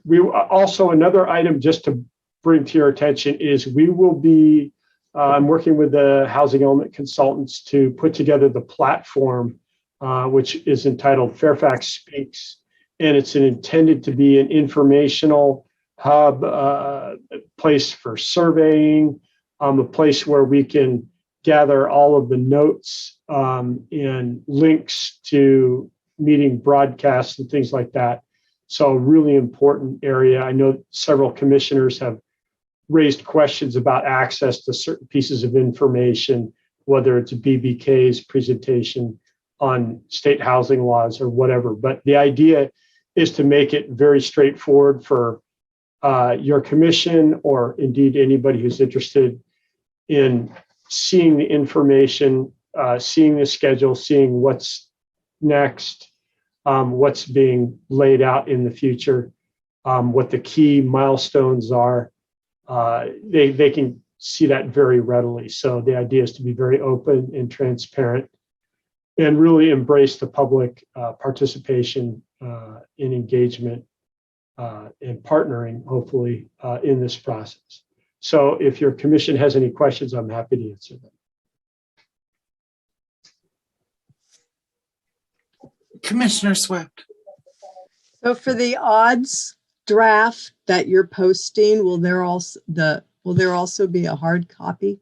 we also, another item just to bring to your attention is we will be I'm working with the housing element consultants to put together the platform, which is entitled Fairfax Speaks, and it's intended to be an informational hub, place for surveying, a place where we can gather all of the notes and links to meeting broadcasts and things like that. So a really important area. I know several commissioners have raised questions about access to certain pieces of information, whether it's BBK's presentation on state housing laws or whatever. But the idea is to make it very straightforward for your commission, or indeed anybody who's interested in seeing the information, seeing the schedule, seeing what's next, what's being laid out in the future, what the key milestones are. They can see that very readily. So the idea is to be very open and transparent and really embrace the public participation and engagement and partnering, hopefully, in this process. So if your commission has any questions, I'm happy to answer them. Commissioner Swift. So for the odds draft that you're posting, will there also be a hard copy?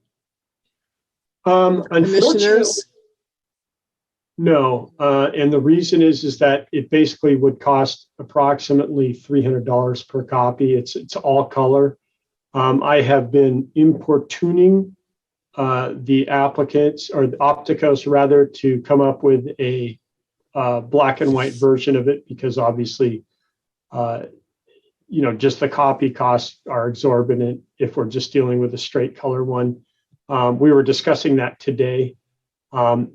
Unfortunately, no. And the reason is that it basically would cost approximately $300 per copy. It's all color. I have been importuning the applicants, or the Opticos rather, to come up with a black and white version of it, because obviously, just the copy costs are exorbitant if we're just dealing with a straight color one. We were discussing that today. In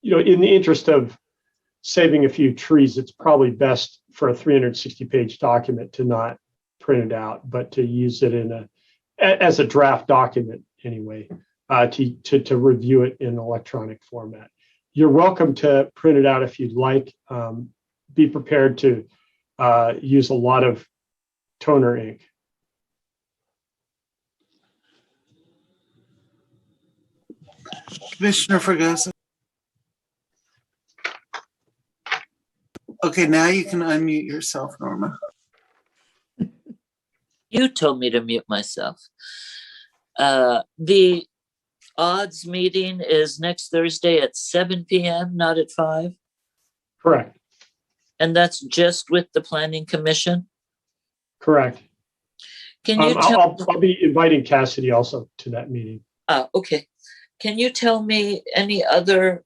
the interest of saving a few trees, it's probably best for a 360-page document to not print it out, but to use it as a draft document anyway, to review it in electronic format. You're welcome to print it out if you'd like. Be prepared to use a lot of toner ink. Commissioner Ferguson. Okay, now you can unmute yourself, Norma. You told me to mute myself. The odds meeting is next Thursday at 7 p.m., not at 5? Correct. And that's just with the Planning Commission? Correct. Can you I'll be inviting Cassidy also to that meeting. Okay. Can you tell me any other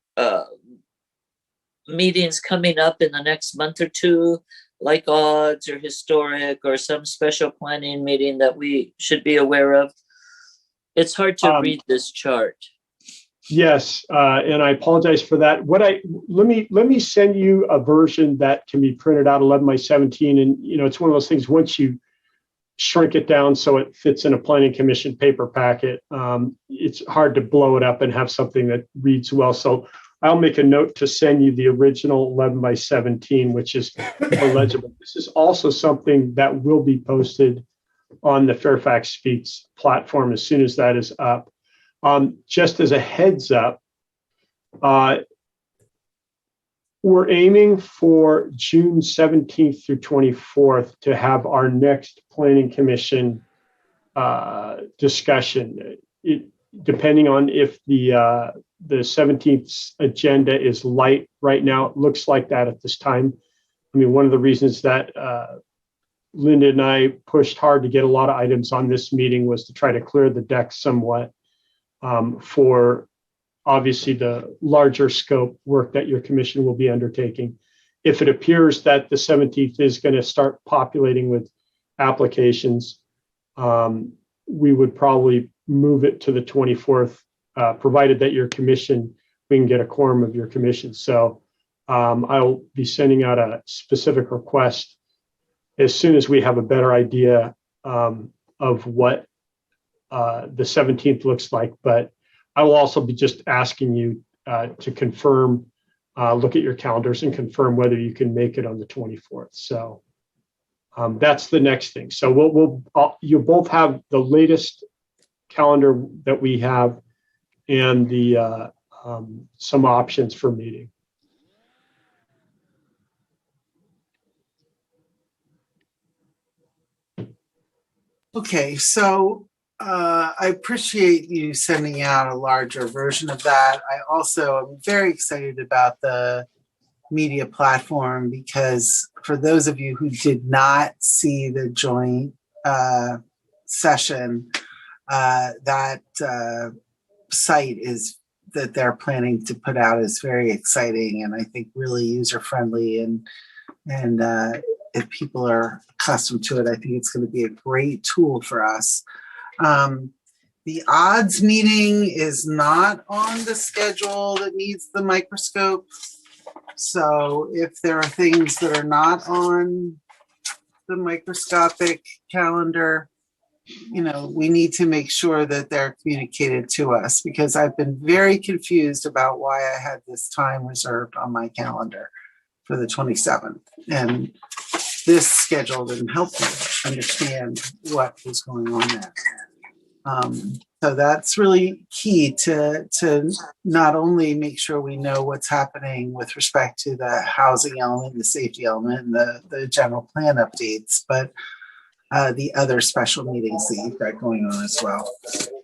meetings coming up in the next month or two, like odds or historic or some special planning meeting that we should be aware of? It's hard to read this chart. Yes, and I apologize for that. Let me send you a version that can be printed out 11 by 17, and it's one of those things. Once you shrink it down so it fits in a planning commission paper packet, it's hard to blow it up and have something that reads well. So I'll make a note to send you the original 11 by 17, which is more legible. This is also something that will be posted on the Fairfax Speaks platform as soon as that is up. Just as a heads up, we're aiming for June 17th through 24th to have our next Planning Commission discussion. Depending on if the 17th agenda is light right now, it looks like that at this time. I mean, one of the reasons that Linda and I pushed hard to get a lot of items on this meeting was to try to clear the deck somewhat for obviously the larger scope work that your commission will be undertaking. If it appears that the 17th is going to start populating with applications, we would probably move it to the 24th, provided that your commission, we can get a quorum of your commission. So I'll be sending out a specific request as soon as we have a better idea of what the 17th looks like. But I will also be just asking you to confirm, look at your calendars and confirm whether you can make it on the 24th. So that's the next thing. So you'll both have the latest calendar that we have and the some options for meeting. Okay, so I appreciate you sending out a larger version of that. I also am very excited about the media platform because for those of you who did not see the joint session, that site is that they're planning to put out is very exciting and I think really user friendly, and if people are accustomed to it, I think it's going to be a great tool for us. The odds meeting is not on the schedule that needs the microscope. So if there are things that are not on the microscopic calendar, you know, we need to make sure that they're communicated to us, because I've been very confused about why I had this time reserved on my calendar for the 27th. And this schedule didn't help me understand what was going on there. So that's really key to not only make sure we know what's happening with respect to the housing element, the safety element, and the general plan updates, but the other special meetings that you've got going on as well.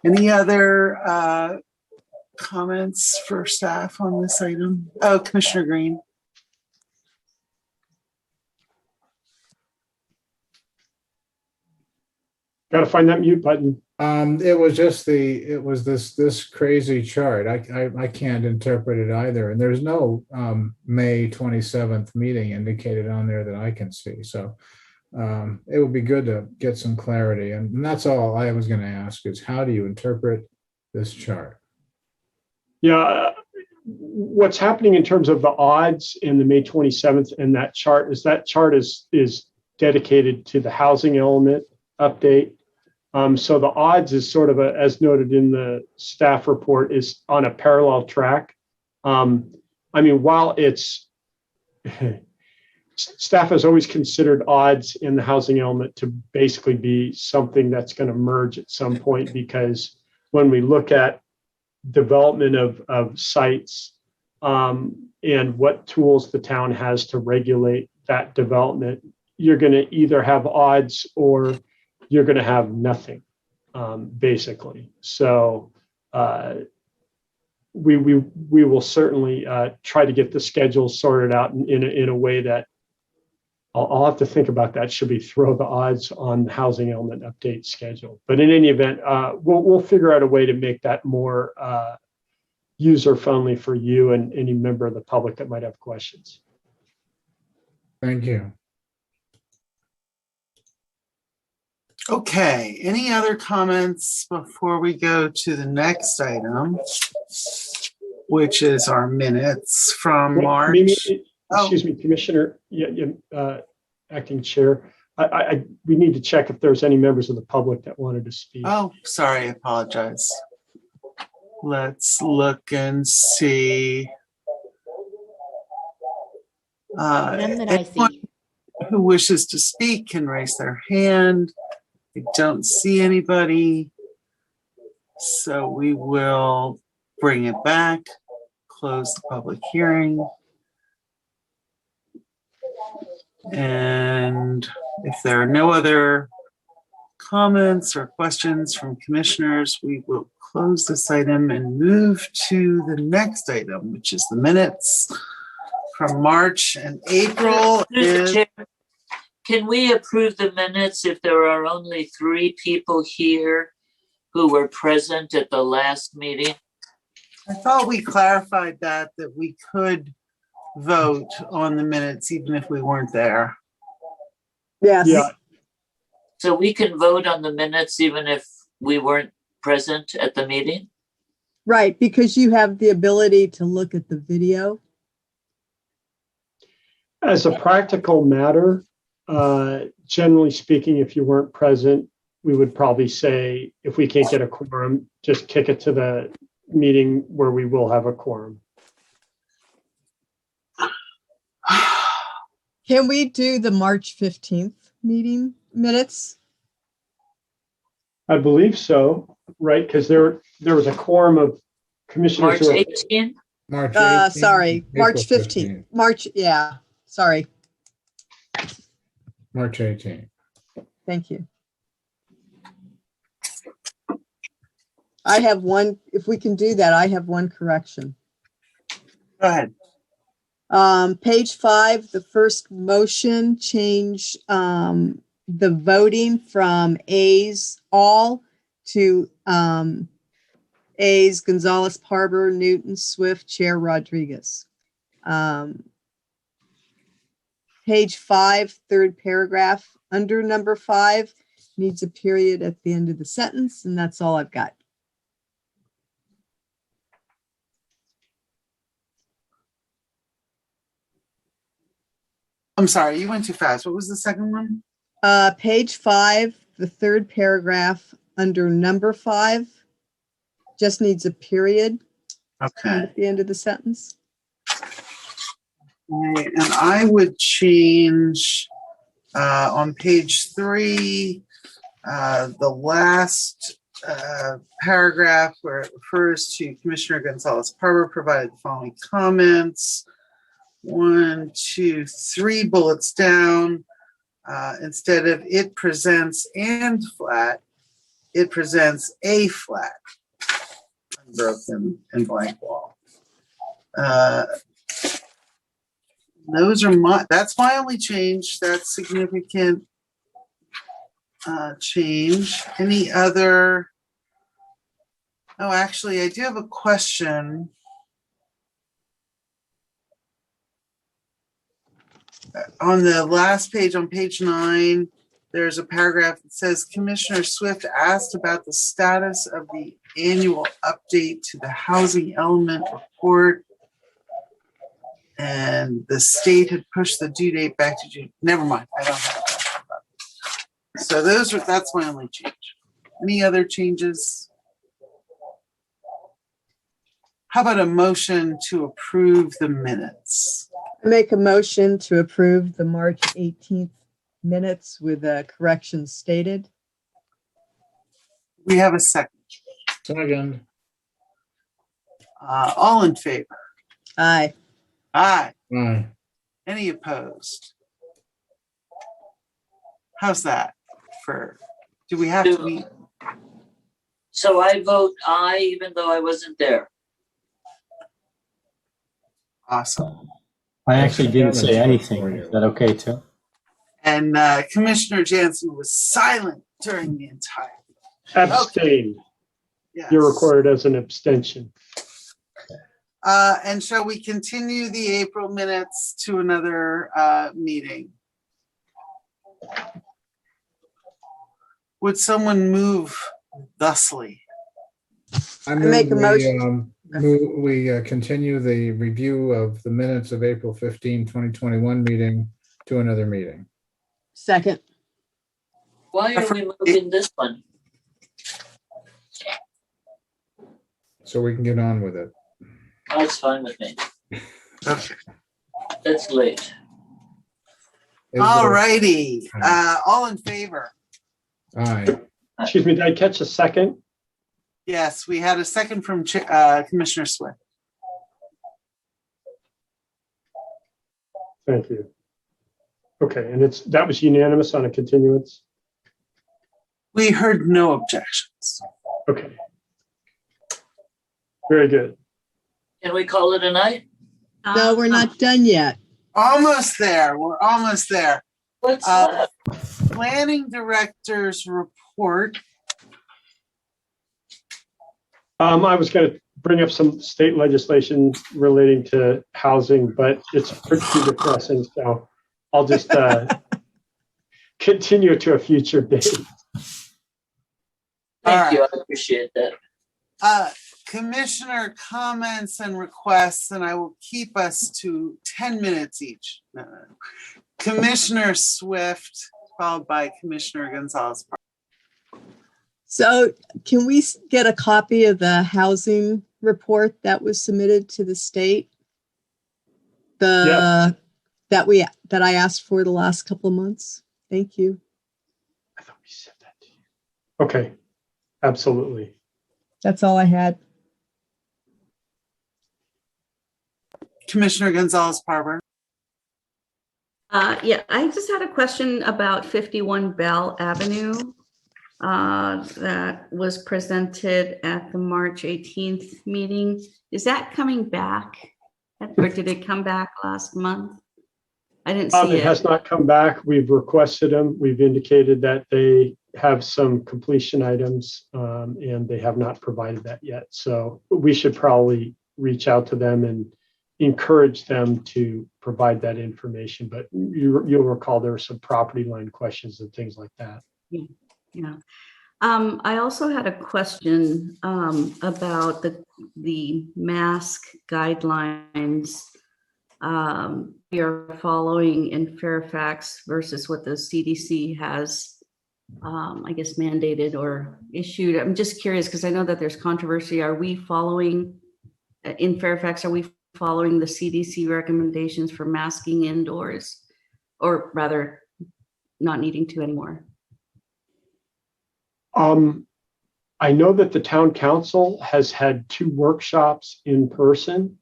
Any other comments for staff on this item? Oh, Commissioner Green. Got to find that mute button. It was just this crazy chart. I can't interpret it either. And there's no May 27th meeting indicated on there that I can see. So it would be good to get some clarity. And that's all I was going to ask is, how do you interpret this chart? Yeah, what's happening in terms of the odds in the May 27th and that chart is dedicated to the housing element update. So the odds is sort of as noted in the staff report, is on a parallel track. I mean, while it's staff has always considered odds in the housing element to basically be something that's going to merge at some point, because when we look at development of sites and what tools the town has to regulate that development, you're going to either have odds or you're going to have nothing, basically. So we will certainly try to get the schedule sorted out in a way that I'll have to think about that. Should we throw the odds on the housing element update schedule? But in any event, we'll figure out a way to make that more user friendly for you and any member of the public that might have questions. Thank you. Okay, any other comments before we go to the next item, which is our minutes from March? Excuse me, Commissioner, Acting Chair. We need to check if there's any members of the public that wanted to speak. Oh, sorry, I apologize. Let's look and see. None that I see. Anyone who wishes to speak can raise their hand. I don't see anybody, so we will bring it back, close the public hearing. And if there are no other comments or questions from commissioners, we will close this item and move to the next item, which is the minutes from March and April. can we approve the minutes if there are only 3 people here who were present at the last meeting? I thought we clarified that we could vote on the minutes even if we weren't there. Yes. Yeah. So we can vote on the minutes even if we weren't present at the meeting? Right, because you have the ability to look at the video. As a practical matter, generally speaking, if you weren't present, we would probably say, if we can't get a quorum, just kick it to the meeting where we will have a quorum. Can we do the March 15th meeting minutes? I believe so, right? Because there was a quorum of commissioners. March 18th? March 18th. Sorry, March April 15th. March, yeah, sorry. March 18th. Thank you. I have one, if we can do that, I have one correction. Go ahead. Page 5, the first motion, change the voting from A's all to A's Gonzalez, Parber, Newton, Swift, Chair Rodriguez. Page 5, third paragraph, under number 5, needs a period at the end of the sentence, and that's all I've got. I'm sorry, you went too fast. What was the second one? Page 5, the third paragraph, under number 5, just needs a period. Okay. At the end of the sentence. Okay, and I would change on page 3, the last paragraph where it refers to Commissioner Gonzalez Parber provided the following comments. 1, 2, 3 bullets down. Instead of it presents and flat, it presents a flat, unbroken and blank wall. That's my only change. That's significant change. Any other? Oh, actually, I do have a question. On the last page, on page 9, there's a paragraph that says Commissioner Swift asked about the status of the annual update to the housing element report. And the state had pushed the due date back to June. Never mind, I don't have that. So that's my only change. Any other changes? How about a motion to approve the minutes? I make a motion to approve the March 18th minutes with corrections stated. We have a second. Second. All in favor? Aye. Aye. Aye. Any opposed? How's that do we have to meet? So I vote aye, even though I wasn't there. Awesome. I actually didn't say anything. Is that okay too? And Commissioner Jansen was silent during the entire. Abstain. Yes. You're recorded as an abstention. And shall we continue the April minutes to another meeting? Would someone move thusly? I make a motion. We continue the review of the minutes of April 15, 2021 meeting to another meeting. Second. Why are we moving this one? So we can get on with it. That's fine with me. Okay. That's late. All righty. All in favor? Aye. Excuse me, did I catch a second? Yes, we had a second from Commissioner Swift. Thank you. Okay, and that was unanimous on a continuance? We heard no objections. Okay. Very good. Can we call it a night? No, we're not done yet. Almost there. We're almost there. What's that? Planning Director's report. I was going to bring up some state legislation relating to housing, but it's pretty depressing, so I'll just continue to a future date. Thank you. I appreciate that. Commissioner comments and requests, and I will keep us to 10 minutes each. Commissioner Swift, followed by Commissioner Gonzalez. So can we get a copy of the housing report that was submitted to the state? Yes. That I asked for the last couple of months. Thank you. I thought we said that to you. Okay, absolutely. That's all I had. Commissioner Gonzalez-Barber. Yeah, I just had a question about 51 Bell Avenue that was presented at the March 18th meeting. Is that coming back? Or did it come back last month? I didn't see it. It has not come back. We've requested them. We've indicated that they have some completion items and they have not provided that yet. So we should probably reach out to them and encourage them to provide that information. But you'll recall there were some property line questions and things like that. Yeah. I also had a question about the mask guidelines you're following in Fairfax versus what the CDC has, I guess, mandated or issued. I'm just curious because I know that there's controversy. Are we following in Fairfax? Are we following the CDC recommendations for masking indoors, or rather, not needing to anymore? I know that the town council has had 2 workshops in person,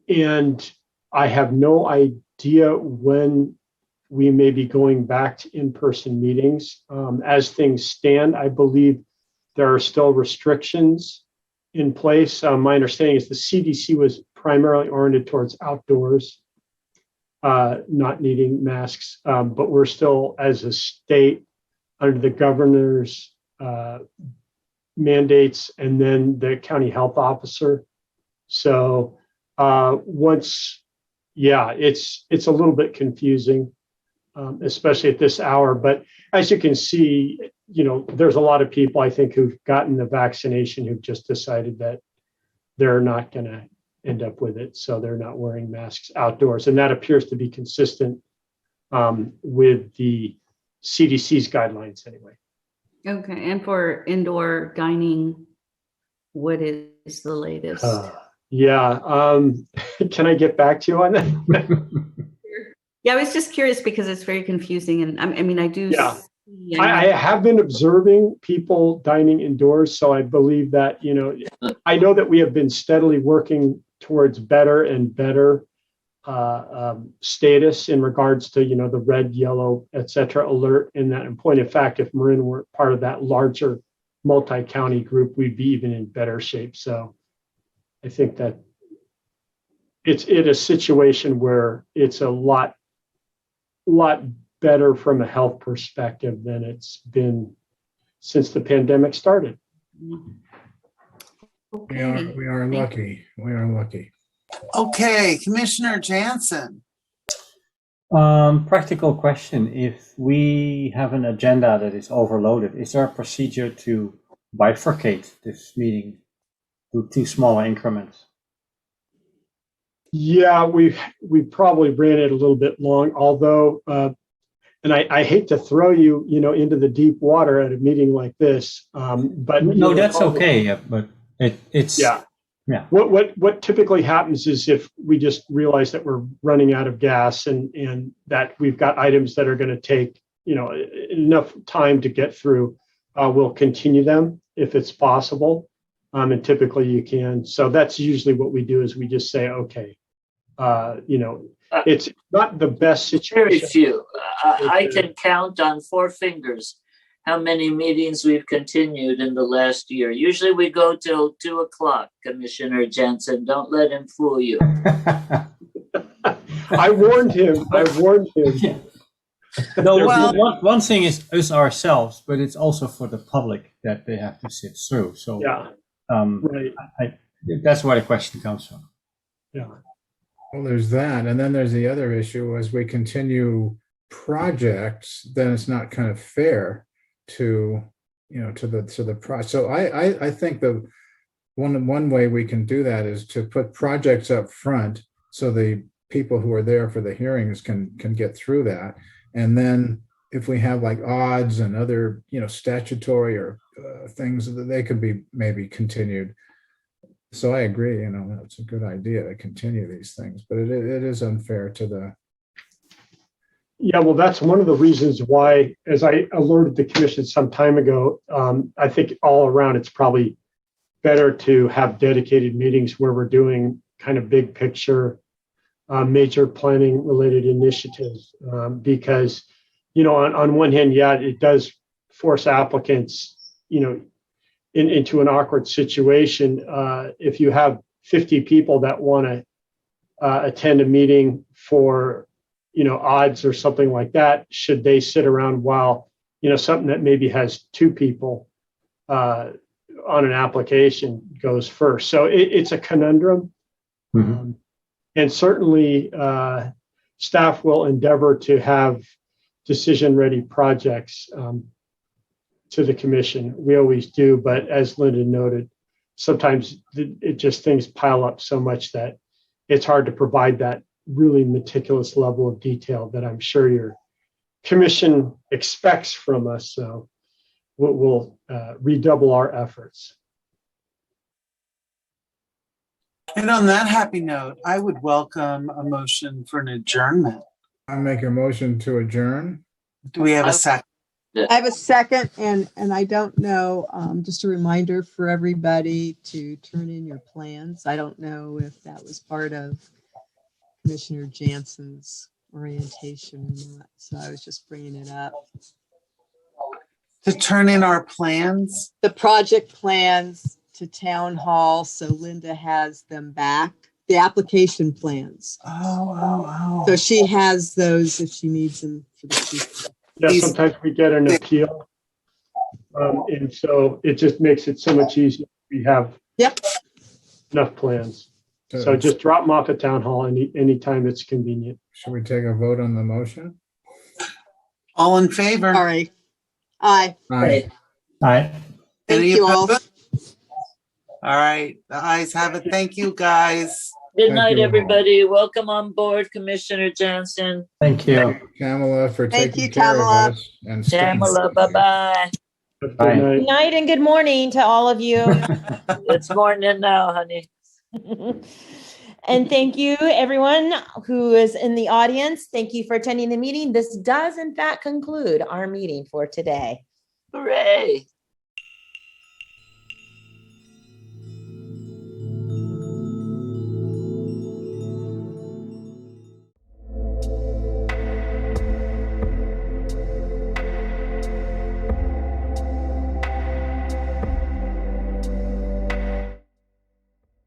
and I have no idea when we may be going back to in-person meetings. As things stand, I believe there are still restrictions in place. My understanding is the CDC was primarily oriented towards outdoors, not needing masks, but we're still, as a state, under the governor's mandates and then the county health officer. So it's a little bit confusing, especially at this hour. But as you can see, there's a lot of people, I think, who've gotten the vaccination who've just decided that they're not going to end up with it. So they're not wearing masks outdoors. And that appears to be consistent with the CDC's guidelines anyway. Okay, and for indoor dining, what is the latest? Can I get back to you on that? Yeah, I was just curious because it's very confusing, and I mean, I do. Yeah, I have been observing people dining indoors, so I believe that I know that we have been steadily working towards better and better status in regards to the red, yellow, etc. alert. And that, in point of fact, if Marin were part of that larger multi-county group, we'd be even in better shape. So I think that it's in a situation where it's a lot better from a health perspective than it's been since the pandemic started. Okay. We are lucky. We are lucky. Okay, Commissioner Jansen. Practical question. If we have an agenda that is overloaded, is there a procedure to bifurcate this meeting to 2 smaller increments? Yeah, we probably ran it a little bit long, although, and I hate to throw you, into the deep water at a meeting like this, but no, that's okay. But it's yeah. What typically happens is if we just realize that we're running out of gas and that we've got items that are going to take enough time to get through, we'll continue them if it's possible, and typically you can. So that's usually what we do is we just say, okay, it's not the best situation. Very few. I can count on 4 fingers how many meetings we've continued in the last year. Usually we go till 2 o'clock, Commissioner Jensen. Don't let him fool you. I warned him. No, Well- one thing is ourselves, but it's also for the public that they have to sit through. So Yeah, right. That's where the question comes from. Yeah. Well, there's that. And then there's the other issue as we continue projects, then it's not kind of fair to, to the project. So I think the one way we can do that is to put projects up front so the people who are there for the hearings can get through that. And then if we have like odds and other, statutory or things that they could be maybe continued. So I agree, it's a good idea to continue these things, but it is unfair to the. Yeah, well, that's one of the reasons why, as I alerted the commission some time ago, I think all around it's probably better to have dedicated meetings where we're doing kind of big picture, major planning related initiatives, because, on one hand, yeah, it does force applicants, into an awkward situation. If you have 50 people that want to attend a meeting for, odds or something like that, should they sit around while, something that maybe has 2 people on an application goes first. So it's a conundrum. Mm-hmm. And certainly staff will endeavor to have decision-ready projects to the commission. We always do, but as Linda noted, sometimes things pile up so much that it's hard to provide that really meticulous level of detail that I'm sure your commission expects from us. So we'll redouble our efforts. And on that happy note, I would welcome a motion for an adjournment. I make a motion to adjourn. Do we have a second? I have a second, and I don't know, just a reminder for everybody to turn in your plans. I don't know if that was part of Commissioner Jansen's orientation or not, so I was just bringing it up. To turn in our plans? The project plans to town hall, so Linda has them back, the application plans. Oh. So she has those if she needs them for the future. Yeah, sometimes we get an appeal. And so it just makes it so much easier. We have enough plans. So just drop them off at town hall anytime it's convenient. Should we take a vote on the motion? All in favor? All right. Aye. Aye. Aye. Thank Any you all. opposed? All right, the ayes have it. Thank you, guys. Good Thank night, you all. everybody. Welcome on board, Commissioner Jansen. Thank you. Kamala, for Thank taking you, care Kamala. of us. And staying Tamala, with us. bye-bye. Good Bye. night. Good night and good morning to all of you. It's morning now, honey. And thank you, everyone who is in the audience. Thank you for attending the meeting. This does, in fact, conclude our meeting for today. Hooray.